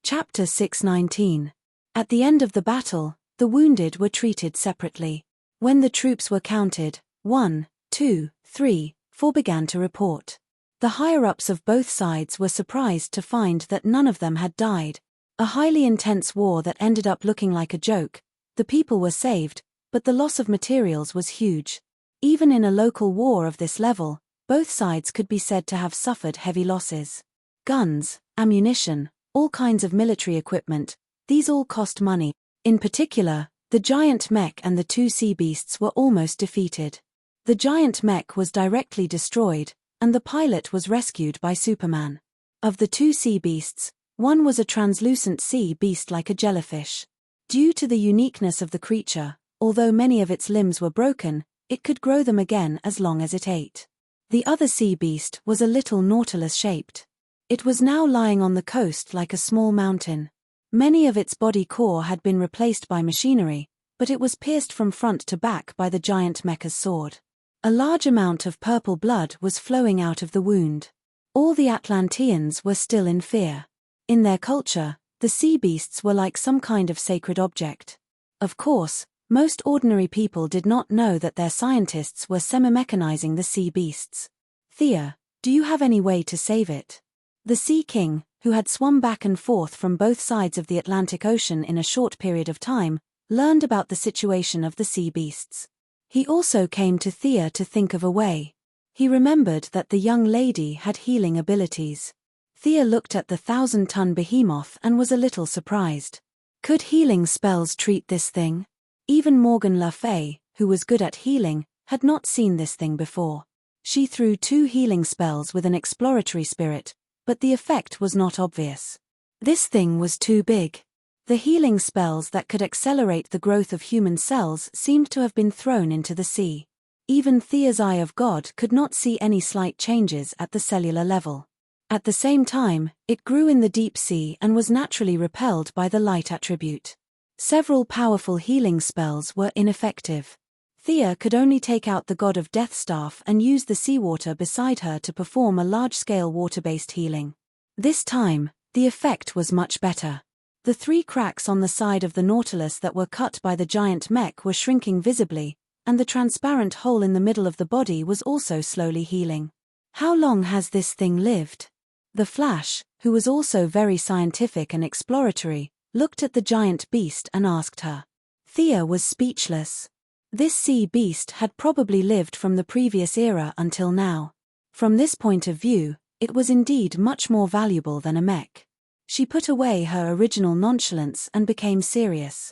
Chapter 619. At the end of the battle, the wounded were treated separately. When the troops were counted, 1, 2, 3, 4 began to report. The higher-ups of both sides were surprised to find that none of them had died. A highly intense war that ended up looking like a joke. The people were saved, but the loss of materials was huge. Even in a local war of this level, both sides could be said to have suffered heavy losses. Guns, ammunition, all kinds of military equipment, these all cost money. In particular, the giant mech and the two sea beasts were almost defeated. The giant mech was directly destroyed, and the pilot was rescued by Superman. Of the two sea beasts, one was a translucent sea beast like a jellyfish. Due to the uniqueness of the creature, although many of its limbs were broken, it could grow them again as long as it ate. The other sea beast was a little nautilus-shaped. It was now lying on the coast like a small mountain. Many of its body core had been replaced by machinery, but it was pierced from front to back by the giant mecha's sword. A large amount of purple blood was flowing out of the wound. All the Atlanteans were still in fear. In their culture, the sea beasts were like some kind of sacred object. Of course, most ordinary people did not know that their scientists were semi-mechanizing the sea beasts. Thea, do you have any way to save it? The Sea King, who had swum back and forth from both sides of the Atlantic Ocean in a short period of time, learned about the situation of the sea beasts. He also came to Thea to think of a way. He remembered that the young lady had healing abilities. Thea looked at the 1,000-ton behemoth and was a little surprised. Could healing spells treat this thing? Even Morgan Le Fay, who was good at healing, had not seen this thing before. She threw 2 healing spells with an exploratory spirit, but the effect was not obvious. This thing was too big. The healing spells that could accelerate the growth of human cells seemed to have been thrown into the sea. Even Thea's Eye of God could not see any slight changes at the cellular level. At the same time, it grew in the deep sea and was naturally repelled by the light attribute. Several powerful healing spells were ineffective. Thea could only take out the God of Death staff and use the seawater beside her to perform a large-scale water-based healing. This time, the effect was much better. The 3 cracks on the side of the Nautilus that were cut by the giant mech were shrinking visibly, and the transparent hole in the middle of the body was also slowly healing. How long has this thing lived? The Flash, who was also very scientific and exploratory, looked at the giant beast and asked her. Thea was speechless. This sea beast had probably lived from the previous era until now. From this point of view, it was indeed much more valuable than a mech. She put away her original nonchalance and became serious.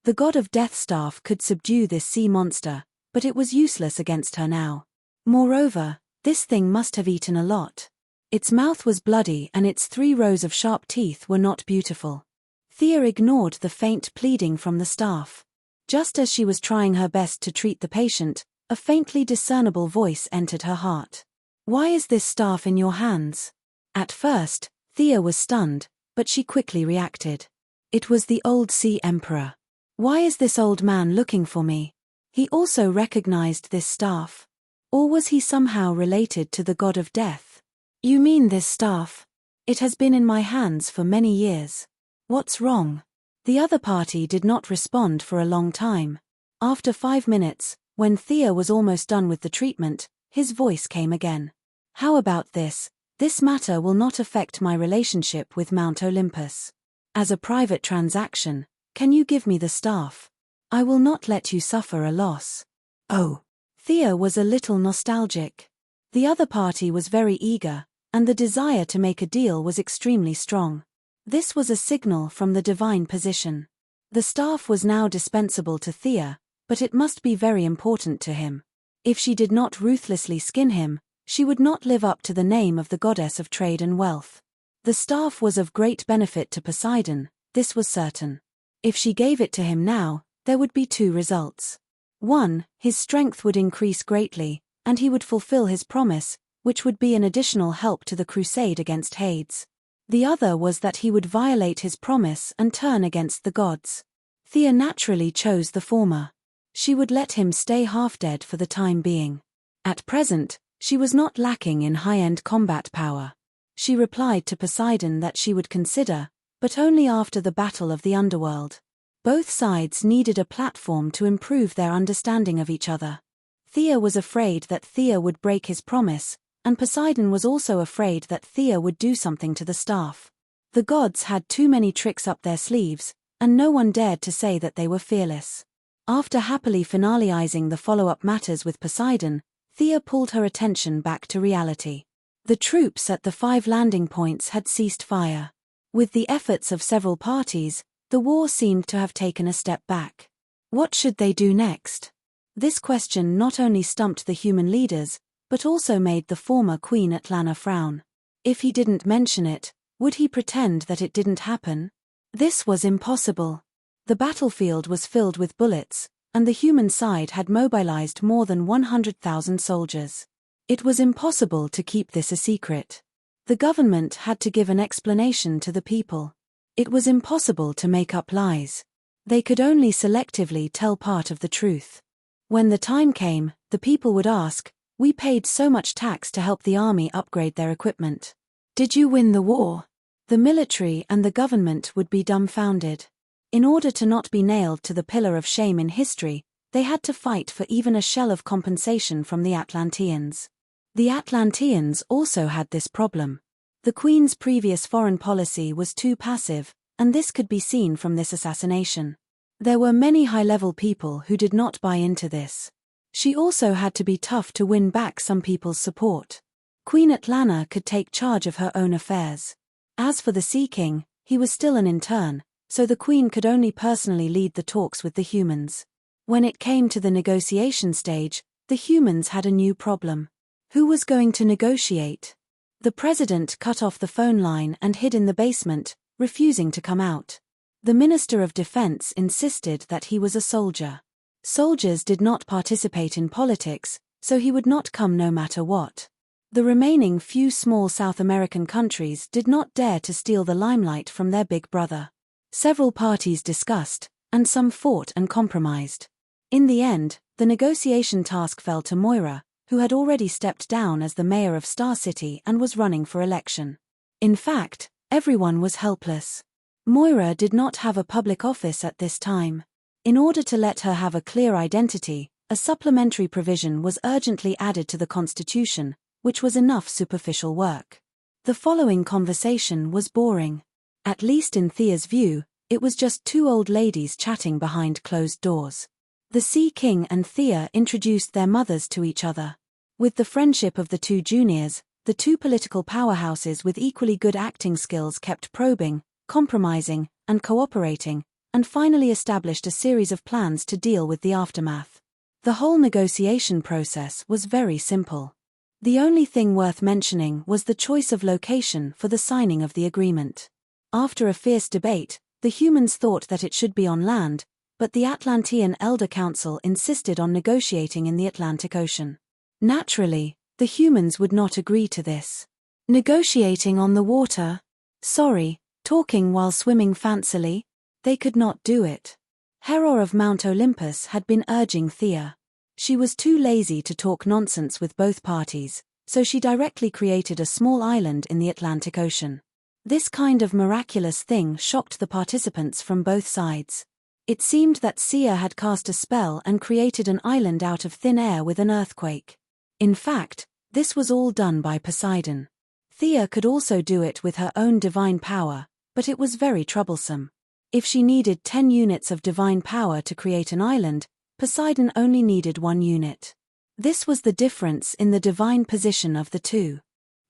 The God of Death staff could subdue this sea monster, but it was useless against her now. Moreover, this thing must have eaten a lot. Its mouth was bloody and its 3 rows of sharp teeth were not beautiful. Thea ignored the faint pleading from the staff. Just as she was trying her best to treat the patient, a faintly discernible voice entered her heart. Why is this staff in your hands? At first, Thea was stunned, but she quickly reacted. It was the old Sea Emperor. Why is this old man looking for me? He also recognized this staff. Or was he somehow related to the God of Death? You mean this staff? It has been in my hands for many years. What's wrong? The other party did not respond for a long time. After 5 minutes, when Thea was almost done with the treatment, his voice came again. How about this? This matter will not affect my relationship with Mount Olympus. As a private transaction, can you give me the staff? I will not let you suffer a loss. Oh. Thea was a little nostalgic. The other party was very eager, and the desire to make a deal was extremely strong. This was a signal from the divine position. The staff was now dispensable to Thea, but it must be very important to him. If she did not ruthlessly skin him, she would not live up to the name of the goddess of trade and wealth. The staff was of great benefit to Poseidon, this was certain. If she gave it to him now, there would be 2 results. 1, his strength would increase greatly, and he would fulfill his promise, which would be an additional help to the crusade against Hades. The other was that he would violate his promise and turn against the gods. Thea naturally chose the former. She would let him stay half-dead for the time being. At present, she was not lacking in high-end combat power. She replied to Poseidon that she would consider, but only after the battle of the underworld. Both sides needed a platform to improve their understanding of each other. Thea was afraid that Thea would break his promise, and Poseidon was also afraid that Thea would do something to the staff. The gods had too many tricks up their sleeves, and no one dared to say that they were fearless. After happily finalizing the follow-up matters with Poseidon, Thea pulled her attention back to reality. The troops at the 5 landing points had ceased fire. With the efforts of several parties, the war seemed to have taken a step back. What should they do next? This question not only stumped the human leaders, but also made the former Queen Atlana frown. If he didn't mention it, would he pretend that it didn't happen? This was impossible. The battlefield was filled with bullets, and the human side had mobilized more than 100,000 soldiers. It was impossible to keep this a secret. The government had to give an explanation to the people. It was impossible to make up lies. They could only selectively tell part of the truth. When the time came, the people would ask, "We paid so much tax to help the army upgrade their equipment. Did you win the war?" The military and the government would be dumbfounded. In order to not be nailed to the pillar of shame in history, they had to fight for even a shell of compensation from the Atlanteans. The Atlanteans also had this problem. The Queen's previous foreign policy was too passive, and this could be seen from this assassination. There were many high-level people who did not buy into this. She also had to be tough to win back some people's support. Queen Atlana could take charge of her own affairs. As for the Sea King, he was still an intern, so the Queen could only personally lead the talks with the humans. When it came to the negotiation stage, the humans had a new problem. Who was going to negotiate? The president cut off the phone line and hid in the basement, refusing to come out. The Minister of Defense insisted that he was a soldier. Soldiers did not participate in politics, so he would not come no matter what. The remaining few small South American countries did not dare to steal the limelight from their big brother. Several parties discussed, and some fought and compromised. In the end, the negotiation task fell to Moira, who had already stepped down as the mayor of Star City and was running for election. In fact, everyone was helpless. Moira did not have a public office at this time. In order to let her have a clear identity, a supplementary provision was urgently added to the Constitution, which was enough superficial work. The following conversation was boring. At least in Thea's view, it was just 2 old ladies chatting behind closed doors. The Sea King and Thea introduced their mothers to each other. With the friendship of the 2 juniors, the 2 political powerhouses with equally good acting skills kept probing, compromising, and cooperating, and finally established a series of plans to deal with the aftermath. The whole negotiation process was very simple. The only thing worth mentioning was the choice of location for the signing of the agreement. After a fierce debate, the humans thought that it should be on land, but the Atlantean Elder Council insisted on negotiating in the Atlantic Ocean. Naturally, the humans would not agree to this. Negotiating on the water? Sorry, talking while swimming fancily? They could not do it. Hera of Mount Olympus had been urging Thea. She was too lazy to talk nonsense with both parties, so she directly created a small island in the Atlantic Ocean. This kind of miraculous thing shocked the participants from both sides. It seemed that Sia had cast a spell and created an island out of thin air with an earthquake. In fact, this was all done by Poseidon. Thea could also do it with her own divine power, but it was very troublesome. If she needed 10 units of divine power to create an island, Poseidon only needed 1 unit. This was the difference in the divine position of the 2.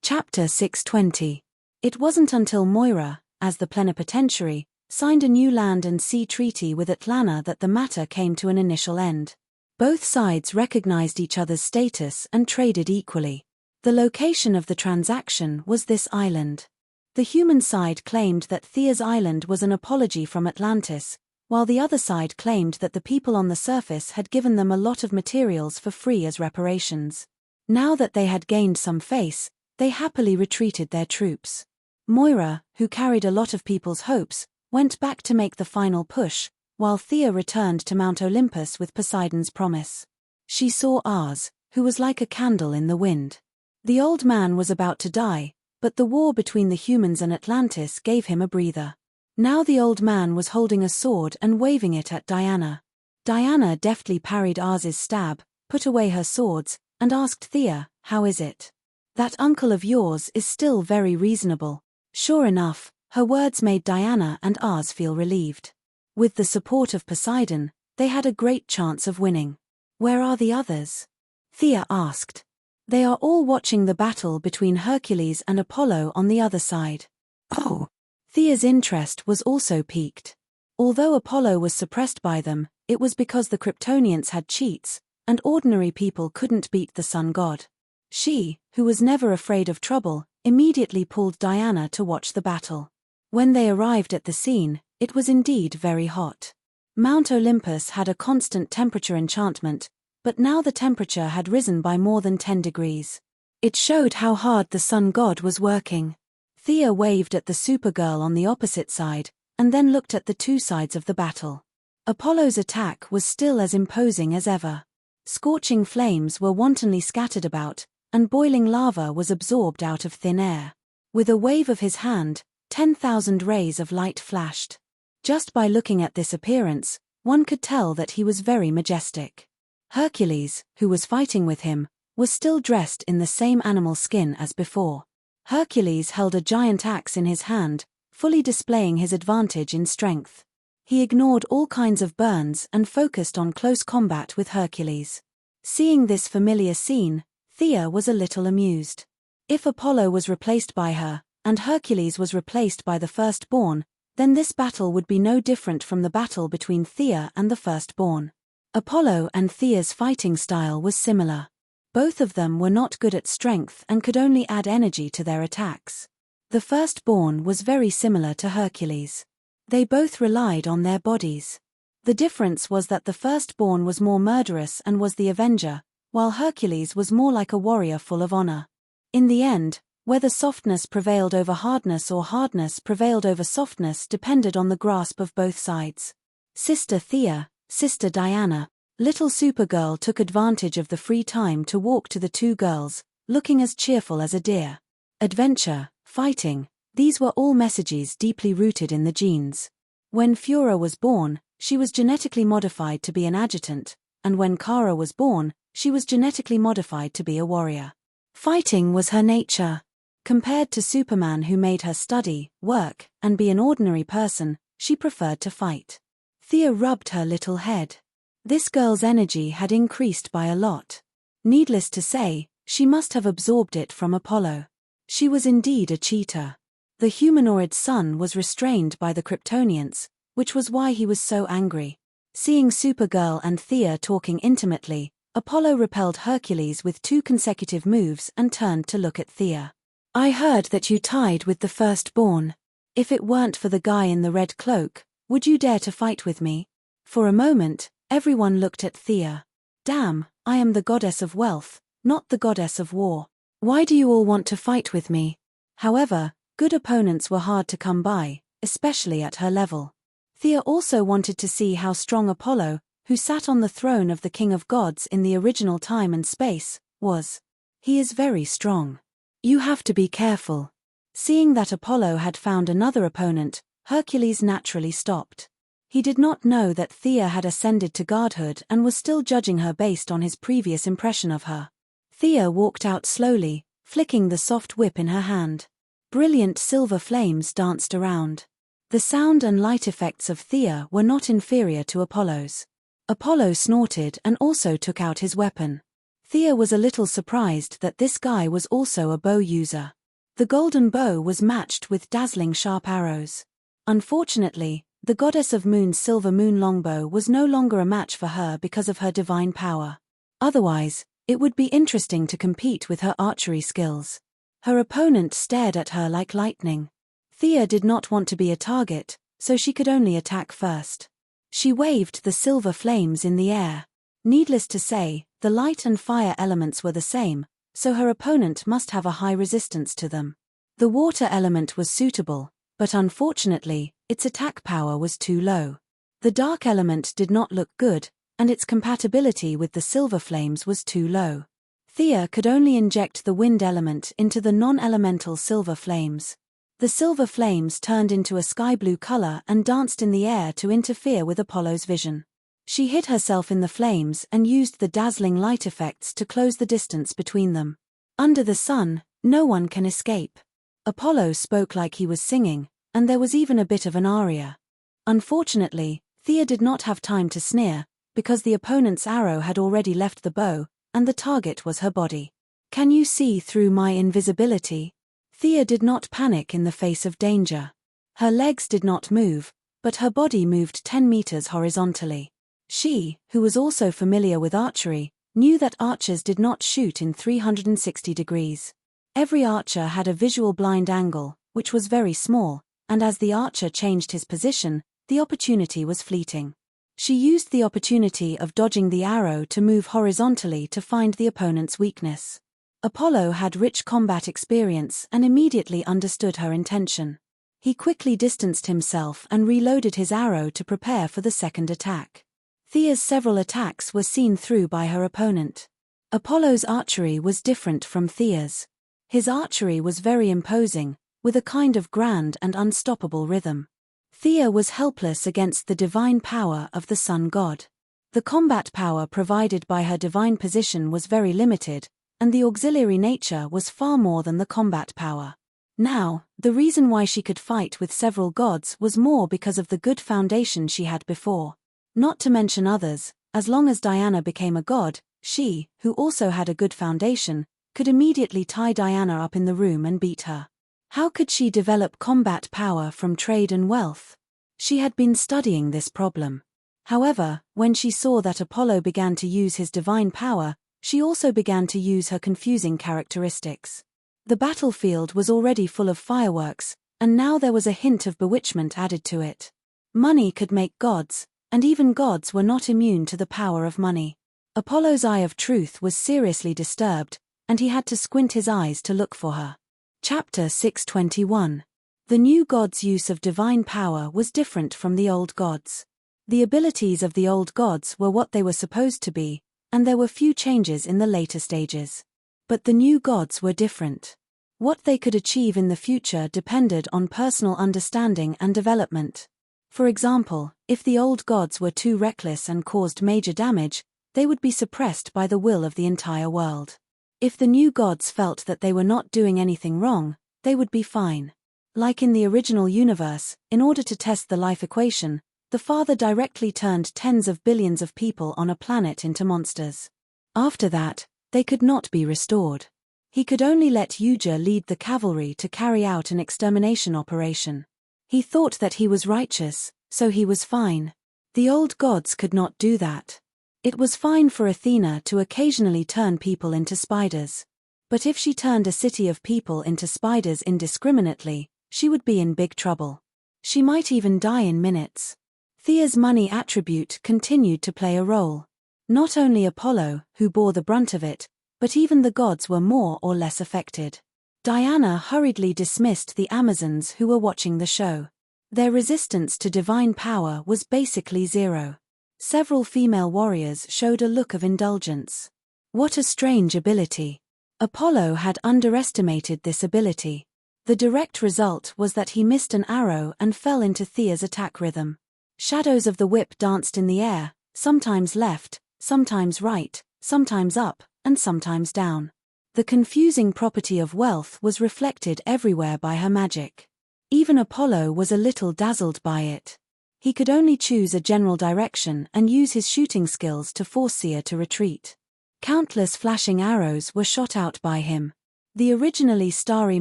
Chapter 620. It wasn't until Moira, as the plenipotentiary, signed a new land and sea treaty with Atlana that the matter came to an initial end. Both sides recognized each other's status and traded equally. The location of the transaction was this island. The human side claimed that Thea's island was an apology from Atlantis, while the other side claimed that the people on the surface had given them a lot of materials for free as reparations. Now that they had gained some face, they happily retreated their troops. Moira, who carried a lot of people's hopes, went back to make the final push, while Thea returned to Mount Olympus with Poseidon's promise. She saw Ars, who was like a candle in the wind. The old man was about to die, but the war between the humans and Atlantis gave him a breather. Now the old man was holding a sword and waving it at Diana. Diana deftly parried Ars's stab, put away her swords, and asked Thea, "How is it? That uncle of yours is still very reasonable." Sure enough, her words made Diana and Ars feel relieved. With the support of Poseidon, they had a great chance of winning. "Where are the others?" Thea asked. "They are all watching the battle between Hercules and Apollo on the other side." Oh! Thea's interest was also piqued. Although Apollo was suppressed by them, it was because the Kryptonians had cheats, and ordinary people couldn't beat the sun god. She, who was never afraid of trouble, immediately pulled Diana to watch the battle. When they arrived at the scene, it was indeed very hot. Mount Olympus had a constant temperature enchantment, but now the temperature had risen by more than 10 degrees. It showed how hard the sun god was working. Thea waved at the Supergirl on the opposite side, and then looked at the two sides of the battle. Apollo's attack was still as imposing as ever. Scorching flames were wantonly scattered about, and boiling lava was absorbed out of thin air. With a wave of his hand, 10,000 rays of light flashed. Just by looking at this appearance, one could tell that he was very majestic. Hercules, who was fighting with him, was still dressed in the same animal skin as before. Hercules held a giant axe in his hand, fully displaying his advantage in strength. He ignored all kinds of burns and focused on close combat with Hercules. Seeing this familiar scene, Thea was a little amused. If Apollo was replaced by her, and Hercules was replaced by the firstborn, then this battle would be no different from the battle between Thea and the firstborn. Apollo and Thea's fighting style was similar. Both of them were not good at strength and could only add energy to their attacks. The firstborn was very similar to Hercules. They both relied on their bodies. The difference was that the firstborn was more murderous and was the avenger, while Hercules was more like a warrior full of honor. In the end, whether softness prevailed over hardness or hardness prevailed over softness depended on the grasp of both sides. Sister Thea, Sister Diana, little Supergirl took advantage of the free time to walk to the two girls, looking as cheerful as a deer. Adventure, fighting, these were all messages deeply rooted in the genes. When Fura was born, she was genetically modified to be an adjutant, and when Kara was born, she was genetically modified to be a warrior. Fighting was her nature. Compared to Superman, who made her study, work, and be an ordinary person, she preferred to fight. Thea rubbed her little head. This girl's energy had increased by a lot. Needless to say, she must have absorbed it from Apollo. She was indeed a cheater. The humanoid son was restrained by the Kryptonians, which was why he was so angry. Seeing Supergirl and Thea talking intimately, Apollo repelled Hercules with 2 consecutive moves and turned to look at Thea. "I heard that you tied with the firstborn. If it weren't for the guy in the red cloak, would you dare to fight with me?" For a moment, everyone looked at Thea. "Damn, I am the goddess of wealth, not the goddess of war. Why do you all want to fight with me?" However, good opponents were hard to come by, especially at her level. Thea also wanted to see how strong Apollo, who sat on the throne of the King of Gods in the original time and space, was. He is very strong. You have to be careful. Seeing that Apollo had found another opponent, Hercules naturally stopped. He did not know that Thea had ascended to godhood and was still judging her based on his previous impression of her. Thea walked out slowly, flicking the soft whip in her hand. Brilliant silver flames danced around. The sound and light effects of Thea were not inferior to Apollo's. Apollo snorted and also took out his weapon. Thea was a little surprised that this guy was also a bow user. The golden bow was matched with dazzling sharp arrows. Unfortunately, the goddess of moon's silver moon longbow was no longer a match for her because of her divine power. Otherwise, it would be interesting to compete with her archery skills. Her opponent stared at her like lightning. Thea did not want to be a target, so she could only attack first. She waved the silver flames in the air. Needless to say, the light and fire elements were the same, so her opponent must have a high resistance to them. The water element was suitable, but unfortunately, its attack power was too low. The dark element did not look good, and its compatibility with the silver flames was too low. Thea could only inject the wind element into the non-elemental silver flames. The silver flames turned into a sky blue color and danced in the air to interfere with Apollo's vision. She hid herself in the flames and used the dazzling light effects to close the distance between them. Under the sun, no one can escape. Apollo spoke like he was singing, and there was even a bit of an aria. Unfortunately, Thea did not have time to sneer, because the opponent's arrow had already left the bow, and the target was her body. "Can you see through my invisibility?" Thea did not panic in the face of danger. Her legs did not move, but her body moved 10 meters horizontally. She, who was also familiar with archery, knew that archers did not shoot in 360 degrees. Every archer had a visual blind angle, which was very small, and as the archer changed his position, the opportunity was fleeting. She used the opportunity of dodging the arrow to move horizontally to find the opponent's weakness. Apollo had rich combat experience and immediately understood her intention. He quickly distanced himself and reloaded his arrow to prepare for the second attack. Thea's several attacks were seen through by her opponent. Apollo's archery was different from Thea's. His archery was very imposing, with a kind of grand and unstoppable rhythm. Thea was helpless against the divine power of the sun god. The combat power provided by her divine position was very limited, and the auxiliary nature was far more than the combat power. Now, the reason why she could fight with several gods was more because of the good foundation she had before. Not to mention others, as long as Diana became a god, she, who also had a good foundation, could immediately tie Diana up in the room and beat her. How could she develop combat power from trade and wealth? She had been studying this problem. However, when she saw that Apollo began to use his divine power, she also began to use her confusing characteristics. The battlefield was already full of fireworks, and now there was a hint of bewitchment added to it. Money could make gods, and even gods were not immune to the power of money. Apollo's eye of truth was seriously disturbed, and he had to squint his eyes to look for her. Chapter 621. The new god's use of divine power was different from the old gods. The abilities of the old gods were what they were supposed to be, and there were few changes in the later stages. But the new gods were different. What they could achieve in the future depended on personal understanding and development. For example, if the old gods were too reckless and caused major damage, they would be suppressed by the will of the entire world. If the new gods felt that they were not doing anything wrong, they would be fine. Like in the original universe, in order to test the life equation, the father directly turned tens of billions of people on a planet into monsters. After that, they could not be restored. He could only let Yuja lead the cavalry to carry out an extermination operation. He thought that he was righteous, so he was fine. The old gods could not do that. It was fine for Athena to occasionally turn people into spiders. But if she turned a city of people into spiders indiscriminately, she would be in big trouble. She might even die in minutes. Thea's money attribute continued to play a role. Not only Apollo, who bore the brunt of it, but even the gods were more or less affected. Diana hurriedly dismissed the Amazons who were watching the show. Their resistance to divine power was basically zero. Several female warriors showed a look of indulgence. What a strange ability. Apollo had underestimated this ability. The direct result was that he missed an arrow and fell into Thea's attack rhythm. Shadows of the whip danced in the air, sometimes left, sometimes right, sometimes up, and sometimes down. The confusing property of wealth was reflected everywhere by her magic. Even Apollo was a little dazzled by it. He could only choose a general direction and use his shooting skills to force Thea to retreat. Countless flashing arrows were shot out by him. The originally starry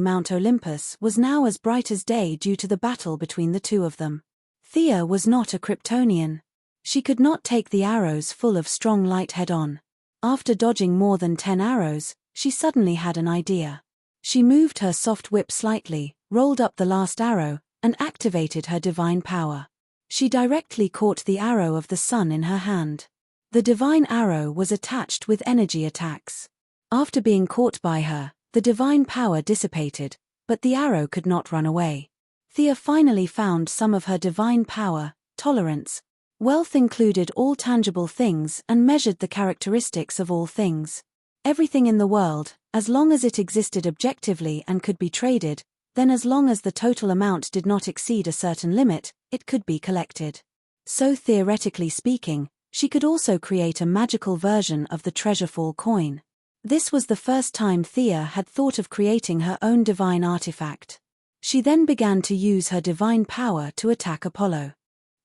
Mount Olympus was now as bright as day due to the battle between the two of them. Thea was not a Kryptonian. She could not take the arrows full of strong light head-on. After dodging more than 10 arrows, she suddenly had an idea. She moved her soft whip slightly, rolled up the last arrow, and activated her divine power. She directly caught the arrow of the sun in her hand. The divine arrow was attached with energy attacks. After being caught by her, the divine power dissipated, but the arrow could not run away. Thea finally found some of her divine power, tolerance. Wealth included all tangible things and measured the characteristics of all things. Everything in the world, as long as it existed objectively and could be traded, then as long as the total amount did not exceed a certain limit, it could be collected. So theoretically speaking, she could also create a magical version of the Treasurefall coin. This was the first time Thea had thought of creating her own divine artifact. She then began to use her divine power to attack Apollo.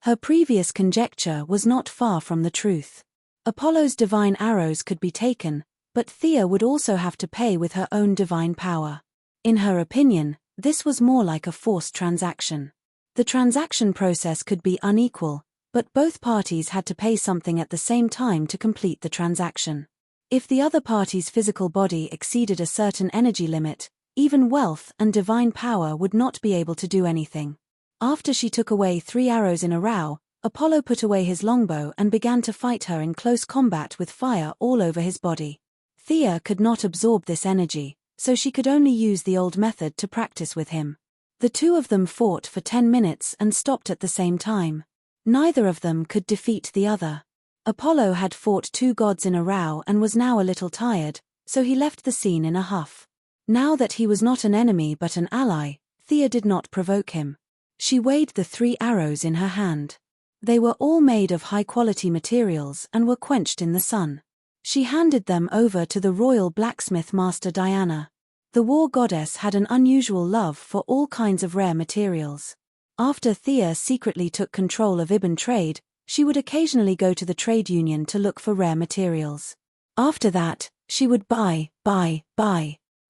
Her previous conjecture was not far from the truth. Apollo's divine arrows could be taken, but Thea would also have to pay with her own divine power. In her opinion, this was more like a forced transaction. The transaction process could be unequal, but both parties had to pay something at the same time to complete the transaction. If the other party's physical body exceeded a certain energy limit, even wealth and divine power would not be able to do anything. After she took away 3 arrows in a row, Apollo put away his longbow and began to fight her in close combat with fire all over his body. Thea could not absorb this energy, so she could only use the old method to practice with him. The two of them fought for 10 minutes and stopped at the same time. Neither of them could defeat the other. Apollo had fought 2 gods in a row and was now a little tired, so he left the scene in a huff. Now that he was not an enemy but an ally, Thea did not provoke him. She weighed the 3 arrows in her hand. They were all made of high-quality materials and were quenched in the sun. She handed them over to the royal blacksmith master Diana. The war goddess had an unusual love for all kinds of rare materials. After Thea secretly took control of Ibn trade, she would occasionally go to the trade union to look for rare materials. After that, she would buy.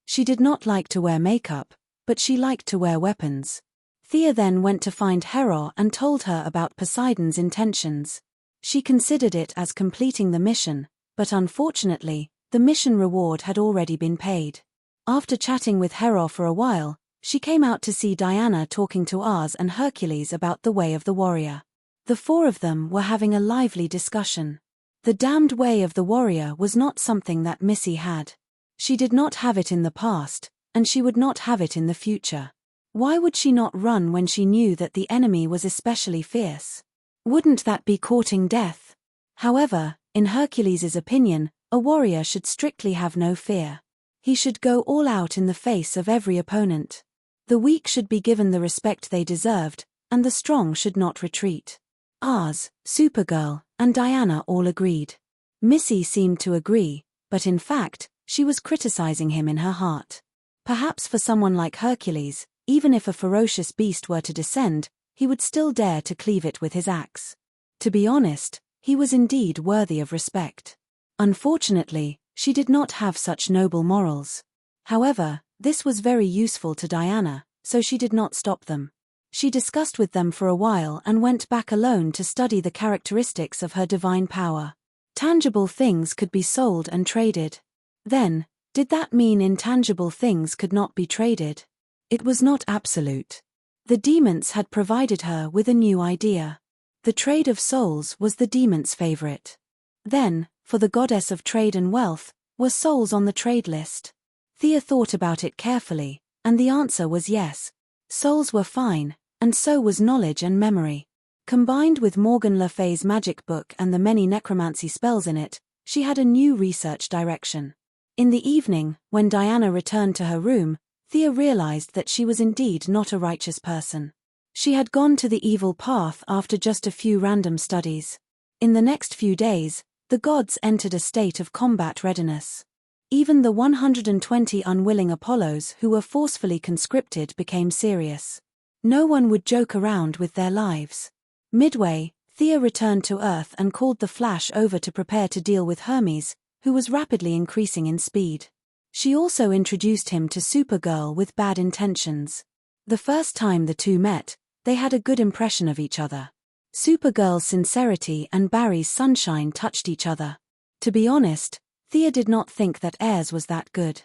She did not like to wear makeup, but she liked to wear weapons. Thea then went to find Hera and told her about Poseidon's intentions. She considered it as completing the mission, but unfortunately, the mission reward had already been paid. After chatting with Hera for a while, she came out to see Diana talking to Ars and Hercules about the way of the warrior. The 4 of them were having a lively discussion. The damned way of the warrior was not something that Missy had. She did not have it in the past, and she would not have it in the future. Why would she not run when she knew that the enemy was especially fierce? Wouldn't that be courting death? However, in Hercules' opinion, a warrior should strictly have no fear. He should go all out in the face of every opponent. The weak should be given the respect they deserved, and the strong should not retreat. Ars, Supergirl, and Diana all agreed. Missy seemed to agree, but in fact, she was criticizing him in her heart. Perhaps for someone like Hercules, even if a ferocious beast were to descend, he would still dare to cleave it with his axe. To be honest, he was indeed worthy of respect. Unfortunately, she did not have such noble morals. However, this was very useful to Diana, so she did not stop them. She discussed with them for a while and went back alone to study the characteristics of her divine power. Tangible things could be sold and traded. Then, did that mean intangible things could not be traded? It was not absolute. The demons had provided her with a new idea. The trade of souls was the demon's favorite. Then, for the goddess of trade and wealth, were souls on the trade list? Thea thought about it carefully, and the answer was yes. Souls were fine, and so was knowledge and memory. Combined with Morgan Le Fay's magic book and the many necromancy spells in it, she had a new research direction. In the evening, when Diana returned to her room, Thea realized that she was indeed not a righteous person. She had gone to the evil path after just a few random studies. In the next few days, the gods entered a state of combat readiness. Even the 120 unwilling Apollos who were forcefully conscripted became serious. No one would joke around with their lives. Midway, Thea returned to Earth and called the Flash over to prepare to deal with Hermes, who was rapidly increasing in speed. She also introduced him to Supergirl with bad intentions. The first time the two met, they had a good impression of each other. Supergirl's sincerity and Barry's sunshine touched each other. To be honest, Thea did not think that Ayres was that good.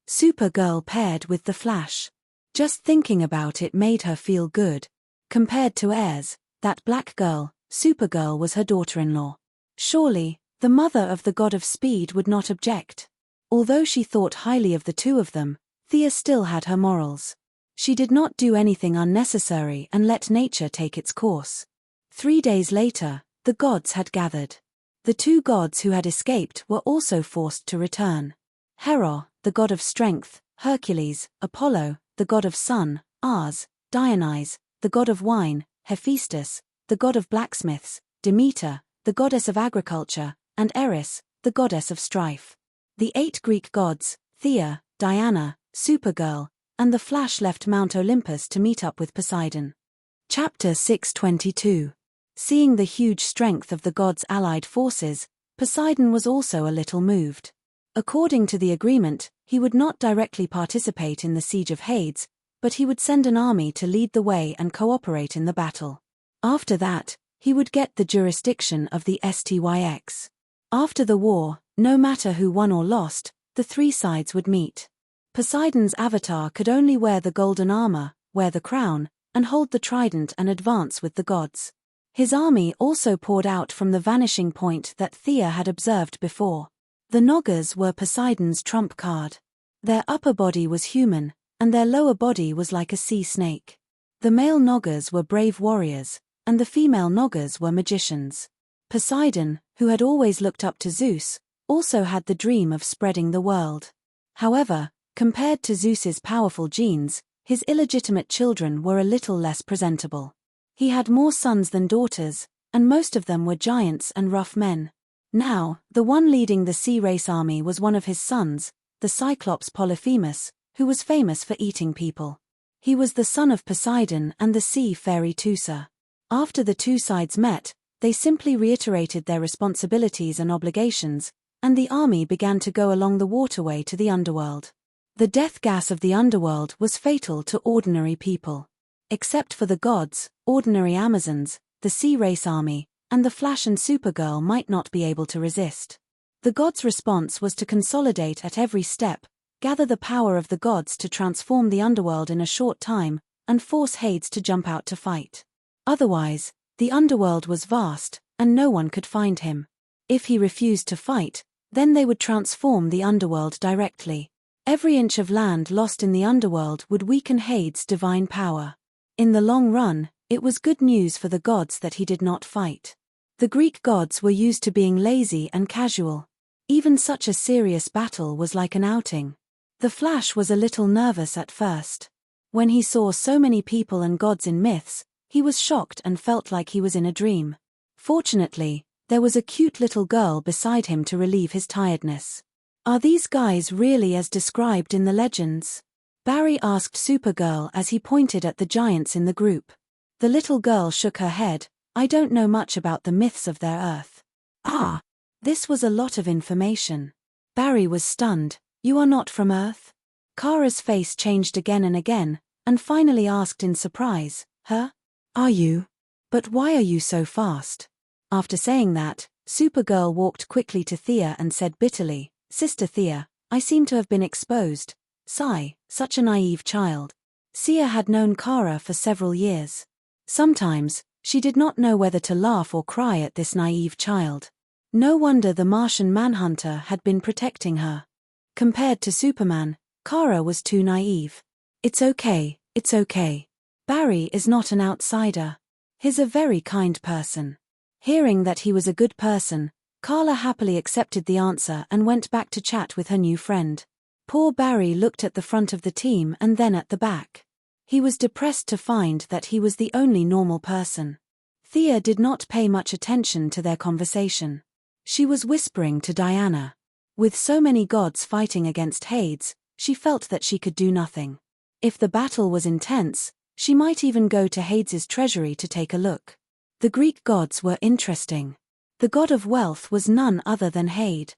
Supergirl paired with the Flash. Just thinking about it made her feel good. Compared to Ayres, that black girl, Supergirl was her daughter-in-law. Surely, the mother of the god of speed would not object. Although she thought highly of the two of them, Thea still had her morals. She did not do anything unnecessary and let nature take its course. 3 days later, the gods had gathered. The 2 gods who had escaped were also forced to return. Hera, the god of strength, Hercules, Apollo, the god of sun, Ars, Dionysus, the god of wine, Hephaestus, the god of blacksmiths, Demeter, the goddess of agriculture, and Eris, the goddess of strife. The 8 Greek gods, Thea, Diana, Supergirl, and the Flash left Mount Olympus to meet up with Poseidon. Chapter 622. Seeing the huge strength of the gods' allied forces, Poseidon was also a little moved. According to the agreement, he would not directly participate in the siege of Hades, but he would send an army to lead the way and cooperate in the battle. After that, he would get the jurisdiction of the Styx. After the war, no matter who won or lost, the 3 sides would meet. Poseidon's avatar could only wear the golden armor, wear the crown, and hold the trident and advance with the gods. His army also poured out from the vanishing point that Thea had observed before. The Nagas were Poseidon's trump card. Their upper body was human, and their lower body was like a sea snake. The male Nagas were brave warriors, and the female Nagas were magicians. Poseidon, who had always looked up to Zeus, also had the dream of spreading the world. However, compared to Zeus's powerful genes, his illegitimate children were a little less presentable. He had more sons than daughters, and most of them were giants and rough men. Now, the one leading the sea race army was one of his sons, the Cyclops Polyphemus, who was famous for eating people. He was the son of Poseidon and the sea fairy Teucer. After the 2 sides met, they simply reiterated their responsibilities and obligations, and the army began to go along the waterway to the underworld. The death gas of the underworld was fatal to ordinary people. Except for the gods, ordinary Amazons, the sea race army, and the Flash and Supergirl might not be able to resist. The gods' response was to consolidate at every step, gather the power of the gods to transform the underworld in a short time, and force Hades to jump out to fight. Otherwise, the underworld was vast, and no one could find him. If he refused to fight, then they would transform the underworld directly. Every inch of land lost in the underworld would weaken Hades' divine power. In the long run, it was good news for the gods that he did not fight. The Greek gods were used to being lazy and casual. Even such a serious battle was like an outing. The Flash was a little nervous at first. When he saw so many people and gods in myths, he was shocked and felt like he was in a dream. Fortunately, there was a cute little girl beside him to relieve his tiredness. Are these guys really as described in the legends? Barry asked Supergirl as he pointed at the giants in the group. The little girl shook her head. I don't know much about the myths of their Earth. Ah! This was a lot of information. Barry was stunned. You are not from Earth? Kara's face changed again and again, and finally asked in surprise, Huh? Are you? But why are you so fast? After saying that, Supergirl walked quickly to Thea and said bitterly, Sister Thea, I seem to have been exposed. Sigh, such a naive child. Sia had known Kara for several years. Sometimes, she did not know whether to laugh or cry at this naive child. No wonder the Martian Manhunter had been protecting her. Compared to Superman, Kara was too naive. It's okay, it's okay. Barry is not an outsider. He's a very kind person. Hearing that he was a good person, Carla happily accepted the answer and went back to chat with her new friend. Poor Barry looked at the front of the team and then at the back. He was depressed to find that he was the only normal person. Thea did not pay much attention to their conversation. She was whispering to Diana. With so many gods fighting against Hades, she felt that she could do nothing. If the battle was intense, she might even go to Hades' treasury to take a look. The Greek gods were interesting. The god of wealth was none other than Hades.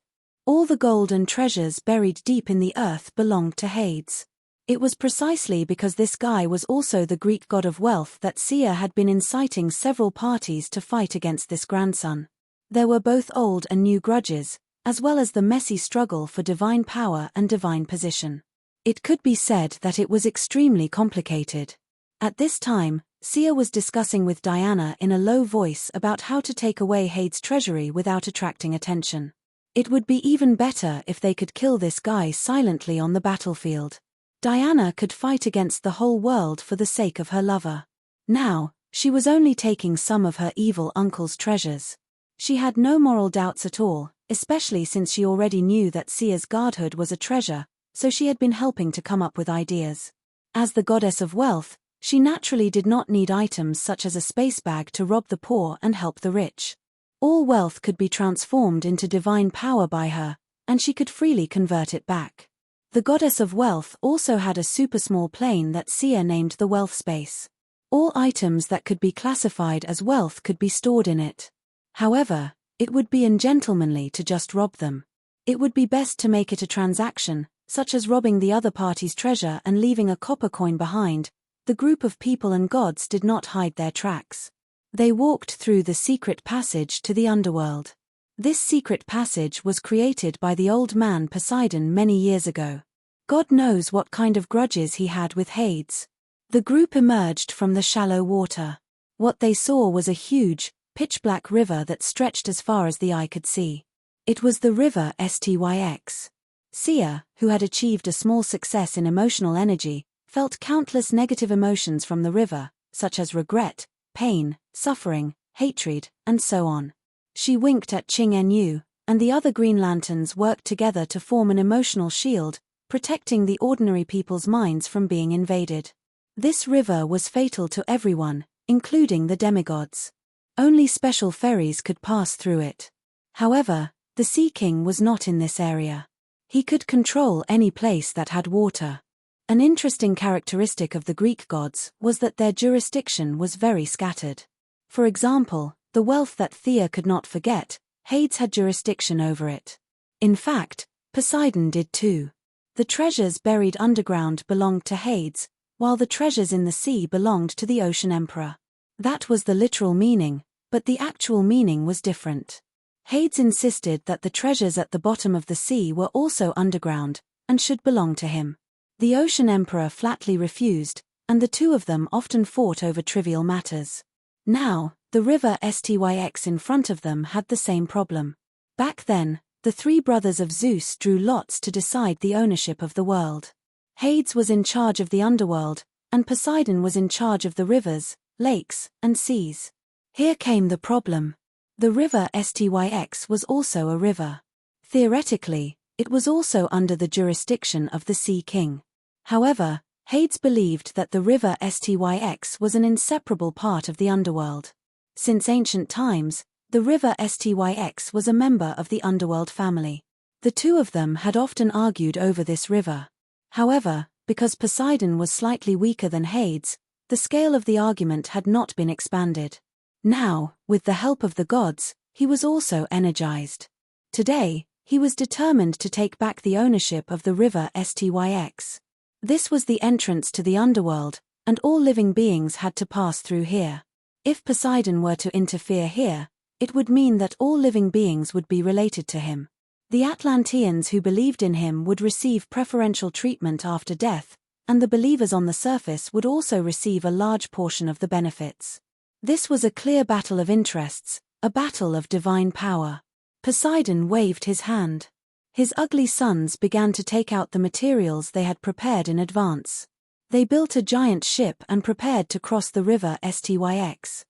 All the gold and treasures buried deep in the earth belonged to Hades. It was precisely because this guy was also the Greek god of wealth that Sia had been inciting several parties to fight against this grandson. There were both old and new grudges, as well as the messy struggle for divine power and divine position. It could be said that it was extremely complicated. At this time, Sia was discussing with Diana in a low voice about how to take away Hades' treasury without attracting attention. It would be even better if they could kill this guy silently on the battlefield. Diana could fight against the whole world for the sake of her lover. Now, she was only taking some of her evil uncle's treasures. She had no moral doubts at all, especially since she already knew that Sia's godhood was a treasure, so she had been helping to come up with ideas. As the goddess of wealth, she naturally did not need items such as a space bag to rob the poor and help the rich. All wealth could be transformed into divine power by her, and she could freely convert it back. The goddess of wealth also had a super small plane that Sia named the wealth space. All items that could be classified as wealth could be stored in it. However, it would be ungentlemanly to just rob them. It would be best to make it a transaction, such as robbing the other party's treasure and leaving a copper coin behind. The group of people and gods did not hide their tracks. They walked through the secret passage to the underworld. This secret passage was created by the old man Poseidon many years ago. God knows what kind of grudges he had with Hades. The group emerged from the shallow water. What they saw was a huge, pitch-black river that stretched as far as the eye could see. It was the river Styx. Sia, who had achieved a small success in emotional energy, felt countless negative emotions from the river, such as regret, pain, suffering, hatred, and so on. She winked at Ching Nu, and the other Green Lanterns worked together to form an emotional shield, protecting the ordinary people's minds from being invaded. This river was fatal to everyone, including the demigods. Only special ferries could pass through it. However, the Sea King was not in this area. He could control any place that had water. An interesting characteristic of the Greek gods was that their jurisdiction was very scattered. For example, the wealth that Thea could not forget, Hades had jurisdiction over it. In fact, Poseidon did too. The treasures buried underground belonged to Hades, while the treasures in the sea belonged to the Ocean Emperor. That was the literal meaning, but the actual meaning was different. Hades insisted that the treasures at the bottom of the sea were also underground, and should belong to him. The Ocean Emperor flatly refused, and the two of them often fought over trivial matters. Now, the river Styx in front of them had the same problem. Back then, the three brothers of Zeus drew lots to decide the ownership of the world. Hades was in charge of the underworld, and Poseidon was in charge of the rivers, lakes, and seas. Here came the problem. The river Styx was also a river. Theoretically, it was also under the jurisdiction of the Sea King. However, Hades believed that the river Styx was an inseparable part of the underworld. Since ancient times, the river Styx was a member of the underworld family. The two of them had often argued over this river. However, because Poseidon was slightly weaker than Hades, the scale of the argument had not been expanded. Now, with the help of the gods, he was also energized. Today, he was determined to take back the ownership of the river Styx. This was the entrance to the underworld, and all living beings had to pass through here. If Poseidon were to interfere here, it would mean that all living beings would be related to him. The Atlanteans who believed in him would receive preferential treatment after death, and the believers on the surface would also receive a large portion of the benefits. This was a clear battle of interests, a battle of divine power. Poseidon waved his hand. His ugly sons began to take out the materials they had prepared in advance. They built a giant ship and prepared to cross the river Styx.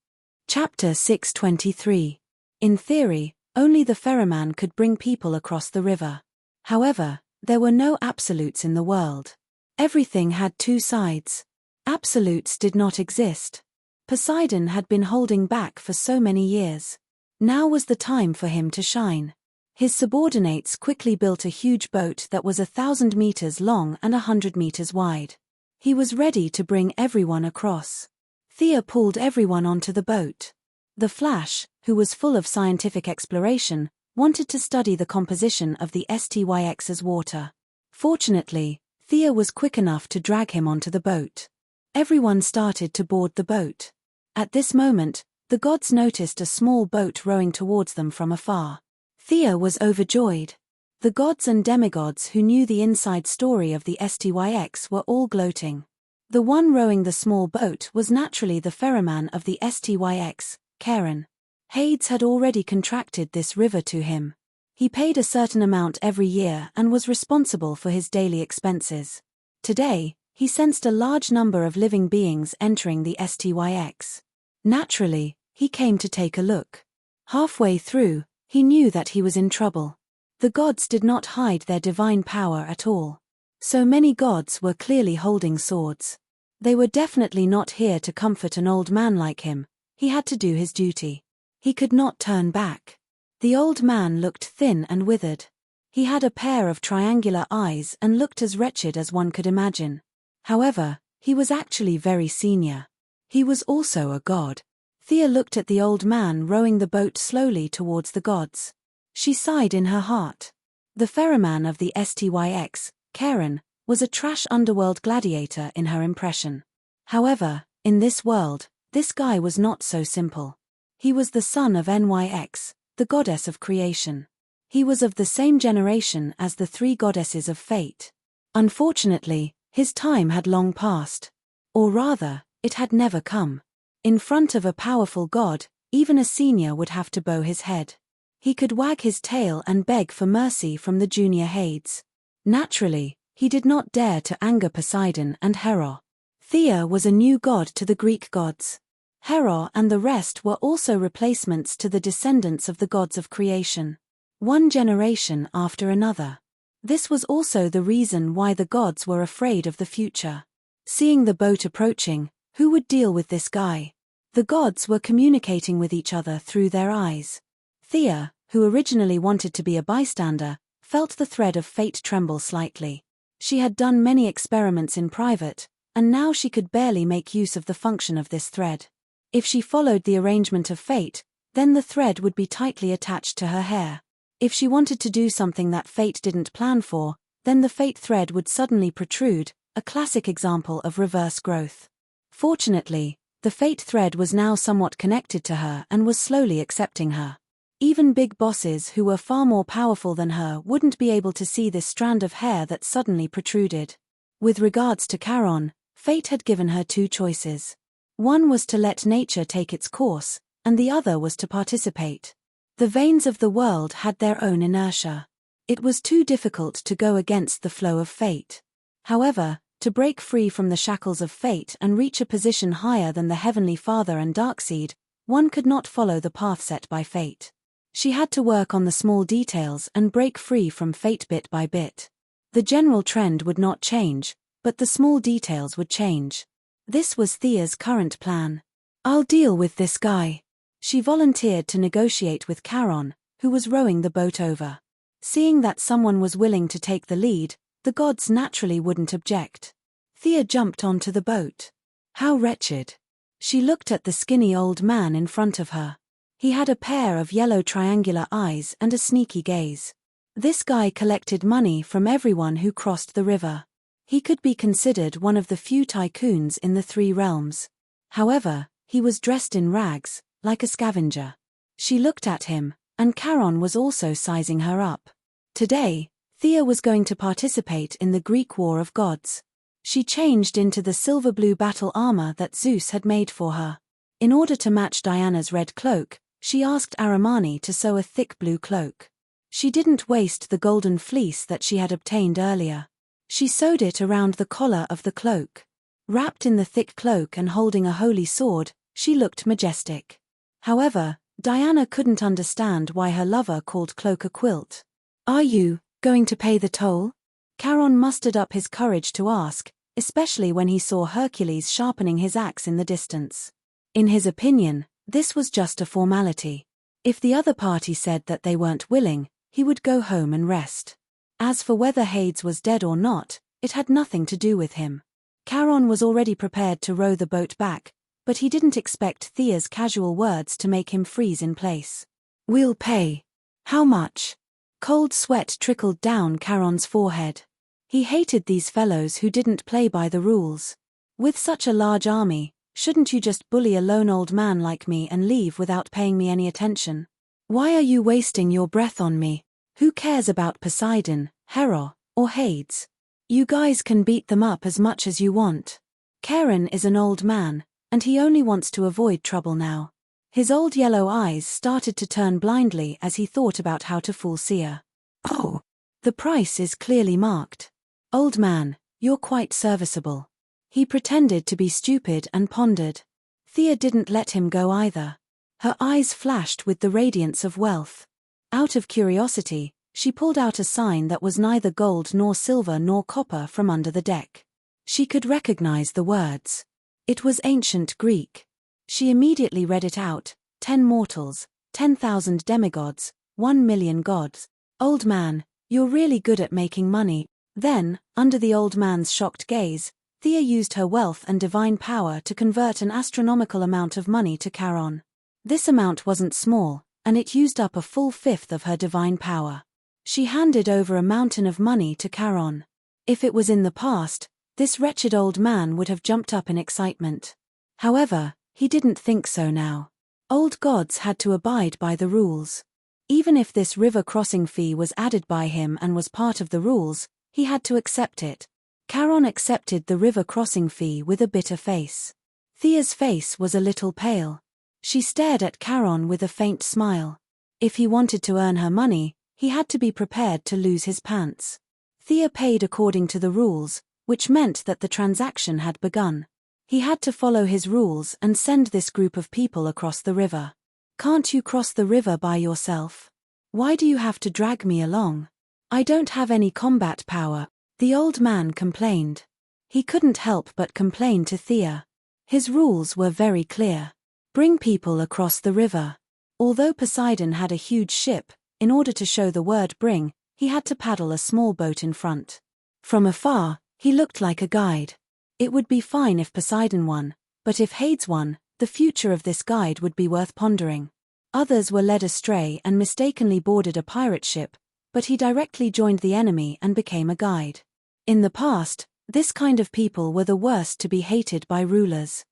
Chapter 623. In theory, only the ferryman could bring people across the river. However, there were no absolutes in the world. Everything had two sides. Absolutes did not exist. Poseidon had been holding back for so many years. Now was the time for him to shine. His subordinates quickly built a huge boat that was 1,000 meters long and 100 meters wide. He was ready to bring everyone across. Thea pulled everyone onto the boat. The Flash, who was full of scientific exploration, wanted to study the composition of the Styx's water. Fortunately, Thea was quick enough to drag him onto the boat. Everyone started to board the boat. At this moment, the gods noticed a small boat rowing towards them from afar. Thea was overjoyed. The gods and demigods who knew the inside story of the Styx were all gloating. The one rowing the small boat was naturally the ferryman of the Styx, Charon. Hades had already contracted this river to him. He paid a certain amount every year and was responsible for his daily expenses. Today, he sensed a large number of living beings entering the Styx. Naturally, he came to take a look. Halfway through, he knew that he was in trouble. The gods did not hide their divine power at all. So many gods were clearly holding swords. They were definitely not here to comfort an old man like him. He had to do his duty. He could not turn back. The old man looked thin and withered. He had a pair of triangular eyes and looked as wretched as one could imagine. However, he was actually very senior. He was also a god. Thea looked at the old man rowing the boat slowly towards the gods. She sighed in her heart. The ferryman of the STYX, Karen, was a trash underworld gladiator in her impression. However, in this world, this guy was not so simple. He was the son of NYX, the goddess of creation. He was of the same generation as the three goddesses of fate. Unfortunately, his time had long passed. Or rather, it had never come. In front of a powerful god, even a senior would have to bow his head. He could wag his tail and beg for mercy from the junior Hades. Naturally, he did not dare to anger Poseidon and Hera. Thea was a new god to the Greek gods. Hera and the rest were also replacements to the descendants of the gods of creation. One generation after another. This was also the reason why the gods were afraid of the future. Seeing the boat approaching, who would deal with this guy? The gods were communicating with each other through their eyes. Thea, who originally wanted to be a bystander, felt the thread of fate tremble slightly. She had done many experiments in private, and now she could barely make use of the function of this thread. If she followed the arrangement of fate, then the thread would be tightly attached to her hair. If she wanted to do something that fate didn't plan for, then the fate thread would suddenly protrude, a classic example of reverse growth. Fortunately, the fate thread was now somewhat connected to her and was slowly accepting her. Even big bosses who were far more powerful than her wouldn't be able to see this strand of hair that suddenly protruded. With regards to Charon, fate had given her two choices. One was to let nature take its course, and the other was to participate. The veins of the world had their own inertia. It was too difficult to go against the flow of fate. However, to break free from the shackles of fate and reach a position higher than the Heavenly Father and Darkseid, one could not follow the path set by fate. She had to work on the small details and break free from fate bit by bit. The general trend would not change, but the small details would change. This was Thea's current plan. I'll deal with this guy. She volunteered to negotiate with Charon, who was rowing the boat over. Seeing that someone was willing to take the lead, the gods naturally wouldn't object. Thea jumped onto the boat. How wretched. She looked at the skinny old man in front of her. He had a pair of yellow triangular eyes and a sneaky gaze. This guy collected money from everyone who crossed the river. He could be considered one of the few tycoons in the three realms. However, he was dressed in rags, like a scavenger. She looked at him, and Charon was also sizing her up. Today, Thea was going to participate in the Greek War of Gods. She changed into the silver-blue battle armor that Zeus had made for her. In order to match Diana's red cloak, she asked Aramani to sew a thick blue cloak. She didn't waste the golden fleece that she had obtained earlier. She sewed it around the collar of the cloak. Wrapped in the thick cloak and holding a holy sword, she looked majestic. However, Diana couldn't understand why her lover called cloak a quilt. "Are you going to pay the toll?" Charon mustered up his courage to ask, especially when he saw Hercules sharpening his axe in the distance. In his opinion, this was just a formality. If the other party said that they weren't willing, he would go home and rest. As for whether Hades was dead or not, it had nothing to do with him. Charon was already prepared to row the boat back, but he didn't expect Thea's casual words to make him freeze in place. "We'll pay. How much?" Cold sweat trickled down Charon's forehead. He hated these fellows who didn't play by the rules. With such a large army, shouldn't you just bully a lone old man like me and leave without paying me any attention? Why are you wasting your breath on me? Who cares about Poseidon, Hera, or Hades? You guys can beat them up as much as you want. Charon is an old man, and he only wants to avoid trouble now. His old yellow eyes started to turn blindly as he thought about how to fool Sia. "Oh, the price is clearly marked. Old man, you're quite serviceable." He pretended to be stupid and pondered. Thea didn't let him go either. Her eyes flashed with the radiance of wealth. Out of curiosity, She pulled out a sign that was neither gold nor silver nor copper from under the deck. She could recognize the words. It was ancient Greek. She immediately read it out: 10 mortals, 10,000 demigods, 1,000,000 gods. Old man, you're really good at making money. Then, under the old man's shocked gaze, Thea used her wealth and divine power to convert an astronomical amount of money to Charon. This amount wasn't small, and it used up a full fifth of her divine power. She handed over a mountain of money to Charon. If it was in the past, this wretched old man would have jumped up in excitement. However, he didn't think so now. Old gods had to abide by the rules. Even if this river crossing fee was added by him and was part of the rules, he had to accept it. Charon accepted the river crossing fee with a bitter face. Thea's face was a little pale. She stared at Charon with a faint smile. If he wanted to earn her money, he had to be prepared to lose his pants. Thea paid according to the rules, which meant that the transaction had begun. He had to follow his rules and send this group of people across the river. Can't you cross the river by yourself? Why do you have to drag me along? I don't have any combat power, the old man complained. He couldn't help but complain to Thea. His rules were very clear. Bring people across the river. Although Poseidon had a huge ship, in order to show the word bring, he had to paddle a small boat in front. From afar, he looked like a guide. It would be fine if Poseidon won, but if Hades won, the future of this guide would be worth pondering. Others were led astray and mistakenly boarded a pirate ship, but he directly joined the enemy and became a guide. In the past, this kind of people were the worst to be hated by rulers.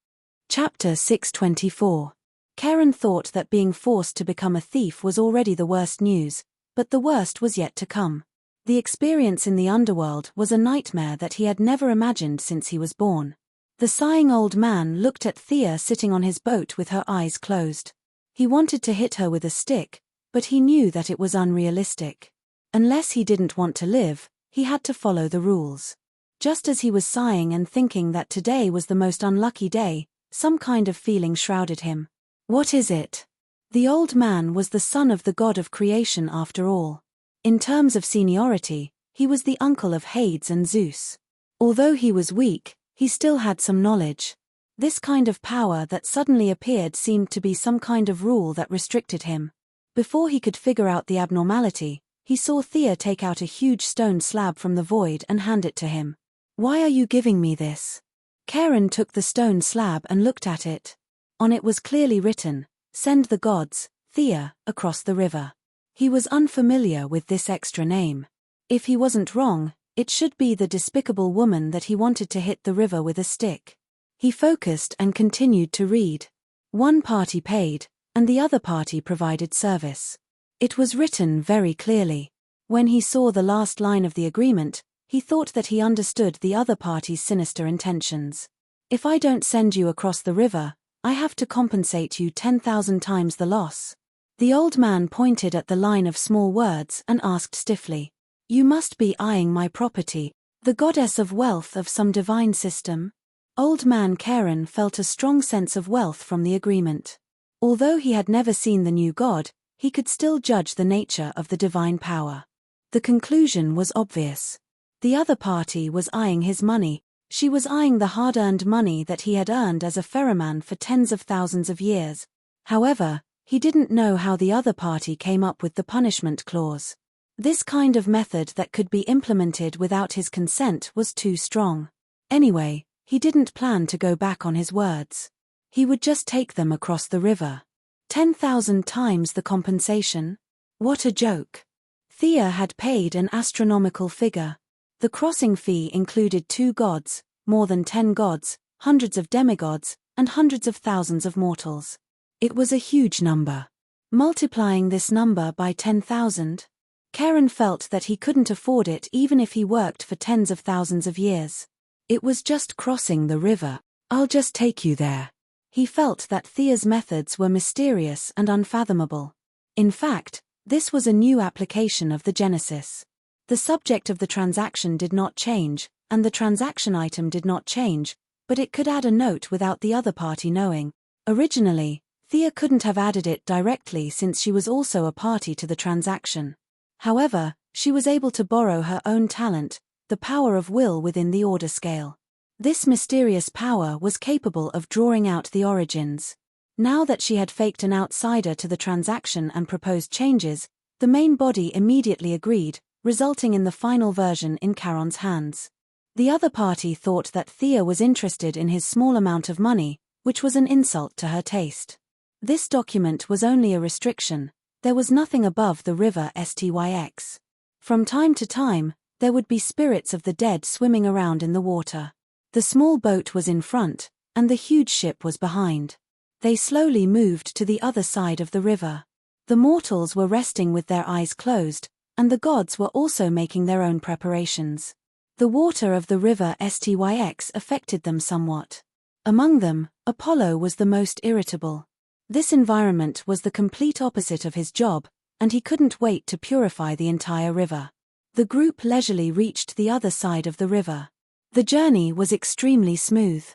Chapter 624. Charon thought that being forced to become a thief was already the worst news, but the worst was yet to come. The experience in the underworld was a nightmare that he had never imagined since he was born. The sighing old man looked at Thea sitting on his boat with her eyes closed. He wanted to hit her with a stick, but he knew that it was unrealistic. Unless he didn't want to live, he had to follow the rules. Just as he was sighing and thinking that today was the most unlucky day, some kind of feeling shrouded him. What is it? The old man was the son of the god of creation after all. In terms of seniority, he was the uncle of Hades and Zeus. Although he was weak, he still had some knowledge. This kind of power that suddenly appeared seemed to be some kind of rule that restricted him. Before he could figure out the abnormality, he saw Thea take out a huge stone slab from the void and hand it to him. Why are you giving me this? Charon took the stone slab and looked at it. On it was clearly written, "Send the gods, Thea, across the river." He was unfamiliar with this extra name. If he wasn't wrong, it should be the despicable woman that he wanted to hit the river with a stick. He focused and continued to read. One party paid, and the other party provided service. It was written very clearly. When he saw the last line of the agreement, he thought that he understood the other party's sinister intentions. If I don't send you across the river, I have to compensate you 10,000 times the loss. The old man pointed at the line of small words and asked stiffly, "You must be eyeing my property, the goddess of wealth of some divine system?" Old man Charon felt a strong sense of wealth from the agreement. Although he had never seen the new god, he could still judge the nature of the divine power. The conclusion was obvious. The other party was eyeing his money. She was eyeing the hard-earned money that he had earned as a ferryman for tens of thousands of years. However, he didn't know how the other party came up with the punishment clause. This kind of method that could be implemented without his consent was too strong. Anyway, he didn't plan to go back on his words. He would just take them across the river. 10,000 times the compensation? What a joke. Thea had paid an astronomical figure. The crossing fee included 2 gods, more than 10 gods, hundreds of demigods, and hundreds of thousands of mortals. It was a huge number. Multiplying this number by 10,000? Charon felt that he couldn't afford it even if he worked for tens of thousands of years. It was just crossing the river. I'll just take you there. He felt that Thea's methods were mysterious and unfathomable. In fact, this was a new application of the Genesis. The subject of the transaction did not change, and the transaction item did not change, but it could add a note without the other party knowing. Originally, Thea couldn't have added it directly since she was also a party to the transaction. However, she was able to borrow her own talent, the power of will within the order scale. This mysterious power was capable of drawing out the origins. Now that she had faked an outsider to the transaction and proposed changes, the main body immediately agreed, resulting in the final version in Charon's hands. The other party thought that Thea was interested in his small amount of money, which was an insult to her taste. This document was only a restriction. There was nothing above the river Styx. From time to time, there would be spirits of the dead swimming around in the water. The small boat was in front, and the huge ship was behind. They slowly moved to the other side of the river. The mortals were resting with their eyes closed, and the gods were also making their own preparations. The water of the river Styx affected them somewhat. Among them, Apollo was the most irritable. This environment was the complete opposite of his job, and he couldn't wait to purify the entire river. The group leisurely reached the other side of the river. The journey was extremely smooth.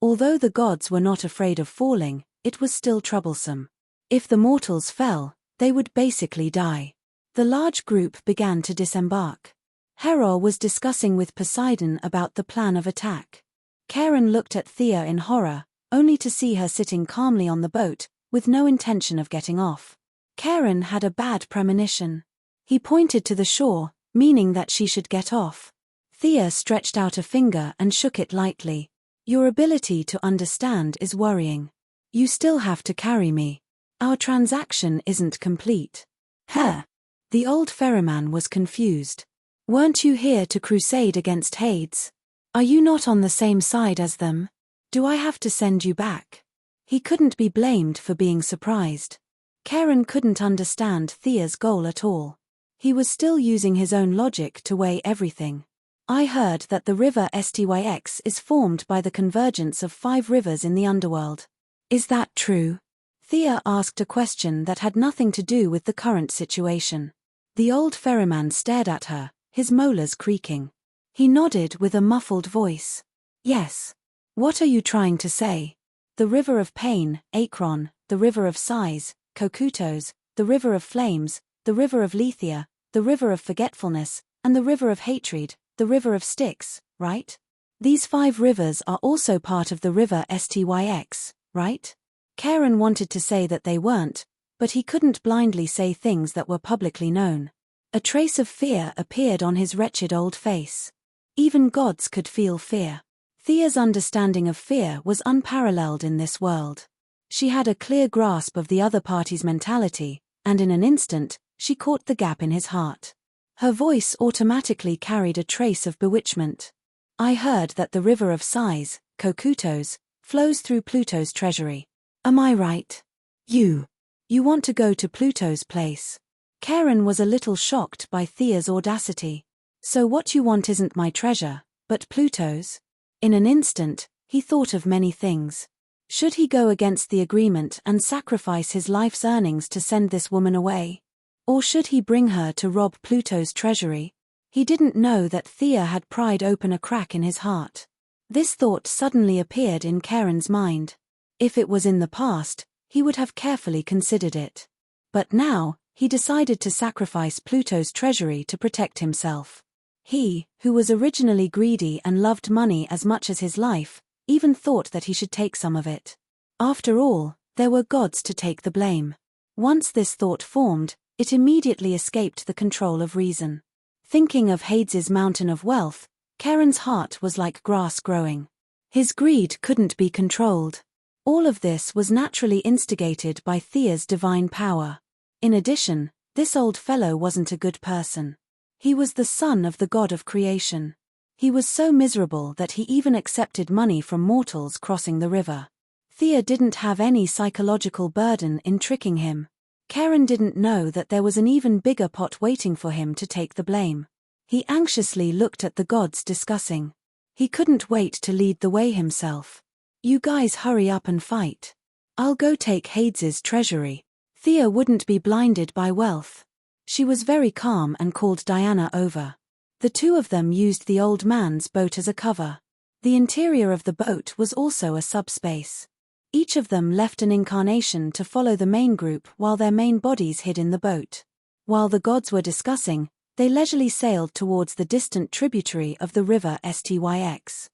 Although the gods were not afraid of falling, it was still troublesome. If the mortals fell, they would basically die. The large group began to disembark. Hera was discussing with Poseidon about the plan of attack. Charon looked at Thea in horror, only to see her sitting calmly on the boat, with no intention of getting off. Charon had a bad premonition. He pointed to the shore, meaning that she should get off. Thea stretched out a finger and shook it lightly. Your ability to understand is worrying. You still have to carry me. Our transaction isn't complete. Huh? The old ferryman was confused. Weren't you here to crusade against Hades? Are you not on the same side as them? Do I have to send you back? He couldn't be blamed for being surprised. Charon couldn't understand Thea's goal at all. He was still using his own logic to weigh everything. I heard that the river Styx is formed by the convergence of 5 rivers in the underworld. Is that true? Thea asked a question that had nothing to do with the current situation. The old ferryman stared at her, his molars creaking. He nodded with a muffled voice. Yes. What are you trying to say? The river of pain, Akron, the river of sighs, Kokutos, the river of flames, the river of Lethia, the river of forgetfulness, and the river of hatred, the river of Styx, right? These 5 rivers are also part of the river Styx, right? Charon wanted to say that they weren't, but he couldn't blindly say things that were publicly known. A trace of fear appeared on his wretched old face. Even gods could feel fear. Thea's understanding of fear was unparalleled in this world. She had a clear grasp of the other party's mentality, and in an instant, she caught the gap in his heart. Her voice automatically carried a trace of bewitchment. I heard that the river of sighs, Kokutos, flows through Pluto's treasury. Am I right? You want to go to Pluto's place? Charon was a little shocked by Thea's audacity. So what you want isn't my treasure, but Pluto's? In an instant, he thought of many things. Should he go against the agreement and sacrifice his life's earnings to send this woman away? Or should he bring her to rob Pluto's treasury? He didn't know that Thea had pried open a crack in his heart. This thought suddenly appeared in Charon's mind. If it was in the past, he would have carefully considered it. But now, he decided to sacrifice Pluto's treasury to protect himself. He, who was originally greedy and loved money as much as his life, even thought that he should take some of it. After all, there were gods to take the blame. Once this thought formed, it immediately escaped the control of reason. Thinking of Hades's mountain of wealth, Charon's heart was like grass growing. His greed couldn't be controlled. All of this was naturally instigated by Thea's divine power. In addition, this old fellow wasn't a good person. He was the son of the god of creation. He was so miserable that he even accepted money from mortals crossing the river. Thea didn't have any psychological burden in tricking him. Charon didn't know that there was an even bigger pot waiting for him to take the blame. He anxiously looked at the gods discussing. He couldn't wait to lead the way himself. You guys hurry up and fight. I'll go take Hades's treasury. Thea wouldn't be blinded by wealth. She was very calm and called Diana over. The two of them used the old man's boat as a cover. The interior of the boat was also a subspace. Each of them left an incarnation to follow the main group while their main bodies hid in the boat. While the gods were discussing, they leisurely sailed towards the distant tributary of the river Styx.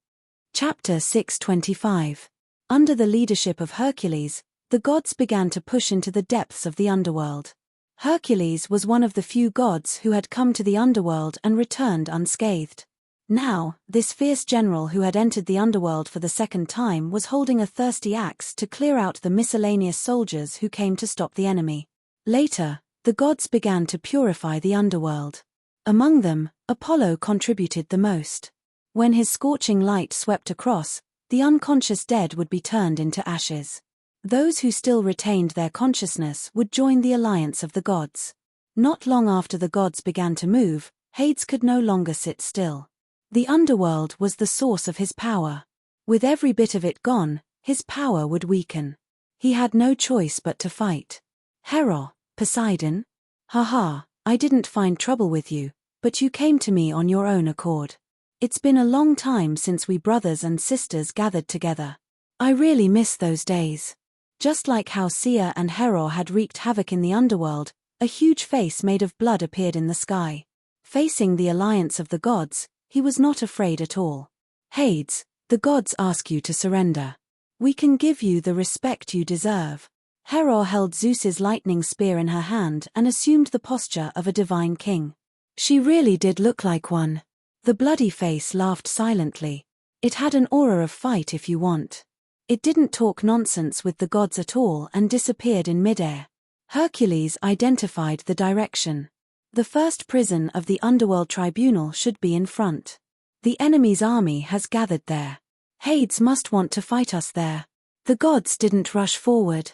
Chapter 625. Under the leadership of Hercules, the gods began to push into the depths of the underworld. Hercules was one of the few gods who had come to the underworld and returned unscathed. Now, this fierce general who had entered the underworld for the second time was holding a thirsty axe to clear out the miscellaneous soldiers who came to stop the enemy. Later, the gods began to purify the underworld. Among them, Apollo contributed the most. When his scorching light swept across, the unconscious dead would be turned into ashes. Those who still retained their consciousness would join the alliance of the gods. Not long after the gods began to move, Hades could no longer sit still. The underworld was the source of his power. With every bit of it gone, his power would weaken. He had no choice but to fight. Hera, Poseidon? Haha, I didn't find trouble with you, but you came to me on your own accord. It's been a long time since we brothers and sisters gathered together. I really miss those days. Just like how Sia and Hera had wreaked havoc in the underworld, a huge face made of blood appeared in the sky. Facing the alliance of the gods, he was not afraid at all. Hades, the gods ask you to surrender. We can give you the respect you deserve. Hera held Zeus's lightning spear in her hand and assumed the posture of a divine king. She really did look like one. The bloody face laughed silently. It had an aura of fight if you want. It didn't talk nonsense with the gods at all and disappeared in midair. Hercules identified the direction. The first prison of the underworld tribunal should be in front. The enemy's army has gathered there. Hades must want to fight us there. The gods didn't rush forward.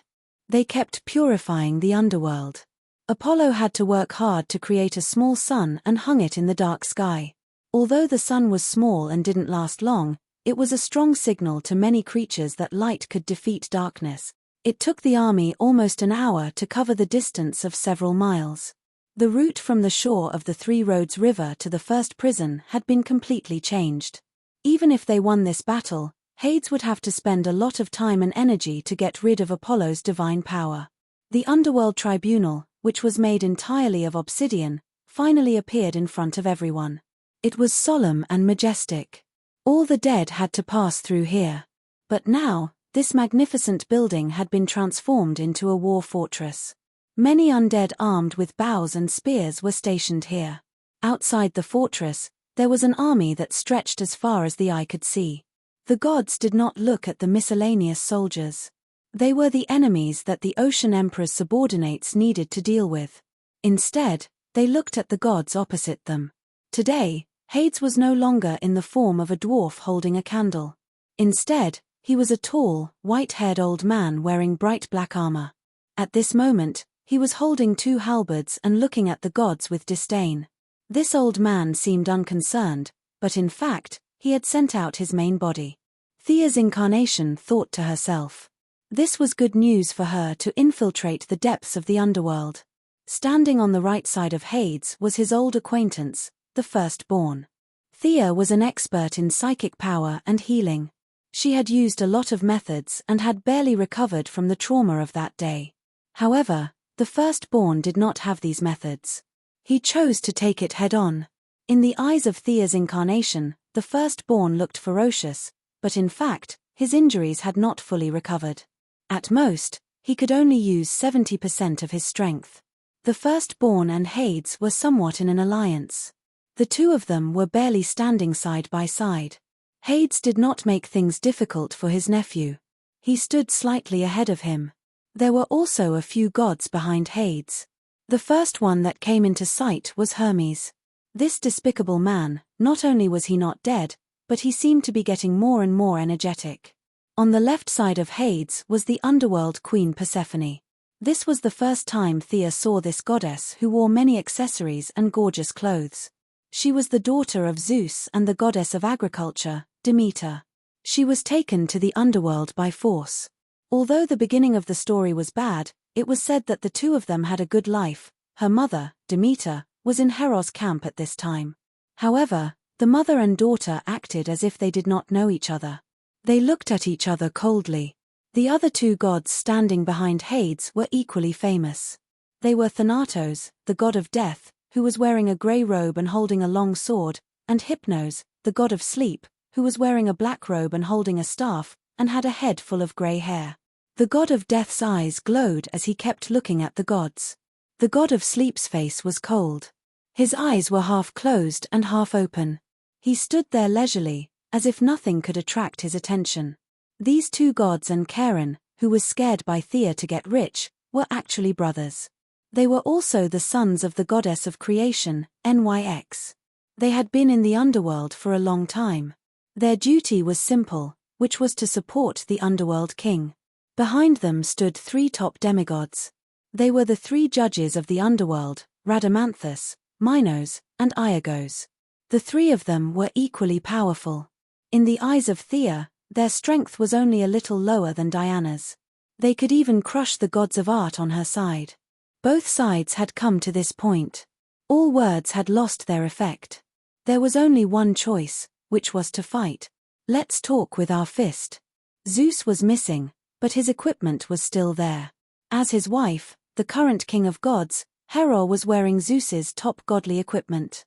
They kept purifying the underworld. Apollo had to work hard to create a small sun and hung it in the dark sky. Although the sun was small and didn't last long, it was a strong signal to many creatures that light could defeat darkness. It took the army almost an hour to cover the distance of several miles. The route from the shore of the Three Roads River to the first prison had been completely changed. Even if they won this battle, Hades would have to spend a lot of time and energy to get rid of Apollo's divine power. The underworld tribunal, which was made entirely of obsidian, finally appeared in front of everyone. It was solemn and majestic. All the dead had to pass through here. But now, this magnificent building had been transformed into a war fortress. Many undead armed with bows and spears were stationed here. Outside the fortress, there was an army that stretched as far as the eye could see. The gods did not look at the miscellaneous soldiers. They were the enemies that the Ocean Emperor's subordinates needed to deal with. Instead, they looked at the gods opposite them. Today, Hades was no longer in the form of a dwarf holding a candle. Instead, he was a tall, white-haired old man wearing bright black armor. At this moment, he was holding two halberds and looking at the gods with disdain. This old man seemed unconcerned, but in fact, he had sent out his main body. Thea's incarnation thought to herself. This was good news for her to infiltrate the depths of the underworld. Standing on the right side of Hades was his old acquaintance, the firstborn. Thea was an expert in psychic power and healing. She had used a lot of methods and had barely recovered from the trauma of that day. However, the firstborn did not have these methods. He chose to take it head-on. In the eyes of Thea's incarnation, the firstborn looked ferocious, but in fact, his injuries had not fully recovered. At most, he could only use 70% of his strength. The firstborn and Hades were somewhat in an alliance. The two of them were barely standing side by side. Hades did not make things difficult for his nephew. He stood slightly ahead of him. There were also a few gods behind Hades. The first one that came into sight was Hermes. This despicable man, not only was he not dead, but he seemed to be getting more and more energetic. On the left side of Hades was the underworld queen Persephone. This was the first time Thea saw this goddess who wore many accessories and gorgeous clothes. She was the daughter of Zeus and the goddess of agriculture, Demeter. She was taken to the underworld by force. Although the beginning of the story was bad, it was said that the two of them had a good life. Her mother, Demeter, was in Hera's camp at this time. However, the mother and daughter acted as if they did not know each other. They looked at each other coldly. The other two gods standing behind Hades were equally famous. They were Thanatos, the god of death, who was wearing a grey robe and holding a long sword, and Hypnos, the god of sleep, who was wearing a black robe and holding a staff, and had a head full of grey hair. The god of death's eyes glowed as he kept looking at the gods. The god of sleep's face was cold. His eyes were half closed and half open. He stood there leisurely, as if nothing could attract his attention. These two gods and Charon, who was scared by Thea to get rich, were actually brothers. They were also the sons of the goddess of creation, Nyx. They had been in the underworld for a long time. Their duty was simple, which was to support the underworld king. Behind them stood three top demigods. They were the three judges of the underworld, Rhadamanthus, Minos, and Iagos. The three of them were equally powerful. In the eyes of Thea, their strength was only a little lower than Diana's. They could even crush the gods of art on her side. Both sides had come to this point. All words had lost their effect. There was only one choice, which was to fight. Let's talk with our fist. Zeus was missing, but his equipment was still there. As his wife, the current king of gods, Hera was wearing Zeus's top godly equipment.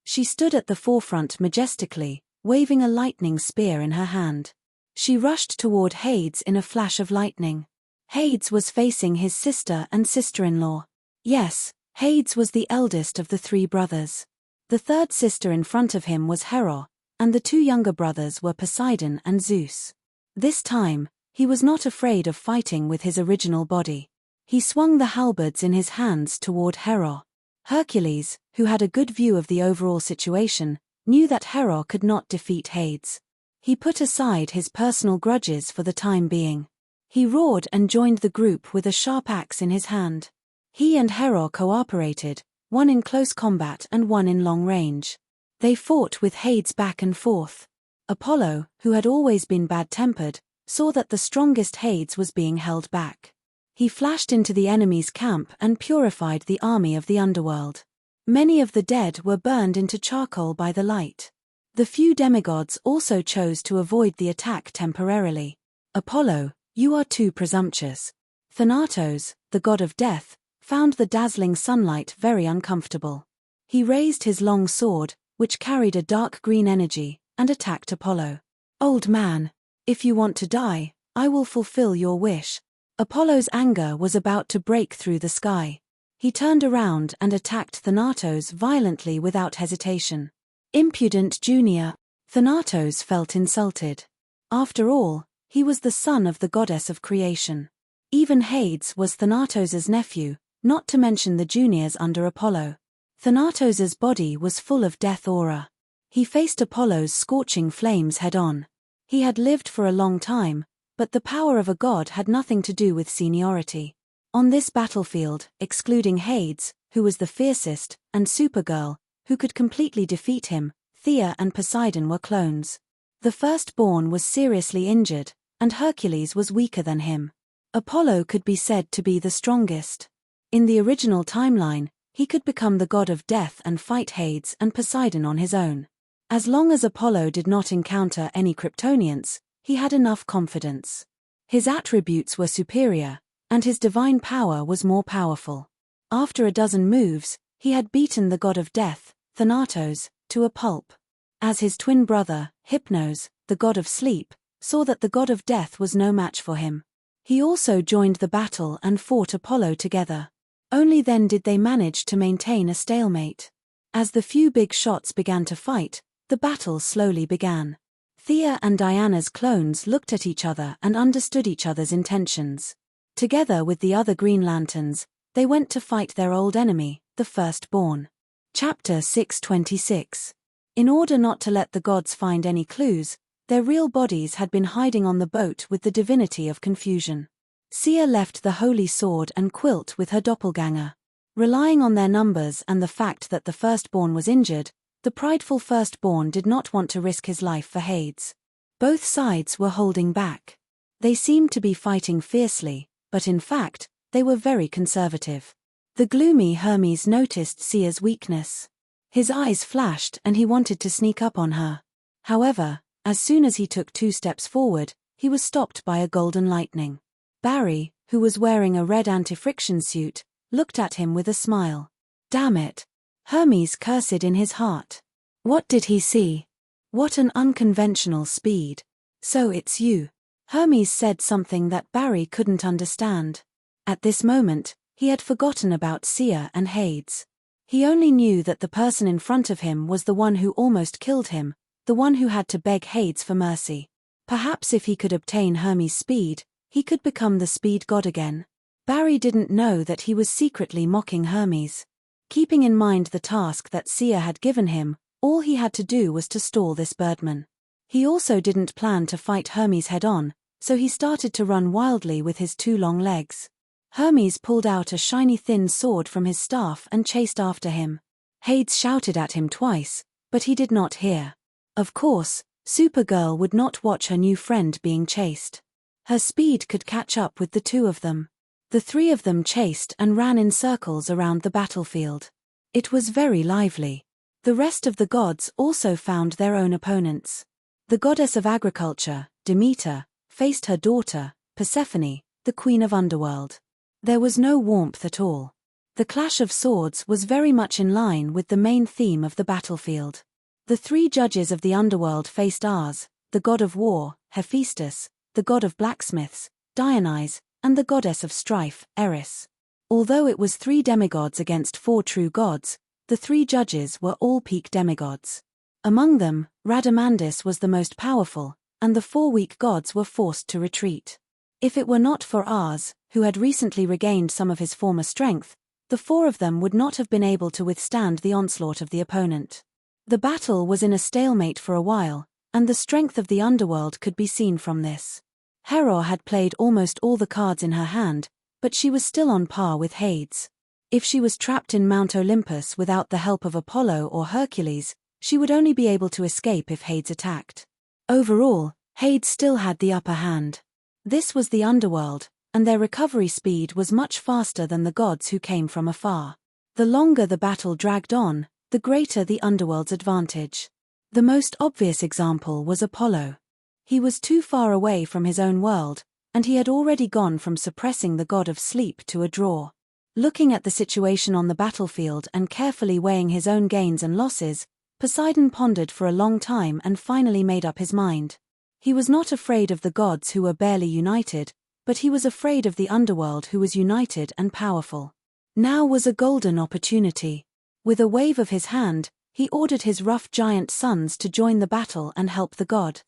She stood at the forefront majestically, waving a lightning spear in her hand. She rushed toward Hades in a flash of lightning. Hades was facing his sister and sister-in-law. Yes, Hades was the eldest of the three brothers. The third sister in front of him was Hera, and the two younger brothers were Poseidon and Zeus. This time, he was not afraid of fighting with his original body. He swung the halberds in his hands toward Hera. Hercules, who had a good view of the overall situation, knew that Hera could not defeat Hades. He put aside his personal grudges for the time being. He roared and joined the group with a sharp axe in his hand. He and Hera cooperated, one in close combat and one in long range. They fought with Hades back and forth. Apollo, who had always been bad-tempered, saw that the strongest Hades was being held back. He flashed into the enemy's camp and purified the army of the underworld. Many of the dead were burned into charcoal by the light. The few demigods also chose to avoid the attack temporarily. Apollo, you are too presumptuous. Thanatos, the god of death, found the dazzling sunlight very uncomfortable. He raised his long sword, which carried a dark green energy, and attacked Apollo. Old man, if you want to die, I will fulfill your wish. Apollo's anger was about to break through the sky. He turned around and attacked Thanatos violently without hesitation. Impudent junior. Thanatos felt insulted. After all, he was the son of the goddess of creation. Even Hades was Thanatos's nephew, not to mention the juniors under Apollo. Thanatos's body was full of death aura. He faced Apollo's scorching flames head-on. He had lived for a long time, but the power of a god had nothing to do with seniority. On this battlefield, excluding Hades, who was the fiercest, and Supergirl, who could completely defeat him, Thea and Poseidon were clones. The firstborn was seriously injured, and Hercules was weaker than him. Apollo could be said to be the strongest. In the original timeline, he could become the god of death and fight Hades and Poseidon on his own. As long as Apollo did not encounter any Kryptonians, he had enough confidence. His attributes were superior, and his divine power was more powerful. After a dozen moves, he had beaten the god of death, Thanatos, to a pulp. As his twin brother, Hypnos, the god of sleep, saw that the god of death was no match for him. He also joined the battle and fought Apollo together. Only then did they manage to maintain a stalemate. As the few big shots began to fight, the battle slowly began. Thea and Diana's clones looked at each other and understood each other's intentions. Together with the other Green Lanterns, they went to fight their old enemy, the Firstborn. Chapter 626. In order not to let the gods find any clues, their real bodies had been hiding on the boat with the divinity of confusion. Sia left the holy sword and quilt with her doppelganger. Relying on their numbers and the fact that the Firstborn was injured, the prideful Firstborn did not want to risk his life for Hades. Both sides were holding back. They seemed to be fighting fiercely, but in fact, they were very conservative. The gloomy Hermes noticed Sia's weakness. His eyes flashed and he wanted to sneak up on her. However, as soon as he took 2 steps forward, he was stopped by a golden lightning. Barry, who was wearing a red anti-friction suit, looked at him with a smile. Damn it! Hermes cursed in his heart. What did he see? What an unconventional speed. So it's you. Hermes said something that Barry couldn't understand. At this moment, he had forgotten about Sia and Hades. He only knew that the person in front of him was the one who almost killed him, the one who had to beg Hades for mercy. Perhaps if he could obtain Hermes' speed, he could become the speed god again. Barry didn't know that he was secretly mocking Hermes. Keeping in mind the task that Sia had given him, all he had to do was to stall this birdman. He also didn't plan to fight Hermes head-on, so he started to run wildly with his 2 long legs. Hermes pulled out a shiny thin sword from his staff and chased after him. Hades shouted at him twice, but he did not hear. Of course, Supergirl would not watch her new friend being chased. Her speed could catch up with the 2 of them. The 3 of them chased and ran in circles around the battlefield. It was very lively. The rest of the gods also found their own opponents. The goddess of agriculture, Demeter, faced her daughter, Persephone, the queen of underworld. There was no warmth at all. The clash of swords was very much in line with the main theme of the battlefield. The 3 judges of the underworld faced Ars, the god of war, Hephaestus, the god of blacksmiths, Dionysus, and the goddess of strife, Eris. Although it was 3 demigods against 4 true gods, the 3 judges were all peak demigods. Among them, Rhadamanthus was the most powerful, and the 4 weak gods were forced to retreat. If it were not for Ars, who had recently regained some of his former strength, the 4 of them would not have been able to withstand the onslaught of the opponent. The battle was in a stalemate for a while, and the strength of the underworld could be seen from this. Hera had played almost all the cards in her hand, but she was still on par with Hades. If she was trapped in Mount Olympus without the help of Apollo or Hercules, she would only be able to escape if Hades attacked. Overall, Hades still had the upper hand. This was the underworld, and their recovery speed was much faster than the gods who came from afar. The longer the battle dragged on, the greater the underworld's advantage. The most obvious example was Apollo. He was too far away from his own world, and he had already gone from suppressing the god of sleep to a draw. Looking at the situation on the battlefield and carefully weighing his own gains and losses, Poseidon pondered for a long time and finally made up his mind. He was not afraid of the gods who were barely united, but he was afraid of the underworld who was united and powerful. Now was a golden opportunity. With a wave of his hand, he ordered his rough giant sons to join the battle and help the god.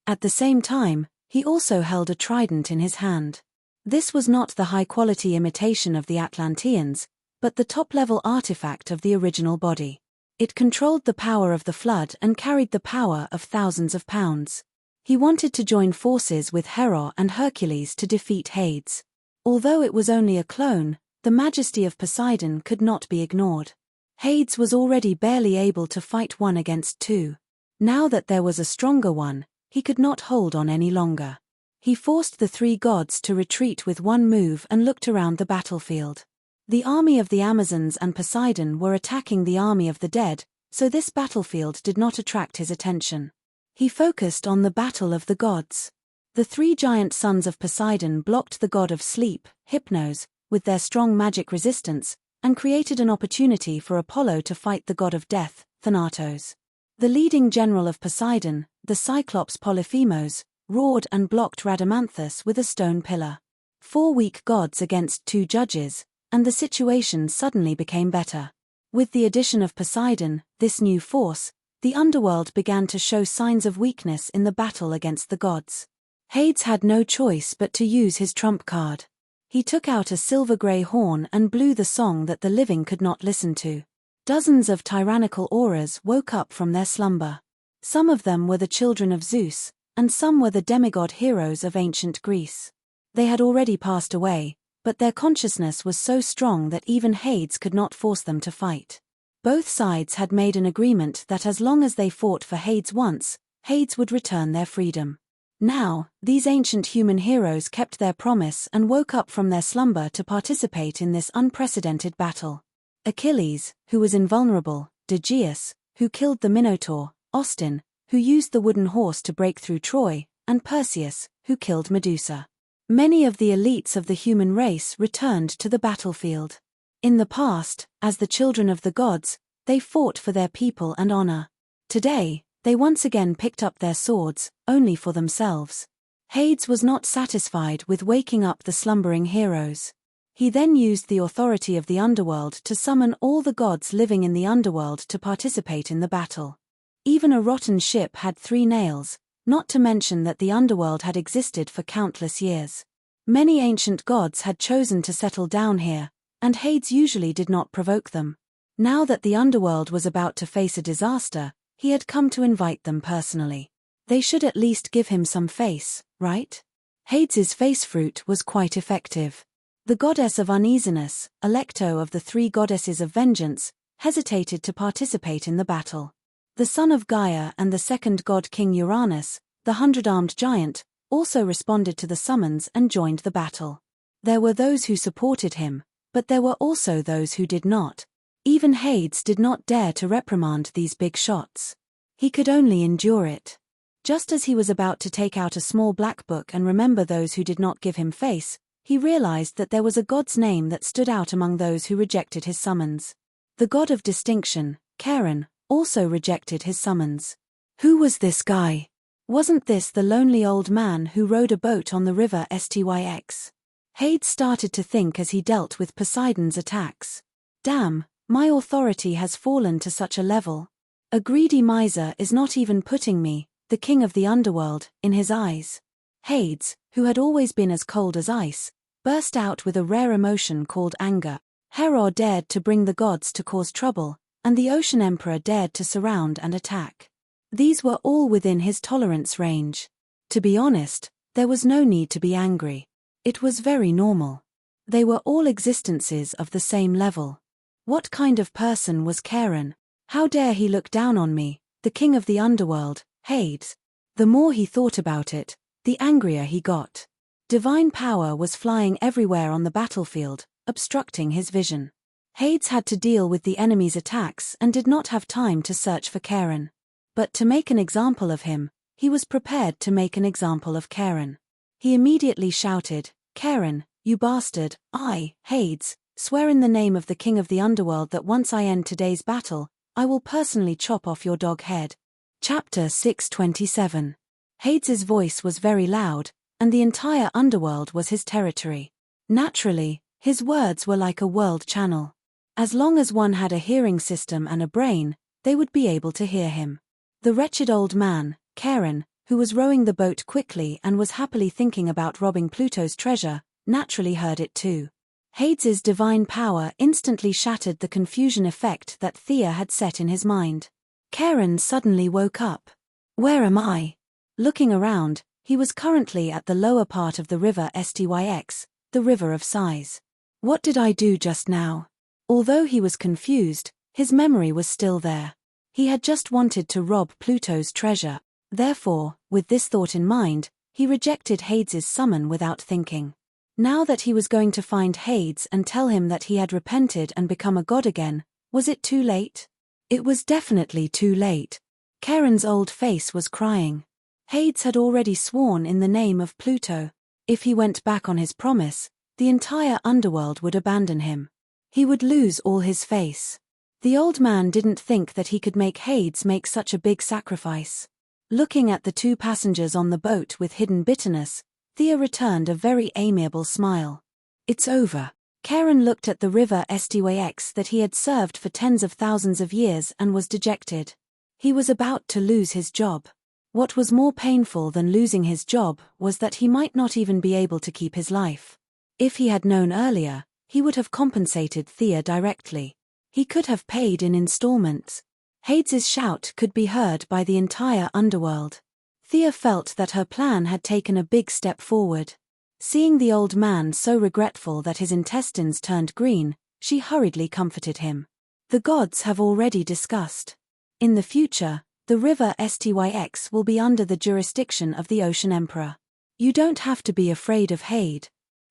At the same time, he also held a trident in his hand. This was not the high-quality imitation of the Atlanteans, but the top-level artifact of the original body. It controlled the power of the flood and carried the power of thousands of pounds. He wanted to join forces with Hera and Hercules to defeat Hades. Although it was only a clone, the majesty of Poseidon could not be ignored. Hades was already barely able to fight 1 against 2. Now that there was a stronger one, he could not hold on any longer. He forced the 3 gods to retreat with one move and looked around the battlefield. The army of the Amazons and Poseidon were attacking the army of the dead, so this battlefield did not attract his attention. He focused on the battle of the gods. The 3 giant sons of Poseidon blocked the god of sleep, Hypnos, with their strong magic resistance, and created an opportunity for Apollo to fight the god of death, Thanatos. The leading general of Poseidon, the Cyclops Polyphemos, roared and blocked Rhadamanthus with a stone pillar. 4 weak gods against 2 judges, and the situation suddenly became better. With the addition of Poseidon, this new force, the underworld began to show signs of weakness in the battle against the gods. Hades had no choice but to use his trump card. He took out a silver-grey horn and blew the song that the living could not listen to. Dozens of tyrannical auras woke up from their slumber. Some of them were the children of Zeus, and some were the demigod heroes of ancient Greece. They had already passed away, but their consciousness was so strong that even Hades could not force them to fight. Both sides had made an agreement that as long as they fought for Hades once, Hades would return their freedom. Now, these ancient human heroes kept their promise and woke up from their slumber to participate in this unprecedented battle. Achilles, who was invulnerable, Dageus, who killed the Minotaur, Austin, who used the wooden horse to break through Troy, and Perseus, who killed Medusa. Many of the elites of the human race returned to the battlefield. In the past, as the children of the gods, they fought for their people and honor. Today, they once again picked up their swords, only for themselves. Hades was not satisfied with waking up the slumbering heroes. He then used the authority of the underworld to summon all the gods living in the underworld to participate in the battle. Even a rotten ship had 3 nails, not to mention that the underworld had existed for countless years. Many ancient gods had chosen to settle down here, and Hades usually did not provoke them. Now that the underworld was about to face a disaster, he had come to invite them personally. They should at least give him some face, right? Hades's face fruit was quite effective. The goddess of uneasiness, Alecto of the 3 goddesses of vengeance, hesitated to participate in the battle. The son of Gaia and the second god King Uranus, the 100-armed giant, also responded to the summons and joined the battle. There were those who supported him, but there were also those who did not. Even Hades did not dare to reprimand these big shots. He could only endure it. Just as he was about to take out a small black book and remember those who did not give him face, he realized that there was a god's name that stood out among those who rejected his summons. The god of distinction, Charon, also rejected his summons. Who was this guy? Wasn't this the lonely old man who rowed a boat on the river Styx? Hades started to think as he dealt with Poseidon's attacks. Damn, my authority has fallen to such a level. A greedy miser is not even putting me, the king of the underworld, in his eyes. Hades, who had always been as cold as ice, burst out with a rare emotion called anger. Hera dared to bring the gods to cause trouble, and the Ocean Emperor dared to surround and attack. These were all within his tolerance range. To be honest, there was no need to be angry. It was very normal. They were all existences of the same level. What kind of person was Charon? How dare he look down on me, the king of the underworld, Hades? The more he thought about it, the angrier he got. Divine power was flying everywhere on the battlefield, obstructing his vision. Hades had to deal with the enemy's attacks and did not have time to search for Charon. But to make an example of him, he was prepared to make an example of Charon. He immediately shouted, "Charon, you bastard, I, Hades, swear in the name of the king of the underworld that once I end today's battle, I will personally chop off your dog head." Chapter 627. Hades's voice was very loud, and the entire underworld was his territory. Naturally, his words were like a world channel. As long as one had a hearing system and a brain, they would be able to hear him. The wretched old man, Charon, who was rowing the boat quickly and was happily thinking about robbing Pluto's treasure, naturally heard it too. Hades's divine power instantly shattered the confusion effect that Thea had set in his mind. Charon suddenly woke up. Where am I? Looking around, he was currently at the lower part of the river Styx, the river of sighs. What did I do just now? Although he was confused, his memory was still there. He had just wanted to rob Pluto's treasure. Therefore, with this thought in mind, he rejected Hades's summon without thinking. Now that he was going to find Hades and tell him that he had repented and become a god again, was it too late? It was definitely too late. Charon's old face was crying. Hades had already sworn in the name of Pluto. If he went back on his promise, the entire underworld would abandon him. He would lose all his face. The old man didn't think that he could make Hades make such a big sacrifice. Looking at the 2 passengers on the boat with hidden bitterness, Thea returned a very amiable smile. It's over. Charon looked at the river Styx that he had served for tens of thousands of years and was dejected. He was about to lose his job. What was more painful than losing his job was that he might not even be able to keep his life. If he had known earlier, he would have compensated Thea directly. He could have paid in installments. Hades's shout could be heard by the entire underworld. Thea felt that her plan had taken a big step forward. Seeing the old man so regretful that his intestines turned green, she hurriedly comforted him. The gods have already discussed. In the future, the river Styx will be under the jurisdiction of the Ocean Emperor. You don't have to be afraid of Hades.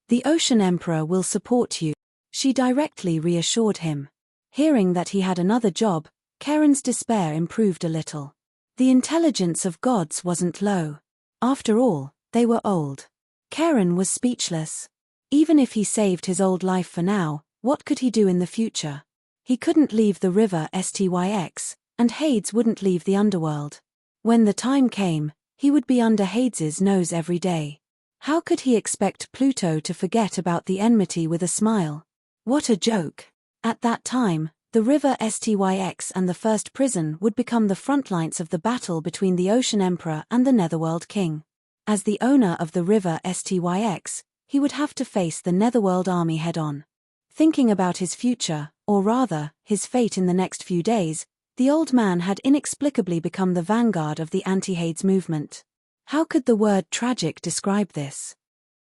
The Ocean Emperor will support you, she directly reassured him. Hearing that he had another job, Charon's despair improved a little. The intelligence of gods wasn't low. After all, they were old. Charon was speechless. Even if he saved his old life for now, What could he do in the future? He couldn't leave the river Styx, and Hades wouldn't leave the underworld. When the time came, he would be under Hades's nose every day. How could he expect Pluto to forget about the enmity with a smile? What a joke! At that time, the river Styx and the first prison would become the front lines of the battle between the Ocean Emperor and the Netherworld King. As the owner of the river Styx, he would have to face the Netherworld army head-on. Thinking about his future, or rather, his fate in the next few days, the old man had inexplicably become the vanguard of the anti-Hades movement. How could the word tragic describe this?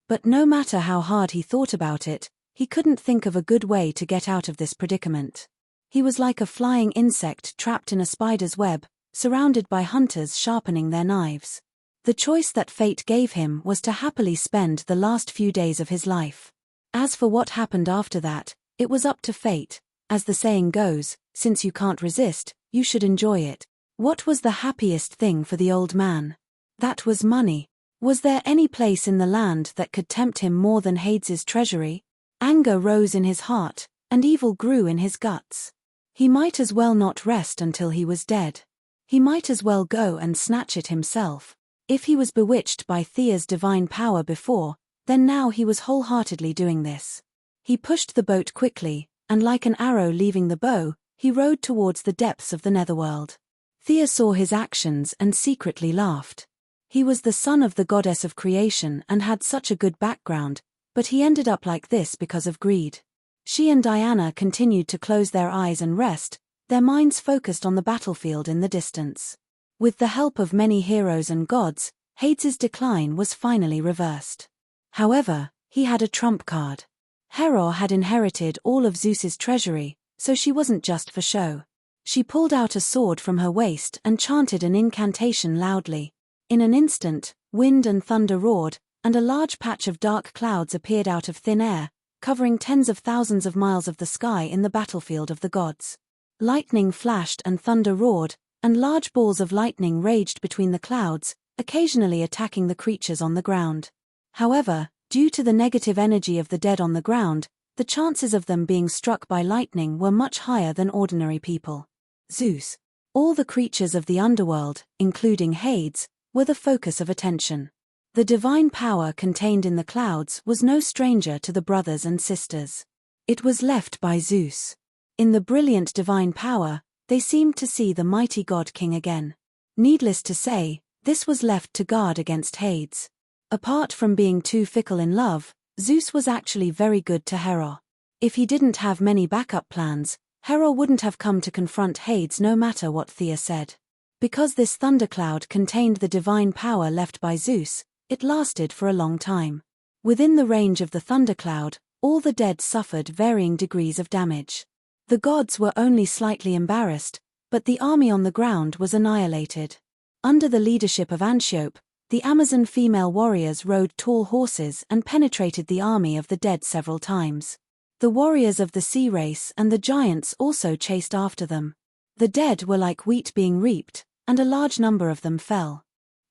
But no matter how hard he thought about it, he couldn't think of a good way to get out of this predicament. He was like a flying insect trapped in a spider's web, surrounded by hunters sharpening their knives. The choice that fate gave him was to happily spend the last few days of his life. As for what happened after that, it was up to fate. As the saying goes, since you can't resist, you should enjoy it. What was the happiest thing for the old man? That was money. Was there any place in the land that could tempt him more than Hades's treasury? Anger rose in his heart, and evil grew in his guts. He might as well not rest until he was dead. He might as well go and snatch it himself. If he was bewitched by Thea's divine power before, then now he was wholeheartedly doing this. He pushed the boat quickly, and like an arrow leaving the bow, he rowed towards the depths of the netherworld. Thea saw his actions and secretly laughed. He was the son of the goddess of creation and had such a good background, but he ended up like this because of greed. She and Diana continued to close their eyes and rest, their minds focused on the battlefield in the distance. With the help of many heroes and gods, Hades's decline was finally reversed. However, he had a trump card. Hera had inherited all of Zeus's treasury, so she wasn't just for show. She pulled out a sword from her waist and chanted an incantation loudly. In an instant, wind and thunder roared, and a large patch of dark clouds appeared out of thin air, covering tens of thousands of miles of the sky in the battlefield of the gods. Lightning flashed and thunder roared, and large balls of lightning raged between the clouds, occasionally attacking the creatures on the ground. However, due to the negative energy of the dead on the ground, the chances of them being struck by lightning were much higher than ordinary people. Zeus. All the creatures of the underworld, including Hades, were the focus of attention. The divine power contained in the clouds was no stranger to the brothers and sisters. It was left by Zeus. In the brilliant divine power, they seemed to see the mighty god king again. Needless to say, this was left to guard against Hades. Apart from being too fickle in love, Zeus was actually very good to Hera. If he didn't have many backup plans, Hera wouldn't have come to confront Hades no matter what Thea said. Because this thundercloud contained the divine power left by Zeus, it lasted for a long time. Within the range of the thundercloud, all the dead suffered varying degrees of damage. The gods were only slightly embarrassed, but the army on the ground was annihilated. Under the leadership of Antiope, the Amazon female warriors rode tall horses and penetrated the army of the dead several times. The warriors of the sea race and the giants also chased after them. The dead were like wheat being reaped, and a large number of them fell.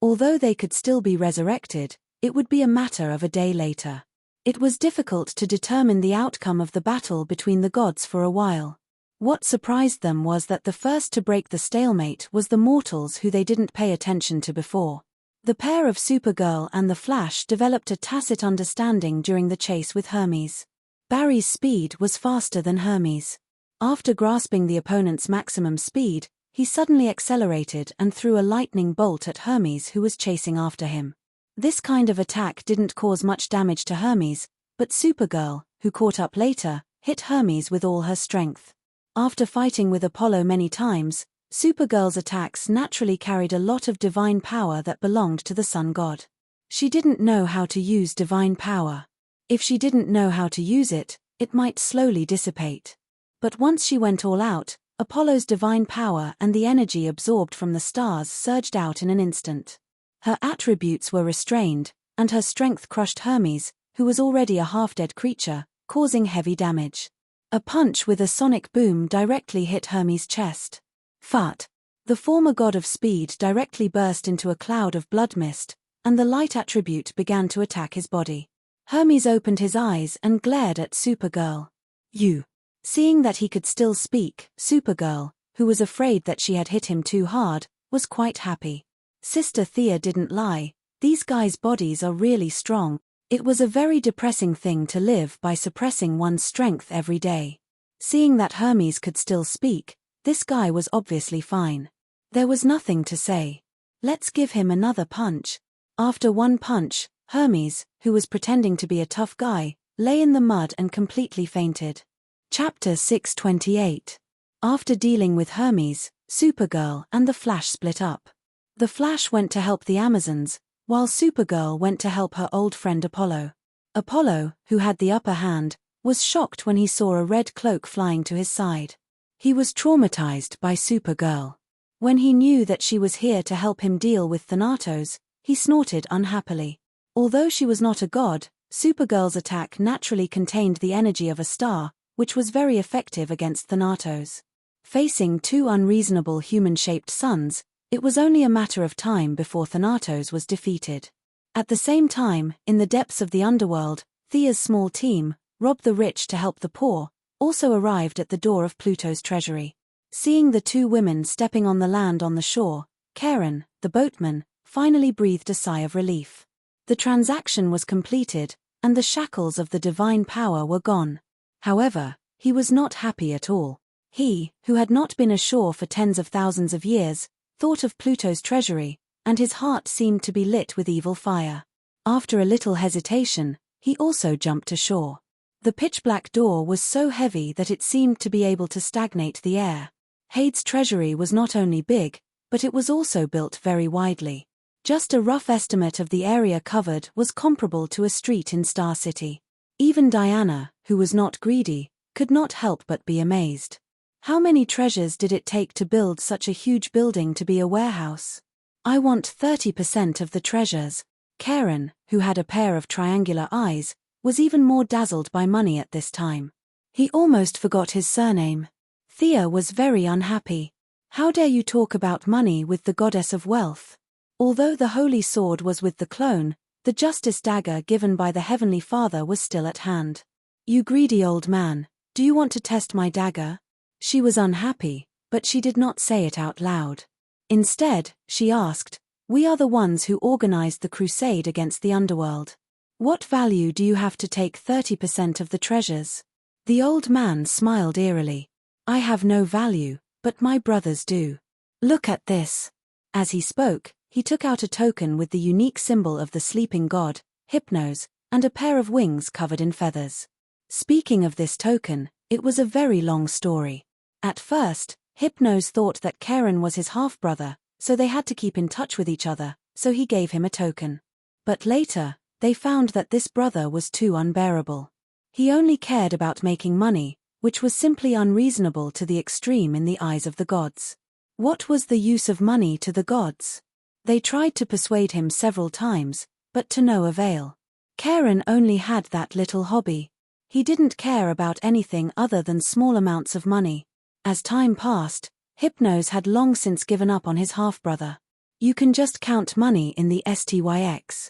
Although they could still be resurrected, it would be a matter of a day later. It was difficult to determine the outcome of the battle between the gods for a while. What surprised them was that the first to break the stalemate was the mortals who they didn't pay attention to before. The pair of Supergirl and the Flash developed a tacit understanding during the chase with Hermes. Barry's speed was faster than Hermes. After grasping the opponent's maximum speed, he suddenly accelerated and threw a lightning bolt at Hermes, who was chasing after him. This kind of attack didn't cause much damage to Hermes, but Supergirl, who caught up later, hit Hermes with all her strength. After fighting with Apollo many times, Supergirl's attacks naturally carried a lot of divine power that belonged to the sun god. She didn't know how to use divine power. If she didn't know how to use it, it might slowly dissipate. But once she went all out, Apollo's divine power and the energy absorbed from the stars surged out in an instant. Her attributes were restrained, and her strength crushed Hermes, who was already a half-dead creature, causing heavy damage. A punch with a sonic boom directly hit Hermes' chest. Fat. The former god of speed directly burst into a cloud of blood mist, and the light attribute began to attack his body. Hermes opened his eyes and glared at Supergirl. You. Seeing that he could still speak, Supergirl, who was afraid that she had hit him too hard, was quite happy. Sister Thea didn't lie, these guys' bodies are really strong. It was a very depressing thing to live by suppressing one's strength every day. Seeing that Hermes could still speak, this guy was obviously fine. There was nothing to say. Let's give him another punch. After one punch, Hermes, who was pretending to be a tough guy, lay in the mud and completely fainted. Chapter 628. After dealing with Hermes, Supergirl and the Flash split up. The Flash went to help the Amazons, while Supergirl went to help her old friend Apollo. Apollo, who had the upper hand, was shocked when he saw a red cloak flying to his side. He was traumatized by Supergirl. When he knew that she was here to help him deal with Thanatos, he snorted unhappily. Although she was not a god, Supergirl's attack naturally contained the energy of a star, which was very effective against Thanatos. Facing two unreasonable human-shaped suns, it was only a matter of time before Thanatos was defeated. At the same time, in the depths of the underworld, Thea's small team, Rob the Rich to help the poor, also arrived at the door of Pluto's treasury. Seeing the two women stepping on the land on the shore, Karen, the boatman, finally breathed a sigh of relief. The transaction was completed, and the shackles of the divine power were gone. However, he was not happy at all. He, who had not been ashore for tens of thousands of years, thought of Pluto's treasury, and his heart seemed to be lit with evil fire. After a little hesitation, he also jumped ashore. The pitch-black door was so heavy that it seemed to be able to stagnate the air. Hade's treasury was not only big, but it was also built very widely. Just a rough estimate of the area covered was comparable to a street in Star City. Even Diana, who was not greedy, could not help but be amazed. How many treasures did it take to build such a huge building to be a warehouse? I want 30% of the treasures. Karen, who had a pair of triangular eyes, was even more dazzled by money at this time. He almost forgot his surname. Thea was very unhappy. How dare you talk about money with the goddess of wealth? Although the holy sword was with the clone, the justice dagger given by the Heavenly Father was still at hand. You greedy old man, do you want to test my dagger? She was unhappy, but she did not say it out loud. Instead, she asked, we are the ones who organized the crusade against the underworld. What value do you have to take 30% of the treasures? The old man smiled eerily. I have no value, but my brothers do. Look at this. As he spoke, he took out a token with the unique symbol of the sleeping god, Hypnos, and a pair of wings covered in feathers. Speaking of this token, it was a very long story. At first, Hypnos thought that Karen was his half-brother, so they had to keep in touch with each other, so he gave him a token. But later, they found that this brother was too unbearable. He only cared about making money, which was simply unreasonable to the extreme in the eyes of the gods. What was the use of money to the gods? They tried to persuade him several times, but to no avail. Karen only had that little hobby. He didn't care about anything other than small amounts of money. As time passed, Hypnos had long since given up on his half-brother. You can just count money in the STYX.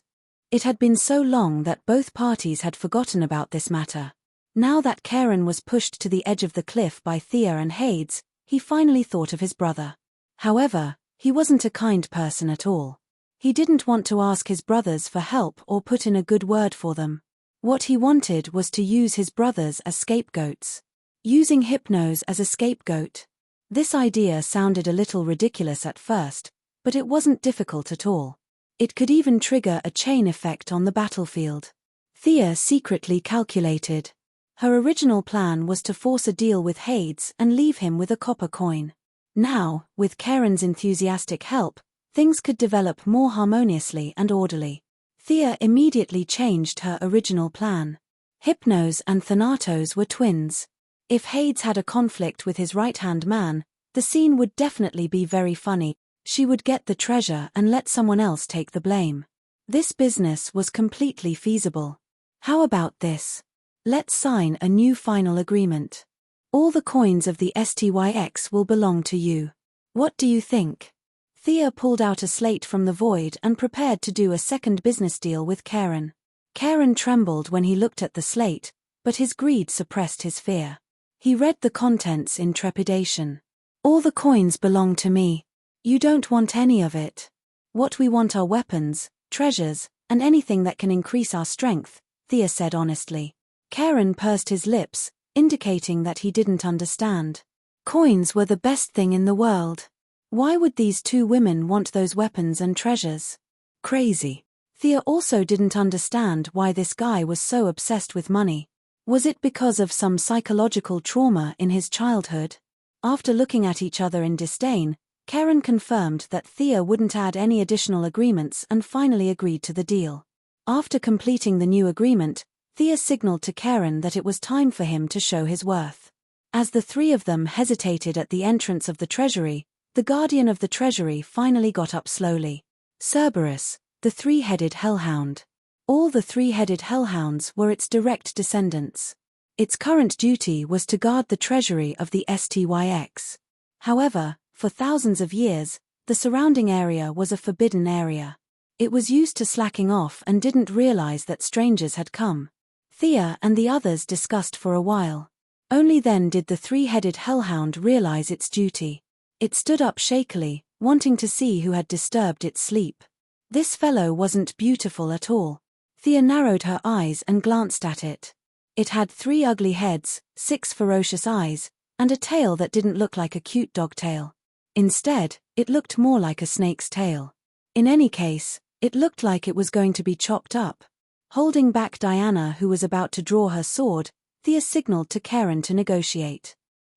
It had been so long that both parties had forgotten about this matter. Now that Karen was pushed to the edge of the cliff by Thea and Hades, he finally thought of his brother. However, he wasn't a kind person at all. He didn't want to ask his brothers for help or put in a good word for them. What he wanted was to use his brothers as scapegoats. Using Hypnos as a scapegoat. This idea sounded a little ridiculous at first, but it wasn't difficult at all. It could even trigger a chain effect on the battlefield. Thea secretly calculated. Her original plan was to force a deal with Hades and leave him with a copper coin. Now, with Karen's enthusiastic help, things could develop more harmoniously and orderly. Thea immediately changed her original plan. Hypnos and Thanatos were twins. If Hades had a conflict with his right-hand man, the scene would definitely be very funny. She would get the treasure and let someone else take the blame. This business was completely feasible. How about this? Let's sign a new final agreement. All the coins of the STYX will belong to you. What do you think? Thea pulled out a slate from the void and prepared to do a second business deal with Karen. Karen trembled when he looked at the slate, but his greed suppressed his fear. He read the contents in trepidation. "All the coins belong to me. You don't want any of it. What we want are weapons, treasures, and anything that can increase our strength," Thea said honestly. Karen pursed his lips, indicating that he didn't understand. Coins were the best thing in the world. Why would these two women want those weapons and treasures? Crazy. Thea also didn't understand why this guy was so obsessed with money. Was it because of some psychological trauma in his childhood? After looking at each other in disdain, Karen confirmed that Thea wouldn't add any additional agreements and finally agreed to the deal. After completing the new agreement, Thea signaled to Karen that it was time for him to show his worth. As the three of them hesitated at the entrance of the treasury, the guardian of the treasury finally got up slowly. Cerberus, the three-headed hellhound. All the three-headed hellhounds were its direct descendants. Its current duty was to guard the treasury of the STYX. However, for thousands of years, the surrounding area was a forbidden area. It was used to slacking off and didn't realize that strangers had come. Thea and the others discussed for a while. Only then did the three-headed hellhound realize its duty. It stood up shakily, wanting to see who had disturbed its sleep. This fellow wasn't beautiful at all. Thea narrowed her eyes and glanced at it. It had 3 ugly heads, 6 ferocious eyes, and a tail that didn't look like a cute dog tail. Instead, it looked more like a snake's tail. In any case, it looked like it was going to be chopped up. Holding back Diana, who was about to draw her sword, Thea signaled to Karen to negotiate.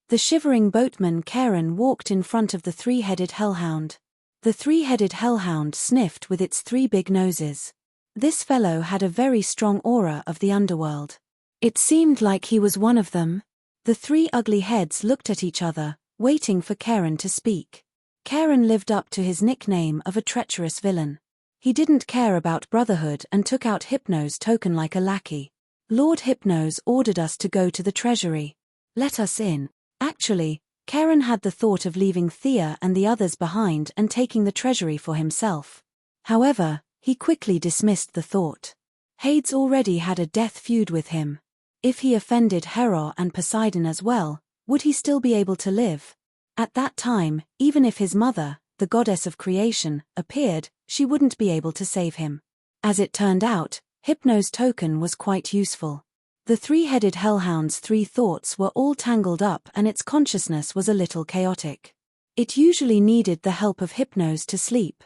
The shivering boatman Karen walked in front of the three-headed hellhound. The three-headed hellhound sniffed with its 3 big noses. This fellow had a very strong aura of the underworld. It seemed like he was one of them. The 3 ugly heads looked at each other, waiting for Karen to speak. Karen lived up to his nickname of a treacherous villain. He didn't care about brotherhood and took out Hypno's token like a lackey. "Lord Hypnos ordered us to go to the treasury. Let us in." Actually, Karen had the thought of leaving Thea and the others behind and taking the treasury for himself. However, he quickly dismissed the thought. Hades already had a death feud with him. If he offended Hera and Poseidon as well, would he still be able to live? At that time, even if his mother, the goddess of creation, appeared, she wouldn't be able to save him. As it turned out, Hypno's token was quite useful. The three-headed hellhound's 3 thoughts were all tangled up and its consciousness was a little chaotic. It usually needed the help of Hypnos to sleep.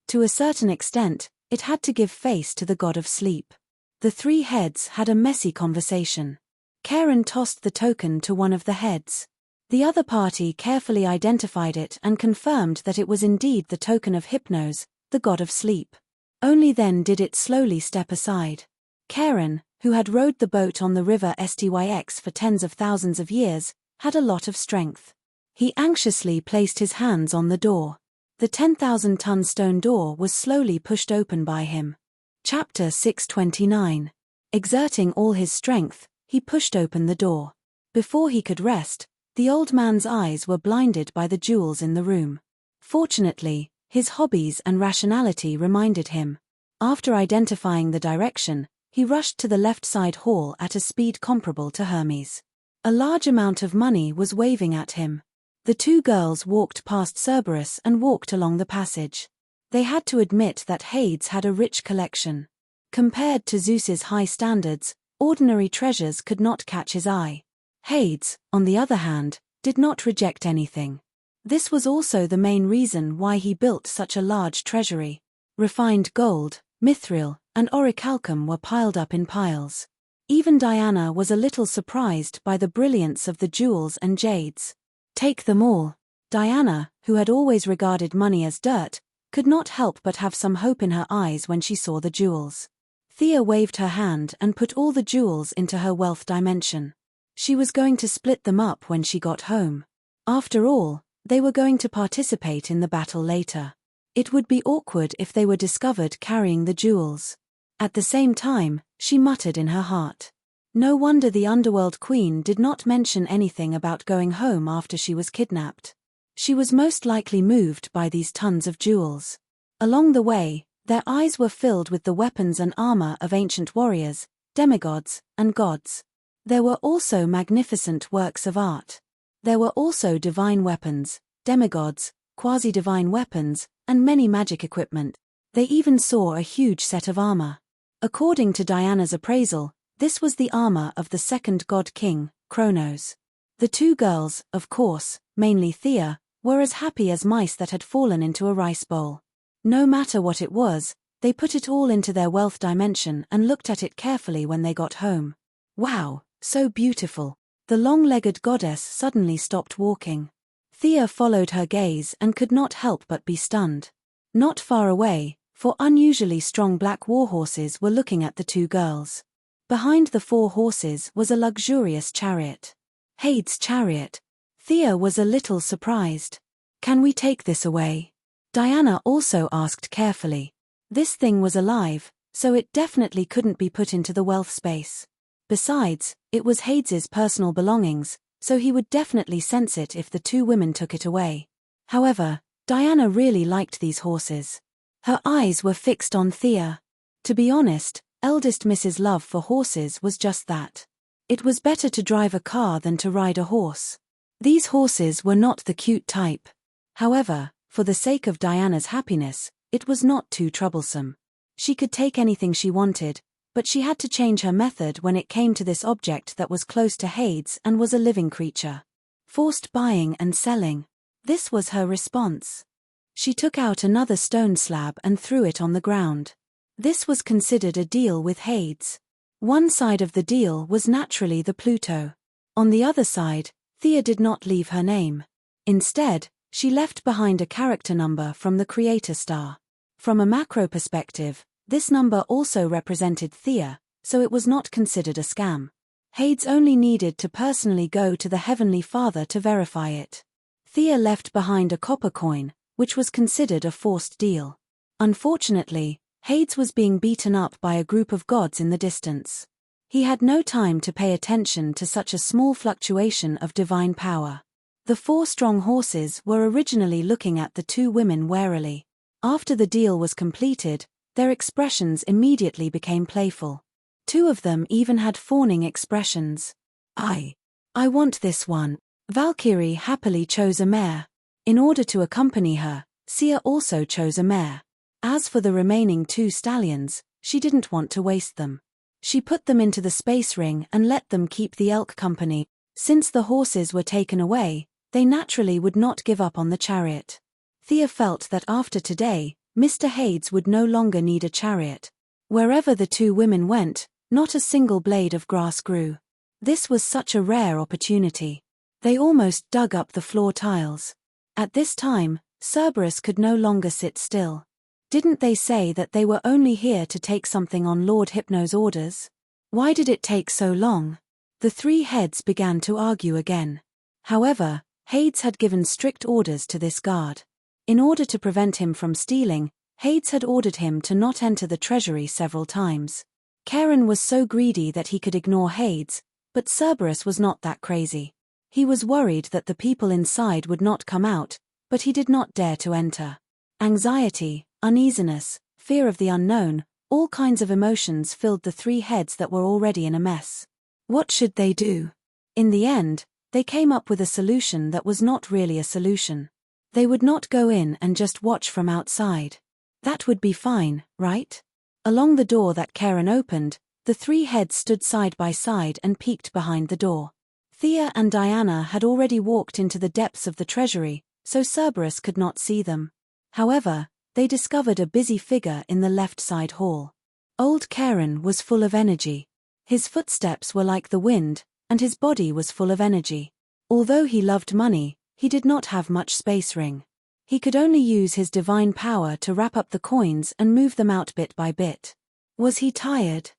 To a certain extent, it had to give face to the god of sleep. The 3 heads had a messy conversation. Karen tossed the token to one of the heads. The other party carefully identified it and confirmed that it was indeed the token of Hypnos, the god of sleep. Only then did it slowly step aside. Karen, who had rowed the boat on the river Styx for tens of thousands of years, had a lot of strength. He anxiously placed his hands on the door. The 10,000-ton stone door was slowly pushed open by him. Chapter 629. Exerting all his strength, he pushed open the door. Before he could rest, the old man's eyes were blinded by the jewels in the room. Fortunately, his hobbies and rationality reminded him. After identifying the direction, he rushed to the left side hall at a speed comparable to Hermes. A large amount of money was waving at him. The 2 girls walked past Cerberus and walked along the passage. They had to admit that Hades had a rich collection. Compared to Zeus's high standards, ordinary treasures could not catch his eye. Hades, on the other hand, did not reject anything. This was also the main reason why he built such a large treasury. Refined gold, mithril, and orichalcum were piled up in piles. Even Diana was a little surprised by the brilliance of the jewels and jades. "Take them all." Diana, who had always regarded money as dirt, could not help but have some hope in her eyes when she saw the jewels. Thea waved her hand and put all the jewels into her wealth dimension. She was going to split them up when she got home. After all, they were going to participate in the battle later. It would be awkward if they were discovered carrying the jewels. At the same time, she muttered in her heart. No wonder the underworld queen did not mention anything about going home after she was kidnapped. She was most likely moved by these tons of jewels. Along the way, their eyes were filled with the weapons and armor of ancient warriors, demigods, and gods. There were also magnificent works of art. There were also divine weapons, demigods, quasi-divine weapons, and many magic equipment. They even saw a huge set of armor. According to Diana's appraisal, this was the armor of the second god king, Kronos. The two girls, of course, mainly Thea, were as happy as mice that had fallen into a rice bowl. No matter what it was, they put it all into their wealth dimension and looked at it carefully when they got home. Wow, so beautiful. The long-legged goddess suddenly stopped walking. Thea followed her gaze and could not help but be stunned. Not far away, four unusually strong black warhorses were looking at the two girls. Behind the four horses was a luxurious chariot. Hade's chariot. Thea was a little surprised. Can we take this away? Diana also asked carefully. This thing was alive, so it definitely couldn't be put into the wealth space. Besides, it was Hades's personal belongings, so he would definitely sense it if the two women took it away. However, Diana really liked these horses. Her eyes were fixed on Thea. To be honest, eldest Mrs. Love for horses was just that. It was better to drive a car than to ride a horse. These horses were not the cute type. However, for the sake of Diana's happiness, it was not too troublesome. She could take anything she wanted, but she had to change her method when it came to this object that was close to Hades and was a living creature. Forced buying and selling. This was her response. She took out another stone slab and threw it on the ground. This was considered a deal with Hades. One side of the deal was naturally the Pluto. On the other side, Thea did not leave her name. Instead, she left behind a character number from the creator star. From a macro perspective, this number also represented Thea, so it was not considered a scam. Hades only needed to personally go to the Heavenly Father to verify it. Thea left behind a copper coin, which was considered a forced deal. Unfortunately, Hades was being beaten up by a group of gods in the distance. He had no time to pay attention to such a small fluctuation of divine power. The four strong horses were originally looking at the two women warily. After the deal was completed, their expressions immediately became playful. Two of them even had fawning expressions. I want this one. Valkyrie happily chose a mare. In order to accompany her, Sia also chose a mare. As for the remaining two stallions, she didn't want to waste them. She put them into the space ring and let them keep the elk company. Since the horses were taken away, they naturally would not give up on the chariot. Thea felt that after today, Mr. Hades would no longer need a chariot. Wherever the two women went, not a single blade of grass grew. This was such a rare opportunity. They almost dug up the floor tiles. At this time, Cerberus could no longer sit still. Didn't they say that they were only here to take something on Lord Hypno's orders? Why did it take so long? The three heads began to argue again. However, Hades had given strict orders to this guard. In order to prevent him from stealing, Hades had ordered him to not enter the treasury several times. Karen was so greedy that he could ignore Hades, but Cerberus was not that crazy. He was worried that the people inside would not come out, but he did not dare to enter. Anxiety, uneasiness, fear of the unknown, all kinds of emotions filled the three heads that were already in a mess. What should they do? In the end, they came up with a solution that was not really a solution. They would not go in and just watch from outside. That would be fine, right? Along the door that Karen opened, the three heads stood side by side and peeked behind the door. Thea and Diana had already walked into the depths of the treasury, so Cerberus could not see them. However, they discovered a busy figure in the left side hall. Old Karen was full of energy. His footsteps were like the wind, and his body was full of energy. Although he loved money, he did not have much space ring. He could only use his divine power to wrap up the coins and move them out bit by bit. Was he tired?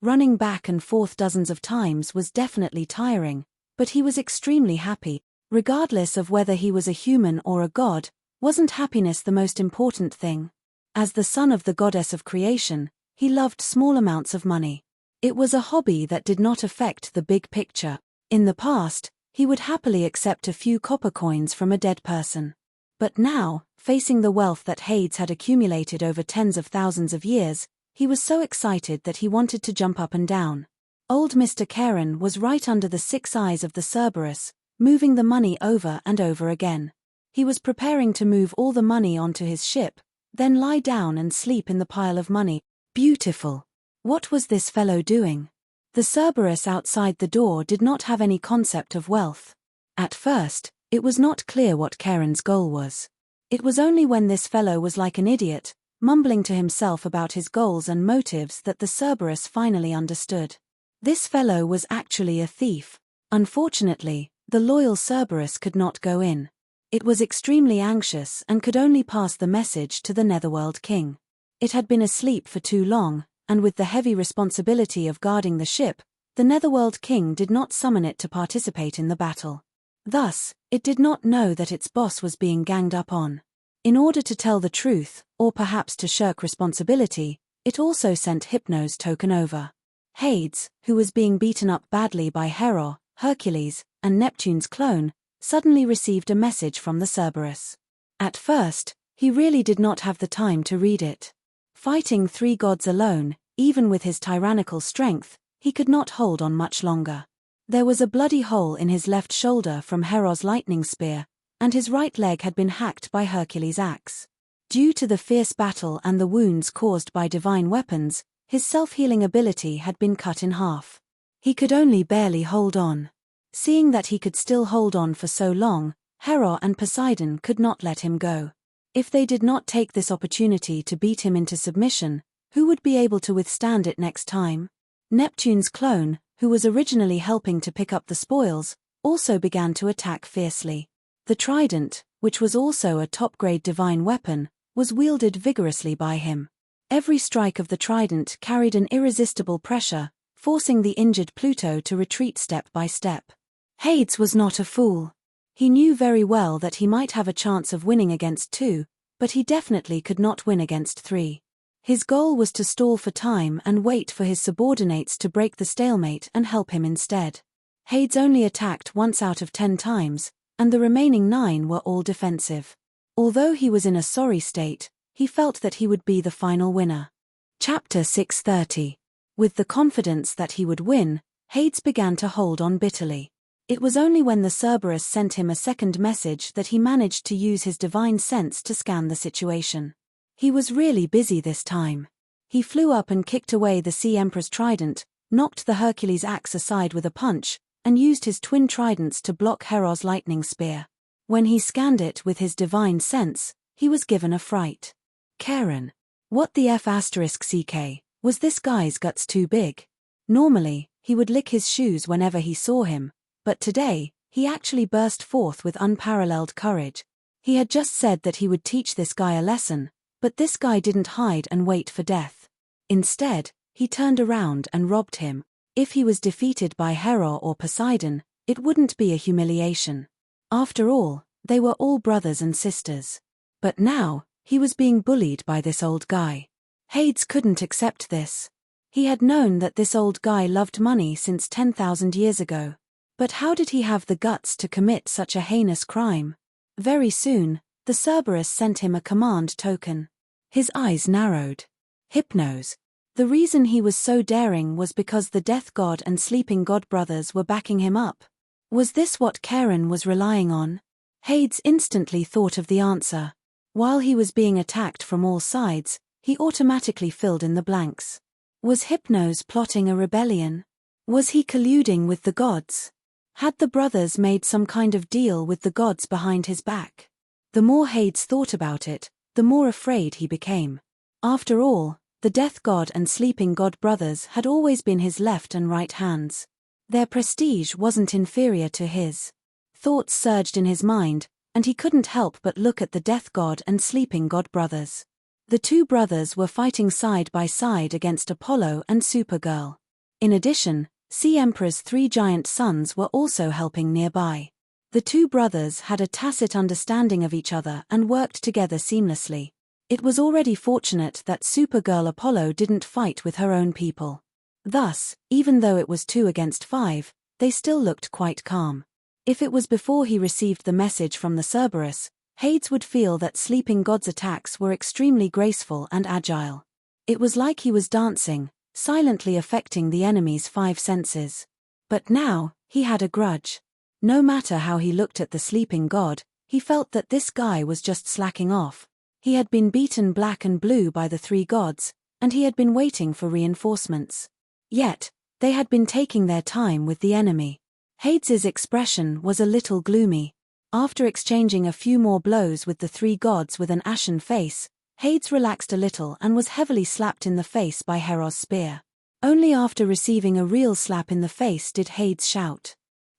Running back and forth dozens of times was definitely tiring, but he was extremely happy. Regardless of whether he was a human or a god, wasn't happiness the most important thing? As the son of the goddess of creation, he loved small amounts of money. It was a hobby that did not affect the big picture. In the past, he would happily accept a few copper coins from a dead person. But now, facing the wealth that Hades had accumulated over tens of thousands of years, he was so excited that he wanted to jump up and down. Old Mr. Karen was right under the 6 eyes of the Cerberus, moving the money over and over again. He was preparing to move all the money onto his ship, then lie down and sleep in the pile of money. Beautiful. What was this fellow doing? The Cerberus outside the door did not have any concept of wealth. At first, it was not clear what Karen's goal was. It was only when this fellow was like an idiot, mumbling to himself about his goals and motives, that the Cerberus finally understood. This fellow was actually a thief. Unfortunately, the loyal Cerberus could not go in. It was extremely anxious and could only pass the message to the Netherworld King. It had been asleep for too long, and with the heavy responsibility of guarding the ship, the Netherworld King did not summon it to participate in the battle. Thus, it did not know that its boss was being ganged up on. In order to tell the truth, or perhaps to shirk responsibility, it also sent Hypno's token over. Hades, who was being beaten up badly by Hera, Hercules, and Neptune's clone, suddenly received a message from the Cerberus. At first, he really did not have the time to read it. Fighting 3 gods alone, even with his tyrannical strength, he could not hold on much longer. There was a bloody hole in his left shoulder from Hera's lightning spear, and his right leg had been hacked by Hercules' axe. Due to the fierce battle and the wounds caused by divine weapons, his self-healing ability had been cut in half. He could only barely hold on. Seeing that he could still hold on for so long, Hera and Poseidon could not let him go. If they did not take this opportunity to beat him into submission, who would be able to withstand it next time? Neptune's clone, who was originally helping to pick up the spoils, also began to attack fiercely. The trident, which was also a top-grade divine weapon, was wielded vigorously by him. Every strike of the trident carried an irresistible pressure, forcing the injured Pluto to retreat step by step. Hades was not a fool. He knew very well that he might have a chance of winning against 2, but he definitely could not win against 3. His goal was to stall for time and wait for his subordinates to break the stalemate and help him instead. Hades only attacked once out of 10 times, and the remaining 9 were all defensive. Although he was in a sorry state, he felt that he would be the final winner. Chapter 630. With the confidence that he would win, Hades began to hold on bitterly. It was only when the Cerberus sent him a second message that he managed to use his divine sense to scan the situation. He was really busy this time. He flew up and kicked away the Sea Emperor's trident, knocked the Hercules axe aside with a punch, and used his twin tridents to block Hera's lightning spear. When he scanned it with his divine sense, he was given a fright. Karen. What the F***ck, was this guy's guts too big? Normally, he would lick his shoes whenever he saw him, but today, he actually burst forth with unparalleled courage. He had just said that he would teach this guy a lesson, but this guy didn't hide and wait for death. Instead, he turned around and robbed him. If he was defeated by Hera or Poseidon, it wouldn't be a humiliation. After all, they were all brothers and sisters. But now, he was being bullied by this old guy. Hades couldn't accept this. He had known that this old guy loved money since 10,000 years ago. But how did he have the guts to commit such a heinous crime? Very soon, the Cerberus sent him a command token. His eyes narrowed. Hypnos. The reason he was so daring was because the Death God and Sleeping God brothers were backing him up. Was this what Karen was relying on? Hades instantly thought of the answer. While he was being attacked from all sides, he automatically filled in the blanks. Was Hypnos plotting a rebellion? Was he colluding with the gods? Had the brothers made some kind of deal with the gods behind his back? The more Hades thought about it, the more afraid he became. After all, the Death God and Sleeping God brothers had always been his left and right hands. Their prestige wasn't inferior to his. Thoughts surged in his mind, and he couldn't help but look at the Death God and Sleeping God brothers. The 2 brothers were fighting side by side against Apollo and Supergirl. In addition, Sea Emperor's 3 giant sons were also helping nearby. The 2 brothers had a tacit understanding of each other and worked together seamlessly. It was already fortunate that Supergirl Apollo didn't fight with her own people. Thus, even though it was 2 against 5, they still looked quite calm. If it was before he received the message from the Cerberus, Hades would feel that Sleeping God's attacks were extremely graceful and agile. It was like he was dancing, silently affecting the enemy's 5 senses. But now, he had a grudge. No matter how he looked at the sleeping god, he felt that this guy was just slacking off. He had been beaten black and blue by the 3 gods, and he had been waiting for reinforcements. Yet, they had been taking their time with the enemy. Hades's expression was a little gloomy. After exchanging a few more blows with the 3 gods with an ashen face, Hades relaxed a little and was heavily slapped in the face by Herod's spear. Only after receiving a real slap in the face did Hades shout,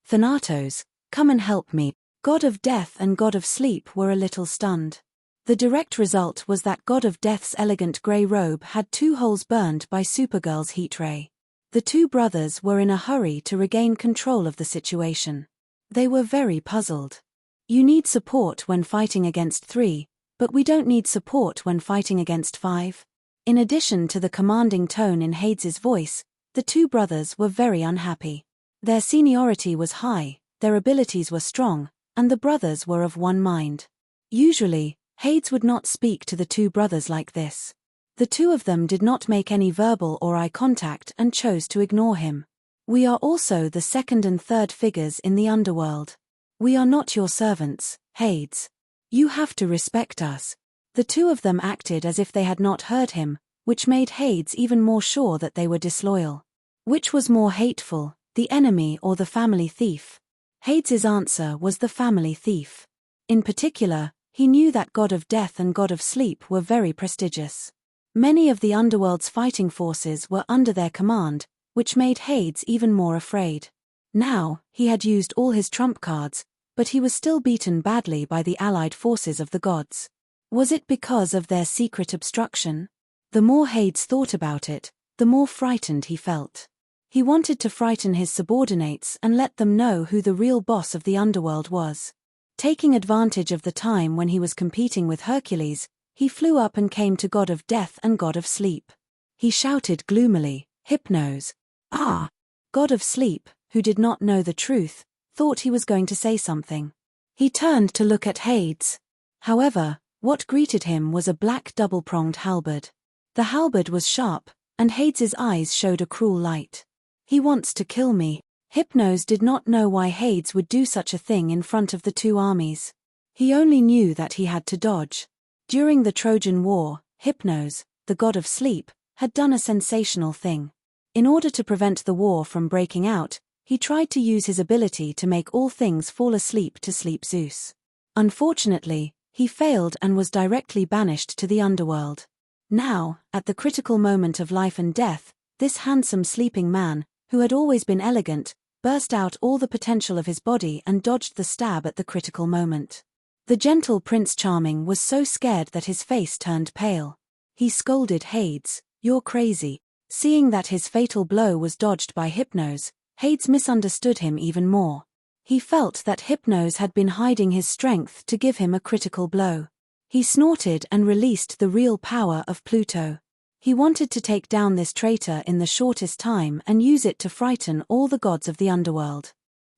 "Thanatos, come and help me." God of Death and God of Sleep were a little stunned. The direct result was that God of Death's elegant grey robe had 2 holes burned by Supergirl's heat ray. The 2 brothers were in a hurry to regain control of the situation. They were very puzzled. You need support when fighting against 3, but we don't need support when fighting against 5. In addition to the commanding tone in Hades's voice, the 2 brothers were very unhappy. Their seniority was high, their abilities were strong, and the brothers were of one mind. Usually, Hades would not speak to the 2 brothers like this. The 2 of them did not make any verbal or eye contact and chose to ignore him. "We are also the 2nd and 3rd figures in the underworld. We are not your servants, Hades. You have to respect us." The 2 of them acted as if they had not heard him, which made Hades even more sure that they were disloyal. Which was more hateful, the enemy or the family thief? Hades's answer was the family thief. In particular, he knew that God of Death and God of Sleep were very prestigious. Many of the underworld's fighting forces were under their command, which made Hades even more afraid. Now, he had used all his trump cards, but he was still beaten badly by the allied forces of the gods. Was it because of their secret obstruction? The more Hades thought about it, the more frightened he felt. He wanted to frighten his subordinates and let them know who the real boss of the underworld was. Taking advantage of the time when he was competing with Hercules, he flew up and came to God of Death and God of Sleep. He shouted gloomily, "Hypnos!" "Ah!" God of Sleep, who did not know the truth, thought he was going to say something. He turned to look at Hades. However, what greeted him was a black double-pronged halberd. The halberd was sharp, and Hades's eyes showed a cruel light. "He wants to kill me." Hypnos did not know why Hades would do such a thing in front of the 2 armies. He only knew that he had to dodge. During the Trojan War, Hypnos, the god of sleep, had done a sensational thing. In order to prevent the war from breaking out, he tried to use his ability to make all things fall asleep to sleep Zeus. Unfortunately, he failed and was directly banished to the underworld. Now, at the critical moment of life and death, this handsome sleeping man, who had always been elegant, burst out all the potential of his body and dodged the stab at the critical moment. The gentle Prince Charming was so scared that his face turned pale. He scolded Hades, "You're crazy." Seeing that his fatal blow was dodged by Hypnos, Hades misunderstood him even more. He felt that Hypnos had been hiding his strength to give him a critical blow. He snorted and released the real power of Pluto. He wanted to take down this traitor in the shortest time and use it to frighten all the gods of the underworld.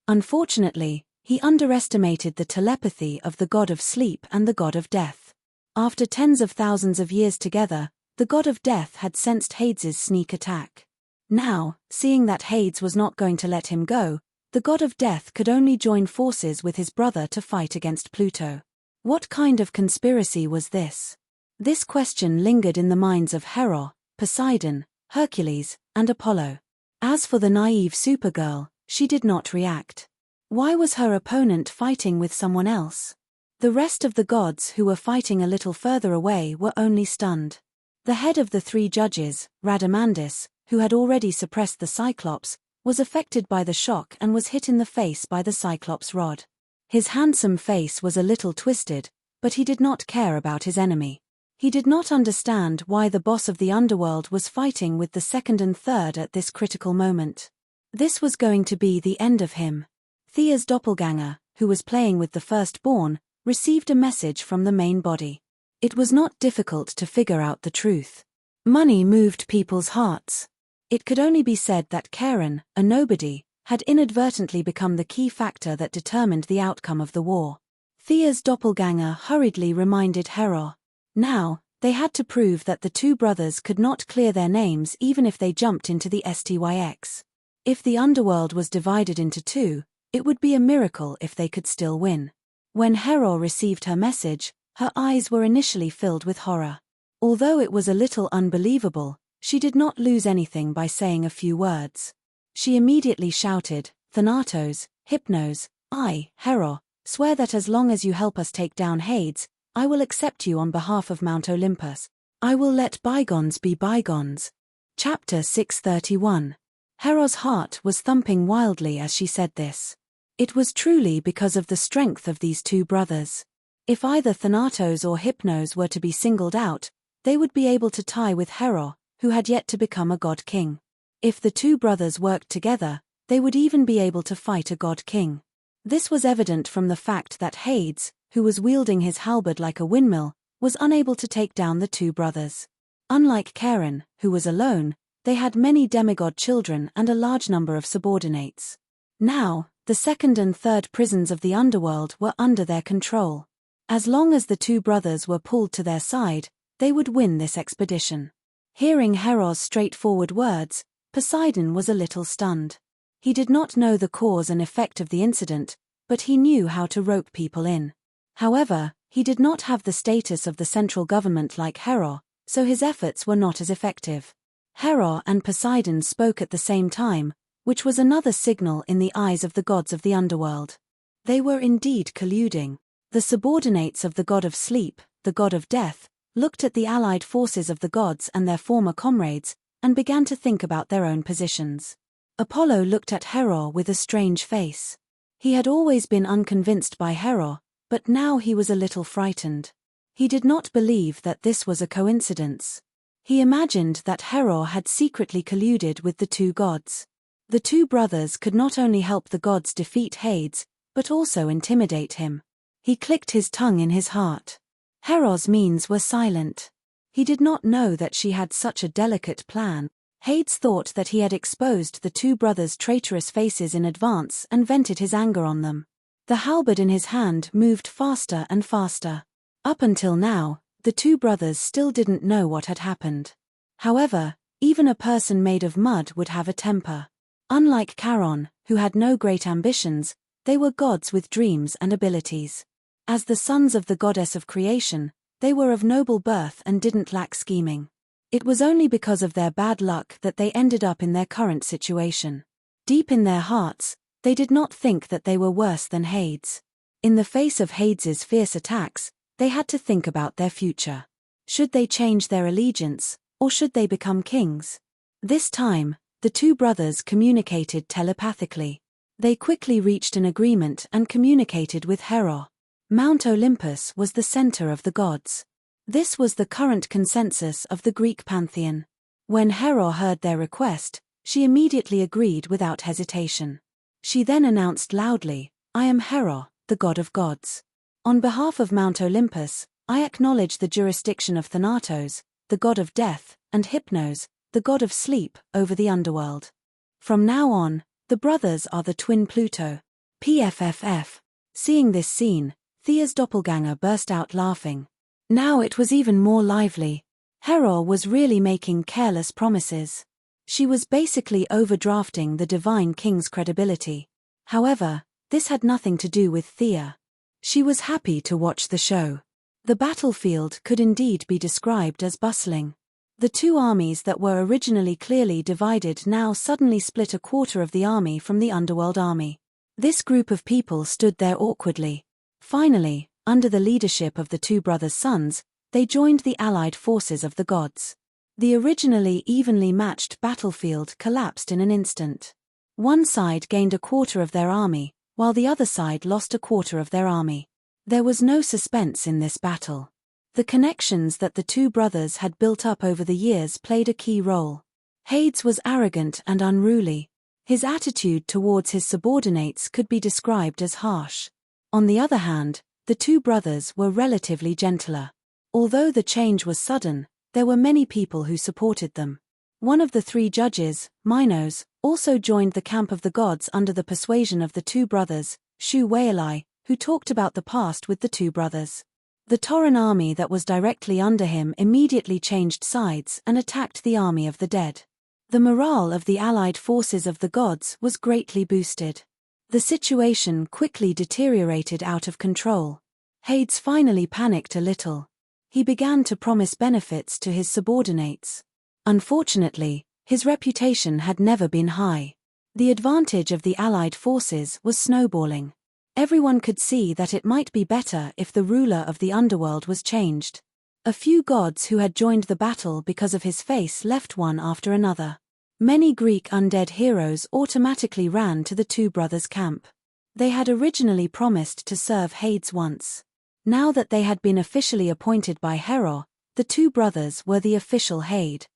Unfortunately, he underestimated the telepathy of the god of sleep and the god of death. After tens of thousands of years together, the god of death had sensed Hades's sneak attack. Now, seeing that Hades was not going to let him go, the god of death could only join forces with his brother to fight against Pluto. What kind of conspiracy was this? This question lingered in the minds of Hera, Poseidon, Hercules, and Apollo. As for the naive Supergirl, she did not react. Why was her opponent fighting with someone else? The rest of the gods who were fighting a little further away were only stunned. The head of the 3 judges, Rhadamanthus, who had already suppressed the Cyclops, was affected by the shock and was hit in the face by the Cyclops rod. His handsome face was a little twisted, but he did not care about his enemy. He did not understand why the boss of the underworld was fighting with the 2nd and 3rd at this critical moment. This was going to be the end of him. Thea's doppelganger, who was playing with the firstborn, received a message from the main body. It was not difficult to figure out the truth. Money moved people's hearts. It could only be said that Karen, a nobody, had inadvertently become the key factor that determined the outcome of the war. Thea's doppelganger hurriedly reminded Hera. Now, They had to prove that the two brothers could not clear their names even if they jumped into the STYX. If the underworld was divided into two, it would be a miracle if they could still win. When Hera received her message, her eyes were initially filled with horror. Although it was a little unbelievable, she did not lose anything by saying a few words. She immediately shouted, "Thanatos, Hypnos, I, Hera, swear that as long as you help us take down Hades, I will accept you on behalf of Mount Olympus. I will let bygones be bygones." Chapter 631. Hera's heart was thumping wildly as she said this. It was truly because of the strength of these two brothers. If either Thanatos or Hypnos were to be singled out, they would be able to tie with Hera, who had yet to become a god king. If the two brothers worked together, they would even be able to fight a god king. This was evident from the fact that Hades, who was wielding his halberd like a windmill, was unable to take down the two brothers. Unlike Charon, who was alone, they had many demigod children and a large number of subordinates. Now, the second and third prisons of the underworld were under their control. As long as the two brothers were pulled to their side, they would win this expedition. Hearing Hera's straightforward words, Poseidon was a little stunned. He did not know the cause and effect of the incident, but he knew how to rope people in. However, he did not have the status of the central government like Hera, so his efforts were not as effective. Hera and Poseidon spoke at the same time, which was another signal in the eyes of the gods of the underworld. They were indeed colluding. The subordinates of the god of sleep, the god of death, looked at the allied forces of the gods and their former comrades, and began to think about their own positions. Apollo looked at Hera with a strange face. He had always been unconvinced by Hera, but now he was a little frightened. He did not believe that this was a coincidence. He imagined that Hera had secretly colluded with the two gods. The two brothers could not only help the gods defeat Hades, but also intimidate him. He clicked his tongue in his heart. Hera's means were silent. He did not know that she had such a delicate plan. Hades thought that he had exposed the two brothers' traitorous faces in advance and vented his anger on them. The halberd in his hand moved faster and faster. Up until now, the two brothers still didn't know what had happened. However, even a person made of mud would have a temper. Unlike Charon, who had no great ambitions, they were gods with dreams and abilities. As the sons of the goddess of creation, they were of noble birth and didn't lack scheming. It was only because of their bad luck that they ended up in their current situation. Deep in their hearts, they did not think that they were worse than Hades. In the face of Hades's fierce attacks, they had to think about their future. Should they change their allegiance, or should they become kings? This time, the two brothers communicated telepathically. They quickly reached an agreement and communicated with Hera. Mount Olympus was the center of the gods. This was the current consensus of the Greek pantheon. When Hera heard their request, she immediately agreed without hesitation. She then announced loudly, "I am Hera, the god of gods. On behalf of Mount Olympus, I acknowledge the jurisdiction of Thanatos, the god of death, and Hypnos, the god of sleep, over the underworld. From now on, the brothers are the twin Pluto." PFFF. Seeing this scene, Thea's doppelganger burst out laughing. Now it was even more lively. Hera was really making careless promises. She was basically overdrafting the divine king's credibility. However, this had nothing to do with Thea. She was happy to watch the show. The battlefield could indeed be described as bustling. The two armies that were originally clearly divided now suddenly split a quarter of the army from the underworld army. This group of people stood there awkwardly. Finally, under the leadership of the two brothers' sons, they joined the allied forces of the gods. The originally evenly matched battlefield collapsed in an instant. One side gained a quarter of their army, while the other side lost a quarter of their army. There was no suspense in this battle. The connections that the two brothers had built up over the years played a key role. Hades was arrogant and unruly. His attitude towards his subordinates could be described as harsh. On the other hand, the two brothers were relatively gentler. Although the change was sudden, there were many people who supported them. One of the three judges, Minos, also joined the camp of the gods under the persuasion of the two brothers, Shu Weilai, who talked about the past with the two brothers. The Tauran army that was directly under him immediately changed sides and attacked the army of the dead. The morale of the allied forces of the gods was greatly boosted. The situation quickly deteriorated out of control. Hades finally panicked a little. He began to promise benefits to his subordinates. Unfortunately, his reputation had never been high. The advantage of the allied forces was snowballing. Everyone could see that it might be better if the ruler of the underworld was changed. A few gods who had joined the battle because of his face left one after another. Many Greek undead heroes automatically ran to the two brothers' camp. They had originally promised to serve Hades once. Now that they had been officially appointed by Hera, the two brothers were the official Hades.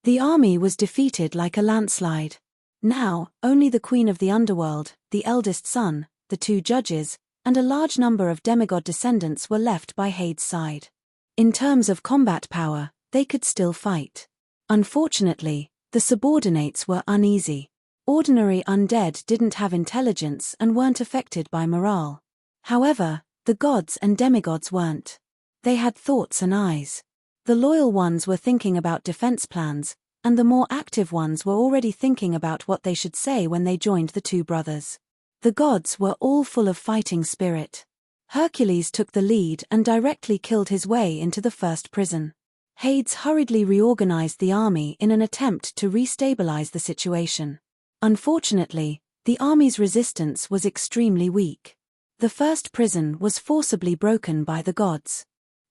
The army was defeated like a landslide. Now, only the queen of the underworld, the eldest son, the two judges, and a large number of demigod descendants were left by Hades' side. In terms of combat power, they could still fight. Unfortunately, the subordinates were uneasy. Ordinary undead didn't have intelligence and weren't affected by morale. However, the gods and demigods weren't. They had thoughts and eyes. The loyal ones were thinking about defense plans, and the more active ones were already thinking about what they should say when they joined the two brothers. The gods were all full of fighting spirit. Hercules took the lead and directly killed his way into the first prison. Hades hurriedly reorganized the army in an attempt to restabilize the situation. Unfortunately, the army's resistance was extremely weak. The first prison was forcibly broken by the gods.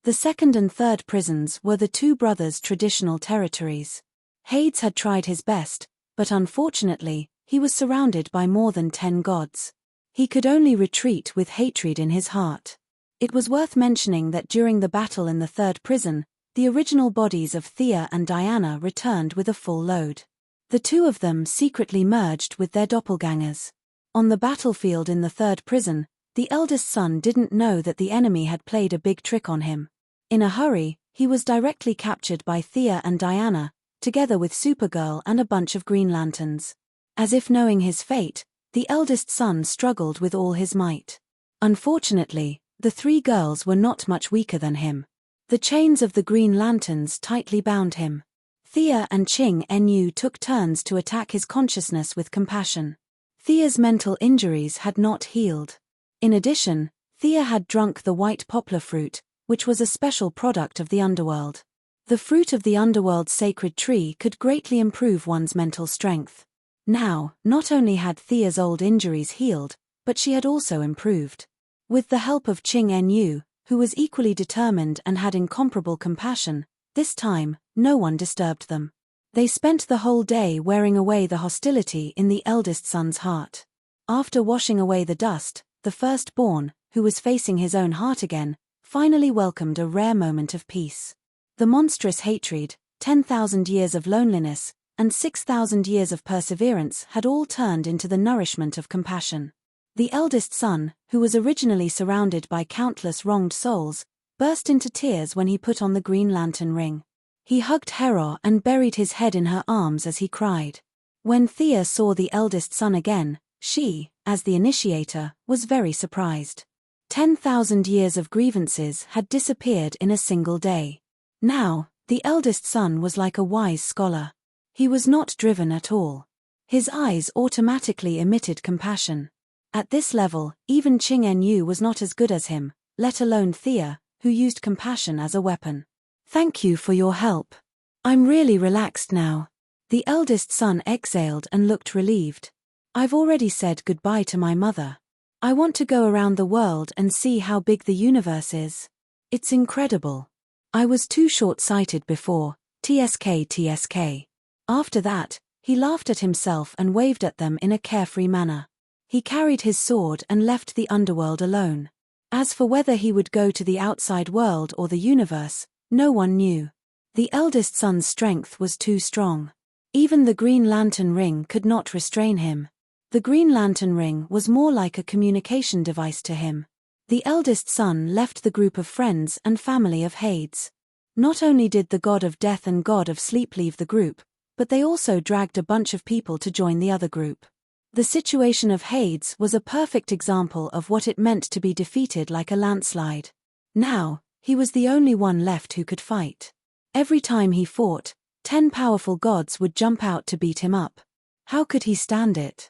The second and third prisons were the two brothers' traditional territories. Hades had tried his best, but unfortunately, he was surrounded by more than 10 gods. He could only retreat with hatred in his heart. It was worth mentioning that during the battle in the third prison, the original bodies of Thea and Diana returned with a full load. The two of them secretly merged with their doppelgangers. On the battlefield in the third prison, the eldest son didn't know that the enemy had played a big trick on him. In a hurry, he was directly captured by Thea and Diana, together with Supergirl and a bunch of Green Lanterns. As if knowing his fate, the eldest son struggled with all his might. Unfortunately, the three girls were not much weaker than him. The chains of the Green Lanterns tightly bound him. Thea and Ching Nu took turns to attack his consciousness with compassion. Thea's mental injuries had not healed. In addition, Thea had drunk the white poplar fruit, which was a special product of the underworld. The fruit of the underworld's sacred tree could greatly improve one's mental strength. Now, not only had Thea's old injuries healed, but she had also improved. With the help of Ching Nu, who was equally determined and had incomparable compassion, this time, no one disturbed them. They spent the whole day wearing away the hostility in the eldest son's heart. After washing away the dust, the firstborn, who was facing his own heart again, finally welcomed a rare moment of peace. The monstrous hatred, 10,000 years of loneliness, and 6,000 years of perseverance had all turned into the nourishment of compassion. The eldest son, who was originally surrounded by countless wronged souls, burst into tears when he put on the Green Lantern ring. He hugged Hera and buried his head in her arms as he cried. When Thea saw the eldest son again, she, as the initiator, was very surprised. 10,000 years of grievances had disappeared in a single day. Now, the eldest son was like a wise scholar. He was not driven at all. His eyes automatically emitted compassion. At this level, even Ching Nu was not as good as him, let alone Thea, who used compassion as a weapon. "Thank you for your help. I'm really relaxed now." The eldest son exhaled and looked relieved. "I've already said goodbye to my mother. I want to go around the world and see how big the universe is. It's incredible. I was too short-sighted before, TSK. After that, he laughed at himself and waved at them in a carefree manner. He carried his sword and left the underworld alone. As for whether he would go to the outside world or the universe, no one knew. The eldest son's strength was too strong. Even the Green Lantern ring could not restrain him. The Green Lantern ring was more like a communication device to him. The eldest son left the group of friends and family of Hades. Not only did the god of death and god of sleep leave the group, but they also dragged a bunch of people to join the other group. The situation of Hades was a perfect example of what it meant to be defeated like a landslide. Now, He was the only one left who could fight. Every time he fought, 10 powerful gods would jump out to beat him up. How could he stand it?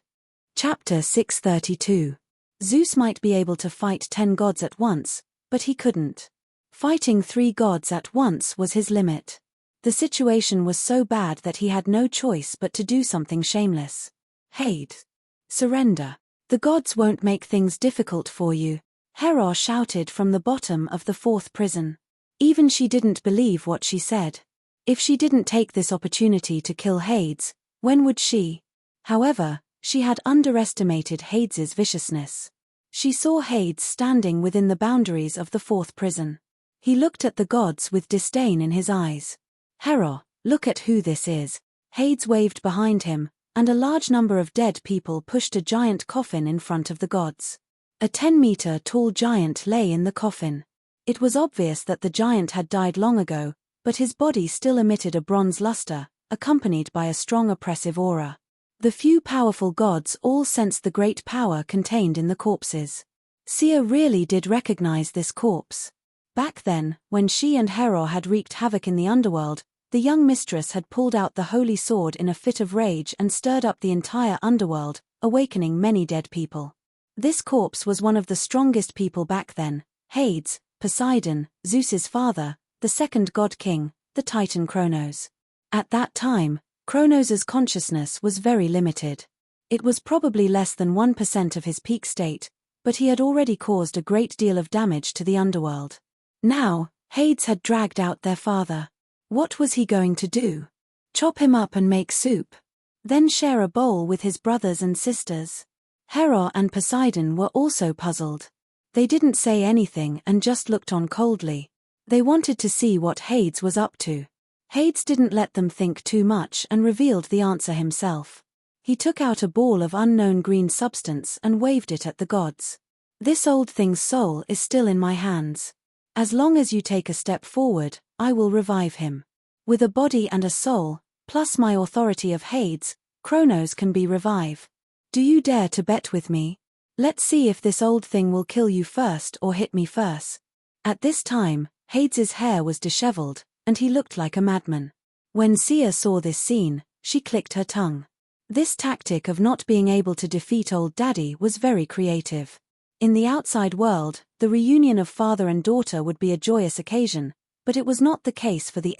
Chapter 632. Zeus might be able to fight 10 gods at once, but he couldn't. Fighting 3 gods at once was his limit. The situation was so bad that he had no choice but to do something shameless. Hades. Surrender. The gods won't make things difficult for you, Hera shouted from the bottom of the 4th prison. Even she didn't believe what she said. If she didn't take this opportunity to kill Hades, when would she? However, she had underestimated Hades's viciousness. She saw Hades standing within the boundaries of the 4th prison. He looked at the gods with disdain in his eyes. Hera, look at who this is. Hades waved behind him, and a large number of dead people pushed a giant coffin in front of the gods. A 10-meter-tall giant lay in the coffin. It was obvious that the giant had died long ago, but his body still emitted a bronze luster, accompanied by a strong oppressive aura. The few powerful gods all sensed the great power contained in the corpses. Sia really did recognize this corpse. Back then, when she and Hera had wreaked havoc in the underworld, the young mistress had pulled out the holy sword in a fit of rage and stirred up the entire underworld, awakening many dead people. This corpse was one of the strongest people back then, Hades, Poseidon, Zeus's father, the second god king, the Titan Kronos. At that time, Kronos's consciousness was very limited. It was probably less than 1% of his peak state, but he had already caused a great deal of damage to the underworld. Now, Hades had dragged out their father. What was he going to do? Chop him up and make soup? Then share a bowl with his brothers and sisters? Hera and Poseidon were also puzzled. They didn't say anything and just looked on coldly. They wanted to see what Hades was up to. Hades didn't let them think too much and revealed the answer himself. He took out a ball of unknown green substance and waved it at the gods. This old thing's soul is still in my hands. As long as you take a step forward, I will revive him. With a body and a soul, plus my authority of Hades, Kronos can be revived. Do you dare to bet with me? Let's see if this old thing will kill you first or hit me first. At this time, Hades's hair was disheveled, and he looked like a madman. When Sia saw this scene, she clicked her tongue. This tactic of not being able to defeat old daddy was very creative. In the outside world, the reunion of father and daughter would be a joyous occasion, but it was not the case for the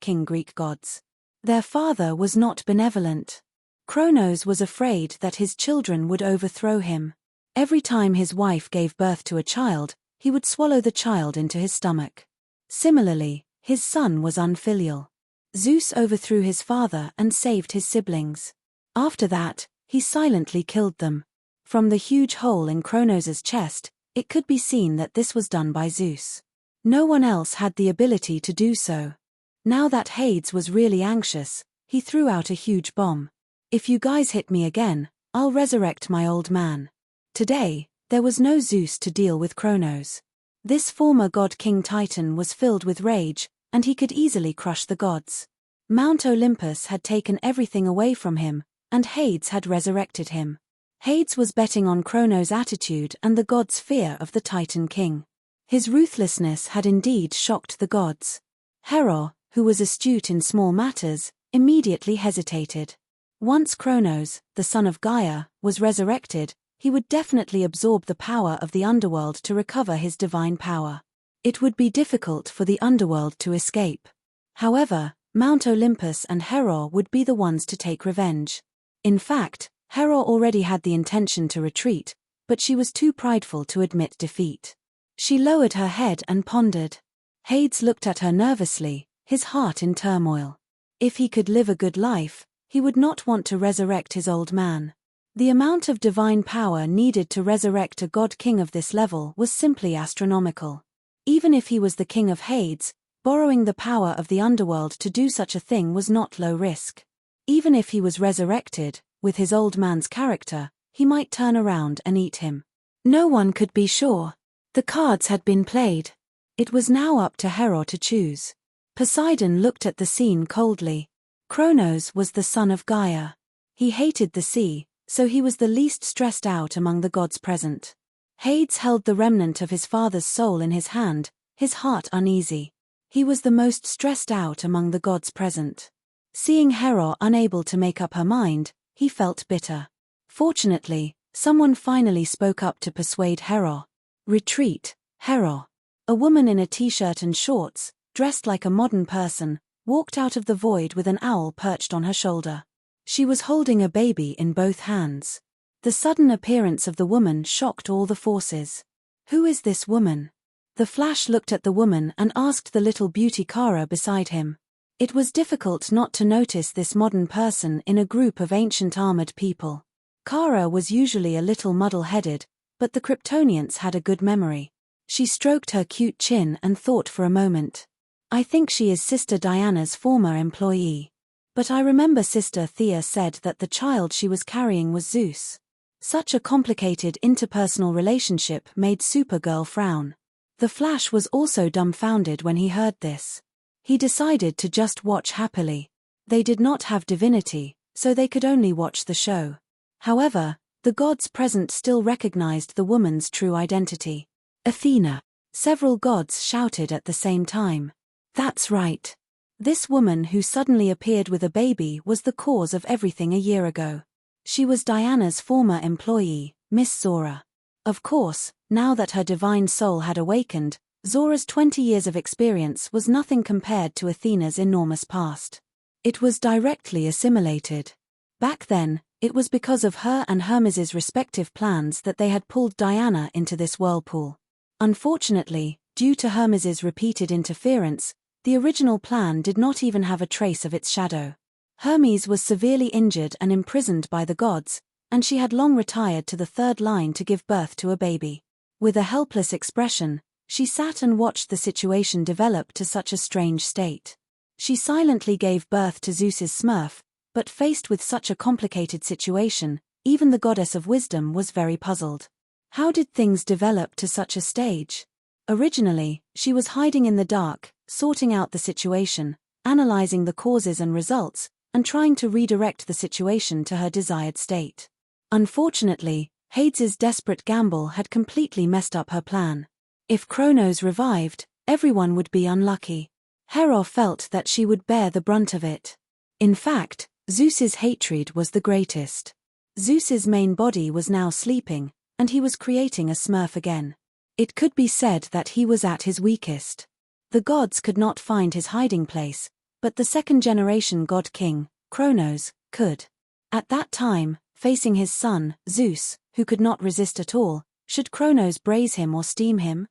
King Greek gods. Their father was not benevolent. Kronos was afraid that his children would overthrow him. Every time his wife gave birth to a child, he would swallow the child into his stomach. Similarly, his son was unfilial. Zeus overthrew his father and saved his siblings. After that, he silently killed them. From the huge hole in Kronos's chest, it could be seen that this was done by Zeus. No one else had the ability to do so. Now that Hades was really anxious, he threw out a huge bomb. If you guys hit me again, I'll resurrect my old man. Today, there was no Zeus to deal with Kronos. This former god King Titan was filled with rage, and he could easily crush the gods. Mount Olympus had taken everything away from him, and Hades had resurrected him. Hades was betting on Kronos' attitude and the gods' fear of the Titan King. His ruthlessness had indeed shocked the gods. Hera, who was astute in small matters, immediately hesitated. Once Kronos, the son of Gaia, was resurrected, he would definitely absorb the power of the underworld to recover his divine power. It would be difficult for the underworld to escape. However, Mount Olympus and Hera would be the ones to take revenge. In fact, Hera already had the intention to retreat, but she was too prideful to admit defeat. She lowered her head and pondered. Hades looked at her nervously, his heart in turmoil. If he could live a good life, he would not want to resurrect his old man. The amount of divine power needed to resurrect a god king of this level was simply astronomical. Even if he was the king of Hades, borrowing the power of the underworld to do such a thing was not low risk. Even if he was resurrected, with his old man's character, he might turn around and eat him. No one could be sure. The cards had been played. It was now up to Hera to choose. Poseidon looked at the scene coldly. Kronos was the son of Gaia. He hated the sea, so he was the least stressed out among the gods present. Hades held the remnant of his father's soul in his hand, his heart uneasy. He was the most stressed out among the gods present. Seeing Hera unable to make up her mind, he felt bitter. Fortunately, someone finally spoke up to persuade Hera. Retreat, Hera. A woman in a t-shirt and shorts, dressed like a modern person, walked out of the void with an owl perched on her shoulder. She was holding a baby in both hands. The sudden appearance of the woman shocked all the forces. Who is this woman? The Flash looked at the woman and asked the little beauty Kara beside him. It was difficult not to notice this modern person in a group of ancient armored people. Kara was usually a little muddle-headed, but the Kryptonians had a good memory. She stroked her cute chin and thought for a moment. I think she is Sister Diana's former employee. But I remember Sister Thea said that the child she was carrying was Zeus. Such a complicated interpersonal relationship made Supergirl frown. The Flash was also dumbfounded when he heard this. He decided to just watch happily. They did not have divinity, so they could only watch the show. However, the gods present still recognized the woman's true identity. Athena. Several gods shouted at the same time. That's right. This woman who suddenly appeared with a baby was the cause of everything a year ago. She was Diana's former employee, Miss Zora. Of course, now that her divine soul had awakened, Zora's 20 years of experience was nothing compared to Athena's enormous past. It was directly assimilated. Back then, it was because of her and Hermes's respective plans that they had pulled Diana into this whirlpool. Unfortunately, due to Hermes's repeated interference, the original plan did not even have a trace of its shadow. Hermes was severely injured and imprisoned by the gods, and she had long retired to the third line to give birth to a baby. With a helpless expression, she sat and watched the situation develop to such a strange state. She silently gave birth to Zeus's Smurf, but faced with such a complicated situation, even the goddess of wisdom was very puzzled. How did things develop to such a stage? Originally, she was hiding in the dark, sorting out the situation, analyzing the causes and results, and trying to redirect the situation to her desired state. Unfortunately, Hades's desperate gamble had completely messed up her plan. If Kronos revived, everyone would be unlucky. Hera felt that she would bear the brunt of it. In fact, Zeus's hatred was the greatest. Zeus's main body was now sleeping, and he was creating a Smurf again. It could be said that he was at his weakest. The gods could not find his hiding place, but the second-generation god-king, Kronos, could. At that time, facing his son, Zeus, who could not resist at all, should Kronos braise him or steam him?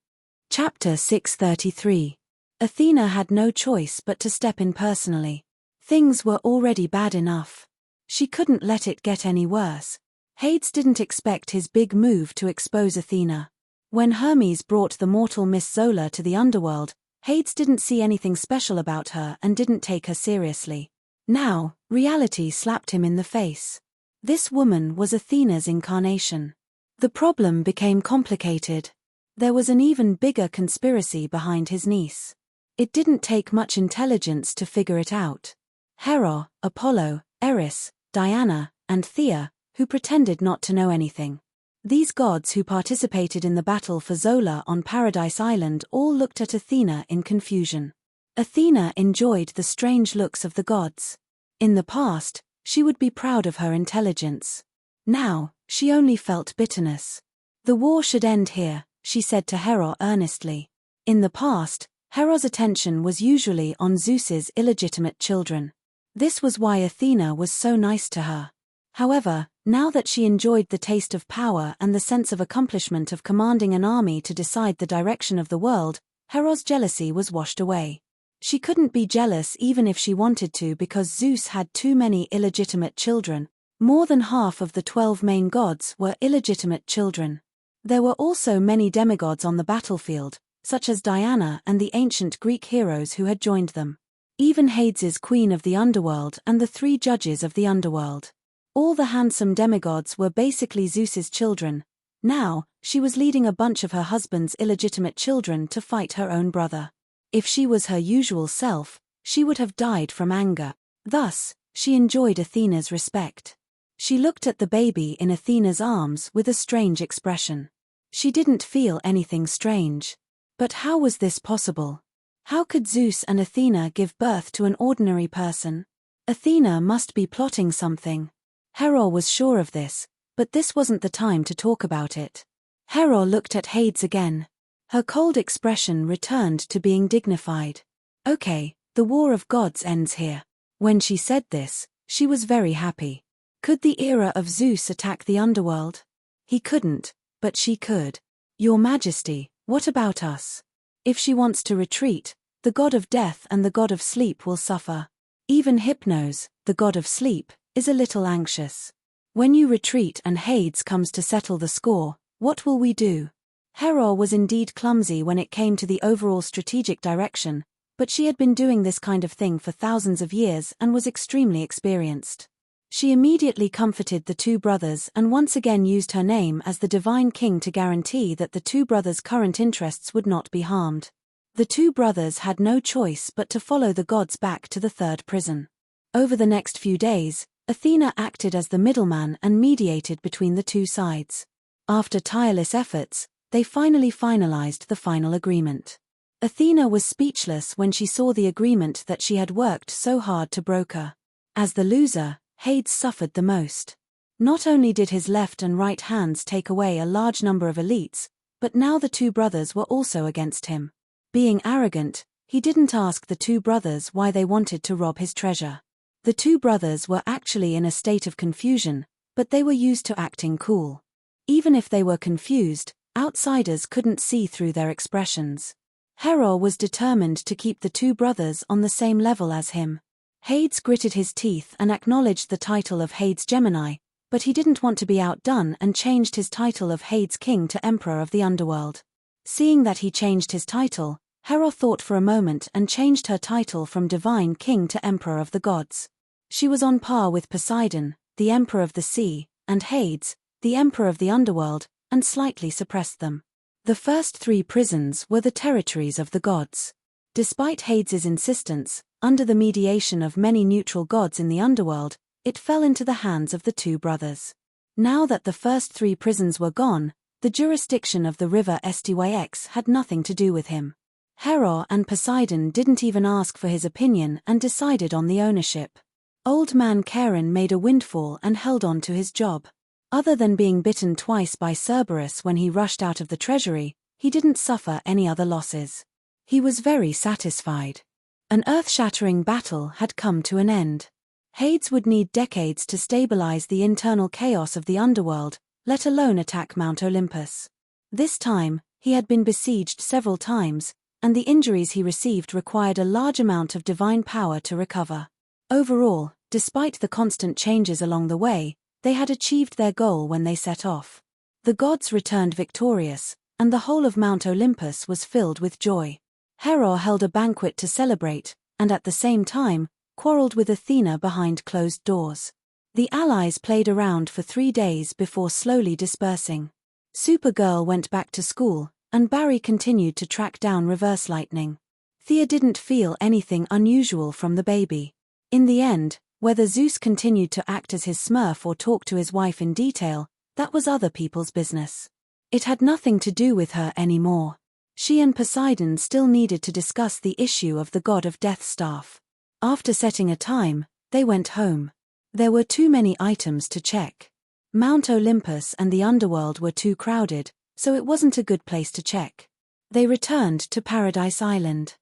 Chapter 633. Athena had no choice but to step in personally. Things were already bad enough. She couldn't let it get any worse. Hades didn't expect his big move to expose Athena. When Hermes brought the mortal Miss Zola to the underworld, Hades didn't see anything special about her and didn't take her seriously. Now, reality slapped him in the face. This woman was Athena's incarnation. The problem became complicated. There was an even bigger conspiracy behind his niece. It didn't take much intelligence to figure it out. Hera, Apollo, Eris, Diana, and Thea, who pretended not to know anything. These gods who participated in the battle for Zola on Paradise Island all looked at Athena in confusion. Athena enjoyed the strange looks of the gods. In the past, she would be proud of her intelligence. Now, she only felt bitterness. The war should end here, she said to Hera earnestly. In the past, Hera's attention was usually on Zeus's illegitimate children. This was why Athena was so nice to her. However, now that she enjoyed the taste of power and the sense of accomplishment of commanding an army to decide the direction of the world, Hera's jealousy was washed away. She couldn't be jealous even if she wanted to because Zeus had too many illegitimate children. More than half of the 12 main gods were illegitimate children. There were also many demigods on the battlefield, such as Diana and the ancient Greek heroes who had joined them. Even Hades's queen of the underworld and the 3 judges of the underworld. All the handsome demigods were basically Zeus's children. Now, she was leading a bunch of her husband's illegitimate children to fight her own brother. If she was her usual self, she would have died from anger. Thus, she enjoyed Athena's respect. She looked at the baby in Athena's arms with a strange expression. She didn't feel anything strange. But how was this possible? How could Zeus and Athena give birth to an ordinary person? Athena must be plotting something. Hera was sure of this, but this wasn't the time to talk about it. Hera looked at Hades again. Her cold expression returned to being dignified. Okay, the war of gods ends here. When she said this, she was very happy. Could the era of Zeus attack the underworld? He couldn't, but she could. Your Majesty, what about us? If she wants to retreat, the god of death and the god of sleep will suffer. Even Hypnos, the god of sleep, is a little anxious. When you retreat and Hades comes to settle the score, what will we do? Hera was indeed clumsy when it came to the overall strategic direction, but she had been doing this kind of thing for thousands of years and was extremely experienced. She immediately comforted the two brothers and once again used her name as the Divine King to guarantee that the two brothers' current interests would not be harmed. The two brothers had no choice but to follow the gods back to the third prison. Over the next few days, Athena acted as the middleman and mediated between the two sides. After tireless efforts, they finally finalized the final agreement. Athena was speechless when she saw the agreement that she had worked so hard to broker. As the loser, Hades suffered the most. Not only did his left and right hands take away a large number of elites, but now the two brothers were also against him. Being arrogant, he didn't ask the two brothers why they wanted to rob his treasure. The two brothers were actually in a state of confusion, but they were used to acting cool. Even if they were confused, outsiders couldn't see through their expressions. Hera was determined to keep the two brothers on the same level as him. Hades gritted his teeth and acknowledged the title of Hades Gemini, but he didn't want to be outdone and changed his title of Hades King to Emperor of the Underworld. Seeing that he changed his title, Hera thought for a moment and changed her title from Divine King to Emperor of the Gods. She was on par with Poseidon, the Emperor of the Sea, and Hades, the Emperor of the Underworld, and slightly suppressed them. The first three prisons were the territories of the gods. Despite Hades's insistence, under the mediation of many neutral gods in the underworld, it fell into the hands of the two brothers. Now that the first three prisons were gone, the jurisdiction of the river Styx had nothing to do with him. Hera and Poseidon didn't even ask for his opinion and decided on the ownership. Old man Charon made a windfall and held on to his job. Other than being bitten twice by Cerberus when he rushed out of the treasury, he didn't suffer any other losses. He was very satisfied. An earth-shattering battle had come to an end. Hades would need decades to stabilize the internal chaos of the underworld, let alone attack Mount Olympus. This time, he had been besieged several times, and the injuries he received required a large amount of divine power to recover. Overall, despite the constant changes along the way, they had achieved their goal when they set off. The gods returned victorious, and the whole of Mount Olympus was filled with joy. Hera held a banquet to celebrate, and at the same time, quarreled with Athena behind closed doors. The allies played around for 3 days before slowly dispersing. Supergirl went back to school, and Barry continued to track down Reverse Lightning. Thea didn't feel anything unusual from the baby. In the end, whether Zeus continued to act as his Smurf or talk to his wife in detail, that was other people's business. It had nothing to do with her anymore. She and Poseidon still needed to discuss the issue of the god of death staff. After setting a time, they went home. There were too many items to check. Mount Olympus and the underworld were too crowded, so it wasn't a good place to check. They returned to Paradise Island.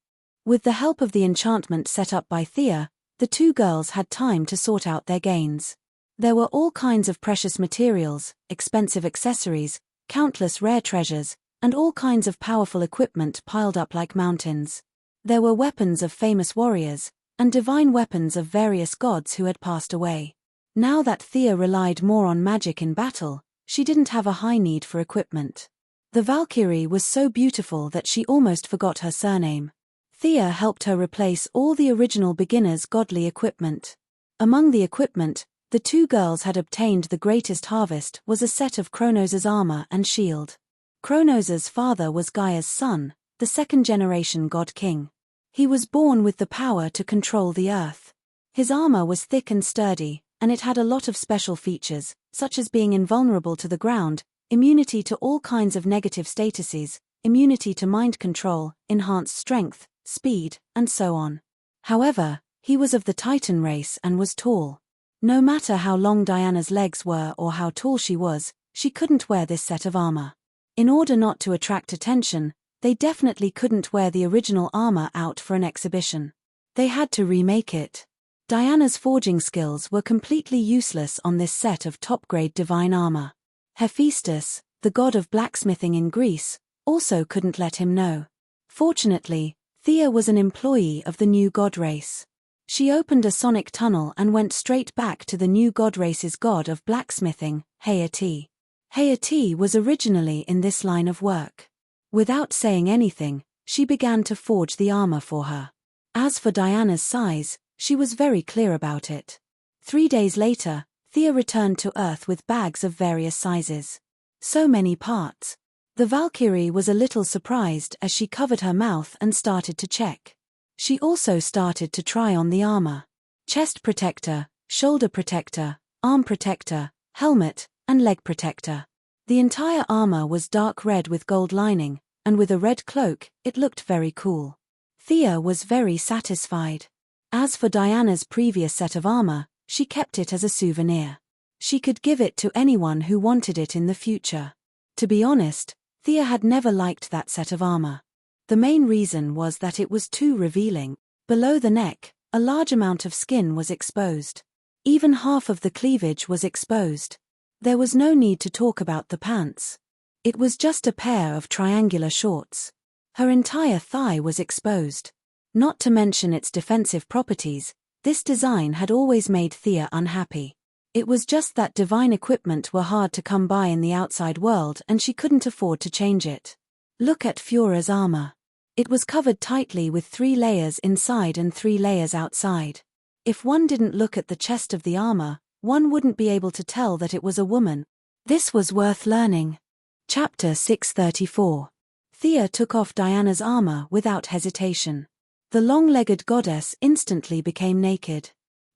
With the help of the enchantment set up by Thea, the two girls had time to sort out their gains. There were all kinds of precious materials, expensive accessories, countless rare treasures, and all kinds of powerful equipment piled up like mountains. There were weapons of famous warriors, and divine weapons of various gods who had passed away. Now that Thea relied more on magic in battle, she didn't have a high need for equipment. The Valkyrie was so beautiful that she almost forgot her surname. Thea helped her replace all the original beginner's godly equipment. Among the equipment, the two girls had obtained the greatest harvest was a set of Kronos' armor and shield. Kronos' father was Gaia's son, the second-generation god-king. He was born with the power to control the earth. His armor was thick and sturdy, and it had a lot of special features, such as being invulnerable to the ground, immunity to all kinds of negative statuses, immunity to mind control, enhanced strength, speed, and so on. However, he was of the Titan race and was tall. No matter how long Diana's legs were or how tall she was, she couldn't wear this set of armor. In order not to attract attention, they definitely couldn't wear the original armor out for an exhibition. They had to remake it. Diana's forging skills were completely useless on this set of top-grade divine armor. Hephaestus, the god of blacksmithing in Greece, also couldn't let him know. Fortunately, Thea was an employee of the new god race. She opened a sonic tunnel and went straight back to the new god race's god of blacksmithing, Haiti. Haiti was originally in this line of work. Without saying anything, she began to forge the armor for her. As for Diana's size, she was very clear about it. 3 days later, Thea returned to Earth with bags of various sizes. So many parts. The Valkyrie was a little surprised as she covered her mouth and started to check. She also started to try on the armor. Chest protector, shoulder protector, arm protector, helmet, and leg protector. The entire armor was dark red with gold lining, and with a red cloak, it looked very cool. Thea was very satisfied. As for Diana's previous set of armor, she kept it as a souvenir. She could give it to anyone who wanted it in the future. To be honest, Thea had never liked that set of armor. The main reason was that it was too revealing. Below the neck, a large amount of skin was exposed. Even half of the cleavage was exposed. There was no need to talk about the pants. It was just a pair of triangular shorts. Her entire thigh was exposed. Not to mention its defensive properties, this design had always made Thea unhappy. It was just that divine equipment were hard to come by in the outside world and she couldn't afford to change it. Look at Fura's armor. It was covered tightly with 3 layers inside and 3 layers outside. If one didn't look at the chest of the armor, one wouldn't be able to tell that it was a woman. This was worth learning. Chapter 634. Thea took off Diana's armor without hesitation. The long-legged goddess instantly became naked.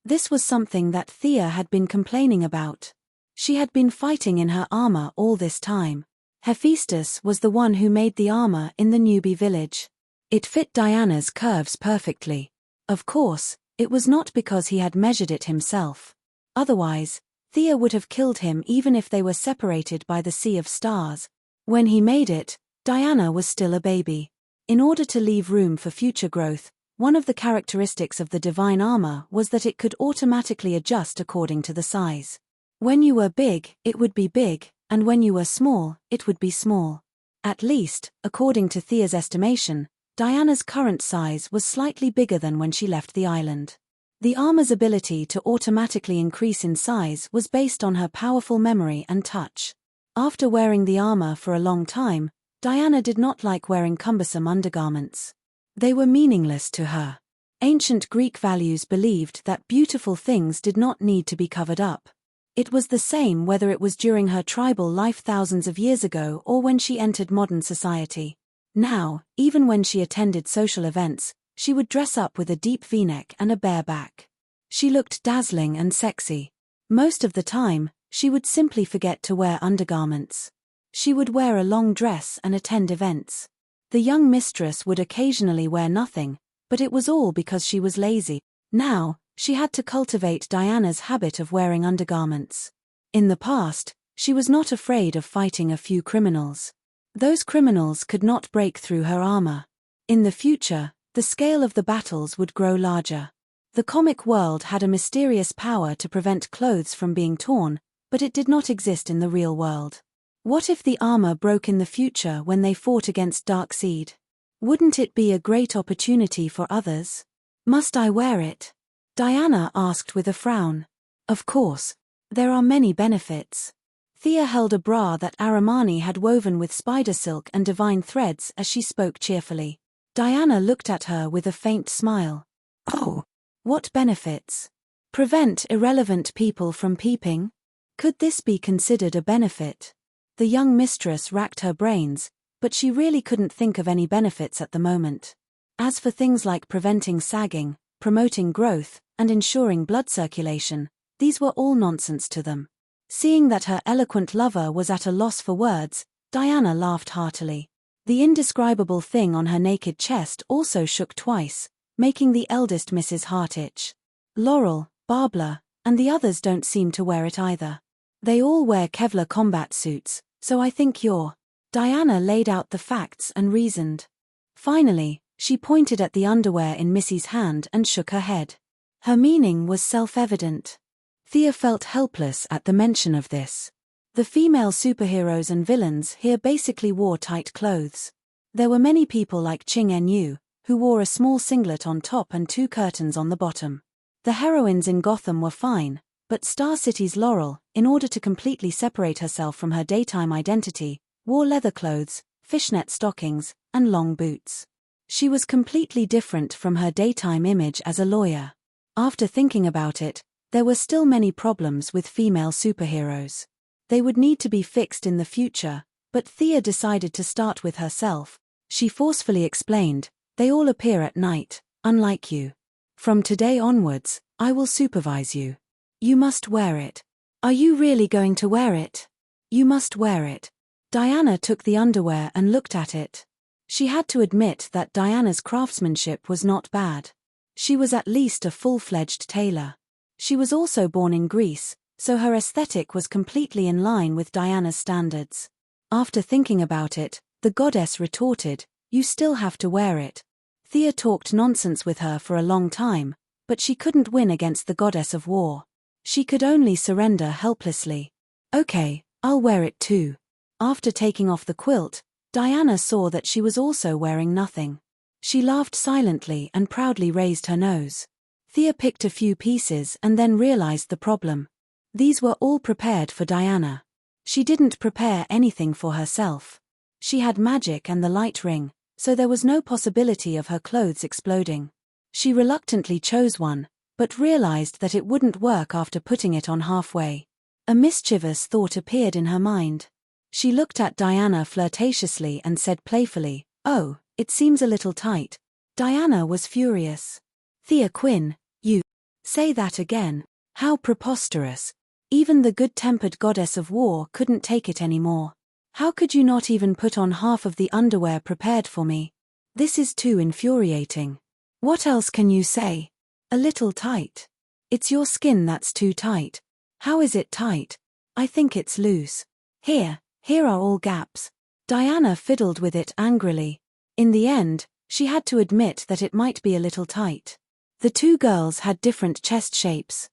This was something that Thea had been complaining about. She had been fighting in her armor all this time. Hephaestus was the one who made the armor in the newbie village. It fit Diana's curves perfectly. Of course, it was not because he had measured it himself. Otherwise, Thea would have killed him even if they were separated by the sea of stars. When he made it, Diana was still a baby. In order to leave room for future growth, one of the characteristics of the divine armor was that it could automatically adjust according to the size. When you were big, it would be big, and when you were small, it would be small. At least, according to Thea's estimation, Diana's current size was slightly bigger than when she left the island. The armor's ability to automatically increase in size was based on her powerful memory and touch. After wearing the armor for a long time, Diana did not like wearing cumbersome undergarments. They were meaningless to her. Ancient Greek values believed that beautiful things did not need to be covered up. It was the same whether it was during her tribal life thousands of years ago or when she entered modern society. Now, even when she attended social events, she would dress up with a deep V-neck and a bare back. She looked dazzling and sexy. Most of the time, she would simply forget to wear undergarments. She would wear a long dress and attend events. The young mistress would occasionally wear nothing, but it was all because she was lazy. Now, she had to cultivate Diana's habit of wearing undergarments. In the past, she was not afraid of fighting a few criminals. Those criminals could not break through her armor. In the future, the scale of the battles would grow larger. The comic world had a mysterious power to prevent clothes from being torn, but it did not exist in the real world. What if the armor broke in the future when they fought against Darkseid? Wouldn't it be a great opportunity for others? Must I wear it? Diana asked with a frown. Of course. There are many benefits. Thea held a bra that Aramani had woven with spider silk and divine threads as she spoke cheerfully. Diana looked at her with a faint smile. Oh, what benefits? Prevent irrelevant people from peeping? Could this be considered a benefit? The young mistress racked her brains, but she really couldn't think of any benefits at the moment. As for things like preventing sagging, promoting growth, and ensuring blood circulation, these were all nonsense to them. Seeing that her eloquent lover was at a loss for words, Diana laughed heartily. The indescribable thing on her naked chest also shook twice, making the eldest Mrs. Hart itch. Laurel, Barbara, and the others don't seem to wear it either. They all wear Kevlar combat suits, so I think you're. Diana laid out the facts and reasoned. Finally, she pointed at the underwear in Missy's hand and shook her head. Her meaning was self-evident. Thea felt helpless at the mention of this. The female superheroes and villains here basically wore tight clothes. There were many people like Ching En-yu, who wore a small singlet on top and 2 curtains on the bottom. The heroines in Gotham were fine, but Star City's Laurel, in order to completely separate herself from her daytime identity, wore leather clothes, fishnet stockings, and long boots. She was completely different from her daytime image as a lawyer. After thinking about it, there were still many problems with female superheroes. They would need to be fixed in the future, but Thea decided to start with herself. She forcefully explained, "They all appear at night, unlike you. From today onwards, I will supervise you. You must wear it." "Are you really going to wear it?" "You must wear it." Diana took the underwear and looked at it. She had to admit that Diana's craftsmanship was not bad. She was at least a full-fledged tailor. She was also born in Greece, so her aesthetic was completely in line with Diana's standards. After thinking about it, the goddess retorted, "You still have to wear it." Thea talked nonsense with her for a long time, but she couldn't win against the goddess of war. She could only surrender helplessly. "Okay, I'll wear it too." After taking off the quilt, Diana saw that she was also wearing nothing. She laughed silently and proudly raised her nose. Thea picked a few pieces and then realized the problem. These were all prepared for Diana. She didn't prepare anything for herself. She had magic and the light ring, so there was no possibility of her clothes exploding. She reluctantly chose one, but realized that it wouldn't work after putting it on halfway. A mischievous thought appeared in her mind. She looked at Diana flirtatiously and said playfully, "Oh, it seems a little tight." Diana was furious. "Thea Quinn, you say that again? How preposterous. Even the good-tempered goddess of war couldn't take it anymore. How could you not even put on half of the underwear prepared for me? This is too infuriating. What else can you say? A little tight. It's your skin that's too tight. How is it tight? I think it's loose. Here are all gaps." Diana fiddled with it angrily. In the end, she had to admit that it might be a little tight. The 2 girls had different chest shapes.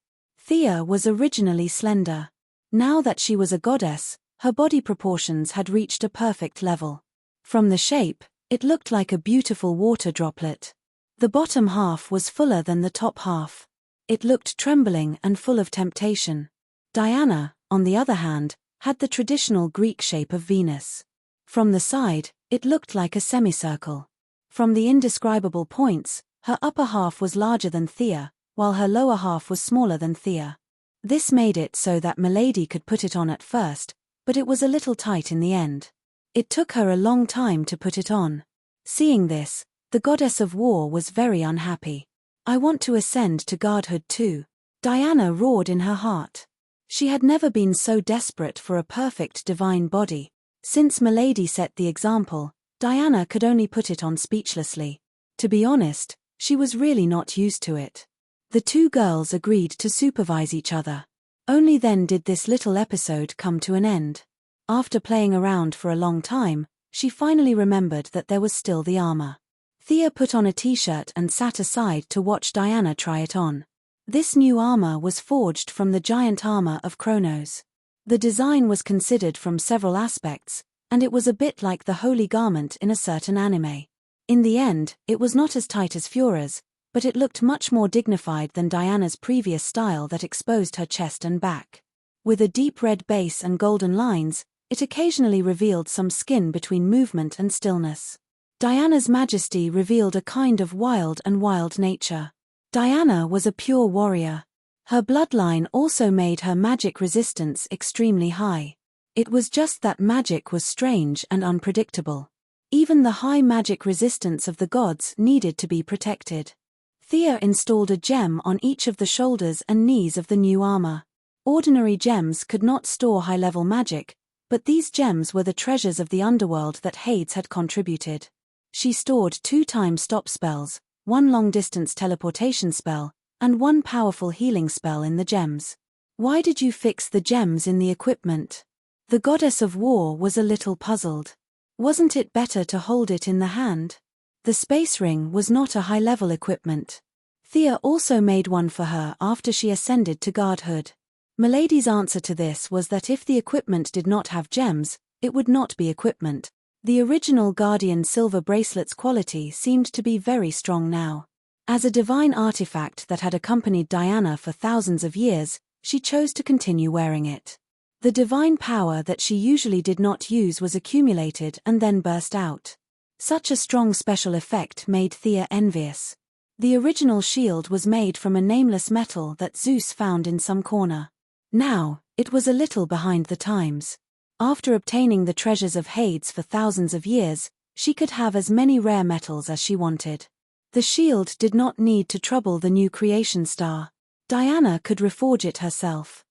Thea was originally slender. Now that she was a goddess, her body proportions had reached a perfect level. From the shape, it looked like a beautiful water droplet. The bottom half was fuller than the top half. It looked trembling and full of temptation. Diana, on the other hand, had the traditional Greek shape of Venus. From the side, it looked like a semicircle. From the indescribable points, her upper half was larger than Thea, while her lower half was smaller than Thea. This made it so that Milady could put it on at first, but it was a little tight in the end. It took her a long time to put it on. Seeing this, the goddess of war was very unhappy. "I want to ascend to godhood too," Diana roared in her heart. She had never been so desperate for a perfect divine body. Since Milady set the example, Diana could only put it on speechlessly. To be honest, she was really not used to it. The 2 girls agreed to supervise each other. Only then did this little episode come to an end. After playing around for a long time, she finally remembered that there was still the armor. Thea put on a t-shirt and sat aside to watch Diana try it on. This new armor was forged from the giant armor of Kronos. The design was considered from several aspects, and it was a bit like the holy garment in a certain anime. In the end, it was not as tight as Fura's, but it looked much more dignified than Diana's previous style that exposed her chest and back. With a deep red base and golden lines, it occasionally revealed some skin between movement and stillness. Diana's majesty revealed a kind of wild nature. Diana was a pure warrior. Her bloodline also made her magic resistance extremely high. It was just that magic was strange and unpredictable. Even the high magic resistance of the gods needed to be protected. Thea installed a gem on each of the shoulders and knees of the new armor. Ordinary gems could not store high-level magic, But these gems were the treasures of the underworld that Hades had contributed. She stored 2 time stop spells, 1 long-distance teleportation spell, and 1 powerful healing spell in the gems. Why did you fix the gems in the equipment? The goddess of war was a little puzzled. Wasn't it better to hold it in the hand? The space ring was not a high-level equipment. Thea also made one for her after she ascended to godhood. Milady's answer to this was that if the equipment did not have gems, it would not be equipment. The original Guardian silver bracelet's quality seemed to be very strong now. As a divine artifact that had accompanied Diana for thousands of years, she chose to continue wearing it. The divine power that she usually did not use was accumulated and then burst out. Such a strong special effect made Thea envious. The original shield was made from a nameless metal that Zeus found in some corner. Now, it was a little behind the times. After obtaining the treasures of Hades for thousands of years, she could have as many rare metals as she wanted. The shield did not need to trouble the new creation star. Diana could reforge it herself.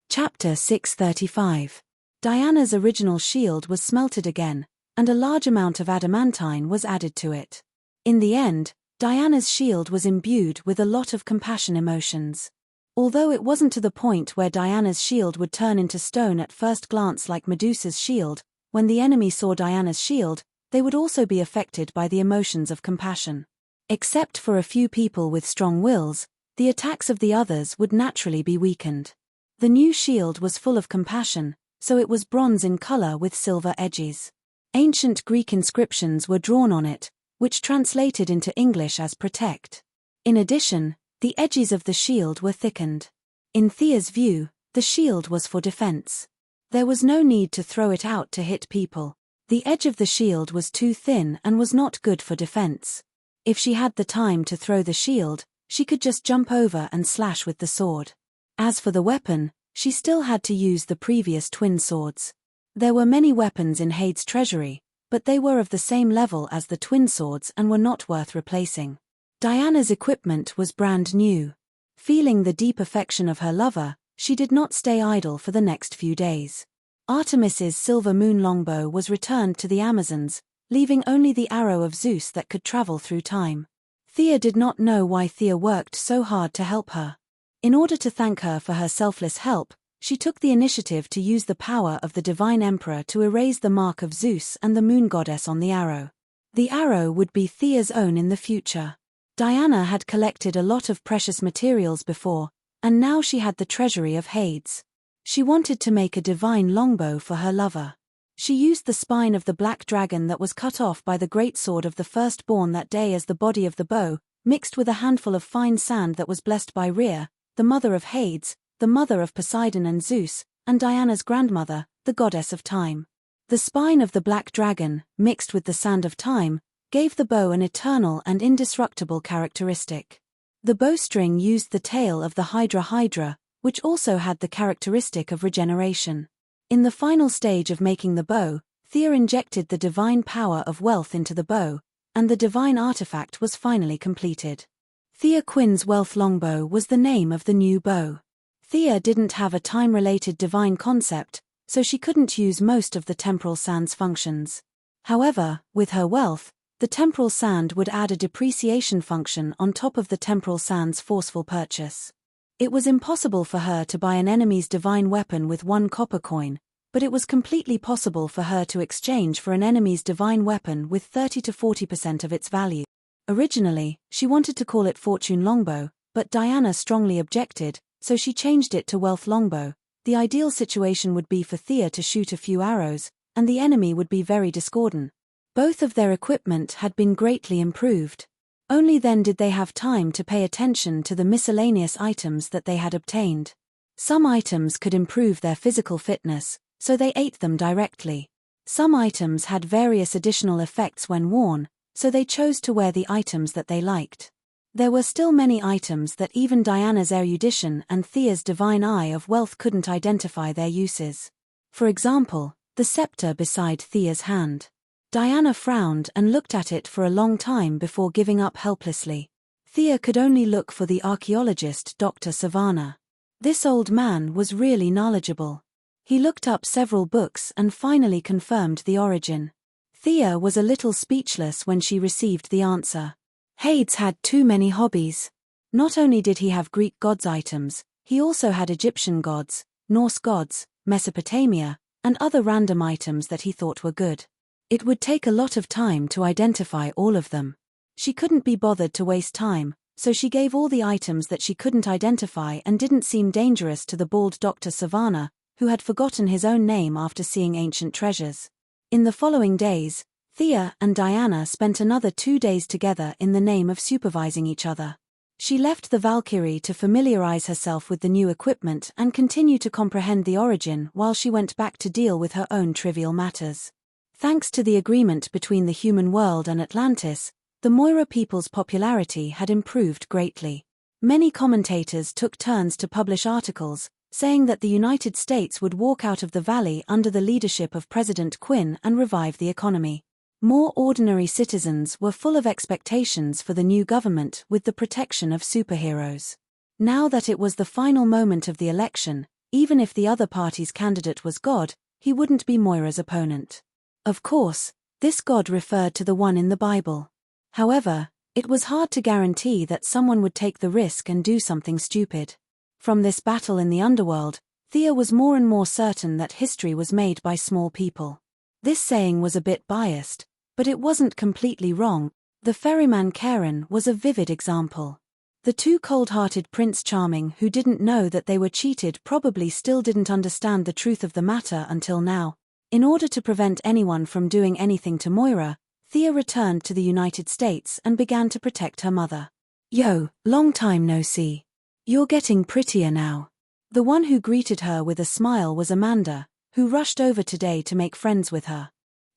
Chapter 635. Diana's original shield was smelted again, and a large amount of adamantine was added to it. In the end, Diana's shield was imbued with a lot of compassion emotions. Although it wasn't to the point where Diana's shield would turn into stone at first glance like Medusa's shield, when the enemy saw Diana's shield, they would also be affected by the emotions of compassion. Except for a few people with strong wills, the attacks of the others would naturally be weakened. The new shield was full of compassion, so it was bronze in color with silver edges. Ancient Greek inscriptions were drawn on it, which translated into English as protect. In addition, the edges of the shield were thickened. In Thea's view, the shield was for defense. There was no need to throw it out to hit people. The edge of the shield was too thin and was not good for defense. If she had the time to throw the shield, she could just jump over and slash with the sword. As for the weapon, she still had to use the previous twin swords. There were many weapons in Hades' treasury, but they were of the same level as the twin swords and were not worth replacing. Diana's equipment was brand new. Feeling the deep affection of her lover, she did not stay idle for the next few days. Artemis's silver moon longbow was returned to the Amazons, leaving only the arrow of Zeus that could travel through time. Thea did not know why Thea worked so hard to help her. In order to thank her for her selfless help, she took the initiative to use the power of the divine emperor to erase the mark of Zeus and the moon goddess on the arrow. The arrow would be Thea's own in the future. Diana had collected a lot of precious materials before, and now she had the treasury of Hades. She wanted to make a divine longbow for her lover. She used the spine of the black dragon that was cut off by the great sword of the firstborn that day as the body of the bow, mixed with a handful of fine sand that was blessed by Rhea, the mother of Hades, the mother of Poseidon and Zeus, and Diana's grandmother, the goddess of time. The spine of the black dragon, mixed with the sand of time, gave the bow an eternal and indestructible characteristic. The bowstring used the tail of the Hydra, which also had the characteristic of regeneration. In the final stage of making the bow, Thea injected the divine power of wealth into the bow, and the divine artifact was finally completed. Thea Quinn's Wealth Longbow was the name of the new bow. Thea didn't have a time-related divine concept, so she couldn't use most of the temporal sand's functions. However, with her wealth, the temporal sand would add a depreciation function on top of the temporal sand's forceful purchase. It was impossible for her to buy an enemy's divine weapon with 1 copper coin, but it was completely possible for her to exchange for an enemy's divine weapon with 30 to 40% of its value. Originally, she wanted to call it Fortune Longbow, but Diana strongly objected, so she changed it to Wealth Longbow. The ideal situation would be for Thea to shoot a few arrows, and the enemy would be very discordant. Both of their equipment had been greatly improved. Only then did they have time to pay attention to the miscellaneous items that they had obtained. Some items could improve their physical fitness, so they ate them directly. Some items had various additional effects when worn, so they chose to wear the items that they liked. There were still many items that even Diana's erudition and Thea's divine eye of wealth couldn't identify their uses. For example, the scepter beside Thea's hand. Diana frowned and looked at it for a long time before giving up helplessly. Thea could only look for the archaeologist Dr. Savannah. This old man was really knowledgeable. He looked up several books and finally confirmed the origin. Thea was a little speechless when she received the answer. Hades had too many hobbies. Not only did he have Greek gods items, he also had Egyptian gods, Norse gods, Mesopotamia, and other random items that he thought were good. It would take a lot of time to identify all of them. She couldn't be bothered to waste time, so she gave all the items that she couldn't identify and didn't seem dangerous to the bald Dr. Savannah, who had forgotten his own name after seeing ancient treasures. In the following days, Thea and Diana spent another 2 days together in the name of supervising each other. She left the Valkyrie to familiarize herself with the new equipment and continue to comprehend the origin while she went back to deal with her own trivial matters. Thanks to the agreement between the human world and Atlantis, the Moira people's popularity had improved greatly. Many commentators took turns to publish articles, saying that the United States would walk out of the valley under the leadership of President Quinn and revive the economy. More ordinary citizens were full of expectations for the new government with the protection of superheroes. Now that it was the final moment of the election, even if the other party's candidate was God, he wouldn't be Moira's opponent. Of course, this God referred to the one in the Bible. However, it was hard to guarantee that someone would take the risk and do something stupid. From this battle in the underworld, Thea was more and more certain that history was made by small people. This saying was a bit biased, but it wasn't completely wrong. The ferryman Karen was a vivid example. The two cold-hearted Prince Charming who didn't know that they were cheated probably still didn't understand the truth of the matter until now. In order to prevent anyone from doing anything to Moira, Thea returned to the United States and began to protect her mother. "Yo, long time no see. You're getting prettier now." The one who greeted her with a smile was Amanda, who rushed over today to make friends with her.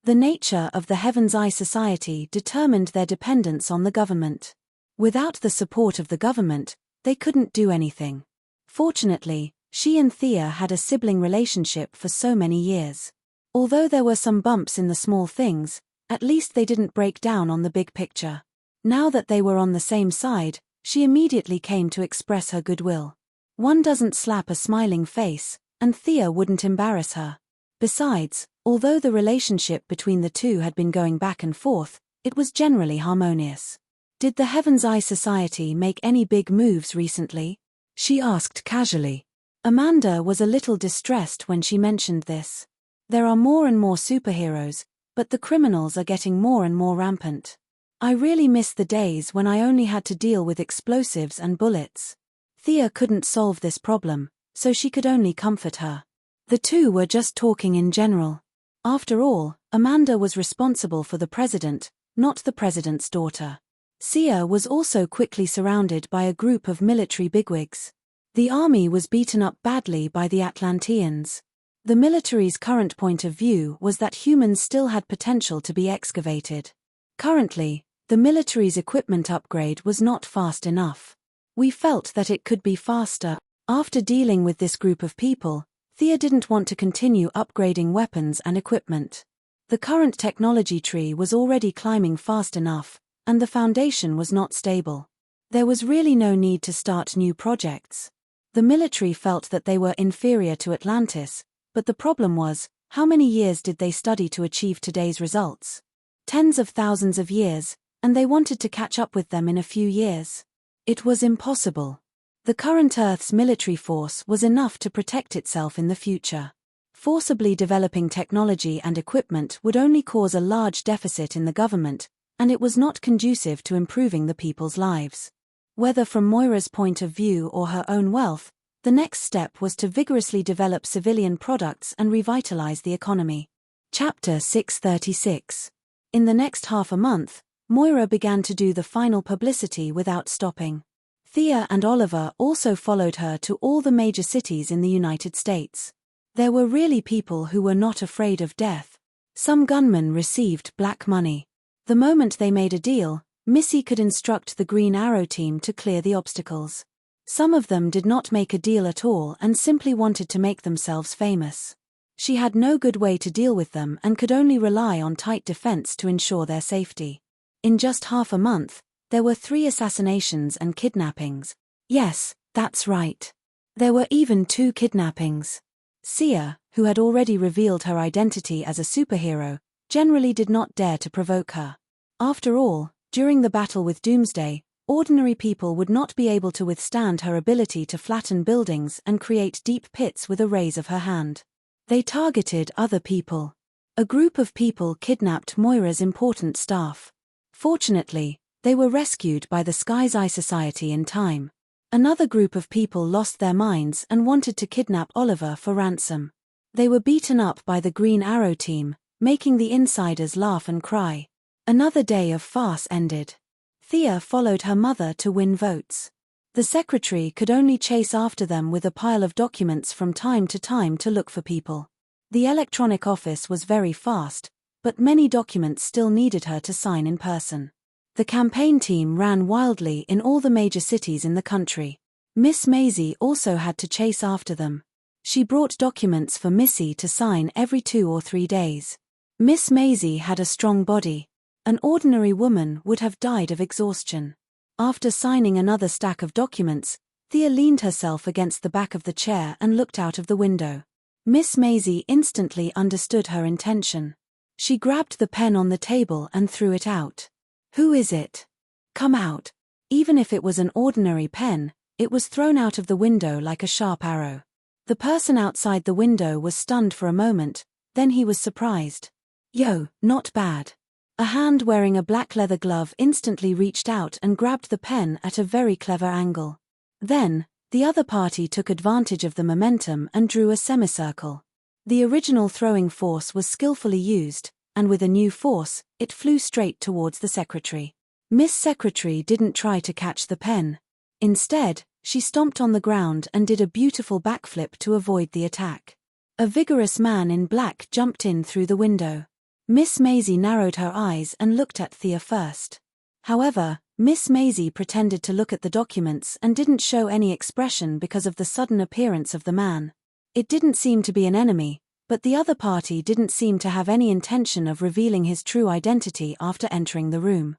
The nature of the Heaven's Eye Society determined their dependence on the government. Without the support of the government, they couldn't do anything. Fortunately, she and Thea had a sibling relationship for so many years. Although there were some bumps in the small things, at least they didn't break down on the big picture. Now that they were on the same side, she immediately came to express her goodwill. One doesn't slap a smiling face, and Thea wouldn't embarrass her. Besides, although the relationship between the two had been going back and forth, it was generally harmonious. "Did the Heaven's Eye Society make any big moves recently?" she asked casually. Amanda was a little distressed when she mentioned this. There are more and more superheroes, but the criminals are getting more and more rampant. "I really miss the days when I only had to deal with explosives and bullets." Thea couldn't solve this problem, so she could only comfort her. The two were just talking in general. After all, Amanda was responsible for the president, not the president's daughter. Sia was also quickly surrounded by a group of military bigwigs. The army was beaten up badly by the Atlanteans. The military's current point of view was that humans still had potential to be excavated. Currently, the military's equipment upgrade was not fast enough. We felt that it could be faster. After dealing with this group of people, Thea didn't want to continue upgrading weapons and equipment. The current technology tree was already climbing fast enough, and the foundation was not stable. There was really no need to start new projects. The military felt that they were inferior to Atlantis, but the problem was, how many years did they study to achieve today's results? Tens of thousands of years, and they wanted to catch up with them in a few years. It was impossible. The current Earth's military force was enough to protect itself in the future. Forcibly developing technology and equipment would only cause a large deficit in the government, and it was not conducive to improving the people's lives. Whether from Moira's point of view or her own wealth, the next step was to vigorously develop civilian products and revitalize the economy. Chapter 636. In the next half a month, Moira began to do the final publicity without stopping. Thea and Oliver also followed her to all the major cities in the United States. There were really people who were not afraid of death. Some gunmen received black money. The moment they made a deal, Missy could instruct the Green Arrow team to clear the obstacles. Some of them did not make a deal at all and simply wanted to make themselves famous. She had no good way to deal with them and could only rely on tight defense to ensure their safety. In just half a month, there were 3 assassinations and kidnappings. Yes, that's right. There were even 2 kidnappings. Sia, who had already revealed her identity as a superhero, generally did not dare to provoke her. After all, during the battle with Doomsday, ordinary people would not be able to withstand her ability to flatten buildings and create deep pits with a raise of her hand. They targeted other people. A group of people kidnapped Moira's important staff. Fortunately, they were rescued by the Sky's Eye Society in time. Another group of people lost their minds and wanted to kidnap Oliver for ransom. They were beaten up by the Green Arrow team, making the insiders laugh and cry. Another day of farce ended. Thea followed her mother to win votes. The secretary could only chase after them with a pile of documents from time to look for people. The electronic office was very fast, but many documents still needed her to sign in person. The campaign team ran wildly in all the major cities in the country. Miss Maisie also had to chase after them. She brought documents for Missy to sign every 2 or 3 days. Miss Maisie had a strong body. An ordinary woman would have died of exhaustion. After signing another stack of documents, Thea leaned herself against the back of the chair and looked out of the window. Miss Maisie instantly understood her intention. She grabbed the pen on the table and threw it out. "Who is it? Come out." Even if it was an ordinary pen, it was thrown out of the window like a sharp arrow. The person outside the window was stunned for a moment, then he was surprised. "Yo, not bad." A hand wearing a black leather glove instantly reached out and grabbed the pen at a very clever angle. Then, the other party took advantage of the momentum and drew a semicircle. The original throwing force was skillfully used, and with a new force, it flew straight towards the secretary. Miss Secretary didn't try to catch the pen. Instead, she stomped on the ground and did a beautiful backflip to avoid the attack. A vigorous man in black jumped in through the window. Miss Maisie narrowed her eyes and looked at Thea first. However, Miss Maisie pretended to look at the documents and didn't show any expression because of the sudden appearance of the man. It didn't seem to be an enemy, but the other party didn't seem to have any intention of revealing his true identity after entering the room.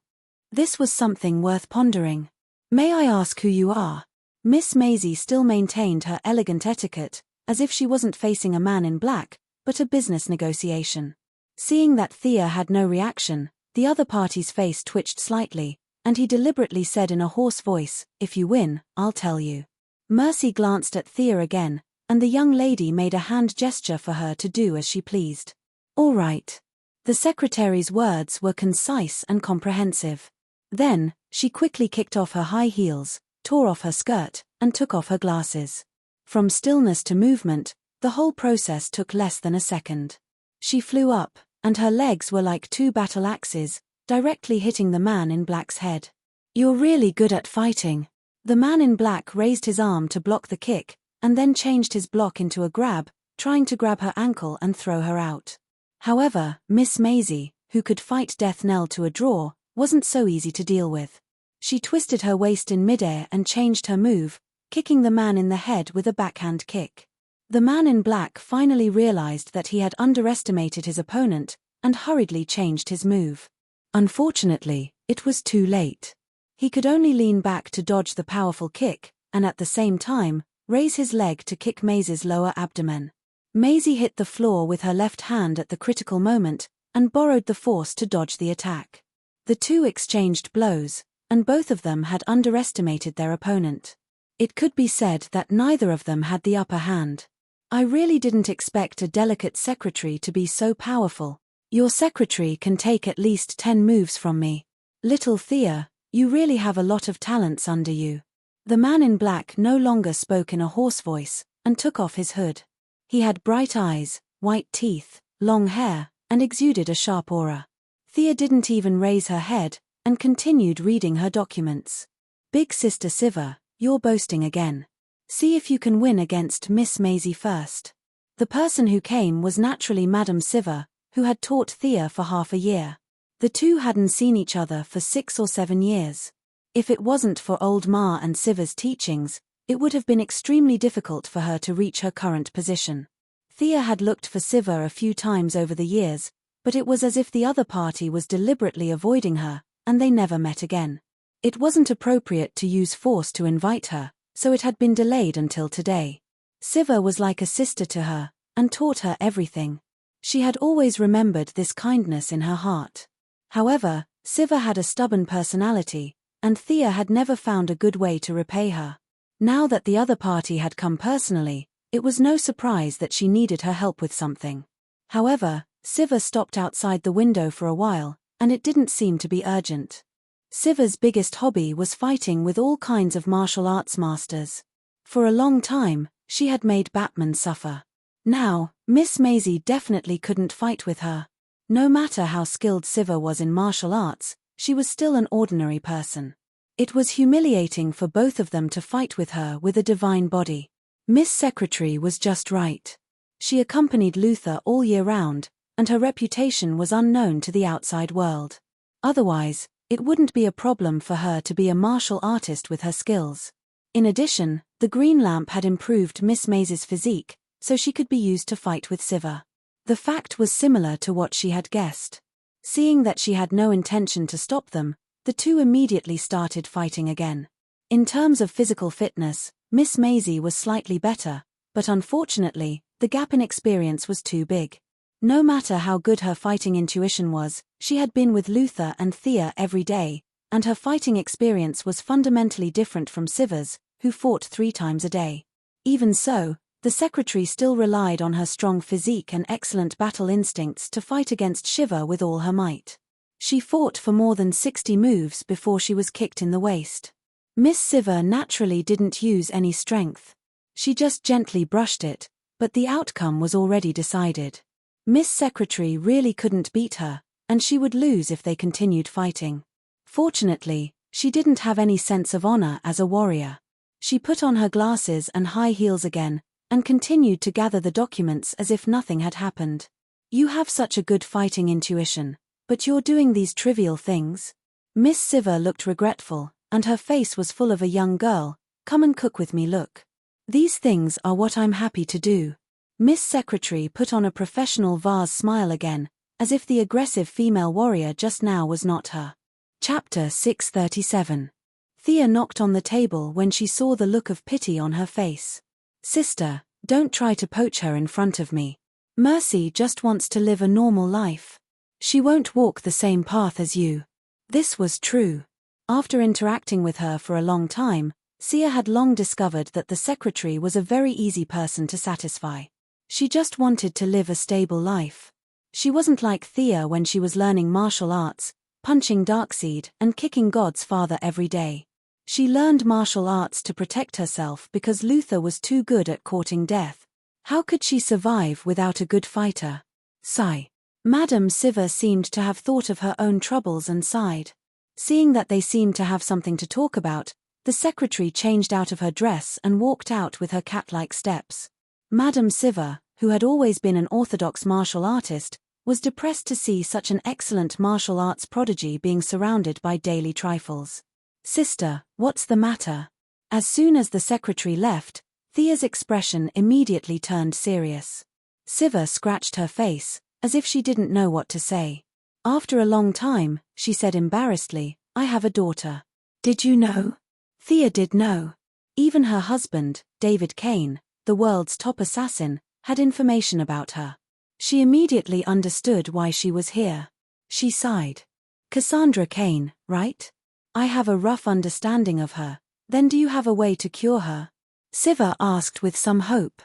This was something worth pondering. "May I ask who you are?" Miss Maisie still maintained her elegant etiquette, as if she wasn't facing a man in black, but a business negotiation. Seeing that Thea had no reaction, the other party's face twitched slightly, and he deliberately said in a hoarse voice, "If you win, I'll tell you." Mercy glanced at Thea again, and the young lady made a hand gesture for her to do as she pleased. "All right." The secretary's words were concise and comprehensive. Then, she quickly kicked off her high heels, tore off her skirt, and took off her glasses. From stillness to movement, the whole process took less than a second. She flew up, and her legs were like 2 battle axes, directly hitting the man in black's head. "You're really good at fighting." The man in black raised his arm to block the kick, and then changed his block into a grab, trying to grab her ankle and throw her out. However, Miss Maisie, who could fight death knell to a draw, wasn't so easy to deal with. She twisted her waist in midair and changed her move, kicking the man in the head with a backhand kick. The man in black finally realized that he had underestimated his opponent, and hurriedly changed his move. Unfortunately, it was too late. He could only lean back to dodge the powerful kick, and at the same time, raise his leg to kick Maisie's lower abdomen. Maisie hit the floor with her left hand at the critical moment, and borrowed the force to dodge the attack. The two exchanged blows, and both of them had underestimated their opponent. It could be said that neither of them had the upper hand. "I really didn't expect a delicate secretary to be so powerful. Your secretary can take at least 10 moves from me. Little Thea, you really have a lot of talents under you." The man in black no longer spoke in a hoarse voice, and took off his hood. He had bright eyes, white teeth, long hair, and exuded a sharp aura. Thea didn't even raise her head, and continued reading her documents. "Big Sister Siva, you're boasting again. See if you can win against Miss Maisie first." The person who came was naturally Madame Siva, who had taught Thea for half a year. The two hadn't seen each other for 6 or 7 years. If it wasn't for old Ma and Siva's teachings, it would have been extremely difficult for her to reach her current position. Thea had looked for Siva a few times over the years, but it was as if the other party was deliberately avoiding her, and they never met again. It wasn't appropriate to use force to invite her, so it had been delayed until today. Siva was like a sister to her, and taught her everything. She had always remembered this kindness in her heart. However, Siva had a stubborn personality, and Thea had never found a good way to repay her. Now that the other party had come personally, it was no surprise that she needed her help with something. However, Siva stopped outside the window for a while, and it didn't seem to be urgent. Siva's biggest hobby was fighting with all kinds of martial arts masters. For a long time, she had made Batman suffer. Now, Miss Maisie definitely couldn't fight with her. No matter how skilled Siva was in martial arts, she was still an ordinary person. It was humiliating for both of them to fight with her with a divine body. Miss Secretary was just right. She accompanied Luther all year round, and her reputation was unknown to the outside world. Otherwise, it wouldn't be a problem for her to be a martial artist with her skills. In addition, the green lamp had improved Miss Maisie's physique, so she could be used to fight with Siva. The fact was similar to what she had guessed. Seeing that she had no intention to stop them, the two immediately started fighting again. In terms of physical fitness, Miss Maisie was slightly better, but unfortunately, the gap in experience was too big. No matter how good her fighting intuition was, she had been with Luther and Thea every day, and her fighting experience was fundamentally different from Siva's, who fought 3 times a day. Even so, the secretary still relied on her strong physique and excellent battle instincts to fight against Shiva with all her might. She fought for more than 60 moves before she was kicked in the waist. Miss Siva naturally didn't use any strength. She just gently brushed it, but the outcome was already decided. Miss Secretary really couldn't beat her, and she would lose if they continued fighting. Fortunately, she didn't have any sense of honor as a warrior. She put on her glasses and high heels again, and continued to gather the documents as if nothing had happened. "You have such a good fighting intuition, but you're doing these trivial things?" Miss Siva looked regretful, and her face was full of a young girl, come and cook with me look. "These things are what I'm happy to do." Miss Secretary put on a professional vase smile again, as if the aggressive female warrior just now was not her. Chapter 637. Thea knocked on the table when she saw the look of pity on her face. "Sister, don't try to poach her in front of me. Mercy just wants to live a normal life. She won't walk the same path as you." This was true. After interacting with her for a long time, Sia had long discovered that the secretary was a very easy person to satisfy. She just wanted to live a stable life. She wasn't like Thea when she was learning martial arts, punching Darkseid, and kicking God's father every day. She learned martial arts to protect herself because Luther was too good at courting death. How could she survive without a good fighter? Sigh. Madame Siva seemed to have thought of her own troubles and sighed. Seeing that they seemed to have something to talk about, the secretary changed out of her dress and walked out with her cat-like steps. Madame Siva, who had always been an orthodox martial artist, was depressed to see such an excellent martial arts prodigy being surrounded by daily trifles. "Sister, what's the matter?" As soon as the secretary left, Thea's expression immediately turned serious. Siva scratched her face, as if she didn't know what to say. After a long time, she said embarrassedly, "I have a daughter." "Did you know?" Thea did know. Even her husband, David Kane, the world's top assassin, had information about her. She immediately understood why she was here. She sighed. "Cassandra Kane, right? I have a rough understanding of her. Then do you have a way to cure her?" Siva asked with some hope.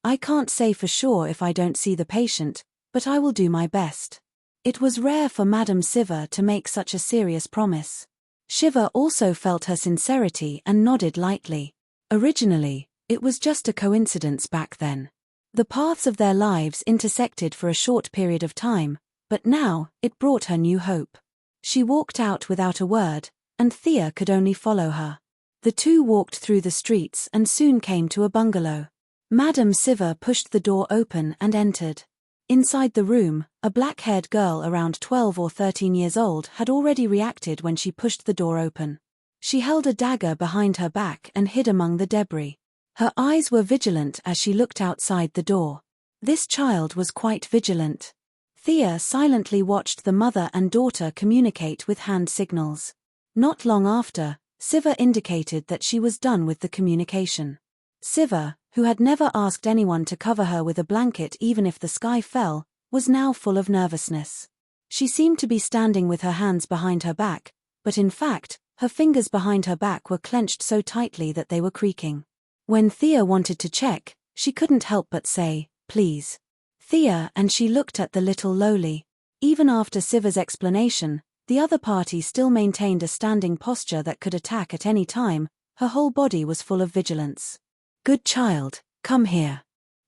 I can't say for sure if I don't see the patient, but I will do my best." It was rare for Madame Siva to make such a serious promise. Shiva also felt her sincerity and nodded lightly. Originally, it was just a coincidence back then. The paths of their lives intersected for a short period of time, but now, it brought her new hope. She walked out without a word, and Thea could only follow her. The two walked through the streets and soon came to a bungalow. Madame Siva pushed the door open and entered. Inside the room, a black-haired girl around 12 or 13 years old had already reacted when she pushed the door open. She held a dagger behind her back and hid among the debris. Her eyes were vigilant as she looked outside the door. This child was quite vigilant. Thea silently watched the mother and daughter communicate with hand signals. Not long after, Siva indicated that she was done with the communication. Siva, who had never asked anyone to cover her with a blanket even if the sky fell, was now full of nervousness. She seemed to be standing with her hands behind her back, but in fact, her fingers behind her back were clenched so tightly that they were creaking. When Thea wanted to check, she couldn't help but say, "Please." Thea, and she looked at the little lowly. Even after Siva's explanation, the other party still maintained a standing posture that could attack at any time. Her whole body was full of vigilance. "Good child, come here.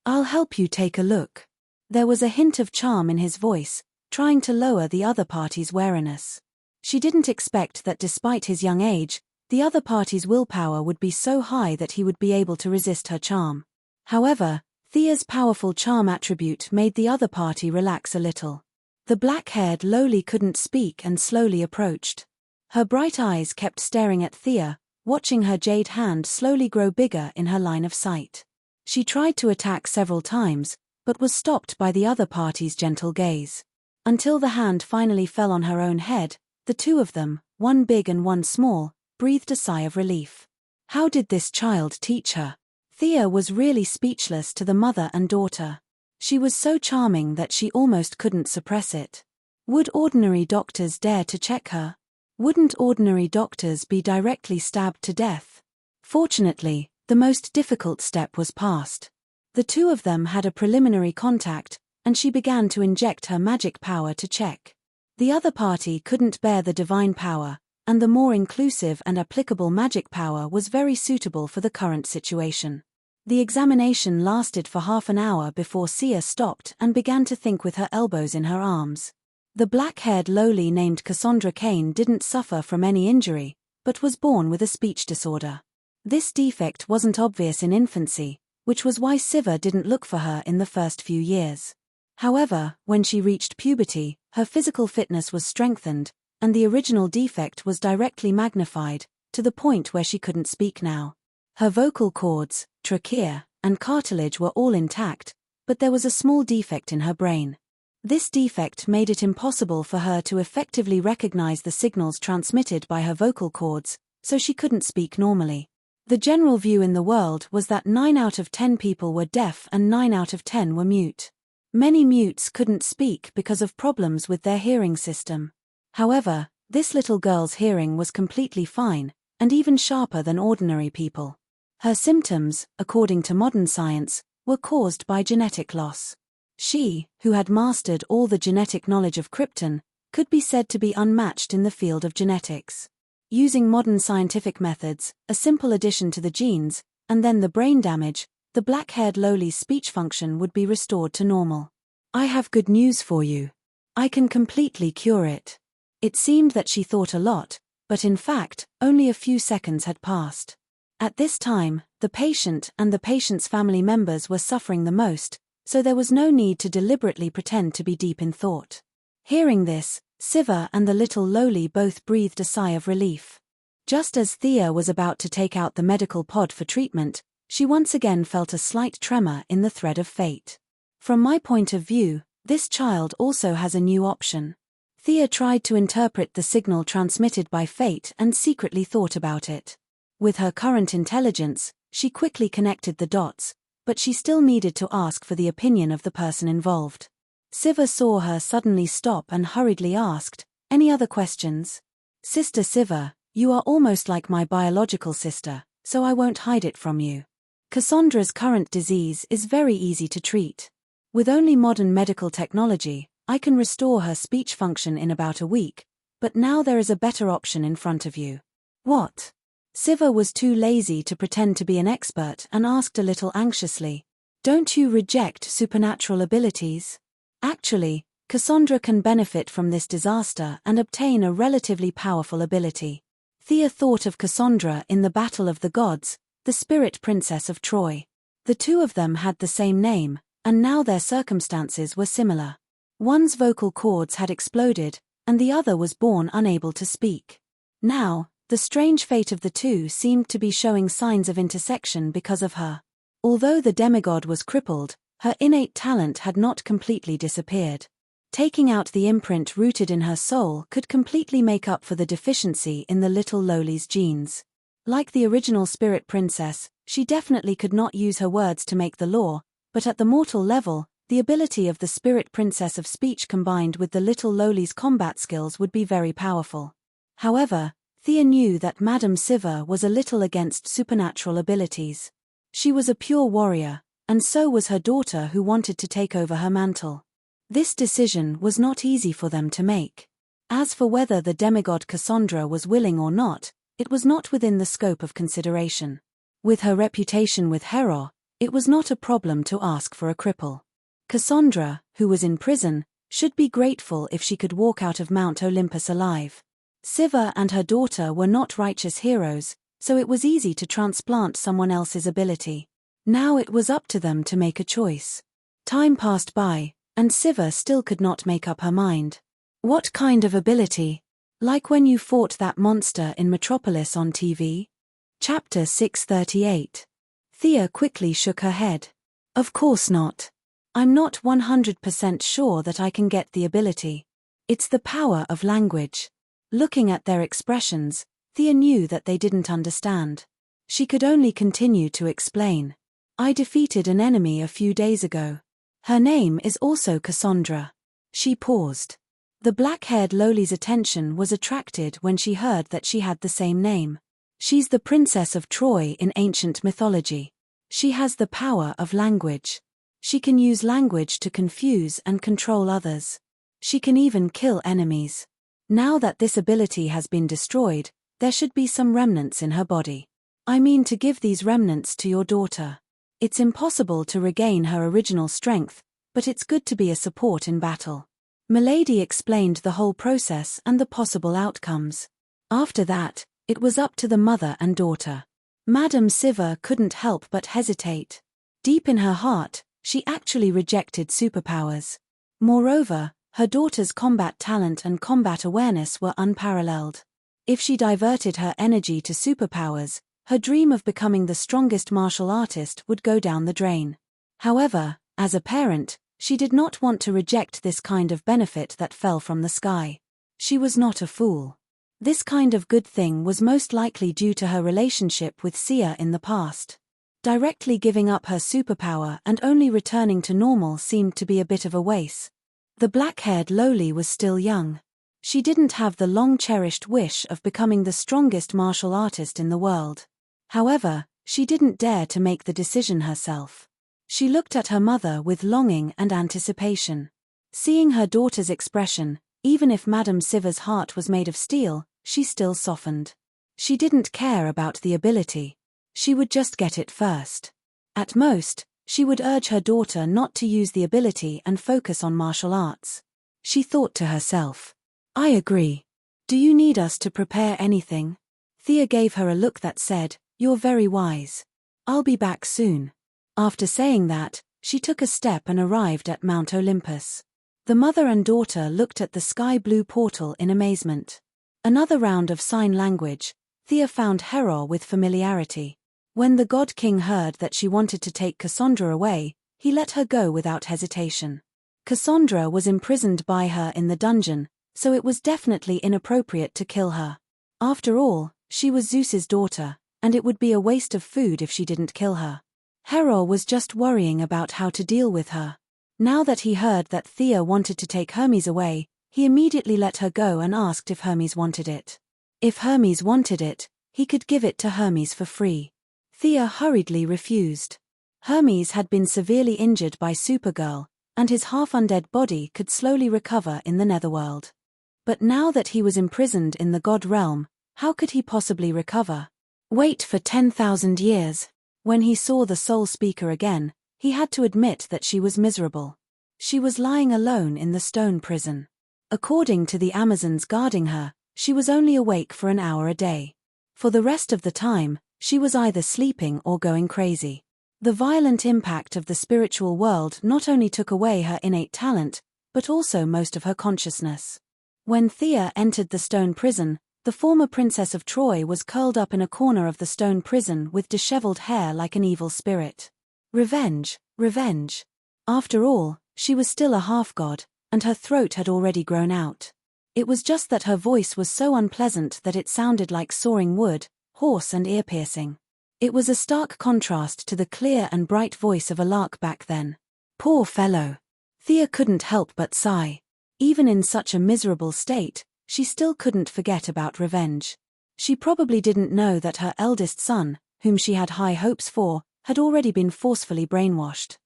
I'll help you take a look." There was a hint of charm in his voice, trying to lower the other party's wariness. She didn't expect that despite his young age, the other party's willpower would be so high that he would be able to resist her charm. However, Thea's powerful charm attribute made the other party relax a little. The black-haired lowly couldn't speak and slowly approached. Her bright eyes kept staring at Thea, watching her jade hand slowly grow bigger in her line of sight. She tried to attack several times, but was stopped by the other party's gentle gaze. Until the hand finally fell on her own head, the two of them, one big and one small, breathed a sigh of relief. How did this child teach her? Thea was really speechless to the mother and daughter. She was so charming that she almost couldn't suppress it. Would ordinary doctors dare to check her? Wouldn't ordinary doctors be directly stabbed to death? Fortunately, the most difficult step was passed. The two of them had a preliminary contact, and she began to inject her magic power to check. The other party couldn't bear the divine power, and the more inclusive and applicable magic power was very suitable for the current situation. The examination lasted for half an hour before Sia stopped and began to think with her elbows in her arms. The black-haired lowly named Cassandra Kane didn't suffer from any injury, but was born with a speech disorder. This defect wasn't obvious in infancy, which was why Siva didn't look for her in the first few years. However, when she reached puberty, her physical fitness was strengthened, and the original defect was directly magnified, to the point where she couldn't speak now. Her vocal cords, trachea, and cartilage were all intact, but there was a small defect in her brain. This defect made it impossible for her to effectively recognize the signals transmitted by her vocal cords, so she couldn't speak normally. The general view in the world was that 9 out of 10 people were deaf and 9 out of 10 were mute. Many mutes couldn't speak because of problems with their hearing system. However, this little girl's hearing was completely fine, and even sharper than ordinary people. Her symptoms, according to modern science, were caused by genetic loss. She, who had mastered all the genetic knowledge of Krypton, could be said to be unmatched in the field of genetics. Using modern scientific methods, a simple addition to the genes, and then the brain damage, the black-haired lowly's speech function would be restored to normal. "I have good news for you. I can completely cure it." It seemed that she thought a lot, but in fact, only a few seconds had passed. At this time, the patient and the patient's family members were suffering the most, so there was no need to deliberately pretend to be deep in thought. Hearing this, Siva and the little lowly both breathed a sigh of relief. Just as Thea was about to take out the medical pod for treatment, she once again felt a slight tremor in the thread of fate. From my point of view, this child also has a new option. Thea tried to interpret the signal transmitted by fate and secretly thought about it. With her current intelligence, she quickly connected the dots, but she still needed to ask for the opinion of the person involved. Siva saw her suddenly stop and hurriedly asked, "Any other questions?" "Sister Siva, you are almost like my biological sister, so I won't hide it from you. Cassandra's current disease is very easy to treat. With only modern medical technology, I can restore her speech function in about a week, but now there is a better option in front of you." "What?" Siva was too lazy to pretend to be an expert and asked a little anxiously, "Don't you reject supernatural abilities?" Actually, Cassandra can benefit from this disaster and obtain a relatively powerful ability. Thea thought of Cassandra in the Battle of the Gods, the spirit princess of Troy. The two of them had the same name, and now their circumstances were similar. One's vocal cords had exploded, and the other was born unable to speak. Now, the strange fate of the two seemed to be showing signs of intersection because of her. Although the demigod was crippled, her innate talent had not completely disappeared. Taking out the imprint rooted in her soul could completely make up for the deficiency in the little lowly's genes. Like the original spirit princess, she definitely could not use her words to make the law, but at the mortal level, the ability of the spirit princess of speech combined with the little lowly's combat skills would be very powerful. However, Thea knew that Madame Siva was a little against supernatural abilities. She was a pure warrior, and so was her daughter who wanted to take over her mantle. This decision was not easy for them to make. As for whether the demigod Cassandra was willing or not, it was not within the scope of consideration. With her reputation with Hera, it was not a problem to ask for a cripple. Cassandra, who was in prison, should be grateful if she could walk out of Mount Olympus alive. Siva and her daughter were not righteous heroes, so it was easy to transplant someone else's ability. Now it was up to them to make a choice. Time passed by, and Siva still could not make up her mind. What kind of ability? Like when you fought that monster in Metropolis on TV? Chapter 638. Thea quickly shook her head. Of course not. I'm not 100% sure that I can get the ability. It's the power of language. Looking at their expressions, Thea knew that they didn't understand. She could only continue to explain. I defeated an enemy a few days ago. Her name is also Cassandra. She paused. The black-haired lowly's attention was attracted when she heard that she had the same name. She's the princess of Troy in ancient mythology. She has the power of language. She can use language to confuse and control others. She can even kill enemies. Now that this ability has been destroyed, there should be some remnants in her body. I mean to give these remnants to your daughter. It's impossible to regain her original strength, but it's good to be a support in battle. Milady explained the whole process and the possible outcomes. After that, it was up to the mother and daughter. Madame Siva couldn't help but hesitate. Deep in her heart, she actually rejected superpowers. Moreover, her daughter's combat talent and combat awareness were unparalleled. If she diverted her energy to superpowers, her dream of becoming the strongest martial artist would go down the drain. However, as a parent, she did not want to reject this kind of benefit that fell from the sky. She was not a fool. This kind of good thing was most likely due to her relationship with Sia in the past. Directly giving up her superpower and only returning to normal seemed to be a bit of a waste. The black-haired lowly was still young. She didn't have the long-cherished wish of becoming the strongest martial artist in the world. However, she didn't dare to make the decision herself. She looked at her mother with longing and anticipation. Seeing her daughter's expression, even if Madame Siva's heart was made of steel, she still softened. She didn't care about the ability. She would just get it first. At most, she would urge her daughter not to use the ability and focus on martial arts. She thought to herself, I agree. Do you need us to prepare anything? Thea gave her a look that said, You're very wise. I'll be back soon. After saying that, she took a step and arrived at Mount Olympus. The mother and daughter looked at the sky-blue portal in amazement. Another round of sign language. Thea found Hera with familiarity. When the God King heard that she wanted to take Cassandra away, he let her go without hesitation. Cassandra was imprisoned by her in the dungeon, so it was definitely inappropriate to kill her. After all, she was Zeus's daughter, and it would be a waste of food if she didn't kill her. Hera was just worrying about how to deal with her. Now that he heard that Thea wanted to take Hermes away, he immediately let her go and asked if Hermes wanted it. If Hermes wanted it, he could give it to Hermes for free. Thea hurriedly refused. Hermes had been severely injured by Supergirl, and his half-undead body could slowly recover in the netherworld. But now that he was imprisoned in the god realm, how could he possibly recover? Wait for 10,000 years. When he saw the soul speaker again, he had to admit that she was miserable. She was lying alone in the stone prison. According to the Amazons guarding her, she was only awake for an hour a day. For the rest of the time, she was either sleeping or going crazy. The violent impact of the spiritual world not only took away her innate talent, but also most of her consciousness. When Thea entered the stone prison, the former princess of Troy was curled up in a corner of the stone prison with disheveled hair like an evil spirit. Revenge, revenge. After all, she was still a half-god, and her throat had already grown out. It was just that her voice was so unpleasant that it sounded like sawing wood, hoarse and ear-piercing. It was a stark contrast to the clear and bright voice of a lark back then. Poor fellow. Thea couldn't help but sigh. Even in such a miserable state, she still couldn't forget about revenge. She probably didn't know that her eldest son, whom she had high hopes for, had already been forcefully brainwashed.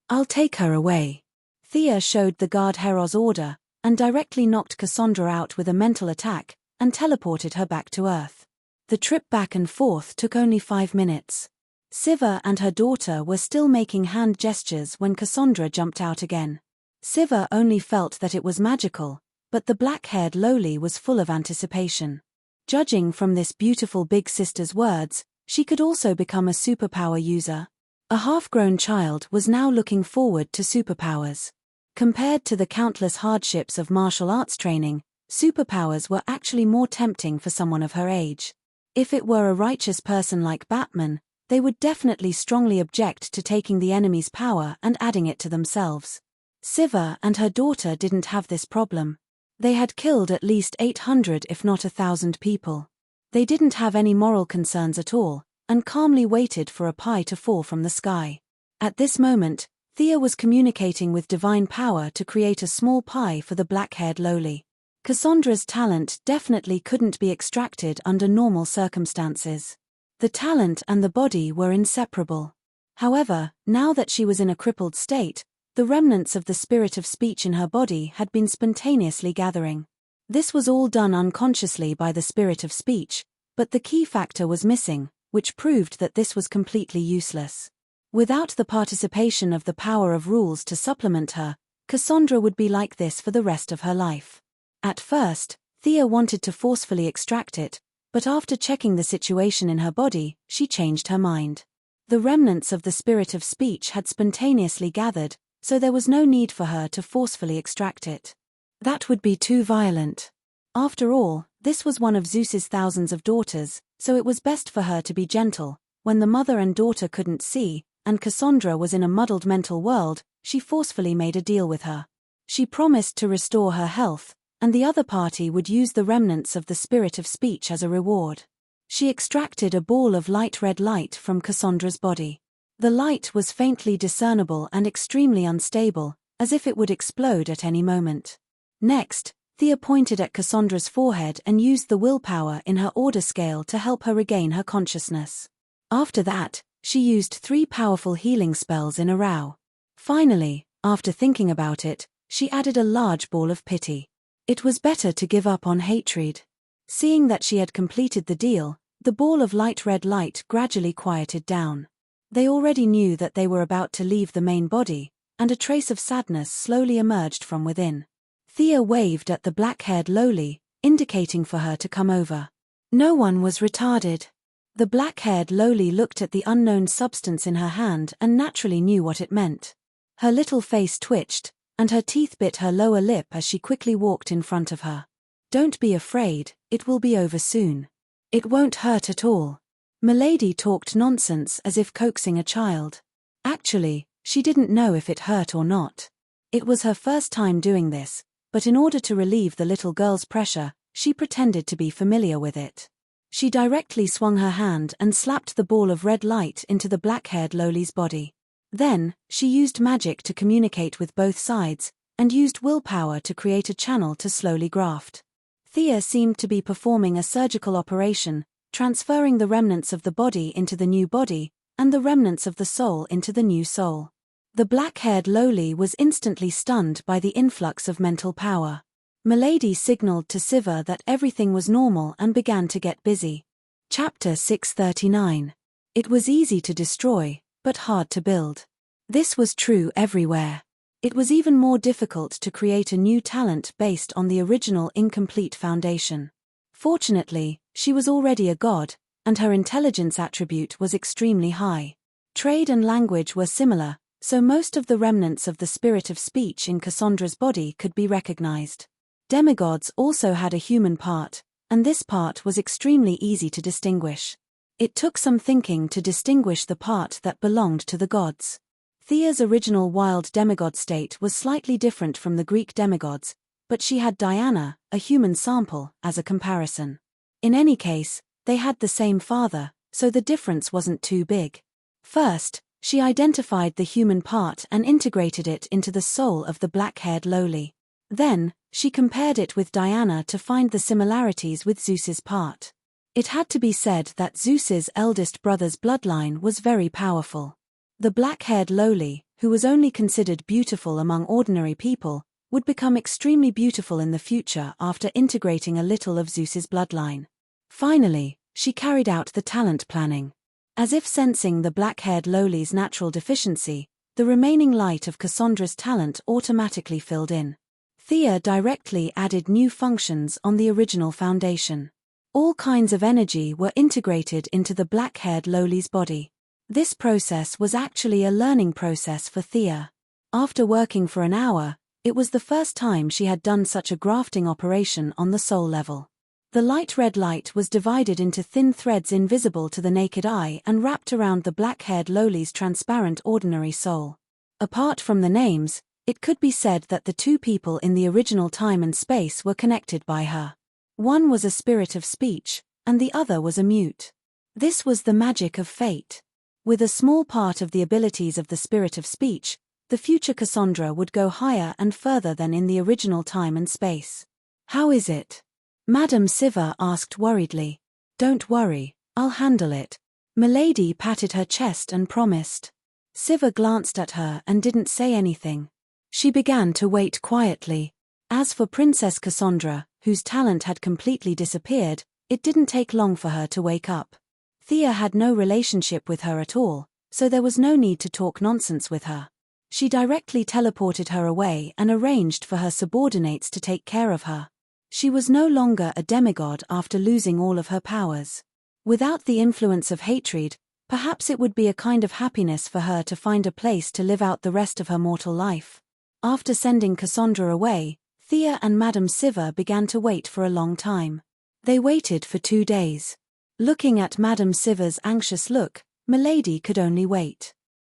"I'll take her away." Thea showed the guard Herod's order, and directly knocked Cassandra out with a mental attack, and teleported her back to Earth. The trip back and forth took only 5 minutes. Siva and her daughter were still making hand gestures when Cassandra jumped out again. Siva only felt that it was magical, but the black-haired lowly was full of anticipation. Judging from this beautiful big sister's words, she could also become a superpower user. A half-grown child was now looking forward to superpowers. Compared to the countless hardships of martial arts training, superpowers were actually more tempting for someone of her age. If it were a righteous person like Batman, they would definitely strongly object to taking the enemy's power and adding it to themselves. Siva and her daughter didn't have this problem. They had killed at least 800 if not 1,000 people. They didn't have any moral concerns at all, and calmly waited for a pie to fall from the sky. At this moment, Thea was communicating with divine power to create a small pie for the black-haired lowly. Cassandra's talent definitely couldn't be extracted under normal circumstances. The talent and the body were inseparable. However, now that she was in a crippled state, the remnants of the spirit of speech in her body had been spontaneously gathering. This was all done unconsciously by the spirit of speech, but the key factor was missing, which proved that this was completely useless. Without the participation of the power of rules to supplement her, Cassandra would be like this for the rest of her life. At first, Thea wanted to forcefully extract it, but after checking the situation in her body, she changed her mind. The remnants of the spirit of speech had spontaneously gathered, so there was no need for her to forcefully extract it. That would be too violent. After all, this was one of Zeus's thousands of daughters, so it was best for her to be gentle. When the mother and daughter couldn't see, and Cassandra was in a muddled mental world, she forcefully made a deal with her. She promised to restore her health, and the other party would use the remnants of the spirit of speech as a reward. She extracted a ball of light red light from Cassandra's body. The light was faintly discernible and extremely unstable, as if it would explode at any moment. Next, Thea pointed at Cassandra's forehead and used the willpower in her order scale to help her regain her consciousness. After that, she used 3 powerful healing spells in a row. Finally, after thinking about it, she added a large ball of pity. It was better to give up on hatred. Seeing that she had completed the deal, the ball of light red light gradually quieted down. They already knew that they were about to leave the main body, and a trace of sadness slowly emerged from within. Thea waved at the black-haired lowly, indicating for her to come over. No one was retarded. The black-haired lowly looked at the unknown substance in her hand and naturally knew what it meant. Her little face twitched, and her teeth bit her lower lip as she quickly walked in front of her. "Don't be afraid, it will be over soon. It won't hurt at all." Milady talked nonsense as if coaxing a child. Actually, she didn't know if it hurt or not. It was her first time doing this, but in order to relieve the little girl's pressure, she pretended to be familiar with it. She directly swung her hand and slapped the ball of red light into the black-haired lowly's body. Then, she used magic to communicate with both sides, and used willpower to create a channel to slowly graft. Thea seemed to be performing a surgical operation, transferring the remnants of the body into the new body, and the remnants of the soul into the new soul. The black-haired lowly was instantly stunned by the influx of mental power. Milady signaled to Siva that everything was normal and began to get busy. Chapter 639. It was easy to destroy, but hard to build. This was true everywhere. It was even more difficult to create a new talent based on the original incomplete foundation. Fortunately, she was already a god, and her intelligence attribute was extremely high. Trade and language were similar, so most of the remnants of the spirit of speech in Cassandra's body could be recognized. Demigods also had a human part, and this part was extremely easy to distinguish. It took some thinking to distinguish the part that belonged to the gods. Thea's original wild demigod state was slightly different from the Greek demigods, but she had Diana, a human sample, as a comparison. In any case, They had the same father, so the difference wasn't too big. First, she identified the human part and integrated it into the soul of the black-haired lowly. Then, she compared it with Diana to find the similarities with Zeus's part. It had to be said that Zeus's eldest brother's bloodline was very powerful. The black-haired lowly, who was only considered beautiful among ordinary people, would become extremely beautiful in the future after integrating a little of Zeus's bloodline. Finally, she carried out the talent planning. As if sensing the black-haired lowly's natural deficiency, the remaining light of Cassandra's talent automatically filled in. Thea directly added new functions on the original foundation. All kinds of energy were integrated into the black-haired lowly's body. This process was actually a learning process for Thea. After working for an hour, it was the first time she had done such a grafting operation on the soul level. The light red light was divided into thin threads invisible to the naked eye and wrapped around the black-haired lowly's transparent ordinary soul. Apart from the names, it could be said that the two people in the original time and space were connected by her. One was a spirit of speech, and the other was a mute. This was the magic of fate. With a small part of the abilities of the spirit of speech, the future Cassandra would go higher and further than in the original time and space. "How is it?" Madame Siva asked worriedly. "Don't worry, I'll handle it." Milady patted her chest and promised. Siva glanced at her and didn't say anything. She began to wait quietly. As for Princess Cassandra, whose talent had completely disappeared, it didn't take long for her to wake up. Thea had no relationship with her at all, so there was no need to talk nonsense with her. She directly teleported her away and arranged for her subordinates to take care of her. She was no longer a demigod after losing all of her powers. Without the influence of hatred, perhaps it would be a kind of happiness for her to find a place to live out the rest of her mortal life. After sending Cassandra away, Thea and Madame Siva began to wait for a long time. They waited for 2 days. Looking at Madame Siva's anxious look, Milady could only wait.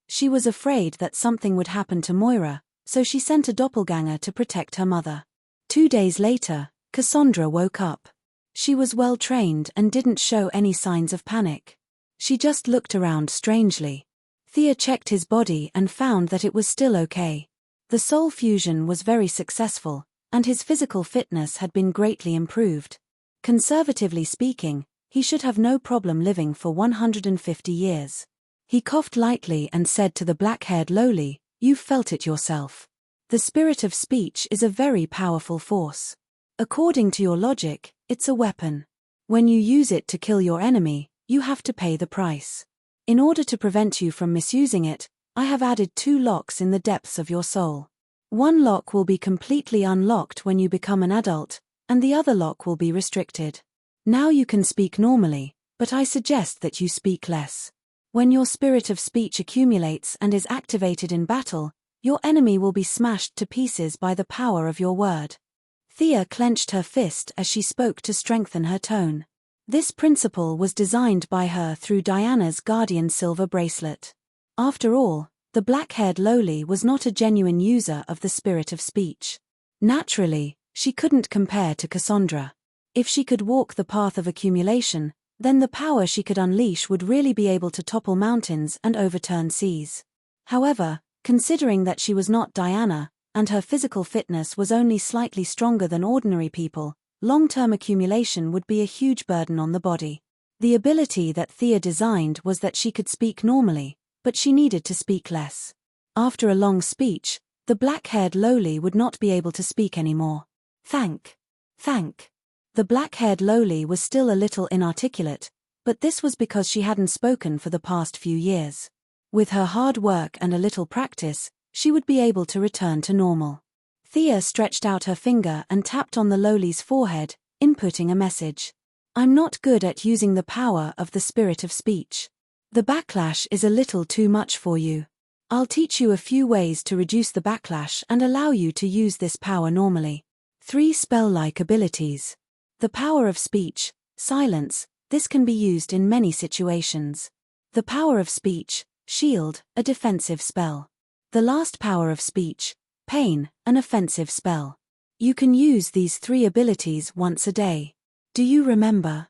She was afraid that something would happen to Moira, so she sent a doppelganger to protect her mother. 2 days later, Cassandra woke up. She was well trained and didn't show any signs of panic. She just looked around strangely. Thea checked his body and found that it was still okay. The soul fusion was very successful, and his physical fitness had been greatly improved. Conservatively speaking, he should have no problem living for 150 years. He coughed lightly and said to the black-haired lowly, "You've felt it yourself. The spirit of speech is a very powerful force. According to your logic, it's a weapon. When you use it to kill your enemy, you have to pay the price. In order to prevent you from misusing it, I have added 2 locks in the depths of your soul. One lock will be completely unlocked when you become an adult, and the other lock will be restricted. Now you can speak normally, but I suggest that you speak less. When your spirit of speech accumulates and is activated in battle, your enemy will be smashed to pieces by the power of your word." Thea clenched her fist as she spoke to strengthen her tone. This principle was designed by her through Diana's guardian silver bracelet. After all, the black-haired lowly was not a genuine user of the spirit of speech. Naturally, she couldn't compare to Cassandra. If she could walk the path of accumulation, then the power she could unleash would really be able to topple mountains and overturn seas. However, considering that she was not Diana, and her physical fitness was only slightly stronger than ordinary people, long-term accumulation would be a huge burden on the body. The ability that Thea designed was that she could speak normally, but she needed to speak less. After a long speech, the black-haired lowly would not be able to speak anymore. Thank. The black-haired lowly was still a little inarticulate, but this was because she hadn't spoken for the past few years. With her hard work and a little practice, she would be able to return to normal. Thea stretched out her finger and tapped on the lowly's forehead, inputting a message. "I'm not good at using the power of the spirit of speech. The backlash is a little too much for you. I'll teach you a few ways to reduce the backlash and allow you to use this power normally. 3 spell-like abilities. The power of speech, silence, this can be used in many situations. The power of speech, shield, a defensive spell. The last power of speech, pain, an offensive spell. You can use these 3 abilities once a day. Do you remember?"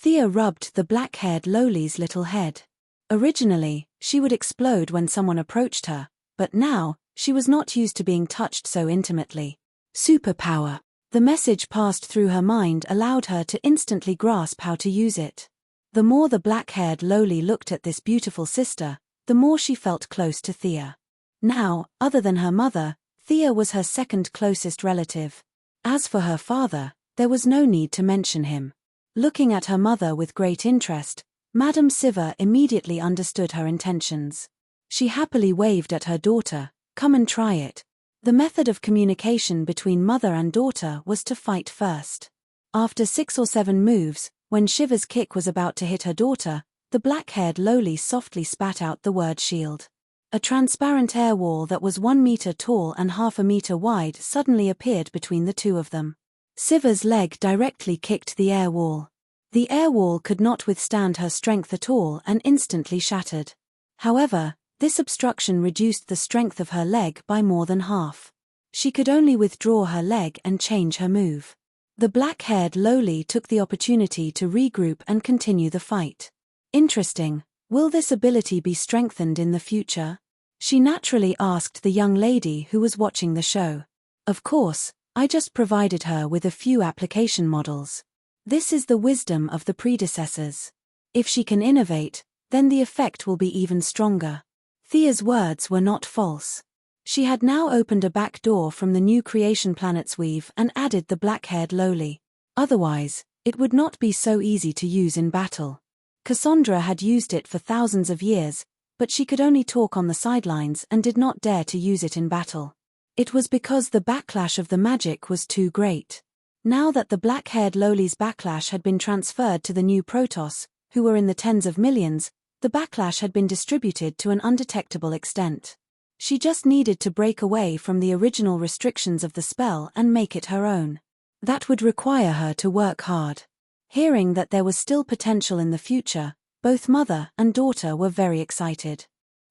Thea rubbed the black-haired lowly's little head. Originally, she would explode when someone approached her, but now, she was not used to being touched so intimately. Superpower. The message passed through her mind allowed her to instantly grasp how to use it. The more the black-haired lowly looked at this beautiful sister, the more she felt close to Thea. Now, other than her mother, Thea was her second closest relative. As for her father, there was no need to mention him. Looking at her mother with great interest, Madame Siva immediately understood her intentions. She happily waved at her daughter, "Come and try it." The method of communication between mother and daughter was to fight first. After 6 or 7 moves, when Shiva's kick was about to hit her daughter, the black-haired lowly softly spat out the word shield. A transparent air wall that was 1 meter tall and half a meter wide suddenly appeared between the two of them. Siva's leg directly kicked the air wall. The air wall could not withstand her strength at all and instantly shattered. However, this obstruction reduced the strength of her leg by more than half. She could only withdraw her leg and change her move. The black-haired lowly took the opportunity to regroup and continue the fight. Interesting. Will this ability be strengthened in the future? She naturally asked the young lady who was watching the show. Of course, I just provided her with a few application models. This is the wisdom of the predecessors. If she can innovate, then the effect will be even stronger. Thea's words were not false. She had now opened a back door from the new creation planet's weave and added the black-haired lowly. Otherwise, it would not be so easy to use in battle. Cassandra had used it for thousands of years, but she could only talk on the sidelines and did not dare to use it in battle. It was because the backlash of the magic was too great. Now that the black-haired lowly's backlash had been transferred to the new Protoss, who were in the tens of millions, the backlash had been distributed to an undetectable extent. She just needed to break away from the original restrictions of the spell and make it her own. That would require her to work hard. Hearing that there was still potential in the future, both mother and daughter were very excited.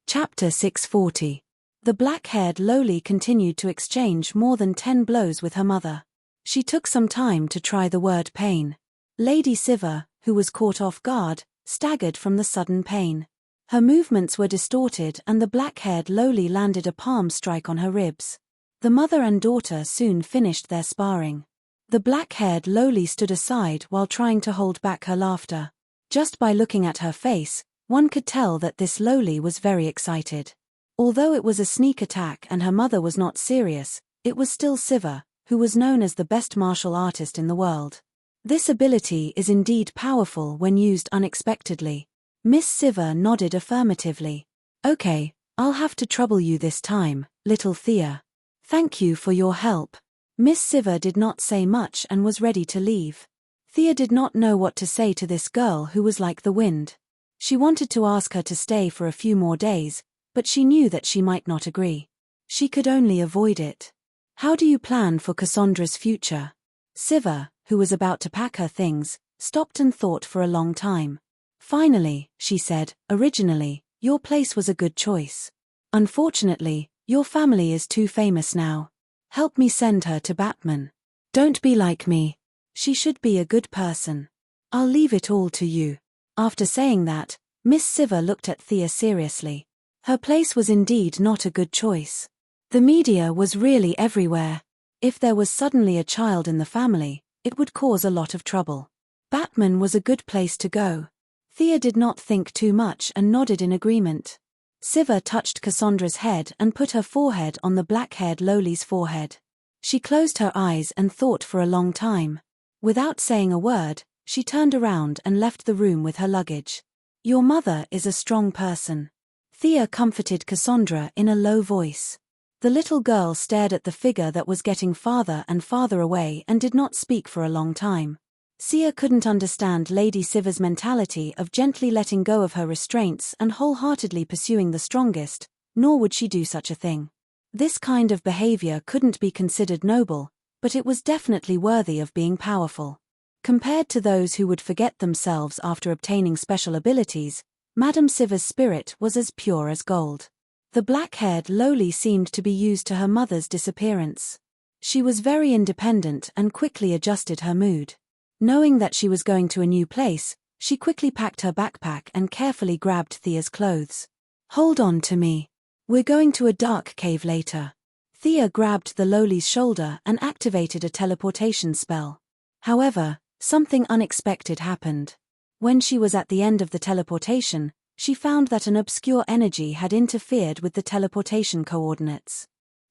Chapter 640. The black-haired lowly continued to exchange more than 10 blows with her mother. She took some time to try the word pain. Lady Siva, who was caught off guard, staggered from the sudden pain. Her movements were distorted and the black-haired lowly landed a palm strike on her ribs. The mother and daughter soon finished their sparring. The black-haired lowly stood aside while trying to hold back her laughter. Just by looking at her face, one could tell that this lowly was very excited. Although it was a sneak attack and her mother was not serious, it was still Siva, who was known as the best martial artist in the world. This ability is indeed powerful when used unexpectedly. Miss Siva nodded affirmatively. "Okay, I'll have to trouble you this time, little Thea. Thank you for your help." Miss Siva did not say much and was ready to leave. Thea did not know what to say to this girl who was like the wind. She wanted to ask her to stay for a few more days, but she knew that she might not agree. She could only avoid it. "How do you plan for Cassandra's future?" Siva, who was about to pack her things, stopped and thought for a long time. Finally, she said, "Originally, your place was a good choice. Unfortunately, your family is too famous now. Help me send her to Batman. Don't be like me. She should be a good person. I'll leave it all to you." After saying that, Miss Siva looked at Thea seriously. Her place was indeed not a good choice. The media was really everywhere. If there was suddenly a child in the family, it would cause a lot of trouble. Batman was a good place to go. Thea did not think too much and nodded in agreement. Siva touched Cassandra's head and put her forehead on the black-haired lowly's forehead. She closed her eyes and thought for a long time. Without saying a word, she turned around and left the room with her luggage. "Your mother is a strong person." Thea comforted Cassandra in a low voice. The little girl stared at the figure that was getting farther and farther away and did not speak for a long time. Thea couldn't understand Lady Siva's mentality of gently letting go of her restraints and wholeheartedly pursuing the strongest, nor would she do such a thing. This kind of behavior couldn't be considered noble, but it was definitely worthy of being powerful. Compared to those who would forget themselves after obtaining special abilities, Madame Siva's spirit was as pure as gold. The black-haired lowly seemed to be used to her mother's disappearance. She was very independent and quickly adjusted her mood. Knowing that she was going to a new place, she quickly packed her backpack and carefully grabbed Thea's clothes. "Hold on to me. We're going to a dark cave later." Thea grabbed the lowly's shoulder and activated a teleportation spell. However, something unexpected happened. When she was at the end of the teleportation, she found that an obscure energy had interfered with the teleportation coordinates.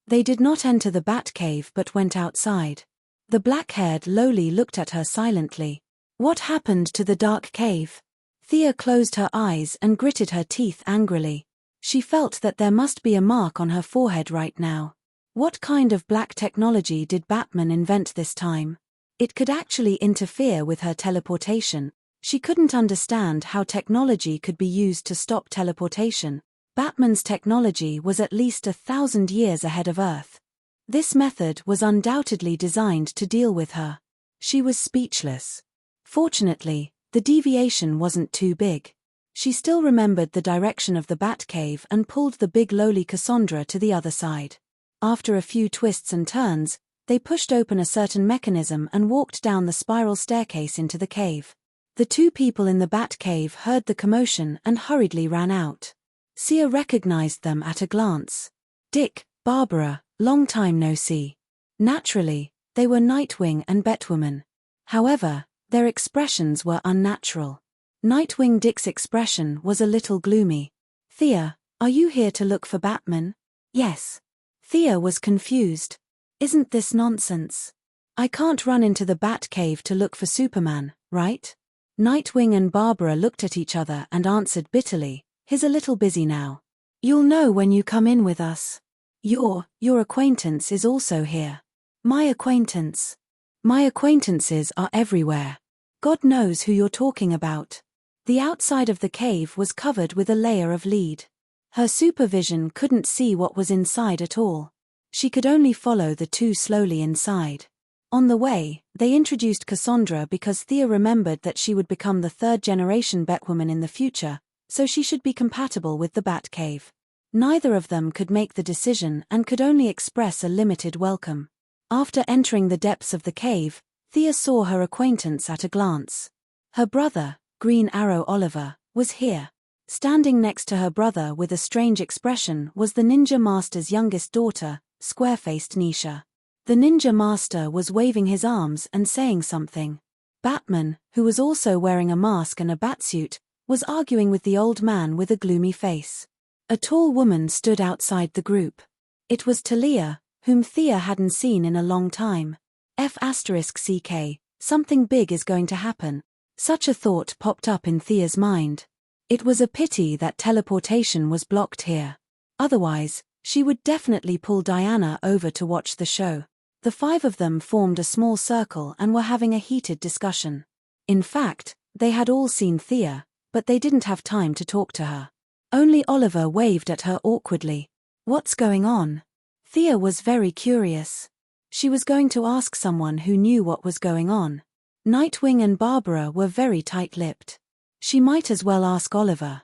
They did not enter the bat cave but went outside. The black-haired lowly looked at her silently. What happened to the dark cave? Thea closed her eyes and gritted her teeth angrily. She felt that there must be a mark on her forehead right now. What kind of black technology did Batman invent this time? It could actually interfere with her teleportation. She couldn't understand how technology could be used to stop teleportation. Batman's technology was at least 1,000 years ahead of Earth. This method was undoubtedly designed to deal with her. She was speechless. Fortunately, the deviation wasn't too big. She still remembered the direction of the Batcave and pulled the big lowly Cassandra to the other side. After a few twists and turns, they pushed open a certain mechanism and walked down the spiral staircase into the cave. The two people in the Batcave heard the commotion and hurriedly ran out. Sia recognized them at a glance. Dick, Barbara, long time no see. Naturally, they were Nightwing and Batwoman. However, their expressions were unnatural. Nightwing Dick's expression was a little gloomy. "Thea, are you here to look for Batman?" "Yes." Thea was confused. "Isn't this nonsense? I can't run into the Batcave to look for Superman, right?" Nightwing and Barbara looked at each other and answered bitterly, "He's a little busy now. You'll know when you come in with us. Your acquaintance is also here." "My acquaintance?" "My acquaintances are everywhere. God knows who you're talking about." The outside of the cave was covered with a layer of lead. Her supervision couldn't see what was inside at all. She could only follow the two slowly inside. On the way, they introduced Cassandra because Thea remembered that she would become the third-generation Batwoman in the future, so she should be compatible with the Batcave. Neither of them could make the decision and could only express a limited welcome. After entering the depths of the cave, Thea saw her acquaintance at a glance. Her brother, Green Arrow Oliver, was here. Standing next to her brother with a strange expression was the Ninja Master's youngest daughter, square-faced Nisha. The Ninja Master was waving his arms and saying something. Batman, who was also wearing a mask and a batsuit, was arguing with the old man with a gloomy face. A tall woman stood outside the group. It was Talia, whom Thea hadn't seen in a long time. F***CK, something big is going to happen. Such a thought popped up in Thea's mind. It was a pity that teleportation was blocked here. Otherwise, she would definitely pull Diana over to watch the show. The five of them formed a small circle and were having a heated discussion. In fact, they had all seen Thea, but they didn't have time to talk to her. Only Oliver waved at her awkwardly. "What's going on?" Thea was very curious. She was going to ask someone who knew what was going on. Nightwing and Barbara were very tight-lipped. She might as well ask Oliver.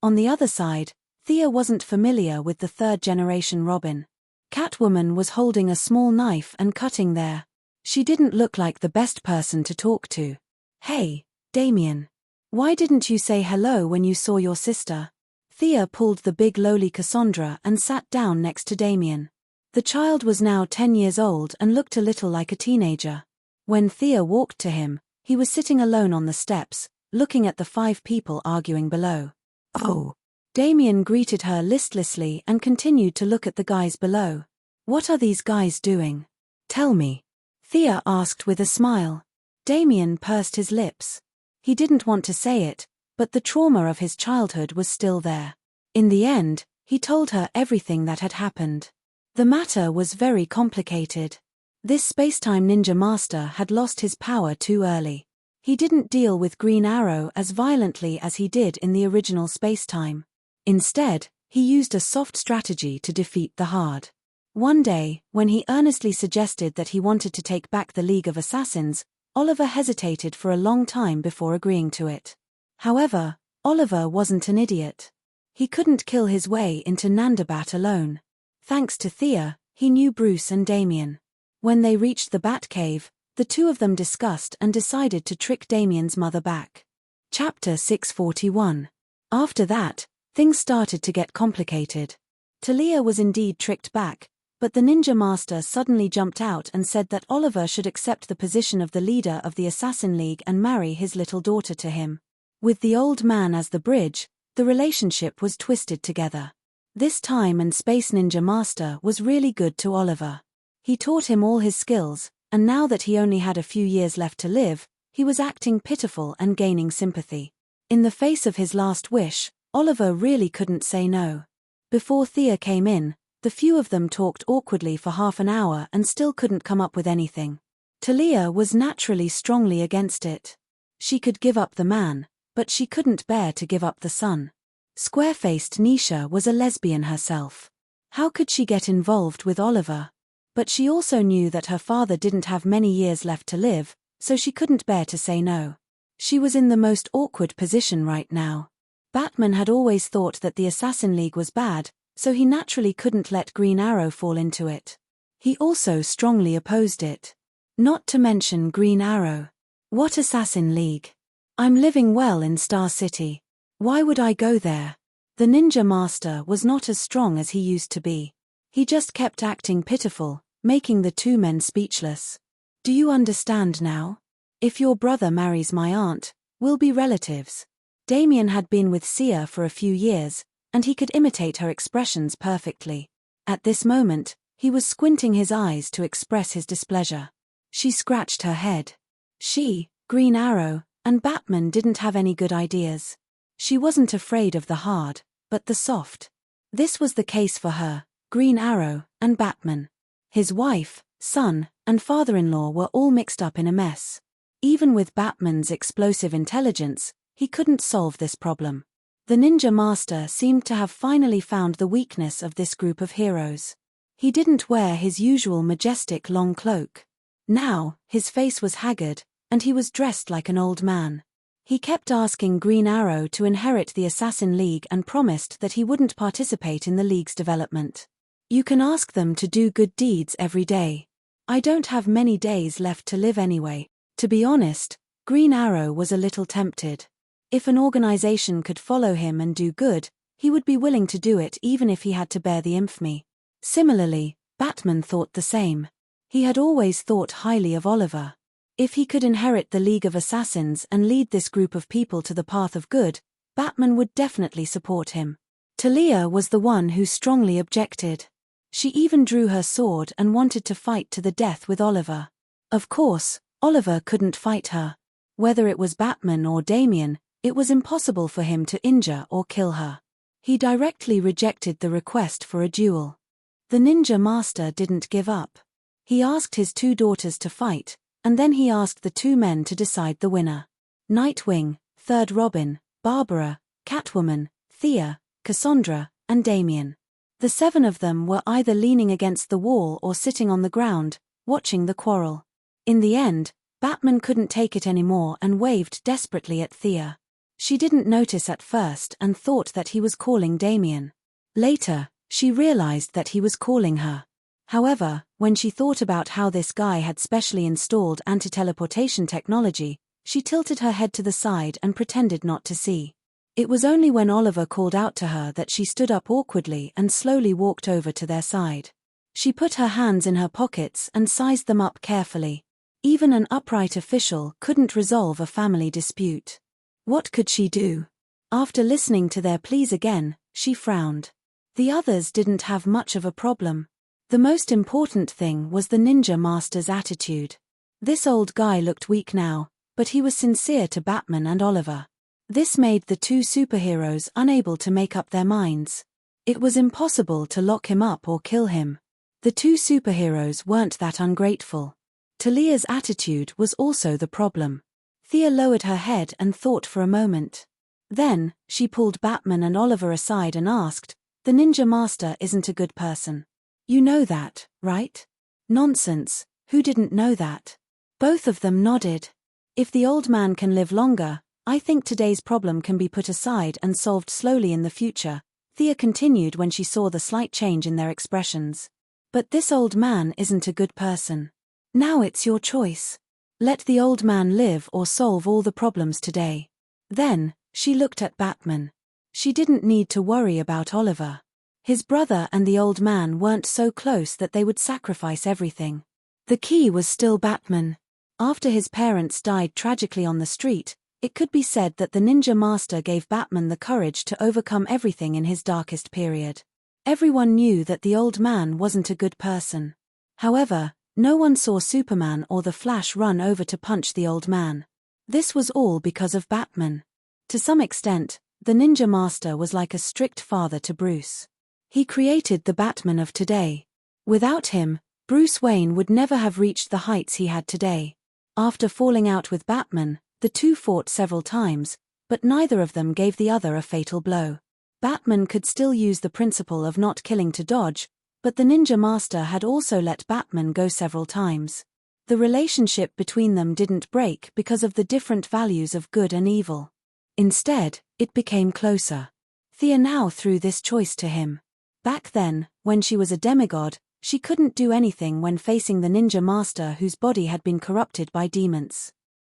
On the other side, Thea wasn't familiar with the third-generation Robin. Catwoman was holding a small knife and cutting there. She didn't look like the best person to talk to. "Hey, Damien. Why didn't you say hello when you saw your sister?" Thea pulled the big lowly Cassandra and sat down next to Damien. The child was now 10 years old and looked a little like a teenager. When Thea walked to him, he was sitting alone on the steps, looking at the 5 people arguing below. "Oh." Damien greeted her listlessly and continued to look at the guys below. "What are these guys doing? Tell me," Thea asked with a smile. Damien pursed his lips. He didn't want to say it, but the trauma of his childhood was still there. In the end, he told her everything that had happened. The matter was very complicated. This spacetime ninja master had lost his power too early. He didn't deal with Green Arrow as violently as he did in the original spacetime. Instead, he used a soft strategy to defeat the hard. One day, when he earnestly suggested that he wanted to take back the League of Assassins, Oliver hesitated for a long time before agreeing to it. However, Oliver wasn't an idiot. He couldn't kill his way into Nandabat alone. Thanks to Thea, he knew Bruce and Damien. When they reached the Batcave, The two of them discussed and decided to trick Damien's mother back. Chapter 641. After that, things started to get complicated. Talia was indeed tricked back, but the ninja master suddenly jumped out and said that Oliver should accept the position of the leader of the Assassin League and marry his little daughter to him. With the old man as the bridge, the relationship was twisted together. This time and Space Ninja Master was really good to Oliver. He taught him all his skills, and now that he only had a few years left to live, he was acting pitiful and gaining sympathy. In the face of his last wish, Oliver really couldn't say no. Before Thea came in, the few of them talked awkwardly for half an hour and still couldn't come up with anything. Talia was naturally strongly against it. She could give up the man, but she couldn't bear to give up the son. Square-faced Nisha was a lesbian herself. How could she get involved with Oliver? But she also knew that her father didn't have many years left to live, so she couldn't bear to say no. She was in the most awkward position right now. Batman had always thought that the Assassin League was bad, so he naturally couldn't let Green Arrow fall into it. He also strongly opposed it. Not to mention Green Arrow. What Assassin League? I'm living well in Star City. Why would I go there? The Ninja Master was not as strong as he used to be. He just kept acting pitiful, making the two men speechless. Do you understand now? If your brother marries my aunt, we'll be relatives. Damien had been with Sia for a few years, and he could imitate her expressions perfectly. At this moment, he was squinting his eyes to express his displeasure. She scratched her head. She, Green Arrow, and Batman didn't have any good ideas. She wasn't afraid of the hard, but the soft. This was the case for her, Green Arrow, and Batman. His wife, son, and father-in-law were all mixed up in a mess. Even with Batman's explosive intelligence, he couldn't solve this problem. The Ninja Master seemed to have finally found the weakness of this group of heroes. He didn't wear his usual majestic long cloak. Now, his face was haggard, and he was dressed like an old man. He kept asking Green Arrow to inherit the Assassin League and promised that he wouldn't participate in the League's development. You can ask them to do good deeds every day. I don't have many days left to live anyway. To be honest, Green Arrow was a little tempted. If an organization could follow him and do good, he would be willing to do it even if he had to bear the infamy. Similarly, Batman thought the same. He had always thought highly of Oliver. If he could inherit the League of Assassins and lead this group of people to the path of good, Batman would definitely support him. Talia was the one who strongly objected. She even drew her sword and wanted to fight to the death with Oliver. Of course, Oliver couldn't fight her. Whether it was Batman or Damien, it was impossible for him to injure or kill her. He directly rejected the request for a duel. The Ninja Master didn't give up. He asked his two daughters to fight, and then he asked the two men to decide the winner. Nightwing, Third Robin, Barbara, Catwoman, Thea, Cassandra, and Damien. The seven of them were either leaning against the wall or sitting on the ground, watching the quarrel. In the end, Batman couldn't take it anymore and waved desperately at Thea. She didn't notice at first and thought that he was calling Damien. Later, she realized that he was calling her. However, when she thought about how this guy had specially installed anti-teleportation technology, she tilted her head to the side and pretended not to see. It was only when Oliver called out to her that she stood up awkwardly and slowly walked over to their side. She put her hands in her pockets and sized them up carefully. Even an upright official couldn't resolve a family dispute. What could she do? After listening to their pleas again, she frowned. The others didn't have much of a problem. The most important thing was the Ninja Master's attitude. This old guy looked weak now, but he was sincere to Batman and Oliver. This made the two superheroes unable to make up their minds. It was impossible to lock him up or kill him. The two superheroes weren't that ungrateful. Talia's attitude was also the problem. Thea lowered her head and thought for a moment. Then, she pulled Batman and Oliver aside and asked, "The Ninja Master isn't a good person. You know that, right?" "Nonsense, who didn't know that?" Both of them nodded. "If the old man can live longer, I think today's problem can be put aside and solved slowly in the future," Thea continued when she saw the slight change in their expressions. "But this old man isn't a good person. Now it's your choice. Let the old man live or solve all the problems today. Then, she looked at Batman. She didn't need to worry about Oliver. His brother and the old man weren't so close that they would sacrifice everything. The key was still Batman. After his parents died tragically on the street, it could be said that the ninja master gave Batman the courage to overcome everything in his darkest period. Everyone knew that the old man wasn't a good person. However, no one saw Superman or the Flash run over to punch the old man. This was all because of Batman. To some extent, the ninja master was like a strict father to Bruce. He created the Batman of today. Without him, Bruce Wayne would never have reached the heights he had today. After falling out with Batman, the two fought several times, but neither of them gave the other a fatal blow. Batman could still use the principle of not killing to dodge, but the ninja master had also let Batman go several times. The relationship between them didn't break because of the different values of good and evil. Instead, it became closer. Thea now threw this choice to him. Back then, when she was a demigod, she couldn't do anything when facing the ninja master whose body had been corrupted by demons.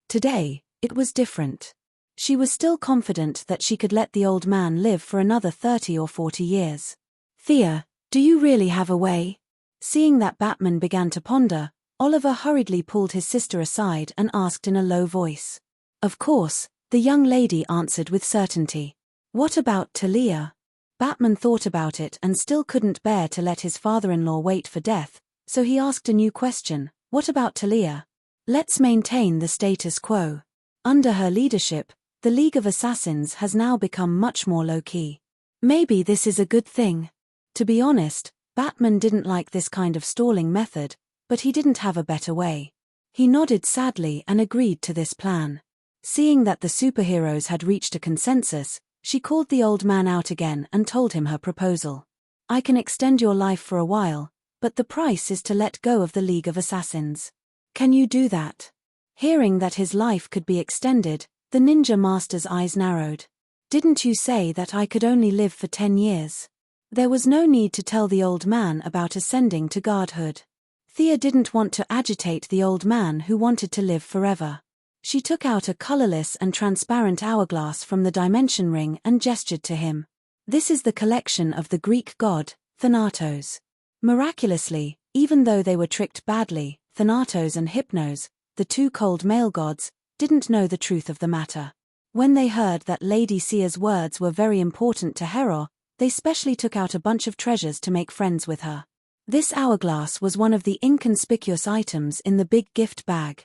Today, it was different. She was still confident that she could let the old man live for another 30 or 40 years. Thea, do you really have a way? Seeing that Batman began to ponder, Oliver hurriedly pulled his sister aside and asked in a low voice. Of course, the young lady answered with certainty. What about Talia? Batman thought about it and still couldn't bear to let his father-in-law wait for death, so he asked a new question. What about Talia? Let's maintain the status quo. Under her leadership, the League of Assassins has now become much more low-key. Maybe this is a good thing. To be honest, Batman didn't like this kind of stalling method, but he didn't have a better way. He nodded sadly and agreed to this plan. Seeing that the superheroes had reached a consensus, she called the old man out again and told him her proposal. I can extend your life for a while, but the price is to let go of the League of Assassins. Can you do that? Hearing that his life could be extended, the ninja master's eyes narrowed. Didn't you say that I could only live for 10 years? There was no need to tell the old man about ascending to godhood. Thea didn't want to agitate the old man who wanted to live forever. She took out a colorless and transparent hourglass from the dimension ring and gestured to him. This is the collection of the Greek god, Thanatos. Miraculously, even though they were tricked badly, Thanatos and Hypnos, the two cold male gods, didn't know the truth of the matter. When they heard that Lady Sea's words were very important to Hero, they specially took out a bunch of treasures to make friends with her. This hourglass was one of the inconspicuous items in the big gift bag.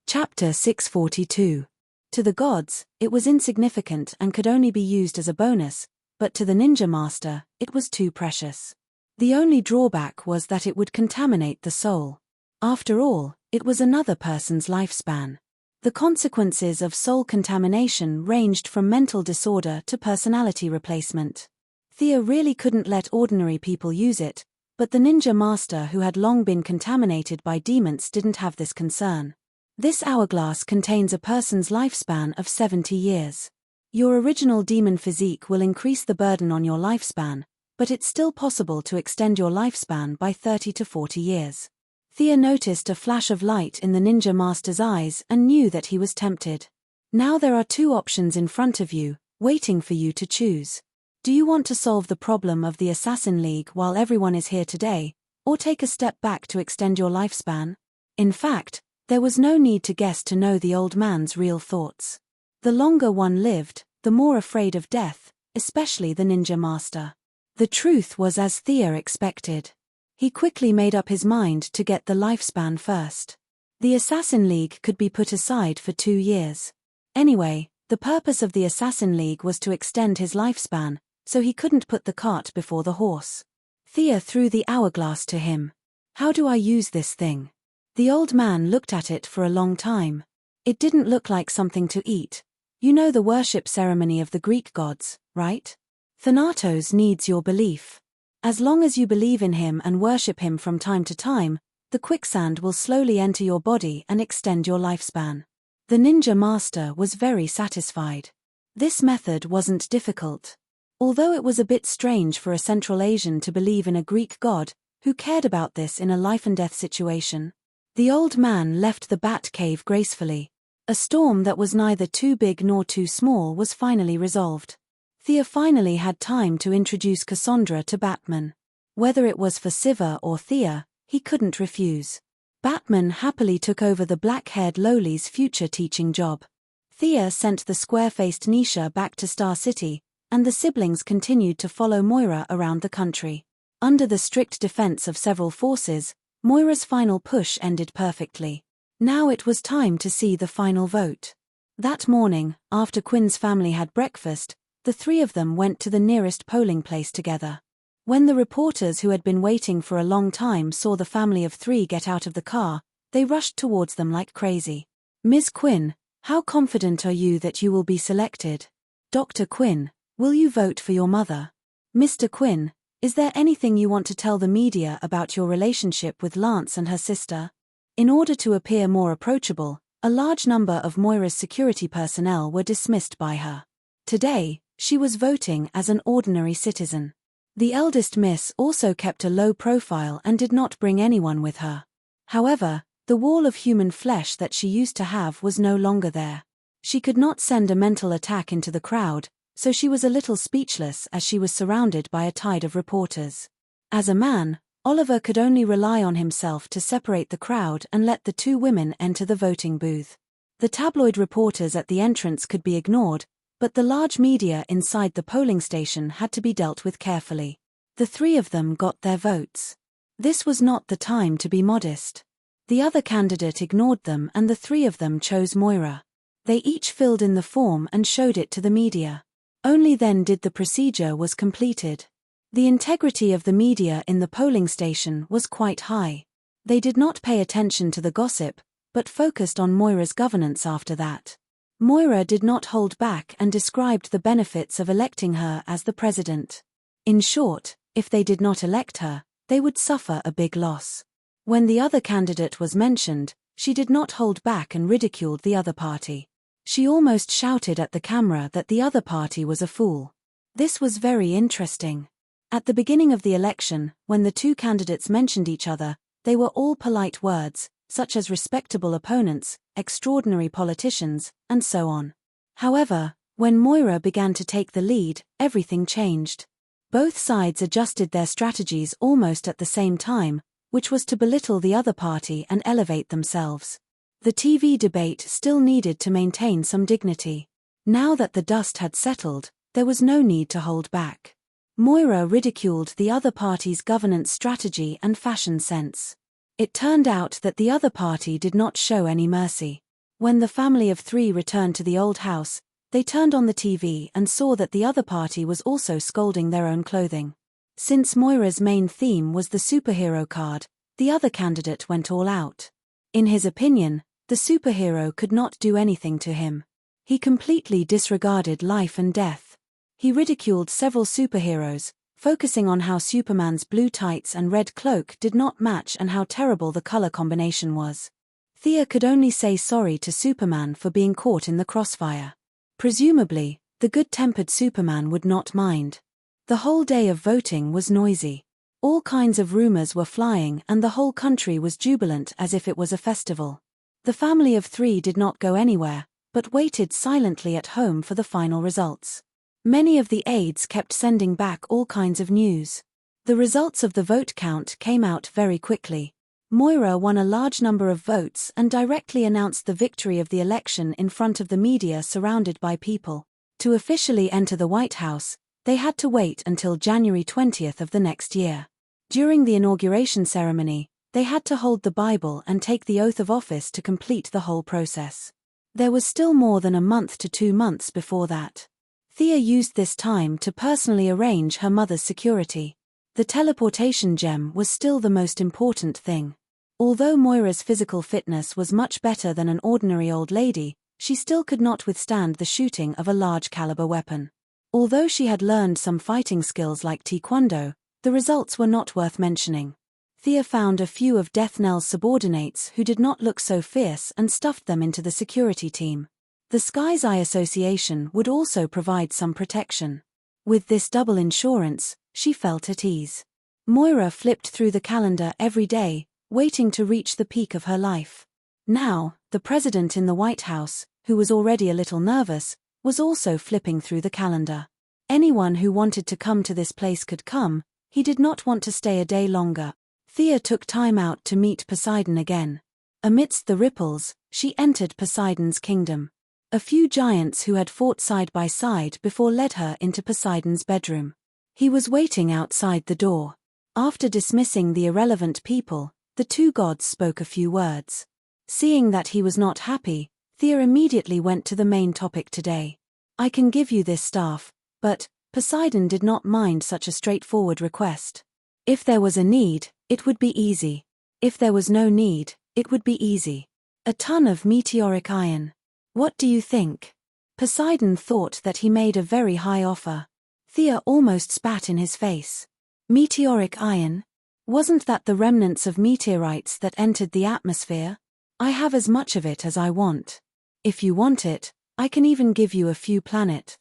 Chapter 642. To the gods, it was insignificant and could only be used as a bonus, but to the ninja master, it was too precious. The only drawback was that it would contaminate the soul. After all, it was another person's lifespan. The consequences of soul contamination ranged from mental disorder to personality replacement. Thea really couldn't let ordinary people use it, but the ninja master who had long been contaminated by demons didn't have this concern. This hourglass contains a person's lifespan of 70 years. Your original demon physique will increase the burden on your lifespan, but it's still possible to extend your lifespan by 30 to 40 years. Thea noticed a flash of light in the ninja master's eyes and knew that he was tempted. Now there are two options in front of you, waiting for you to choose. Do you want to solve the problem of the Assassin League while everyone is here today, or take a step back to extend your lifespan? In fact, there was no need to guess to know the old man's real thoughts. The longer one lived, the more afraid of death, especially the ninja master. The truth was as Thea expected. He quickly made up his mind to get the lifespan first. The Assassin League could be put aside for 2 years. Anyway, the purpose of the Assassin League was to extend his lifespan, so he couldn't put the cart before the horse. Thea threw the hourglass to him. How do I use this thing? The old man looked at it for a long time. It didn't look like something to eat. You know the worship ceremony of the Greek gods, right? Thanatos needs your belief. As long as you believe in him and worship him from time to time, the quicksand will slowly enter your body and extend your lifespan. The ninja master was very satisfied. This method wasn't difficult. Although it was a bit strange for a Central Asian to believe in a Greek god, who cared about this in a life-and-death situation? The old man left the bat cave gracefully. A storm that was neither too big nor too small was finally resolved. Thea finally had time to introduce Cassandra to Batman. Whether it was for Siva or Thea, he couldn't refuse. Batman happily took over the black-haired Loli's future teaching job. Thea sent the square-faced Nisha back to Star City, and the siblings continued to follow Moira around the country. Under the strict defense of several forces, Moira's final push ended perfectly. Now it was time to see the final vote. That morning, after Quinn's family had breakfast, the three of them went to the nearest polling place together. When the reporters who had been waiting for a long time saw the family of three get out of the car, they rushed towards them like crazy. "Ms. Quinn, how confident are you that you will be selected? Dr. Quinn, will you vote for your mother? Mr. Quinn, is there anything you want to tell the media about your relationship with Lance and her sister?" In order to appear more approachable, a large number of Moira's security personnel were dismissed by her. Today, she was voting as an ordinary citizen. The eldest miss also kept a low profile and did not bring anyone with her. However, the wall of human flesh that she used to have was no longer there. She could not send a mental attack into the crowd, so she was a little speechless as she was surrounded by a tide of reporters. As a man, Oliver could only rely on himself to separate the crowd and let the two women enter the voting booth. The tabloid reporters at the entrance could be ignored, but the large media inside the polling station had to be dealt with carefully. The three of them got their votes. This was not the time to be modest. The other candidate ignored them and the three of them chose Moira. They each filled in the form and showed it to the media. Only then did the procedure was completed. The integrity of the media in the polling station was quite high. They did not pay attention to the gossip, but focused on Moira's governance after that. Moira did not hold back and described the benefits of electing her as the president. In short, if they did not elect her, they would suffer a big loss. When the other candidate was mentioned, she did not hold back and ridiculed the other party. She almost shouted at the camera that the other party was a fool. This was very interesting. At the beginning of the election, when the two candidates mentioned each other, they were all polite words, such as respectable opponents, extraordinary politicians, and so on. However, when Moira began to take the lead, everything changed. Both sides adjusted their strategies almost at the same time, which was to belittle the other party and elevate themselves. The TV debate still needed to maintain some dignity. Now that the dust had settled, there was no need to hold back. Moira ridiculed the other party's governance strategy and fashion sense. It turned out that the other party did not show any mercy. When the family of three returned to the old house, they turned on the TV and saw that the other party was also scolding their own clothing. Since Moira's main theme was the superhero card, the other candidate went all out. In his opinion, the superhero could not do anything to him. He completely disregarded life and death. He ridiculed several superheroes, focusing on how Superman's blue tights and red cloak did not match and how terrible the color combination was. Thea could only say sorry to Superman for being caught in the crossfire. Presumably, the good-tempered Superman would not mind. The whole day of voting was noisy. All kinds of rumors were flying and the whole country was jubilant as if it was a festival. The family of three did not go anywhere, but waited silently at home for the final results. Many of the aides kept sending back all kinds of news. The results of the vote count came out very quickly. Moira won a large number of votes and directly announced the victory of the election in front of the media surrounded by people. To officially enter the White House, they had to wait until January 20th of the next year. During the inauguration ceremony, they had to hold the Bible and take the oath of office to complete the whole process. There was still more than a month to 2 months before that. Thea used this time to personally arrange her mother's security. The teleportation gem was still the most important thing. Although Moira's physical fitness was much better than an ordinary old lady, she still could not withstand the shooting of a large-caliber weapon. Although she had learned some fighting skills like Taekwondo, the results were not worth mentioning. Thea found a few of Death Knell's subordinates who did not look so fierce and stuffed them into the security team. The Sky's Eye Association would also provide some protection. With this double insurance, she felt at ease. Moira flipped through the calendar every day, waiting to reach the peak of her life. Now, the president in the White House, who was already a little nervous, was also flipping through the calendar. Anyone who wanted to come to this place could come, he did not want to stay a day longer. Thea took time out to meet Poseidon again. Amidst the ripples, she entered Poseidon's kingdom. A few giants who had fought side by side before led her into Poseidon's bedroom. He was waiting outside the door. After dismissing the irrelevant people, the two gods spoke a few words. Seeing that he was not happy, Thea immediately went to the main topic today. I can give you this staff, but Poseidon did not mind such a straightforward request. If there was a need, it would be easy. If there was no need, it would be easy. A ton of meteoric iron. What do you think? Poseidon thought that he made a very high offer. Thea almost spat in his face. Meteoric iron? Wasn't that the remnants of meteorites that entered the atmosphere? I have as much of it as I want. If you want it, I can even give you a few planet.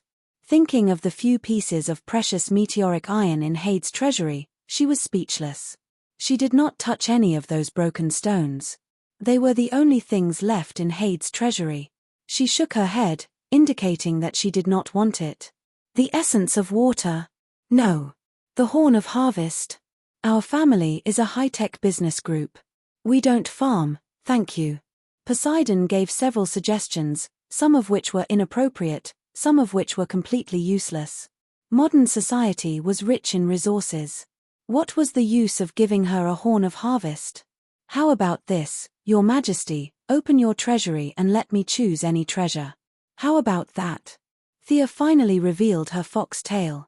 Thinking of the few pieces of precious meteoric iron in Hade's treasury, she was speechless. She did not touch any of those broken stones. They were the only things left in Hade's treasury. She shook her head, indicating that she did not want it. The essence of water? No. The horn of harvest? Our family is a high-tech business group. We don't farm, thank you. Poseidon gave several suggestions, some of which were inappropriate, some of which were completely useless. Modern society was rich in resources. What was the use of giving her a horn of harvest? How about this, Your Majesty, open your treasury and let me choose any treasure. How about that? Thea finally revealed her fox tail.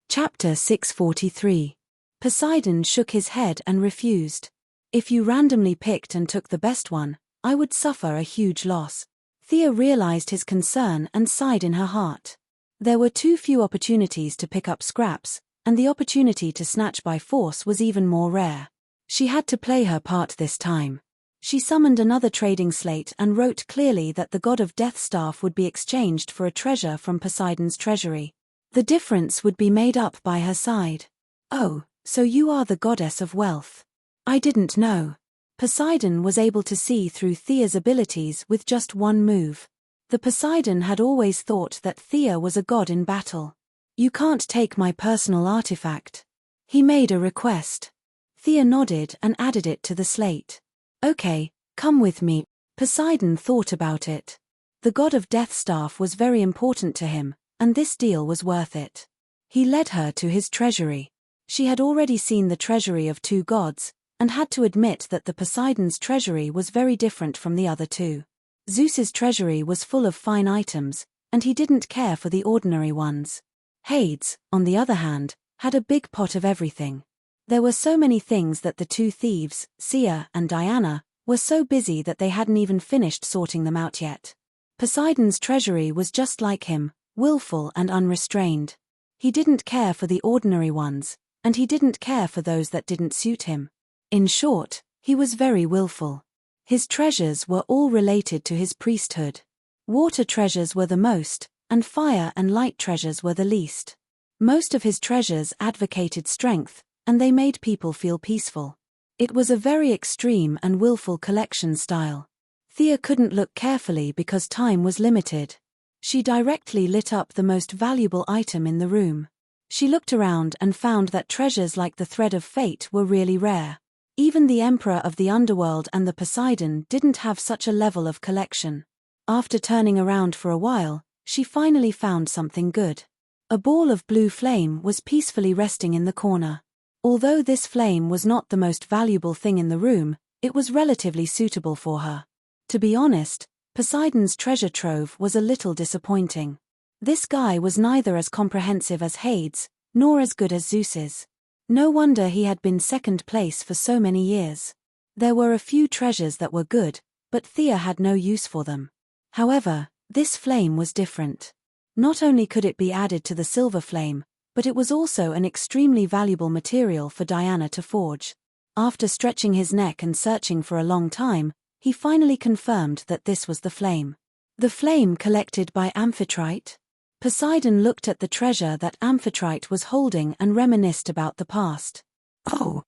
Chapter 643. Poseidon shook his head and refused. If you randomly picked and took the best one, I would suffer a huge loss. Thea realized his concern and sighed in her heart. There were too few opportunities to pick up scraps, and the opportunity to snatch by force was even more rare. She had to play her part this time. She summoned another trading slate and wrote clearly that the god of death staff would be exchanged for a treasure from Poseidon's treasury. The difference would be made up by her side. Oh, so you are the goddess of wealth. I didn't know. Poseidon was able to see through Thea's abilities with just one move. The Poseidon had always thought that Thea was a god in battle. You can't take my personal artifact. He made a request. Thea nodded and added it to the slate. Okay, come with me. Poseidon thought about it. The god of death staff was very important to him, and this deal was worth it. He led her to his treasury. She had already seen the treasury of two gods, and had to admit that the Poseidon's treasury was very different from the other two. Zeus's treasury was full of fine items, and he didn't care for the ordinary ones. Hades, on the other hand, had a big pot of everything. There were so many things that the two thieves, Sia and Diana, were so busy that they hadn't even finished sorting them out yet. Poseidon's treasury was just like him, willful and unrestrained. He didn't care for the ordinary ones, and he didn't care for those that didn't suit him. In short, he was very willful. His treasures were all related to his priesthood. Water treasures were the most, and fire and light treasures were the least. Most of his treasures advocated strength, and they made people feel peaceful. It was a very extreme and willful collection style. Thea couldn't look carefully because time was limited. She directly lit up the most valuable item in the room. She looked around and found that treasures like the thread of fate were really rare. Even the Emperor of the Underworld and the Poseidon didn't have such a level of collection. After turning around for a while, she finally found something good. A ball of blue flame was peacefully resting in the corner. Although this flame was not the most valuable thing in the room, it was relatively suitable for her. To be honest, Poseidon's treasure trove was a little disappointing. This guy was neither as comprehensive as Hades, nor as good as Zeus's. No wonder he had been second place for so many years. There were a few treasures that were good, but Thea had no use for them. However, this flame was different. Not only could it be added to the silver flame, but it was also an extremely valuable material for Diana to forge. After stretching his neck and searching for a long time, he finally confirmed that this was the flame. The flame collected by Amphitrite? Poseidon looked at the treasure that Amphitrite was holding and reminisced about the past. Oh!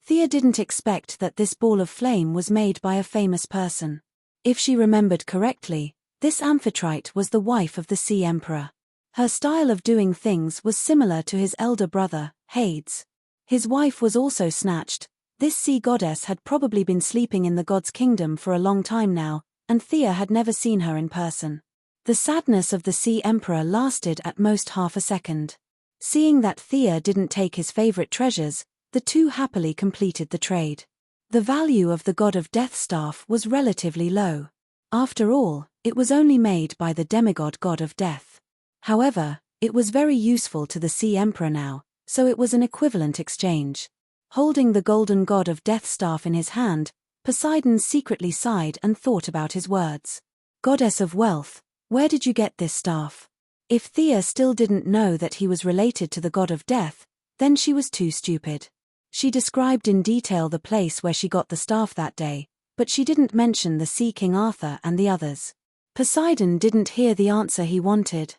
Thea didn't expect that this ball of flame was made by a famous person. If she remembered correctly, this Amphitrite was the wife of the Sea Emperor. Her style of doing things was similar to his elder brother, Hades. His wife was also snatched. This sea goddess had probably been sleeping in the god's kingdom for a long time now, and Thea had never seen her in person. The sadness of the Sea Emperor lasted at most half a second. Seeing that Thea didn't take his favorite treasures, the two happily completed the trade. The value of the God of Death staff was relatively low. After all, it was only made by the demigod God of Death. However, it was very useful to the Sea Emperor now, so it was an equivalent exchange. Holding the golden God of Death staff in his hand, Poseidon secretly sighed and thought about his words. Goddess of wealth, where did you get this staff? If Thea still didn't know that he was related to the God of Death, then she was too stupid. She described in detail the place where she got the staff that day, but she didn't mention the Sea King Arthur and the others. Poseidon didn't hear the answer he wanted.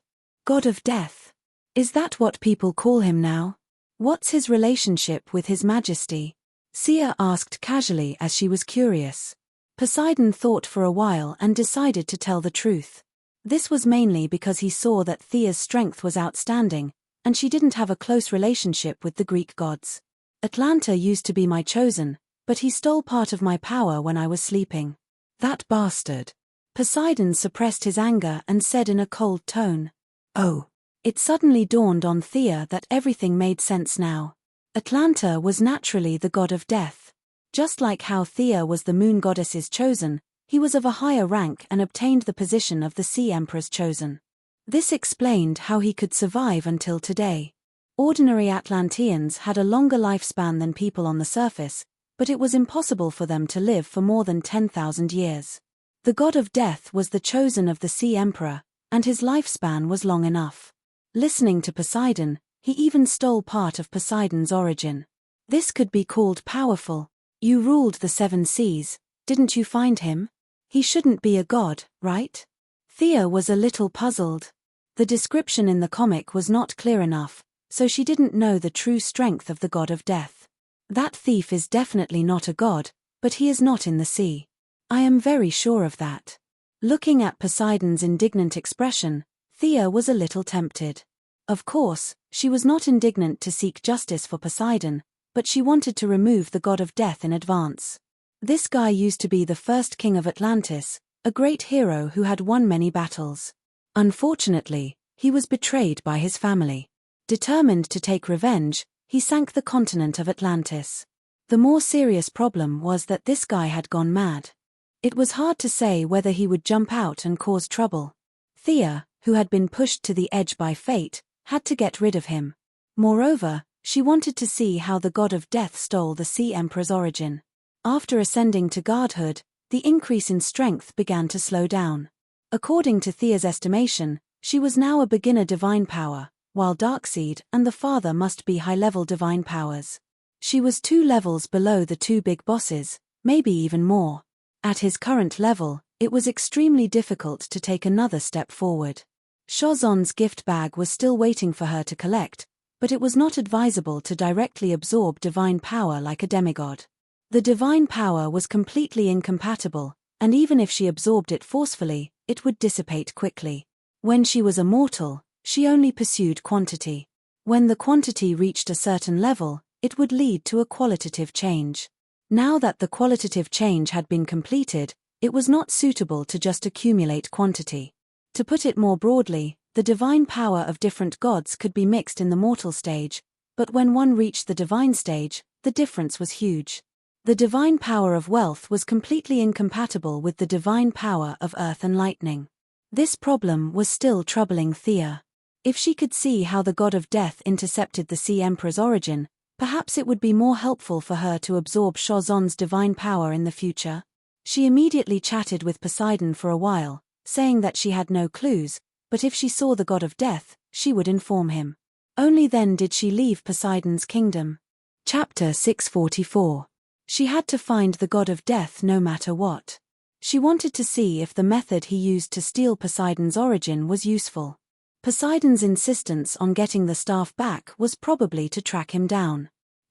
God of Death. Is that what people call him now? What's his relationship with His Majesty? Sia asked casually as she was curious. Poseidon thought for a while and decided to tell the truth. This was mainly because he saw that Thea's strength was outstanding, and she didn't have a close relationship with the Greek gods. Atlanta used to be my chosen, but he stole part of my power when I was sleeping. That bastard. Poseidon suppressed his anger and said in a cold tone. Oh. It suddenly dawned on Thea that everything made sense now. Atlanta was naturally the god of death. Just like how Thea was the moon goddess's chosen, he was of a higher rank and obtained the position of the Sea Emperor's chosen. This explained how he could survive until today. Ordinary Atlanteans had a longer lifespan than people on the surface, but it was impossible for them to live for more than 10,000 years. The god of death was the chosen of the Sea Emperor, and his lifespan was long enough. Listening to Poseidon, he even stole part of Poseidon's origin. This could be called powerful. You ruled the 7 seas, didn't you find him? He shouldn't be a god, right? Thea was a little puzzled. The description in the comic was not clear enough, so she didn't know the true strength of the god of death. That thief is definitely not a god, but he is not in the sea. I am very sure of that. Looking at Poseidon's indignant expression, Thea was a little tempted. Of course, she was not indignant to seek justice for Poseidon, but she wanted to remove the god of death in advance. This guy used to be the first king of Atlantis, a great hero who had won many battles. Unfortunately, he was betrayed by his family. Determined to take revenge, he sank the continent of Atlantis. The more serious problem was that this guy had gone mad. It was hard to say whether he would jump out and cause trouble. Thea, who had been pushed to the edge by fate, had to get rid of him. Moreover, she wanted to see how the god of death stole the Sea Emperor's origin. After ascending to godhood, the increase in strength began to slow down. According to Thea's estimation, she was now a beginner divine power, while Darkseid and the Father must be high-level divine powers. She was 2 levels below the 2 big bosses, maybe even more. At his current level, it was extremely difficult to take another step forward. Shozon's gift bag was still waiting for her to collect, but it was not advisable to directly absorb divine power like a demigod. The divine power was completely incompatible, and even if she absorbed it forcefully, it would dissipate quickly. When she was a mortal, she only pursued quantity. When the quantity reached a certain level, it would lead to a qualitative change. Now that the qualitative change had been completed, it was not suitable to just accumulate quantity. To put it more broadly, the divine power of different gods could be mixed in the mortal stage, but when one reached the divine stage, the difference was huge. The divine power of wealth was completely incompatible with the divine power of earth and lightning. This problem was still troubling Thea. If she could see how the god of death intercepted the Sea Emperor's origin, perhaps it would be more helpful for her to absorb Shozon's divine power in the future. She immediately chatted with Poseidon for a while, saying that she had no clues, but if she saw the god of death, she would inform him. Only then did she leave Poseidon's kingdom. Chapter 644. She had to find the god of death no matter what. She wanted to see if the method he used to steal Poseidon's origin was useful. Poseidon's insistence on getting the staff back was probably to track him down.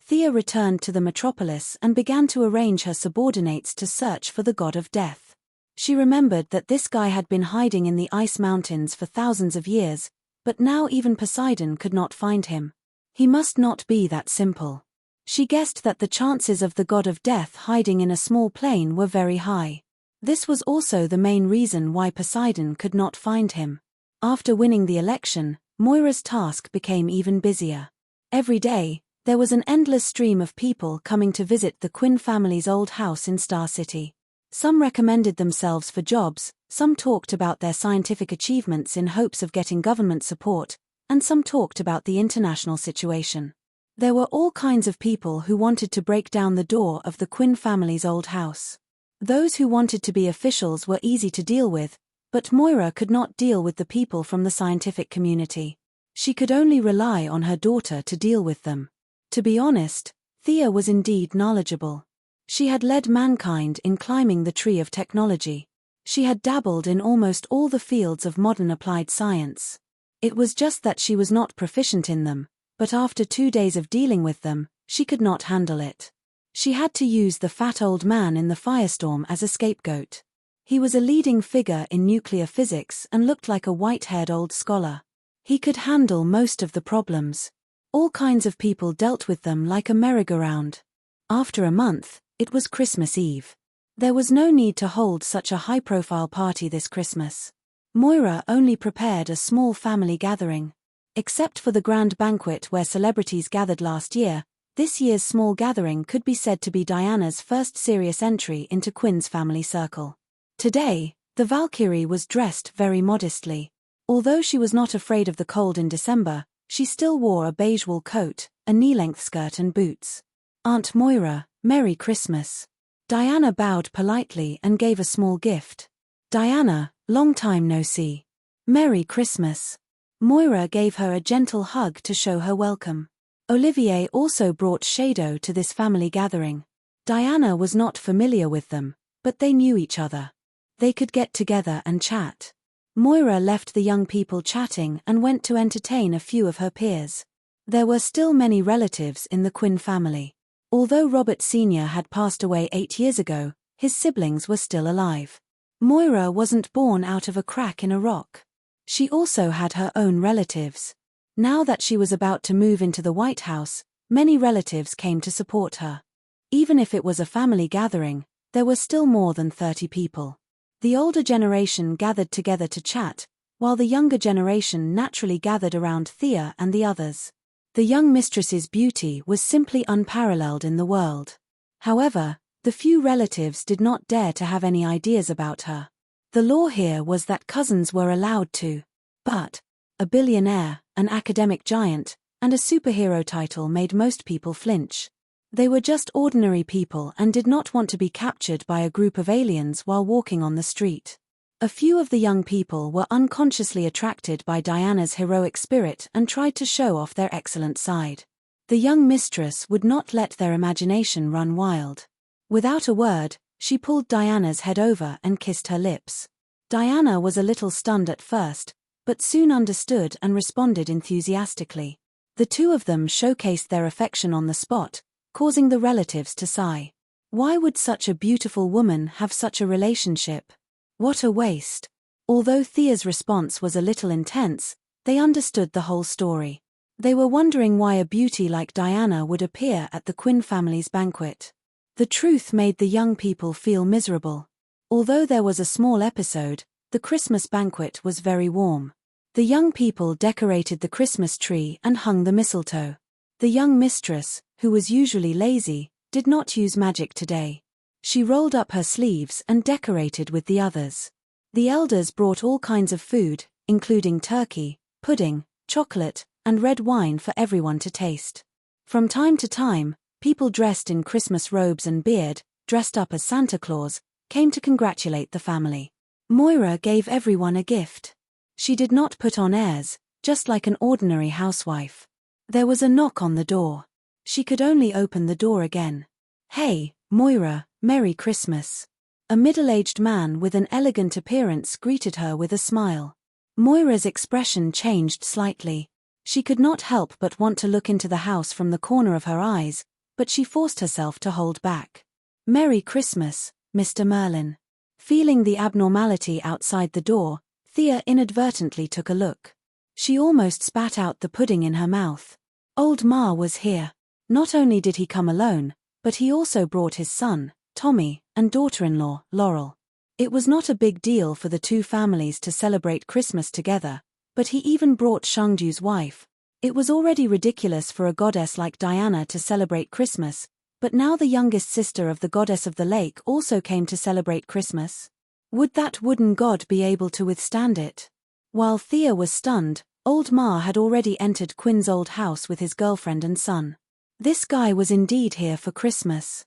Thea returned to the Metropolis and began to arrange her subordinates to search for the god of death. She remembered that this guy had been hiding in the ice mountains for thousands of years, but now even Poseidon could not find him. He must not be that simple. She guessed that the chances of the god of death hiding in a small plain were very high. This was also the main reason why Poseidon could not find him. After winning the election, Moira's task became even busier. Every day, there was an endless stream of people coming to visit the Quinn family's old house in Star City. Some recommended themselves for jobs, some talked about their scientific achievements in hopes of getting government support, and some talked about the international situation. There were all kinds of people who wanted to break down the door of the Quinn family's old house. Those who wanted to be officials were easy to deal with, but Moira could not deal with the people from the scientific community. She could only rely on her daughter to deal with them. To be honest, Thea was indeed knowledgeable. She had led mankind in climbing the tree of technology. She had dabbled in almost all the fields of modern applied science. It was just that she was not proficient in them, but after 2 days of dealing with them, she could not handle it. She had to use the fat old man in the firestorm as a scapegoat. He was a leading figure in nuclear physics and looked like a white-haired old scholar. He could handle most of the problems. All kinds of people dealt with them like a merry-go-round. After a month, it was Christmas Eve. There was no need to hold such a high-profile party this Christmas. Moira only prepared a small family gathering. Except for the grand banquet where celebrities gathered last year, this year's small gathering could be said to be Diana's first serious entry into Quinn's family circle. Today, the Valkyrie was dressed very modestly. Although she was not afraid of the cold in December, she still wore a beige wool coat, a knee-length skirt and boots. "Aunt Moira, Merry Christmas." Diana bowed politely and gave a small gift. "Diana, long time no see. Merry Christmas." Moira gave her a gentle hug to show her welcome. Olivier also brought Shadow to this family gathering. Diana was not familiar with them, but they knew each other. They could get together and chat. Moira left the young people chatting and went to entertain a few of her peers. There were still many relatives in the Quinn family. Although Robert Sr. had passed away 8 years ago, his siblings were still alive. Moira wasn't born out of a crack in a rock. She also had her own relatives. Now that she was about to move into the White House, many relatives came to support her. Even if it was a family gathering, there were still more than 30 people. The older generation gathered together to chat, while the younger generation naturally gathered around Thea and the others. The young mistress's beauty was simply unparalleled in the world. However, the few relatives did not dare to have any ideas about her. The law here was that cousins were allowed to. But a billionaire, an academic giant, and a superhero title made most people flinch. They were just ordinary people and did not want to be captured by a group of aliens while walking on the street. A few of the young people were unconsciously attracted by Diana's heroic spirit and tried to show off their excellent side. The young mistress would not let their imagination run wild. Without a word, she pulled Diana's head over and kissed her lips. Diana was a little stunned at first, but soon understood and responded enthusiastically. The two of them showcased their affection on the spot, causing the relatives to sigh. Why would such a beautiful woman have such a relationship? What a waste. Although Thea's response was a little intense, they understood the whole story. They were wondering why a beauty like Diana would appear at the Quinn family's banquet. The truth made the young people feel miserable. Although there was a small episode, the Christmas banquet was very warm. The young people decorated the Christmas tree and hung the mistletoe. The young mistress, who was usually lazy, did not use magic today. She rolled up her sleeves and decorated with the others. The elders brought all kinds of food, including turkey, pudding, chocolate, and red wine for everyone to taste. From time to time, people dressed in Christmas robes and beard, dressed up as Santa Claus, came to congratulate the family. Moira gave everyone a gift. She did not put on airs, just like an ordinary housewife. There was a knock on the door. She could only open the door again. "Hey, Moira, Merry Christmas." A middle-aged man with an elegant appearance greeted her with a smile. Moira's expression changed slightly. She could not help but want to look into the house from the corner of her eyes, but she forced herself to hold back. "Merry Christmas, Mr. Merlin." Feeling the abnormality outside the door, Thea inadvertently took a look. She almost spat out the pudding in her mouth. Old Ma was here. Not only did he come alone, but he also brought his son, Tommy, and daughter-in-law, Laurel. It was not a big deal for the two families to celebrate Christmas together, but he even brought Shangju's wife. It was already ridiculous for a goddess like Diana to celebrate Christmas, but now the youngest sister of the goddess of the lake also came to celebrate Christmas. Would that wooden god be able to withstand it? While Thea was stunned, Old Ma had already entered Quinn's old house with his girlfriend and son. This guy was indeed here for Christmas.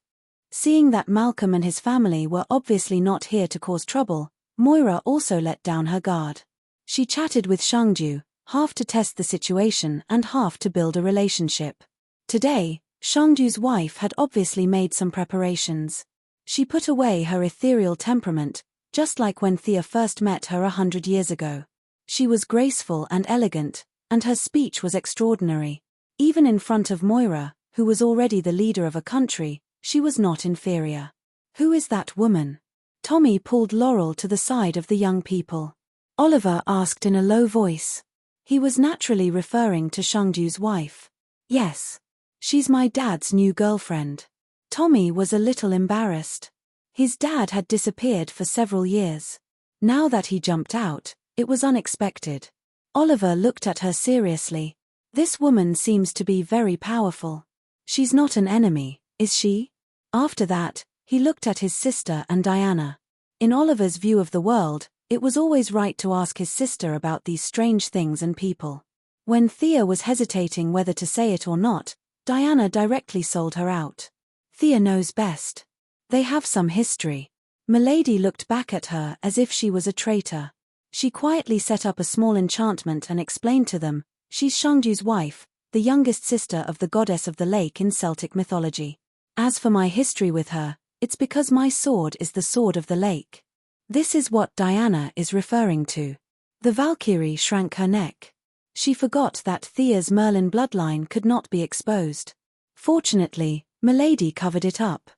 Seeing that Malcolm and his family were obviously not here to cause trouble, Moira also let down her guard. She chatted with Shangju, half to test the situation and half to build a relationship. Today, Shangju's wife had obviously made some preparations. She put away her ethereal temperament, just like when Thea first met her 100 years ago. She was graceful and elegant, and her speech was extraordinary. Even in front of Moira, who was already the leader of a country, she was not inferior. "Who is that woman?" Tommy pulled Laurel to the side of the young people. Oliver asked in a low voice. He was naturally referring to Shangju's wife. "Yes. She's my dad's new girlfriend." Tommy was a little embarrassed. His dad had disappeared for several years. Now that he jumped out, it was unexpected. Oliver looked at her seriously. "This woman seems to be very powerful. She's not an enemy, is she?" After that, he looked at his sister and Diana. In Oliver's view of the world, it was always right to ask his sister about these strange things and people. When Thea was hesitating whether to say it or not, Diana directly sold her out. "Thea knows best. They have some history." Milady looked back at her as if she was a traitor. She quietly set up a small enchantment and explained to them, "She's Shangju's wife, the youngest sister of the goddess of the lake in Celtic mythology. As for my history with her, it's because my sword is the sword of the lake." This is what Diana is referring to. The Valkyrie shrank her neck. She forgot that Thea's Merlin bloodline could not be exposed. Fortunately, Milady covered it up.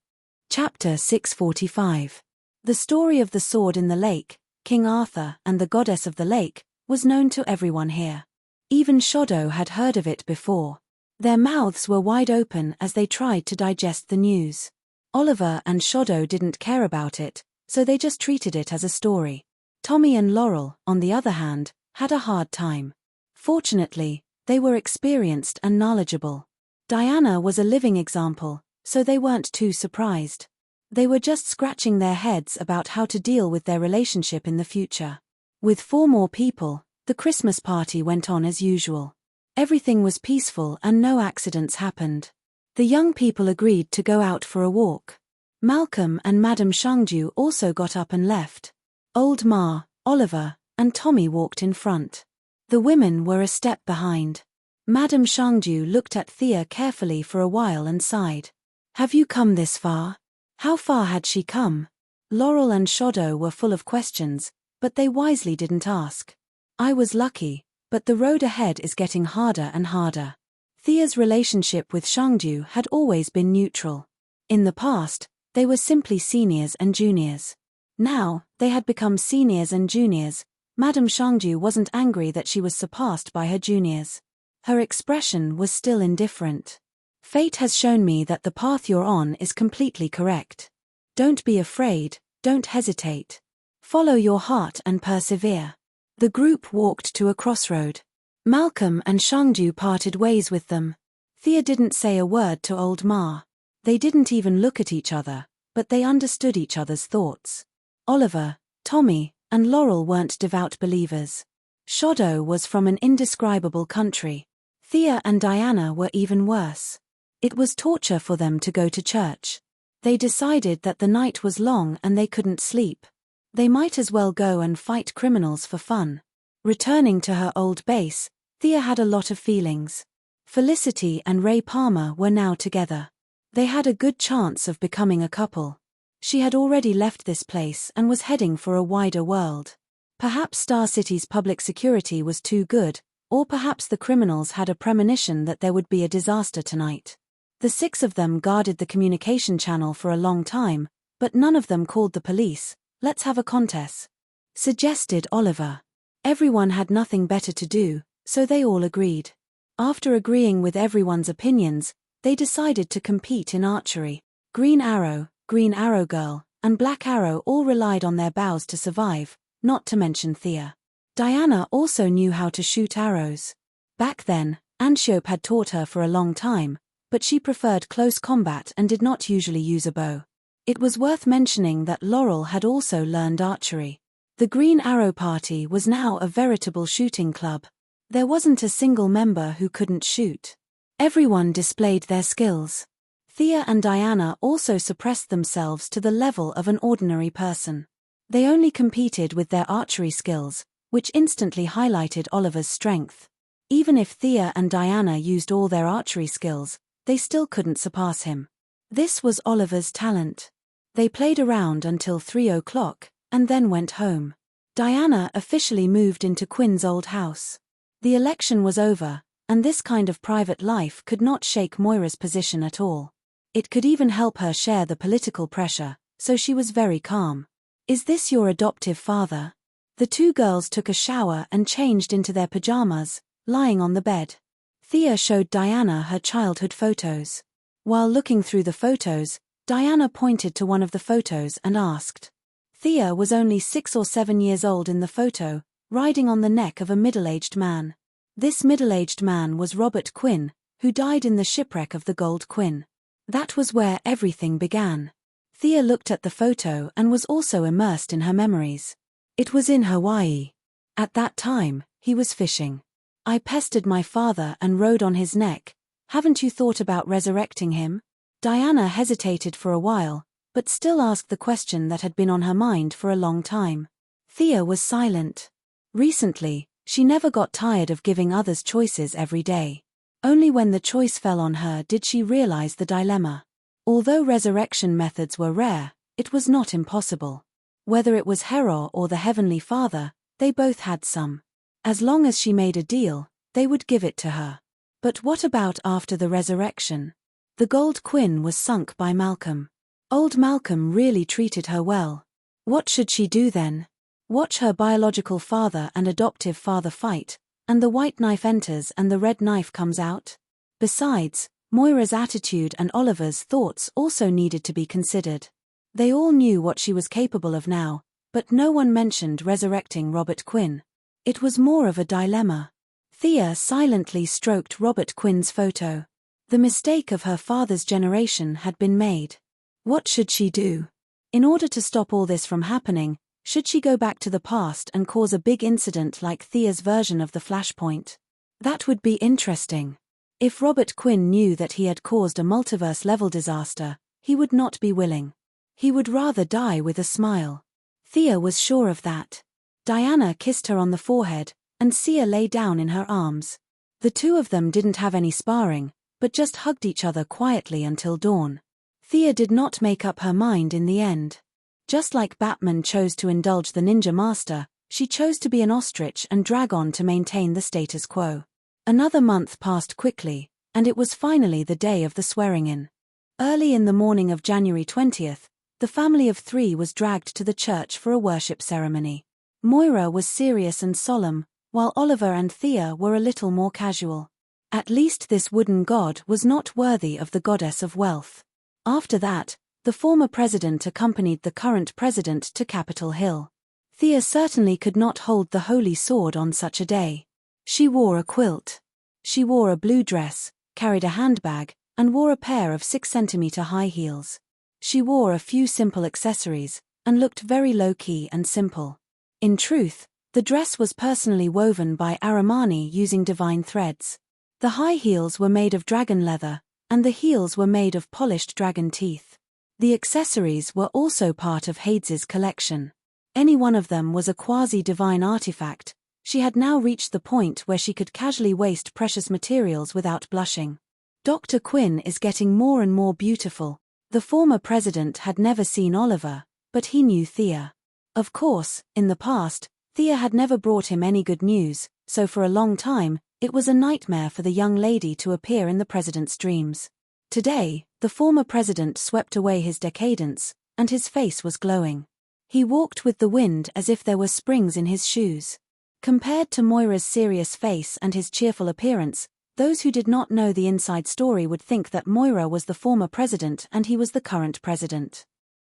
Chapter 645. The story of the sword in the lake, King Arthur and the goddess of the lake, was known to everyone here. Even Shodo had heard of it before. Their mouths were wide open as they tried to digest the news. Oliver and Shodo didn't care about it, so they just treated it as a story. Tommy and Laurel, on the other hand, had a hard time. Fortunately, they were experienced and knowledgeable. Diana was a living example, so they weren't too surprised. They were just scratching their heads about how to deal with their relationship in the future. With 4 more people, the Christmas party went on as usual. Everything was peaceful and no accidents happened. The young people agreed to go out for a walk. Malcolm and Madame Shangju also got up and left. Old Ma, Oliver, and Tommy walked in front. The women were a step behind. Madame Shangju looked at Thea carefully for a while and sighed. "Have you come this far?" How far had she come? Laurel and Shodo were full of questions, but they wisely didn't ask. "I was lucky, but the road ahead is getting harder and harder." Thea's relationship with Shangju had always been neutral. In the past, they were simply seniors and juniors. Now, they had become seniors and juniors. Madame Shangju wasn't angry that she was surpassed by her juniors. Her expression was still indifferent. "Fate has shown me that the path you're on is completely correct. Don't be afraid, don't hesitate. Follow your heart and persevere." The group walked to a crossroad. Malcolm and Shangju parted ways with them. Thea didn't say a word to Old Ma. They didn't even look at each other, but they understood each other's thoughts. Oliver, Tommy, and Laurel weren't devout believers. Shodo was from an indescribable country. Thea and Diana were even worse. It was torture for them to go to church. They decided that the night was long and they couldn't sleep. They might as well go and fight criminals for fun. Returning to her old base, Thea had a lot of feelings. Felicity and Ray Palmer were now together. They had a good chance of becoming a couple. She had already left this place and was heading for a wider world. Perhaps Star City's public security was too good, or perhaps the criminals had a premonition that there would be a disaster tonight. The 6 of them guarded the communication channel for a long time, but none of them called the police. "Let's have a contest," suggested Oliver. Everyone had nothing better to do, so they all agreed. After agreeing with everyone's opinions, they decided to compete in archery. Green Arrow Girl, and Black Arrow all relied on their bows to survive, not to mention Thea. Diana also knew how to shoot arrows. Back then, Antiope had taught her for a long time, but she preferred close combat and did not usually use a bow. It was worth mentioning that Laurel had also learned archery. The Green Arrow Party was now a veritable shooting club. There wasn't a single member who couldn't shoot. Everyone displayed their skills. Thea and Diana also suppressed themselves to the level of an ordinary person. They only competed with their archery skills, which instantly highlighted Oliver's strength. Even if Thea and Diana used all their archery skills, they still couldn't surpass him. This was Oliver's talent. They played around until 3 o'clock, and then went home. Diana officially moved into Quinn's old house. The election was over, and this kind of private life could not shake Moira's position at all. It could even help her share the political pressure, so she was very calm. "Is this your adoptive father?" The 2 girls took a shower and changed into their pajamas, lying on the bed. Thea showed Diana her childhood photos. While looking through the photos, Diana pointed to one of the photos and asked. Thea was only 6 or 7 years old in the photo, riding on the neck of a middle-aged man. This middle-aged man was Robert Quinn, who died in the shipwreck of the Gold Quinn. That was where everything began. Thea looked at the photo and was also immersed in her memories. It was in Hawaii. At that time, he was fishing. "I pestered my father and rode on his neck. Haven't you thought about resurrecting him?" Diana hesitated for a while, but still asked the question that had been on her mind for a long time. Thea was silent. Recently, she never got tired of giving others choices every day. Only when the choice fell on her did she realize the dilemma. Although resurrection methods were rare, it was not impossible. Whether it was Hera or the Heavenly Father, they both had some. As long as she made a deal, they would give it to her. But what about after the resurrection? The Gold Quinn was sunk by Malcolm. Old Malcolm really treated her well. What should she do then? Watch her biological father and adoptive father fight, and the white knife enters and the red knife comes out? Besides, Moira's attitude and Oliver's thoughts also needed to be considered. They all knew what she was capable of now, but no one mentioned resurrecting Robert Quinn. It was more of a dilemma. Thea silently stroked Robert Quinn's photo. The mistake of her father's generation had been made. What should she do? In order to stop all this from happening, should she go back to the past and cause a big incident like Thea's version of the Flashpoint? That would be interesting. If Robert Quinn knew that he had caused a multiverse-level disaster, he would not be willing. He would rather die with a smile. Thea was sure of that. Diana kissed her on the forehead, and Sia lay down in her arms. The 2 of them didn't have any sparring, but just hugged each other quietly until dawn. Thea did not make up her mind in the end. Just like Batman chose to indulge the ninja master, she chose to be an ostrich and drag on to maintain the status quo. Another month passed quickly, and it was finally the day of the swearing-in. Early in the morning of January 20th, the family of 3 was dragged to the church for a worship ceremony. Moira was serious and solemn, while Oliver and Thea were a little more casual. At least this wooden god was not worthy of the goddess of wealth. After that, the former president accompanied the current president to Capitol Hill. Thea certainly could not hold the holy sword on such a day. She wore a quilt. She wore a blue dress, carried a handbag, and wore a pair of 6-centimeter high heels. She wore a few simple accessories, and looked very low-key and simple. In truth, the dress was personally woven by Aramani using divine threads. The high heels were made of dragon leather, and the heels were made of polished dragon teeth. The accessories were also part of Hades's collection. Any one of them was a quasi-divine artifact. She had now reached the point where she could casually waste precious materials without blushing. Dr. Quinn is getting more and more beautiful. The former president had never seen Oliver, but he knew Thea. Of course, in the past, Thea had never brought him any good news, so for a long time, it was a nightmare for the young lady to appear in the president's dreams. Today, the former president swept away his decadence, and his face was glowing. He walked with the wind as if there were springs in his shoes. Compared to Moira's serious face and his cheerful appearance, those who did not know the inside story would think that Moira was the former president and he was the current president.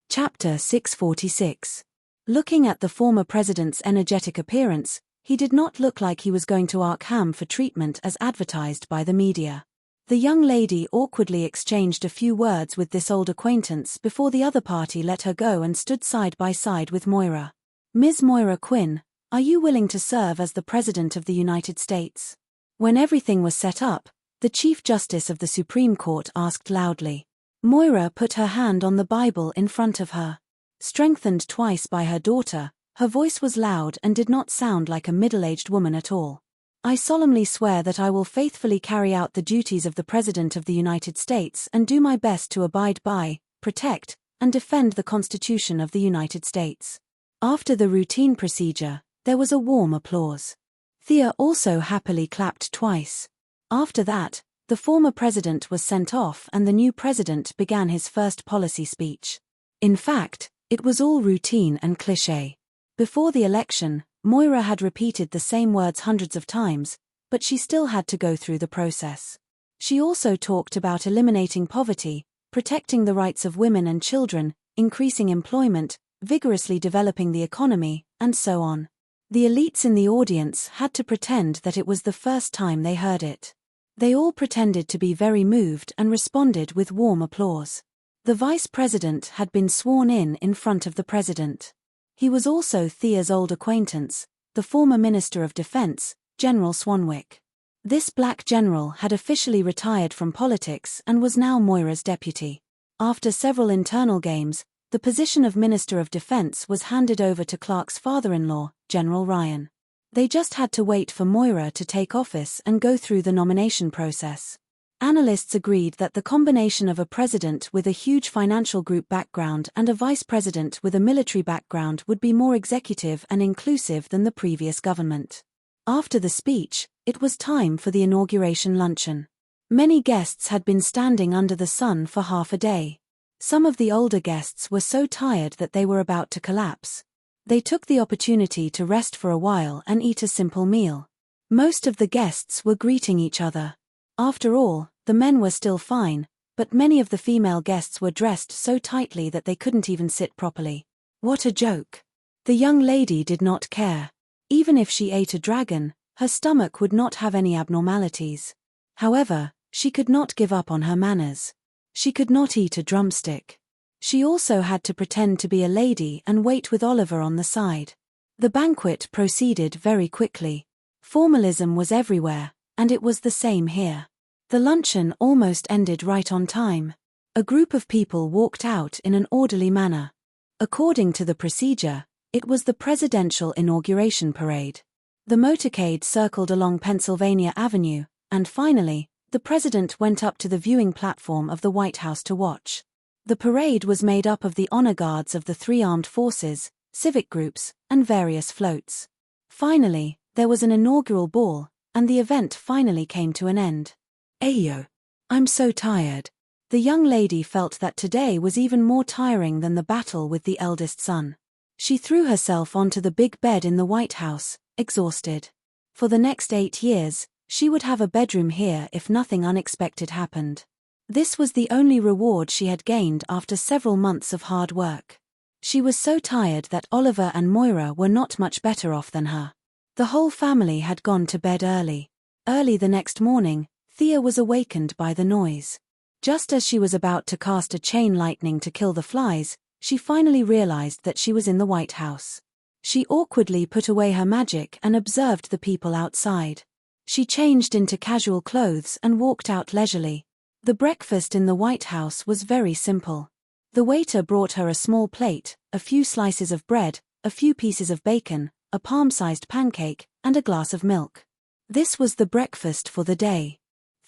Chapter 646. Looking at the former president's energetic appearance, he did not look like he was going to Arkham for treatment as advertised by the media. The young lady awkwardly exchanged a few words with this old acquaintance before the other party let her go and stood side by side with Moira. "Ms. Moira Quinn, are you willing to serve as the President of the United States?" When everything was set up, the Chief Justice of the Supreme Court asked loudly. Moira put her hand on the Bible in front of her. Strengthened twice by her daughter, her voice was loud and did not sound like a middle-aged woman at all. "I solemnly swear that I will faithfully carry out the duties of the President of the United States and do my best to abide by, protect, and defend the Constitution of the United States." After the routine procedure, there was a warm applause. Thea also happily clapped twice. After that, the former president was sent off and the new president began his first policy speech. In fact, it was all routine and cliché. Before the election, Moira had repeated the same words hundreds of times, but she still had to go through the process. She also talked about eliminating poverty, protecting the rights of women and children, increasing employment, vigorously developing the economy, and so on. The elites in the audience had to pretend that it was the first time they heard it. They all pretended to be very moved and responded with warm applause. The vice president had been sworn in front of the president. He was also Thea's old acquaintance, the former Minister of Defense, General Swanwick. This black general had officially retired from politics and was now Moira's deputy. After several internal games, the position of Minister of Defense was handed over to Clark's father-in-law, General Ryan. They just had to wait for Moira to take office and go through the nomination process. Analysts agreed that the combination of a president with a huge financial group background and a vice president with a military background would be more executive and inclusive than the previous government. After the speech, it was time for the inauguration luncheon. Many guests had been standing under the sun for half a day. Some of the older guests were so tired that they were about to collapse. They took the opportunity to rest for a while and eat a simple meal. Most of the guests were greeting each other. After all, the men were still fine, but many of the female guests were dressed so tightly that they couldn't even sit properly. What a joke. The young lady did not care. Even if she ate a dragon, her stomach would not have any abnormalities. However, she could not give up on her manners. She could not eat a drumstick. She also had to pretend to be a lady and wait with Oliver on the side. The banquet proceeded very quickly. Formalism was everywhere, and it was the same here. The luncheon almost ended right on time. A group of people walked out in an orderly manner. According to the procedure, it was the presidential inauguration parade. The motorcade circled along Pennsylvania Avenue, and finally, the president went up to the viewing platform of the White House to watch. The parade was made up of the honor guards of the three armed forces, civic groups, and various floats. Finally, there was an inaugural ball, and the event finally came to an end. "Ayo, I'm so tired." The young lady felt that today was even more tiring than the battle with the eldest son. She threw herself onto the big bed in the White House, exhausted. For the next 8 years, she would have a bedroom here if nothing unexpected happened. This was the only reward she had gained after several months of hard work. She was so tired that Oliver and Moira were not much better off than her. The whole family had gone to bed early. Early the next morning, Thea was awakened by the noise. Just as she was about to cast a chain lightning to kill the flies, she finally realized that she was in the White House. She awkwardly put away her magic and observed the people outside. She changed into casual clothes and walked out leisurely. The breakfast in the White House was very simple. The waiter brought her a small plate, a few slices of bread, a few pieces of bacon, a palm-sized pancake, and a glass of milk. This was the breakfast for the day.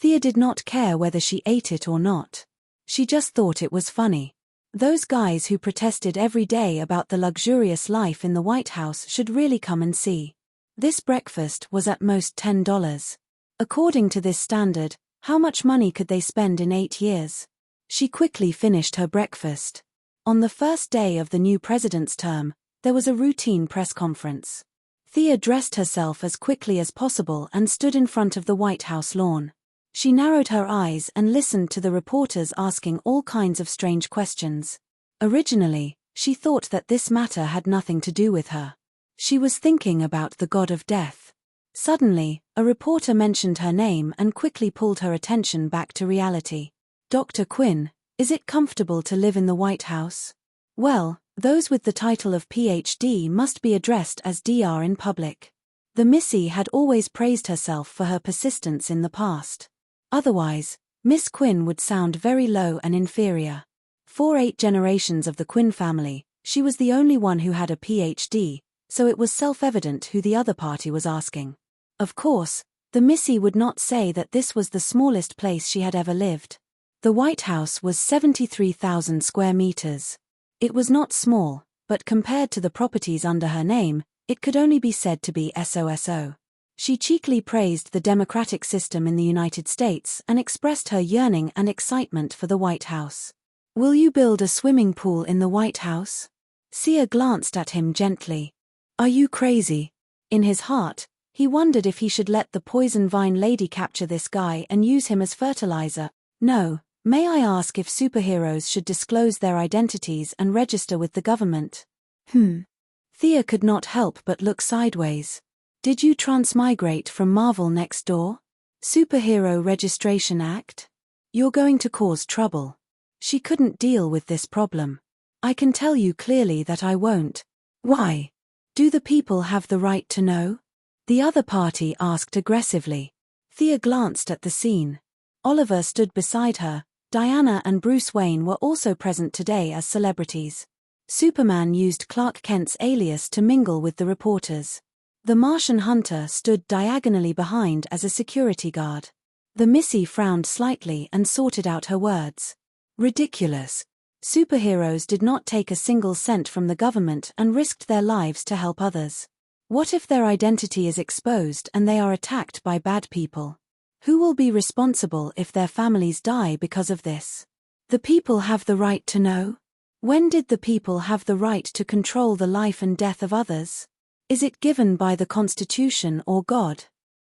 Thea did not care whether she ate it or not. She just thought it was funny. Those guys who protested every day about the luxurious life in the White House should really come and see. This breakfast was at most $10. According to this standard, How much money could they spend in 8 years? She quickly finished her breakfast. On the first day of the new president's term, there was a routine press conference. Thea dressed herself as quickly as possible and stood in front of the White House lawn. She narrowed her eyes and listened to the reporters asking all kinds of strange questions. Originally, she thought that this matter had nothing to do with her. She was thinking about the god of death. Suddenly, a reporter mentioned her name and quickly pulled her attention back to reality. "Dr. Quinn, is it comfortable to live in the White House?" Well, those with the title of PhD must be addressed as Dr. in public. The Missy had always praised herself for her persistence in the past. Otherwise, Miss Quinn would sound very low and inferior. For 8 generations of the Quinn family, she was the only one who had a PhD, so it was self-evident who the other party was asking. Of course, the Missy would not say that this was the smallest place she had ever lived. The White House was 73,000 square meters. It was not small, but compared to the properties under her name, it could only be said to be SOSO. She cheekily praised the democratic system in the United States and expressed her yearning and excitement for the White House. "Will you build a swimming pool in the White House?" Thea glanced at him gently. "Are you crazy?" In his heart, he wondered if he should let the poison vine lady capture this guy and use him as fertilizer. "No. May I ask if superheroes should disclose their identities and register with the government?" Thea could not help but look sideways. "Did you transmigrate from Marvel next door? Superhero Registration Act? You're going to cause trouble." She couldn't deal with this problem. "I can tell you clearly that I won't." "Why? Do the people have the right to know?" the other party asked aggressively. Thea glanced at the scene. Oliver stood beside her. Diana and Bruce Wayne were also present today as celebrities. Superman used Clark Kent's alias to mingle with the reporters. The Martian hunter stood diagonally behind as a security guard. The Missy frowned slightly and sorted out her words. "Ridiculous. Superheroes did not take a single cent from the government and risked their lives to help others. What if their identity is exposed and they are attacked by bad people? Who will be responsible if their families die because of this? The people have the right to know? When did the people have the right to control the life and death of others? Is it given by the Constitution or God?"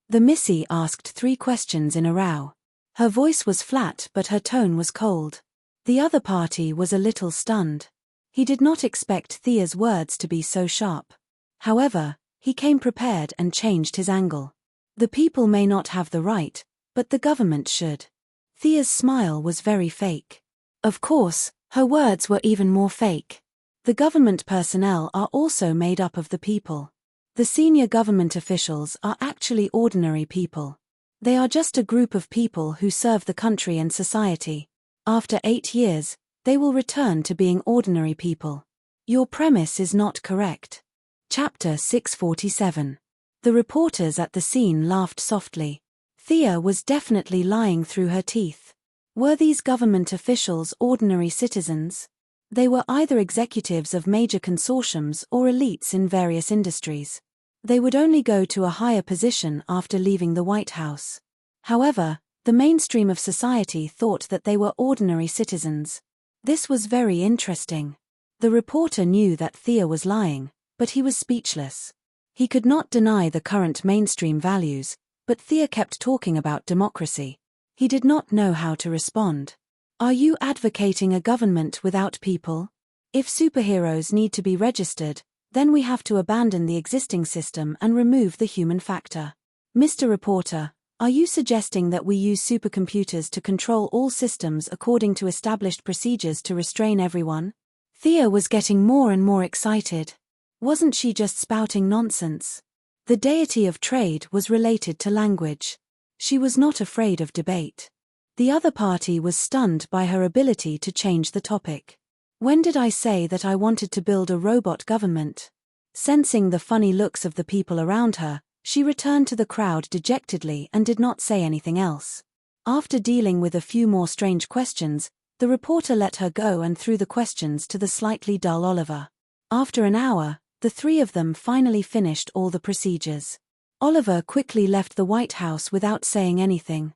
The Missy asked 3 questions in a row. Her voice was flat but her tone was cold. The other party was a little stunned. He did not expect Thea's words to be so sharp. However, he came prepared and changed his angle. "The people may not have the right, but the government should." Thea's smile was very fake. Of course, her words were even more fake. The government personnel are also made up of the people. The senior government officials are actually ordinary people. They are just a group of people who serve the country and society. After 8 years, they will return to being ordinary people. Your premise is not correct. Chapter 647. The reporters at the scene laughed softly. Thea was definitely lying through her teeth. Were these government officials ordinary citizens? They were either executives of major consortiums or elites in various industries. They would only go to a higher position after leaving the White House. However, the mainstream of society thought that they were ordinary citizens. This was very interesting. The reporter knew that Thea was lying, but he was speechless. He could not deny the current mainstream values, but Thea kept talking about democracy. He did not know how to respond. "Are you advocating a government without people? If superheroes need to be registered, then we have to abandon the existing system and remove the human factor. Mr. Reporter, are you suggesting that we use supercomputers to control all systems according to established procedures to restrain everyone?" Thea was getting more and more excited. Wasn't she just spouting nonsense? The deity of trade was related to language. She was not afraid of debate. The other party was stunned by her ability to change the topic. "When did I say that I wanted to build a robot government?" Sensing the funny looks of the people around her, she returned to the crowd dejectedly and did not say anything else. After dealing with a few more strange questions, the reporter let her go and threw the questions to the slightly dull Oliver. After an hour, the 3 of them finally finished all the procedures. Oliver quickly left the White House without saying anything.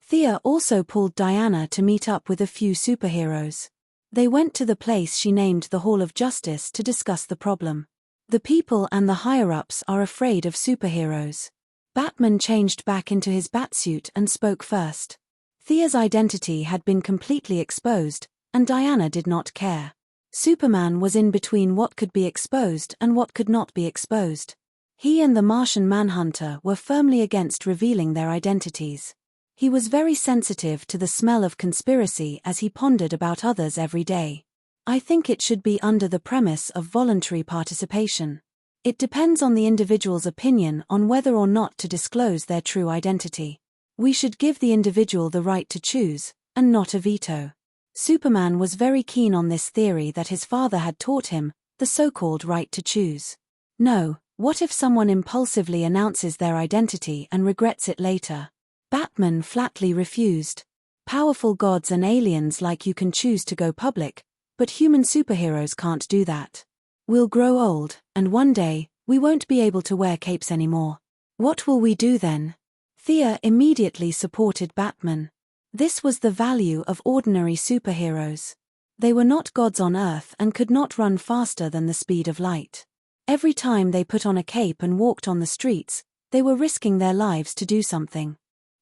Thea also pulled Diana to meet up with a few superheroes. They went to the place she named the Hall of Justice to discuss the problem. The people and the higher-ups are afraid of superheroes. Batman changed back into his batsuit and spoke first. Thea's identity had been completely exposed, and Diana did not care. Superman was in between what could be exposed and what could not be exposed. He and the Martian Manhunter were firmly against revealing their identities. He was very sensitive to the smell of conspiracy as he pondered about others every day. I think it should be under the premise of voluntary participation. It depends on the individual's opinion on whether or not to disclose their true identity. We should give the individual the right to choose, and not a veto. Superman was very keen on this theory that his father had taught him, the so-called right to choose. No, what if someone impulsively announces their identity and regrets it later? Batman flatly refused. Powerful gods and aliens like you can choose to go public, but human superheroes can't do that. We'll grow old, and one day, we won't be able to wear capes anymore. What will we do then? Thea immediately supported Batman. This was the value of ordinary superheroes. They were not gods on Earth and could not run faster than the speed of light. Every time they put on a cape and walked on the streets, they were risking their lives to do something.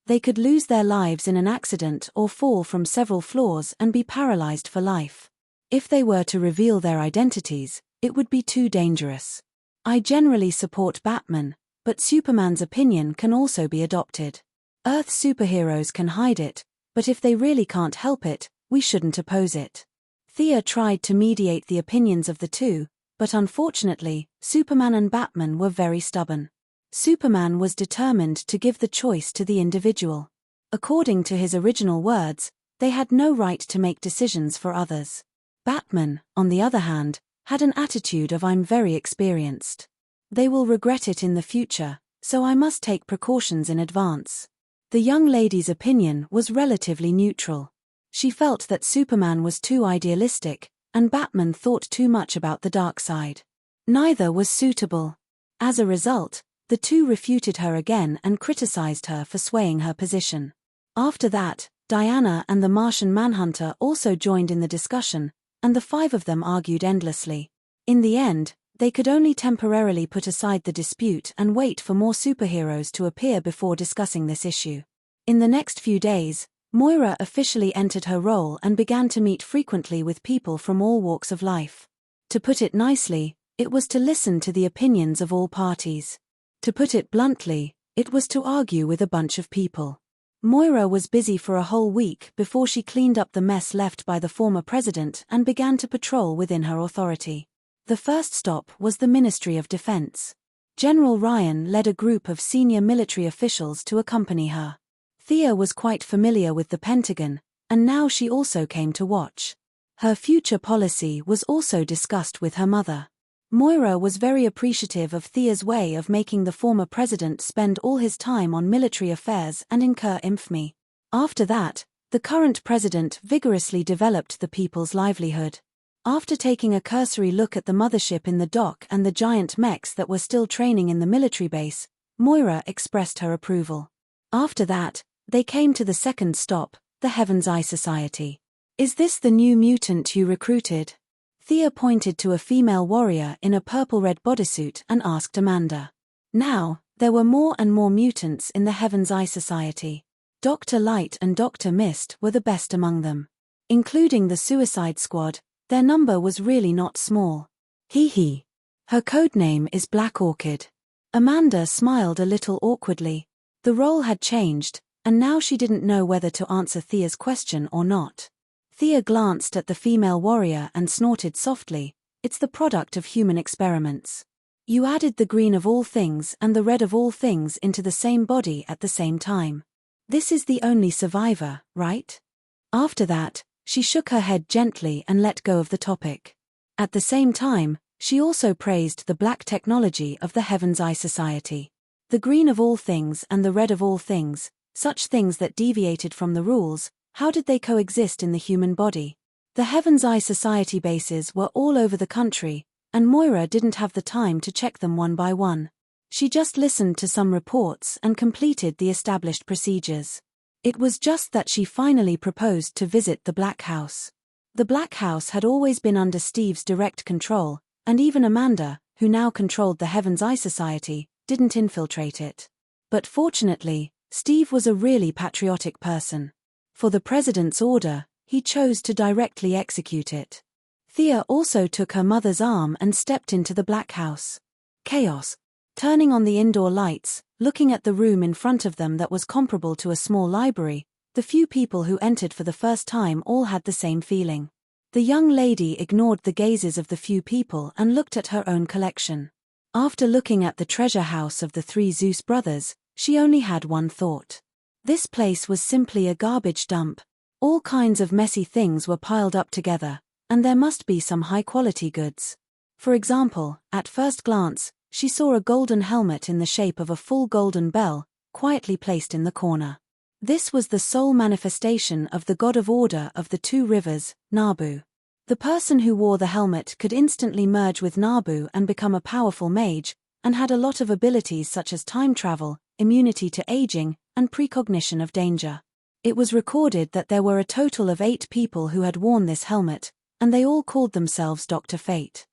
They could lose their lives in an accident or fall from several floors and be paralyzed for life. If they were to reveal their identities, it would be too dangerous. I generally support Batman, but Superman's opinion can also be adopted. Earth superheroes can hide it, but if they really can't help it, we shouldn't oppose it. Thea tried to mediate the opinions of the two, but unfortunately, Superman and Batman were very stubborn. Superman was determined to give the choice to the individual. According to his original words, they had no right to make decisions for others. Batman, on the other hand, had an attitude of "I'm very experienced. They will regret it in the future, so I must take precautions in advance." The young lady's opinion was relatively neutral. She felt that Superman was too idealistic, and Batman thought too much about the dark side. Neither was suitable. As a result, the two refuted her again and criticized her for swaying her position. After that, Diana and the Martian Manhunter also joined in the discussion, and the five of them argued endlessly. In the end, they could only temporarily put aside the dispute and wait for more superheroes to appear before discussing this issue. In the next few days, Moira officially entered her role and began to meet frequently with people from all walks of life. To put it nicely, it was to listen to the opinions of all parties. To put it bluntly, it was to argue with a bunch of people. Moira was busy for a whole week before she cleaned up the mess left by the former president and began to patrol within her authority. The first stop was the Ministry of Defense. General Ryan led a group of senior military officials to accompany her. Thea was quite familiar with the Pentagon, and now she also came to watch. Her future policy was also discussed with her mother. Moira was very appreciative of Thea's way of making the former president spend all his time on military affairs and incur infamy. After that, the current president vigorously developed the people's livelihood. After taking a cursory look at the mothership in the dock and the giant mechs that were still training in the military base, Moira expressed her approval. After that, they came to the second stop, the Heaven's Eye Society. "Is this the new mutant you recruited?" Thea pointed to a female warrior in a purple-red bodysuit and asked Amanda. Now, there were more and more mutants in the Heaven's Eye Society. Dr. Light and Dr. Mist were the best among them. Including the Suicide Squad, their number was really not small. Hee. Her codename is Black Orchid. Amanda smiled a little awkwardly. The role had changed, and now she didn't know whether to answer Thea's question or not. Thea glanced at the female warrior and snorted softly. "It's the product of human experiments. You added the green of all things and the red of all things into the same body at the same time. This is the only survivor, right?" After that, she shook her head gently and let go of the topic. At the same time, she also praised the black technology of the Heaven's Eye Society. The green of all things and the red of all things, such things that deviated from the rules, how did they coexist in the human body? The Heaven's Eye Society bases were all over the country, and Moira didn't have the time to check them one by one. She just listened to some reports and completed the established procedures. It was just that she finally proposed to visit the Black House. The Black House had always been under Steve's direct control, and even Amanda, who now controlled the Heaven's Eye Society, didn't infiltrate it. But fortunately, Steve was a really patriotic person. For the president's order, he chose to directly execute it. Thea also took her mother's arm and stepped into the Black House. Chaos. Turning on the indoor lights, looking at the room in front of them that was comparable to a small library, the few people who entered for the first time all had the same feeling. The young lady ignored the gazes of the few people and looked at her own collection. After looking at the treasure house of the three Zeus brothers, she only had one thought. This place was simply a garbage dump. All kinds of messy things were piled up together, and there must be some high-quality goods. For example, at first glance, she saw a golden helmet in the shape of a full golden bell, quietly placed in the corner. This was the sole manifestation of the god of order of the two rivers, Nabu. The person who wore the helmet could instantly merge with Nabu and become a powerful mage, and had a lot of abilities such as time travel, immunity to aging, and precognition of danger. It was recorded that there were a total of 8 people who had worn this helmet, and they all called themselves Dr. Fate.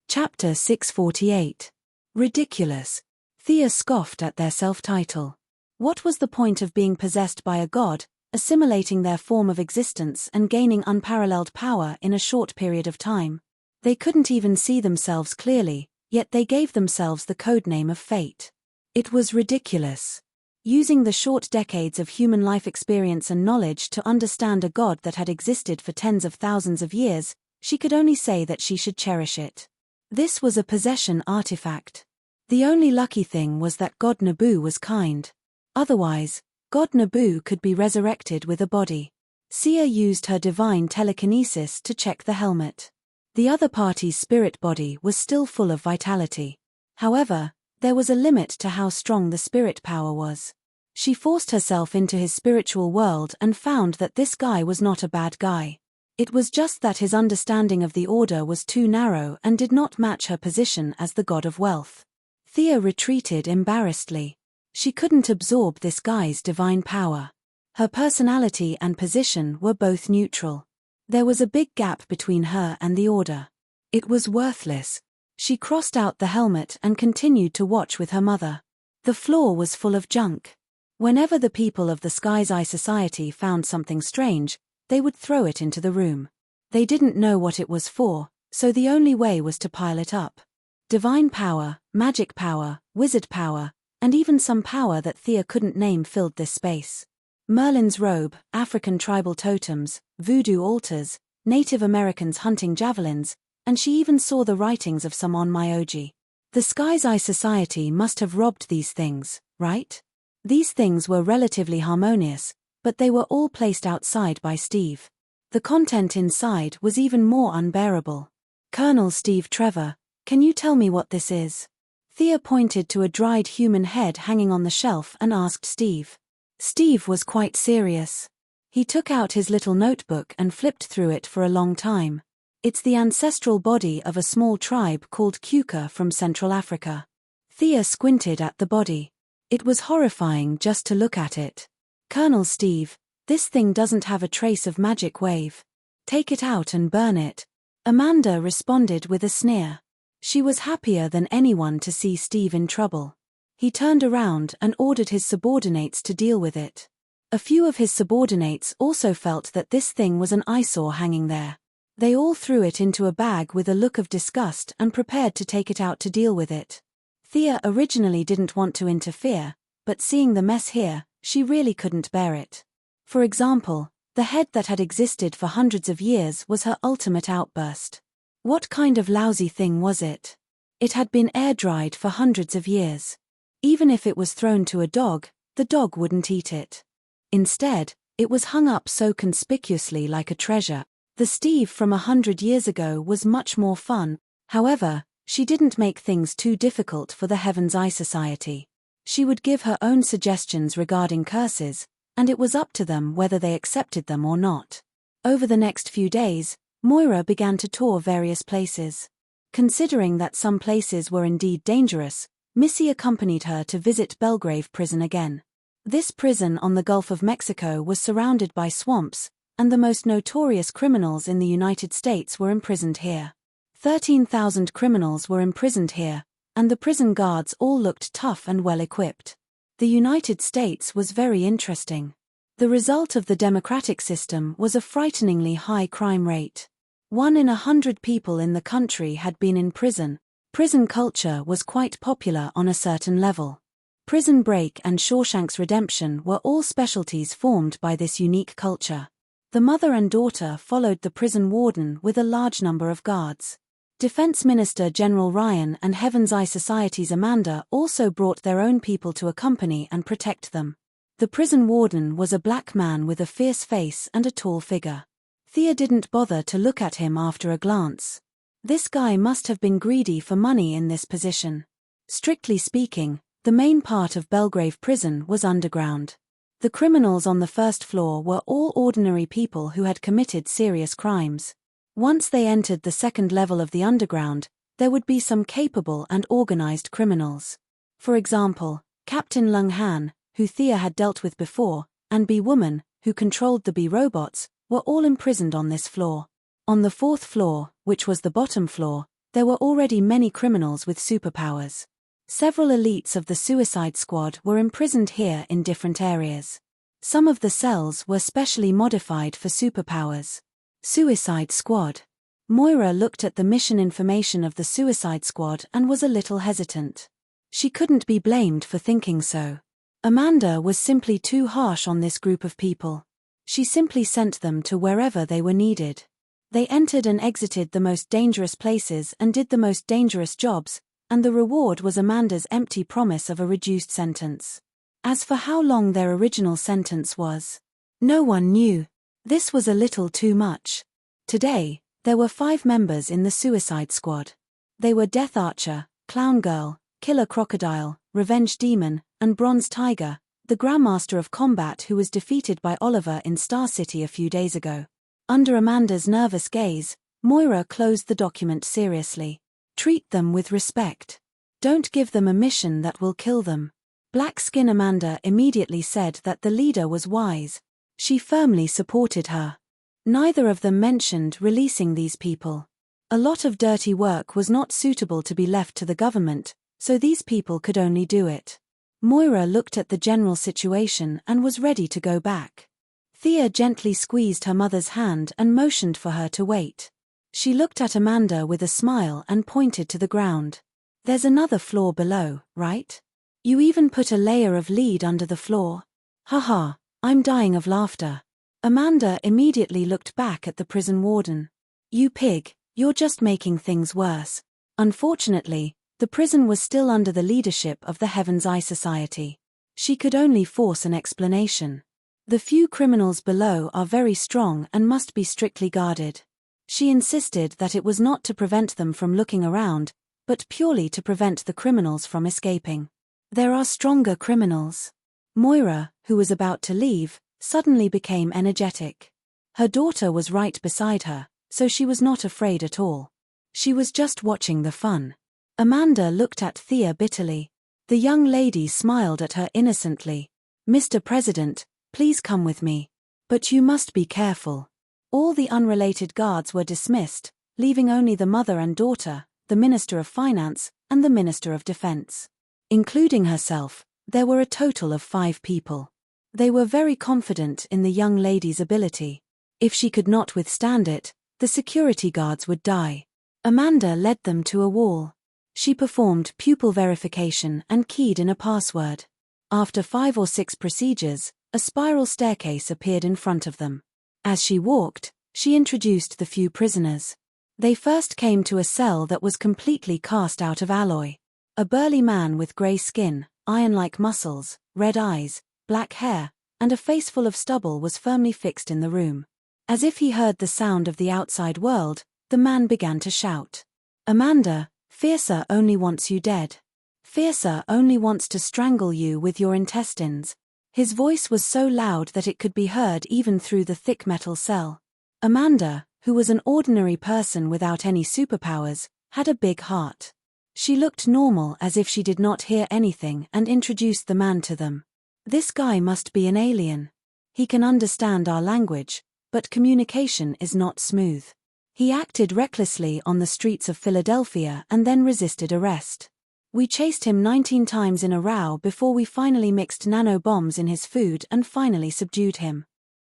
Chapter 648. Ridiculous. Thea scoffed at their self-title. What was the point of being possessed by a god, assimilating their form of existence and gaining unparalleled power in a short period of time? They couldn't even see themselves clearly, yet they gave themselves the codename of Fate. It was ridiculous. Using the short decades of human life experience and knowledge to understand a god that had existed for tens of thousands of years, she could only say that she should cherish it. This was a possession artifact. The only lucky thing was that God Nabu was kind. Otherwise, God Nabu could be resurrected with a body. Sia used her divine telekinesis to check the helmet. The other party's spirit body was still full of vitality. However, there was a limit to how strong the spirit power was. She forced herself into his spiritual world and found that this guy was not a bad guy. It was just that his understanding of the order was too narrow and did not match her position as the god of wealth. Thea retreated embarrassedly. She couldn't absorb this guy's divine power. Her personality and position were both neutral. There was a big gap between her and the order. It was worthless. She crossed out the helmet and continued to watch with her mother. The floor was full of junk. Whenever the people of the Sky's Eye Society found something strange, they would throw it into the room. They didn't know what it was for, so the only way was to pile it up. Divine power, magic power, wizard power, and even some power that Thea couldn't name filled this space. Merlin's robe, African tribal totems, voodoo altars, Native Americans hunting javelins, and she even saw the writings of some on Myoji. The Sky's Eye Society must have robbed these things, right? These things were relatively harmonious, but they were all placed outside by Steve. The content inside was even more unbearable. Colonel Steve Trevor, can you tell me what this is? Thea pointed to a dried human head hanging on the shelf and asked Steve. Steve was quite serious. He took out his little notebook and flipped through it for a long time. It's the ancestral body of a small tribe called Kuka from Central Africa. Thea squinted at the body. It was horrifying just to look at it. Colonel Steve, this thing doesn't have a trace of magic wave. Take it out and burn it. Amanda responded with a sneer. She was happier than anyone to see Steve in trouble. He turned around and ordered his subordinates to deal with it. A few of his subordinates also felt that this thing was an eyesore hanging there. They all threw it into a bag with a look of disgust and prepared to take it out to deal with it. Thea originally didn't want to interfere, but seeing the mess here, she really couldn't bear it. For example, the head that had existed for hundreds of years was her ultimate outburst. What kind of lousy thing was it? It had been air-dried for hundreds of years. Even if it was thrown to a dog, the dog wouldn't eat it. Instead, it was hung up so conspicuously like a treasure. The Steve from 100 years ago was much more fun. However, she didn't make things too difficult for the Heaven's Eye Society. She would give her own suggestions regarding curses, and it was up to them whether they accepted them or not. Over the next few days, Moira began to tour various places. Considering that some places were indeed dangerous, Missy accompanied her to visit Belgrave Prison again. This prison on the Gulf of Mexico was surrounded by swamps, and the most notorious criminals in the United States were imprisoned here. 13,000 criminals were imprisoned here, and the prison guards all looked tough and well-equipped. The United States was very interesting. The result of the democratic system was a frighteningly high crime rate. 1 in 100 people in the country had been in prison. Prison culture was quite popular on a certain level. Prison Break and Shawshank's Redemption were all specialties formed by this unique culture. The mother and daughter followed the prison warden with a large number of guards. Defense Minister General Ryan and Heaven's Eye Society's Amanda also brought their own people to accompany and protect them. The prison warden was a black man with a fierce face and a tall figure. Thea didn't bother to look at him after a glance. This guy must have been greedy for money in this position. Strictly speaking, the main part of Belgrave Prison was underground. The criminals on the first floor were all ordinary people who had committed serious crimes. Once they entered the second level of the underground, there would be some capable and organized criminals. For example, Captain Lung Han, who Thea had dealt with before, and B-Woman, who controlled the B-Robots, were all imprisoned on this floor. On the fourth floor, which was the bottom floor, there were already many criminals with superpowers. Several elites of the Suicide Squad were imprisoned here in different areas. Some of the cells were specially modified for superpowers. Suicide Squad. Moira looked at the mission information of the Suicide Squad and was a little hesitant. She couldn't be blamed for thinking so. Amanda was simply too harsh on this group of people. She simply sent them to wherever they were needed. They entered and exited the most dangerous places and did the most dangerous jobs, and the reward was Amanda's empty promise of a reduced sentence. As for how long their original sentence was, no one knew. This was a little too much. Today, there were 5 members in the Suicide Squad. They were Death Archer, Clown Girl, Killer Crocodile, Revenge Demon, and Bronze Tiger, the Grandmaster of Combat who was defeated by Oliver in Star City a few days ago. Under Amanda's nervous gaze, Moira closed the document seriously. Treat them with respect. Don't give them a mission that will kill them. Black Skin Amanda immediately said that the leader was wise. She firmly supported her. Neither of them mentioned releasing these people. A lot of dirty work was not suitable to be left to the government, so these people could only do it. Moira looked at the general situation and was ready to go back. Thea gently squeezed her mother's hand and motioned for her to wait. She looked at Amanda with a smile and pointed to the ground. There's another floor below, right? You even put a layer of lead under the floor. Haha. I'm dying of laughter. Amanda immediately looked back at the prison warden. You pig, you're just making things worse. Unfortunately, the prison was still under the leadership of the Heaven's Eye Society. She could only force an explanation. The few criminals below are very strong and must be strictly guarded. She insisted that it was not to prevent them from looking around, but purely to prevent the criminals from escaping. There are stronger criminals. Moira, who was about to leave, suddenly became energetic. Her daughter was right beside her, so she was not afraid at all. She was just watching the fun. Amanda looked at Thea bitterly. The young lady smiled at her innocently. Mr. President, please come with me. But you must be careful. All the unrelated guards were dismissed, leaving only the mother and daughter, the Minister of Finance, and the Minister of Defense. Including herself, there were a total of 5 people. They were very confident in the young lady's ability. If she could not withstand it, the security guards would die. Amanda led them to a wall. She performed pupil verification and keyed in a password. After 5 or 6 procedures, a spiral staircase appeared in front of them. As she walked, she introduced the few prisoners. They first came to a cell that was completely cast out of alloy. A burly man with grey skin, iron-like muscles, red eyes, black hair, and a face full of stubble was firmly fixed in the room. As if he heard the sound of the outside world, the man began to shout. Amanda, Fiercer only wants you dead. Fiercer only wants to strangle you with your intestines. His voice was so loud that it could be heard even through the thick metal cell. Amanda, who was an ordinary person without any superpowers, had a big heart. She looked normal as if she did not hear anything and introduced the man to them. This guy must be an alien. He can understand our language, but communication is not smooth. He acted recklessly on the streets of Philadelphia and then resisted arrest. We chased him 19 times in a row before we finally mixed nano bombs in his food and finally subdued him.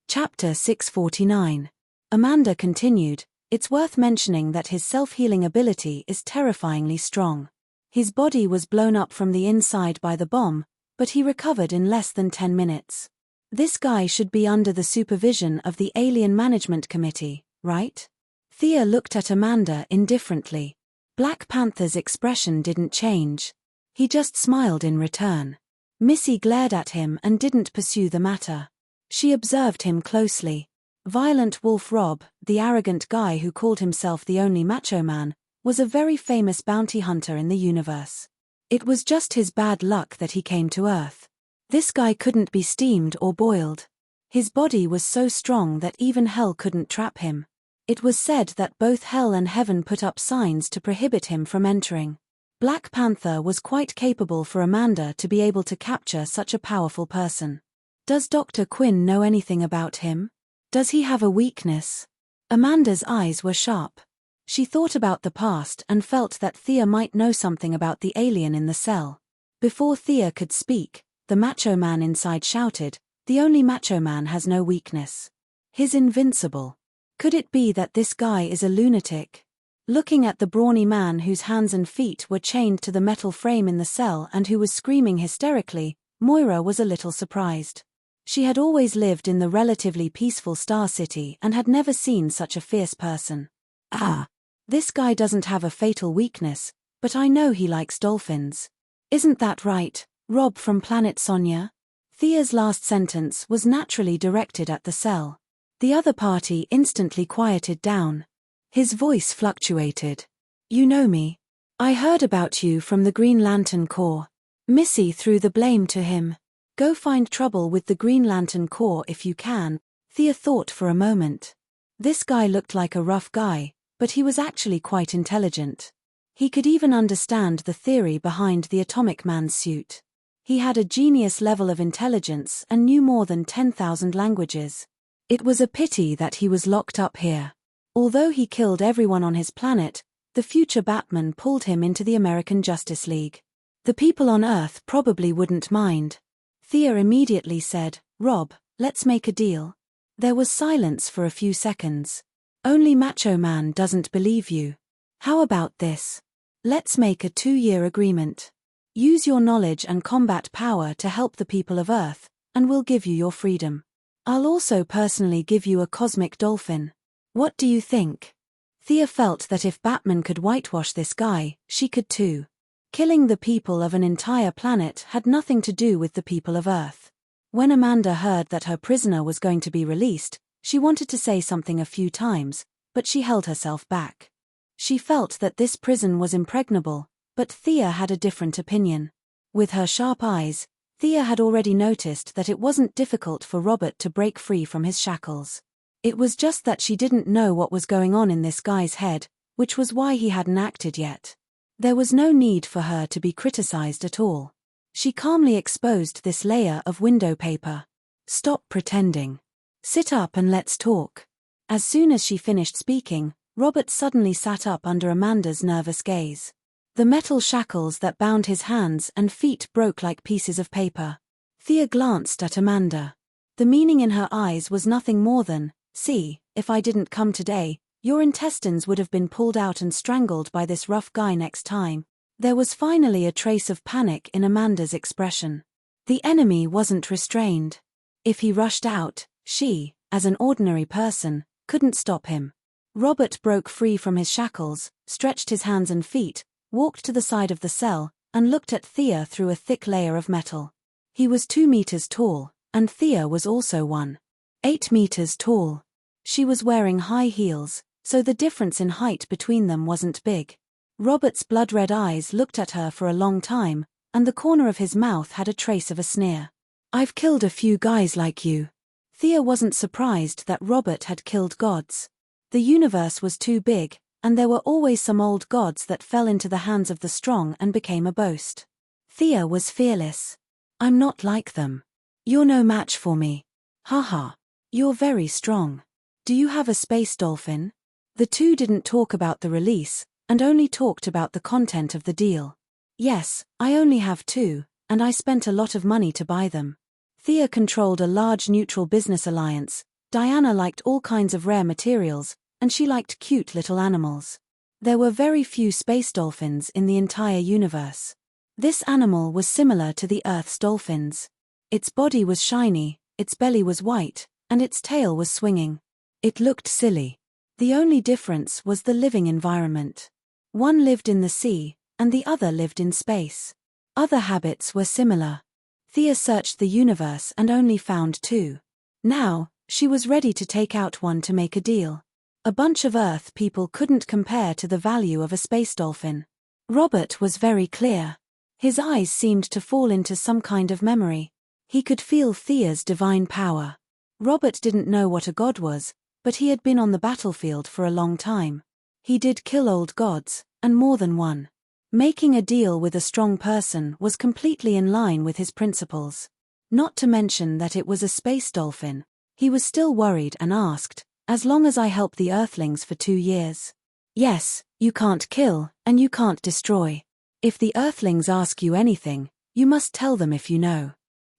Chapter 649. Amanda continued, "It's worth mentioning that his self-healing ability is terrifyingly strong. His body was blown up from the inside by the bomb, but he recovered in less than 10 minutes. This guy should be under the supervision of the Alien Management Committee, right?" Thea looked at Amanda indifferently. Black Panther's expression didn't change. He just smiled in return. Missy glared at him and didn't pursue the matter. She observed him closely. Violent Wolf Rob, the arrogant guy who called himself the only macho man, was a very famous bounty hunter in the universe. It was just his bad luck that he came to Earth. This guy couldn't be steamed or boiled. His body was so strong that even hell couldn't trap him. It was said that both hell and heaven put up signs to prohibit him from entering. Black Panther was quite capable for Amanda to be able to capture such a powerful person. Does Dr. Quinn know anything about him? Does he have a weakness? Amanda's eyes were sharp. She thought about the past and felt that Thea might know something about the alien in the cell. Before Thea could speak, the macho man inside shouted, "The only macho man has no weakness. He's invincible." Could it be that this guy is a lunatic? Looking at the brawny man whose hands and feet were chained to the metal frame in the cell and who was screaming hysterically, Moira was a little surprised. She had always lived in the relatively peaceful Star City and had never seen such a fierce person. "Ah, this guy doesn't have a fatal weakness, but I know he likes dolphins. Isn't that right, Rob from Planet Sonia?" Thea's last sentence was naturally directed at the cell. The other party instantly quieted down. His voice fluctuated. "You know me. I heard about you from the Green Lantern Corps." Missy threw the blame to him. "Go find trouble with the Green Lantern Corps if you can." Thea thought for a moment. This guy looked like a rough guy, but he was actually quite intelligent. He could even understand the theory behind the Atomic Man's suit. He had a genius level of intelligence and knew more than 10,000 languages. It was a pity that he was locked up here. Although he killed everyone on his planet, the future Batman pulled him into the American Justice League. The people on Earth probably wouldn't mind. Thea immediately said, "Rob, let's make a deal." There was silence for a few seconds. "Only Macho Man doesn't believe you. How about this? Let's make a 2-year agreement. Use your knowledge and combat power to help the people of Earth, and we'll give you your freedom. I'll also personally give you a cosmic dolphin. What do you think?" Thea felt that if Batman could whitewash this guy, she could too. Killing the people of an entire planet had nothing to do with the people of Earth. When Amanda heard that her prisoner was going to be released, she wanted to say something a few times, but she held herself back. She felt that this prison was impregnable, but Thea had a different opinion. With her sharp eyes, Thea had already noticed that it wasn't difficult for Robert to break free from his shackles. It was just that she didn't know what was going on in this guy's head, which was why he hadn't acted yet. There was no need for her to be criticized at all. She calmly exposed this layer of window paper. "Stop pretending. Sit up and let's talk." As soon as she finished speaking, Robert suddenly sat up under Amanda's nervous gaze. The metal shackles that bound his hands and feet broke like pieces of paper. Thea glanced at Amanda. The meaning in her eyes was nothing more than, "See, if I didn't come today, your intestines would have been pulled out and strangled by this rough guy next time." There was finally a trace of panic in Amanda's expression. The enemy wasn't restrained. If he rushed out, she, as an ordinary person, couldn't stop him. Robert broke free from his shackles, stretched his hands and feet, walked to the side of the cell, and looked at Thea through a thick layer of metal. He was 2 meters tall, and Thea was also 1.8 meters tall. She was wearing high heels, so the difference in height between them wasn't big. Robert's blood-red eyes looked at her for a long time, and the corner of his mouth had a trace of a sneer. "I've killed a few guys like you." Thea wasn't surprised that Robert had killed gods. The universe was too big, and there were always some old gods that fell into the hands of the strong and became a boast. Thea was fearless. "I'm not like them. You're no match for me. Haha. You're very strong. Do you have a space dolphin? The two didn't talk about the release, and only talked about the content of the deal. Yes, I only have two, and I spent a lot of money to buy them. Thea controlled a large neutral business alliance, Diana liked all kinds of rare materials, and she liked cute little animals. There were very few space dolphins in the entire universe. This animal was similar to the Earth's dolphins. Its body was shiny, its belly was white, and its tail was swinging. It looked silly. The only difference was the living environment. One lived in the sea, and the other lived in space. Other habits were similar. Thea searched the universe and only found two. Now, she was ready to take out one to make a deal. A bunch of Earth people couldn't compare to the value of a space dolphin. Robert was very clear. His eyes seemed to fall into some kind of memory. He could feel Thea's divine power. Robert didn't know what a god was, but he had been on the battlefield for a long time. He did kill old gods, and more than one. Making a deal with a strong person was completely in line with his principles. Not to mention that it was a space dolphin. He was still worried and asked, as long as I help the Earthlings for 2 years. Yes, you can't kill, and you can't destroy. If the Earthlings ask you anything, you must tell them if you know.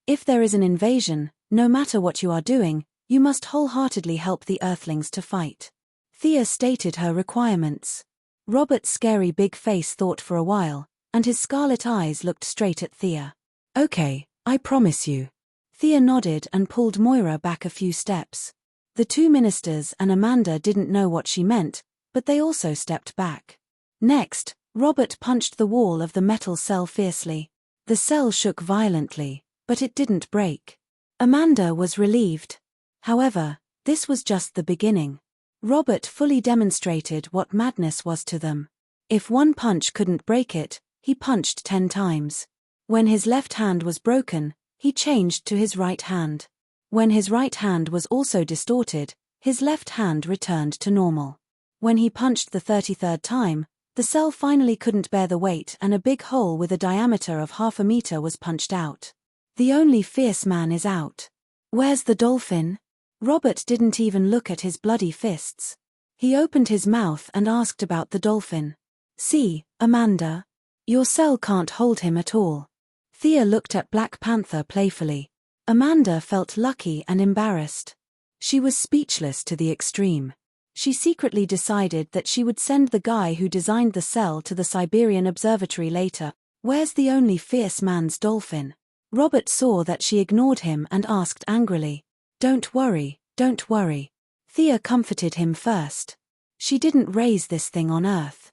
If there is an invasion, no matter what you are doing, you must wholeheartedly help the Earthlings to fight. Thea stated her requirements. Robert's scary big face thought for a while, and his scarlet eyes looked straight at Thea. Okay, I promise you. Thea nodded and pulled Moira back a few steps. The two ministers and Amanda didn't know what she meant, but they also stepped back. Next, Robert punched the wall of the metal cell fiercely. The cell shook violently, but it didn't break. Amanda was relieved. However, this was just the beginning. Robert fully demonstrated what madness was to them. If one punch couldn't break it, he punched 10 times. When his left hand was broken, he changed to his right hand. When his right hand was also distorted, his left hand returned to normal. When he punched the 33rd time, the cell finally couldn't bear the weight and a big hole with a diameter of 1/2 meter was punched out. The only fierce man is out. Where's the dolphin? Robert didn't even look at his bloody fists. He opened his mouth and asked about the dolphin. See, Amanda? Your cell can't hold him at all. Thea looked at Black Panther playfully. Amanda felt lucky and embarrassed. She was speechless to the extreme. She secretly decided that she would send the guy who designed the cell to the Siberian Observatory later. Where's the only fierce man's dolphin? Robert saw that she ignored him and asked angrily. Don't worry, don't worry. Thea comforted him first. She didn't raise this thing on Earth.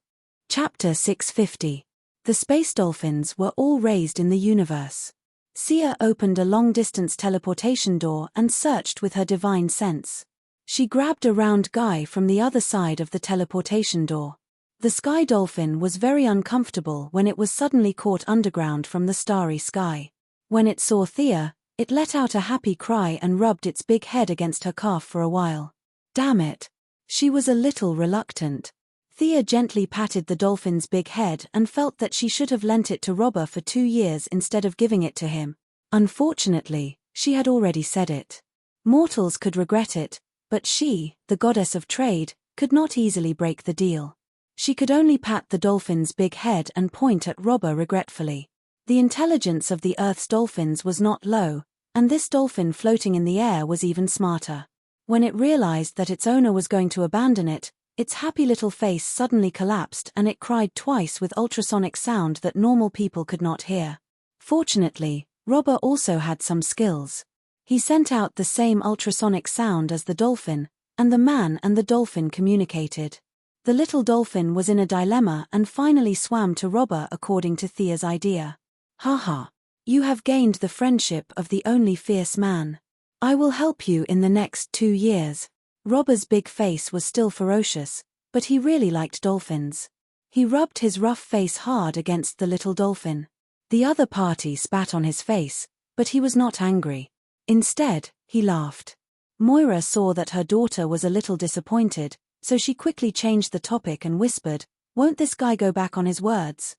Chapter 650. The space dolphins were all raised in the universe. Sia opened a long-distance teleportation door and searched with her divine sense. She grabbed a round guy from the other side of the teleportation door. The sky dolphin was very uncomfortable when it was suddenly caught underground from the starry sky. When it saw Thea, it let out a happy cry and rubbed its big head against her calf for a while. Damn it! She was a little reluctant. Thea gently patted the dolphin's big head and felt that she should have lent it to Robert for 2 years instead of giving it to him. Unfortunately, she had already said it. Mortals could regret it, but she, the goddess of trade, could not easily break the deal. She could only pat the dolphin's big head and point at Robert regretfully. The intelligence of the Earth's dolphins was not low, and this dolphin floating in the air was even smarter. When it realized that its owner was going to abandon it, its happy little face suddenly collapsed and it cried twice with ultrasonic sound that normal people could not hear. Fortunately, Robert also had some skills. He sent out the same ultrasonic sound as the dolphin, and the man and the dolphin communicated. The little dolphin was in a dilemma and finally swam to Robert according to Thea's idea. Haha. You have gained the friendship of the only fierce man. I will help you in the next 2 years. Robert's big face was still ferocious, but he really liked dolphins. He rubbed his rough face hard against the little dolphin. The other party spat on his face, but he was not angry. Instead, he laughed. Moira saw that her daughter was a little disappointed, so she quickly changed the topic and whispered, "Won't this guy go back on his words?"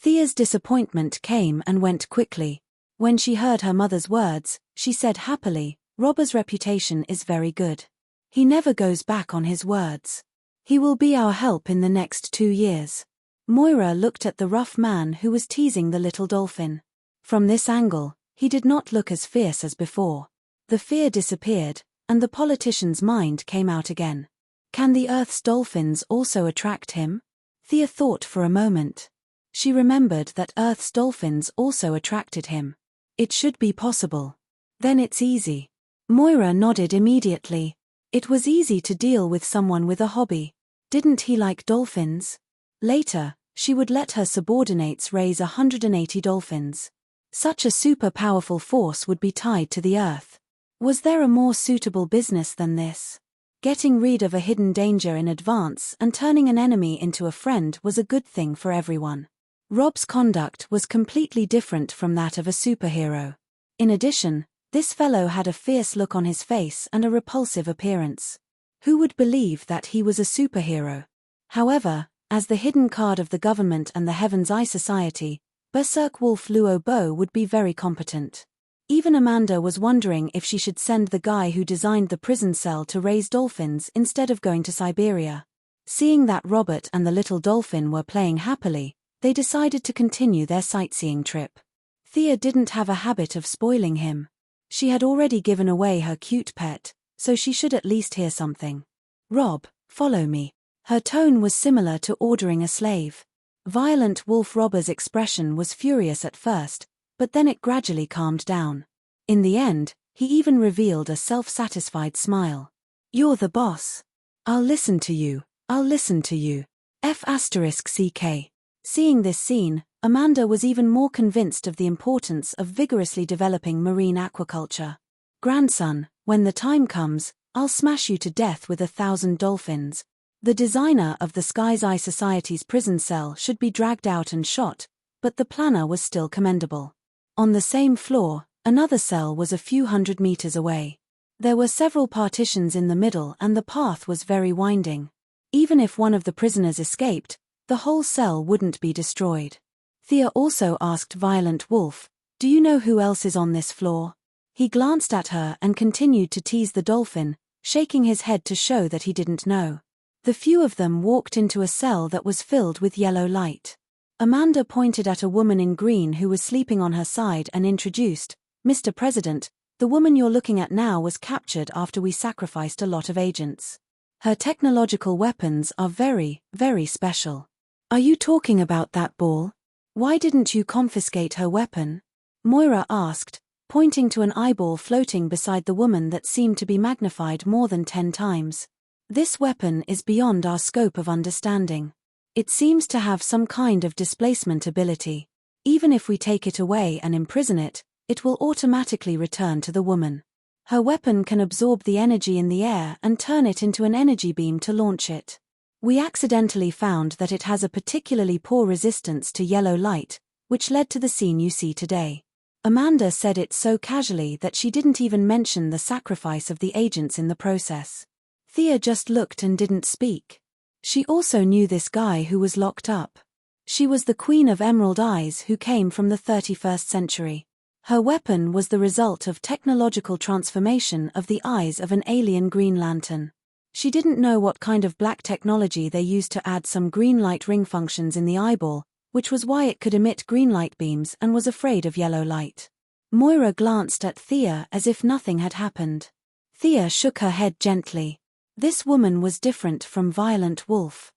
Thea's disappointment came and went quickly. When she heard her mother's words, she said happily, "Robber's reputation is very good. He never goes back on his words. He will be our help in the next 2 years." Moira looked at the rough man who was teasing the little dolphin. From this angle, he did not look as fierce as before. The fear disappeared, and the politician's mind came out again. Can the Earth's dolphins also attract him? Thea thought for a moment. She remembered that Earth's dolphins also attracted him. It should be possible. Then it's easy. Moira nodded immediately. It was easy to deal with someone with a hobby. Didn't he like dolphins? Later, she would let her subordinates raise 180 dolphins. Such a super powerful force would be tied to the Earth. Was there a more suitable business than this? Getting rid of a hidden danger in advance and turning an enemy into a friend was a good thing for everyone. Rob's conduct was completely different from that of a superhero. In addition, this fellow had a fierce look on his face and a repulsive appearance. Who would believe that he was a superhero? However, as the hidden card of the government and the Heaven's Eye Society, Berserk Wolf Luo Bo would be very competent. Even Amanda was wondering if she should send the guy who designed the prison cell to raise dolphins instead of going to Siberia. Seeing that Robert and the little dolphin were playing happily, they decided to continue their sightseeing trip. Thea didn't have a habit of spoiling him. She had already given away her cute pet, so she should at least hear something. "Rob, follow me." Her tone was similar to ordering a slave. Violent Wolf Robber's expression was furious at first, but then it gradually calmed down. In the end, he even revealed a self-satisfied smile. "You're the boss. I'll listen to you, I'll listen to you. F***CK. Seeing this scene, Amanda was even more convinced of the importance of vigorously developing marine aquaculture. "Grandson, when the time comes, I'll smash you to death with 1,000 dolphins." The designer of the Sky's Eye Society's prison cell should be dragged out and shot, but the planner was still commendable. On the same floor, another cell was a few hundred meters away. There were several partitions in the middle and the path was very winding. Even if one of the prisoners escaped, the whole cell wouldn't be destroyed. Thea also asked Violent Wolf, "Do you know who else is on this floor?" He glanced at her and continued to tease the dolphin, shaking his head to show that he didn't know. The few of them walked into a cell that was filled with yellow light. Amanda pointed at a woman in green who was sleeping on her side and introduced, "Mr. President, the woman you're looking at now was captured after we sacrificed a lot of agents. Her technological weapons are very, very special." "Are you talking about that ball? Why didn't you confiscate her weapon?" Moira asked, pointing to an eyeball floating beside the woman that seemed to be magnified more than 10 times. "This weapon is beyond our scope of understanding. It seems to have some kind of displacement ability. Even if we take it away and imprison it, it will automatically return to the woman. Her weapon can absorb the energy in the air and turn it into an energy beam to launch it. We accidentally found that it has a particularly poor resistance to yellow light, which led to the scene you see today." Amanda said it so casually that she didn't even mention the sacrifice of the agents in the process. Thea just looked and didn't speak. She also knew this guy who was locked up. She was the Queen of Emerald Eyes who came from the 31st century. Her weapon was the result of technological transformation of the eyes of an alien Green Lantern. She didn't know what kind of black technology they used to add some green light ring functions in the eyeball, which was why it could emit green light beams and was afraid of yellow light. Moira glanced at Thea as if nothing had happened. Thea shook her head gently. This woman was different from Violent Wolf.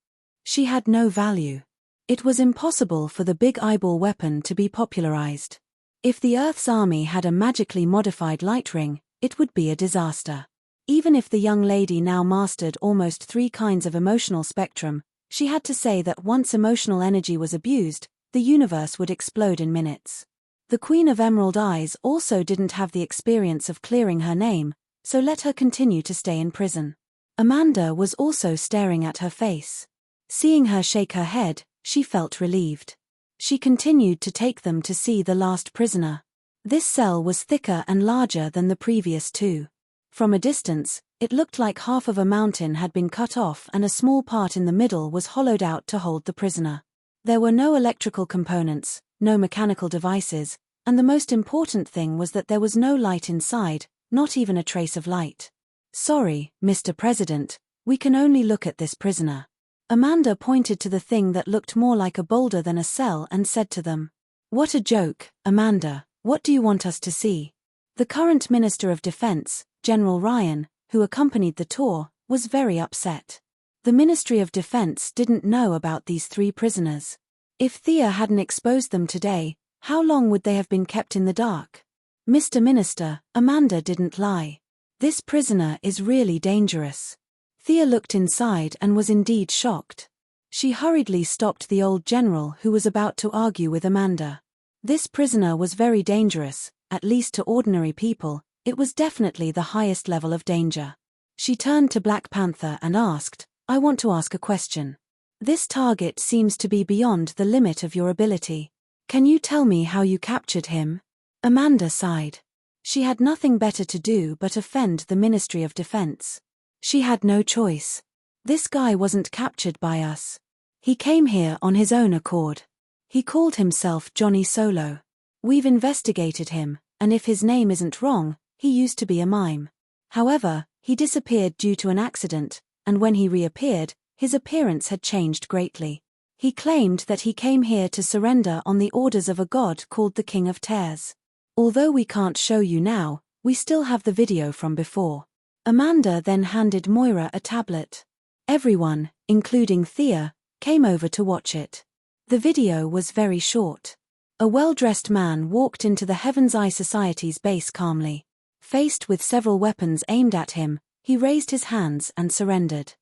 She had no value. It was impossible for the big eyeball weapon to be popularized. If the Earth's army had a magically modified light ring, it would be a disaster. Even if the young lady now mastered almost 3 kinds of emotional spectrum, she had to say that once emotional energy was abused, the universe would explode in minutes. The Queen of Emerald Eyes also didn't have the experience of clearing her name, so let her continue to stay in prison. Amanda was also staring at her face. Seeing her shake her head, she felt relieved. She continued to take them to see the last prisoner. This cell was thicker and larger than the previous 2. From a distance, it looked like half of a mountain had been cut off and a small part in the middle was hollowed out to hold the prisoner. There were no electrical components, no mechanical devices, And the most important thing was that there was no light inside, not even a trace of light. "Sorry, Mr. President, we can only look at this prisoner." Amanda pointed to the thing that looked more like a boulder than a cell and said to them, "What a joke, Amanda, what do you want us to see?" The current Minister of Defense, General Ryan, who accompanied the tour, was very upset. The Ministry of Defense didn't know about these 3 prisoners. If Thea hadn't exposed them today, how long would they have been kept in the dark? "Mr. Minister," Amanda didn't lie. "This prisoner is really dangerous." Thea looked inside and was indeed shocked. She hurriedly stopped the old general who was about to argue with Amanda. This prisoner was very dangerous, at least to ordinary people. It was definitely the highest level of danger. She turned to Black Panther and asked, "I want to ask a question. This target seems to be beyond the limit of your ability. Can you tell me how you captured him?" Amanda sighed. She had nothing better to do but offend the Ministry of Defense. She had no choice. This guy wasn't captured by us. He came here on his own accord. He called himself Johnny Solo. We've investigated him, and if his name isn't wrong, he used to be a mime. However, he disappeared due to an accident, and when he reappeared, his appearance had changed greatly. He claimed that he came here to surrender on the orders of a god called the King of Tears. Although we can't show you now, we still have the video from before. Amanda then handed Moira a tablet. Everyone, including Thea, came over to watch it. The video was very short. A well-dressed man walked into the Heaven's Eye Society's base calmly. Faced with several weapons aimed at him, he raised his hands and surrendered.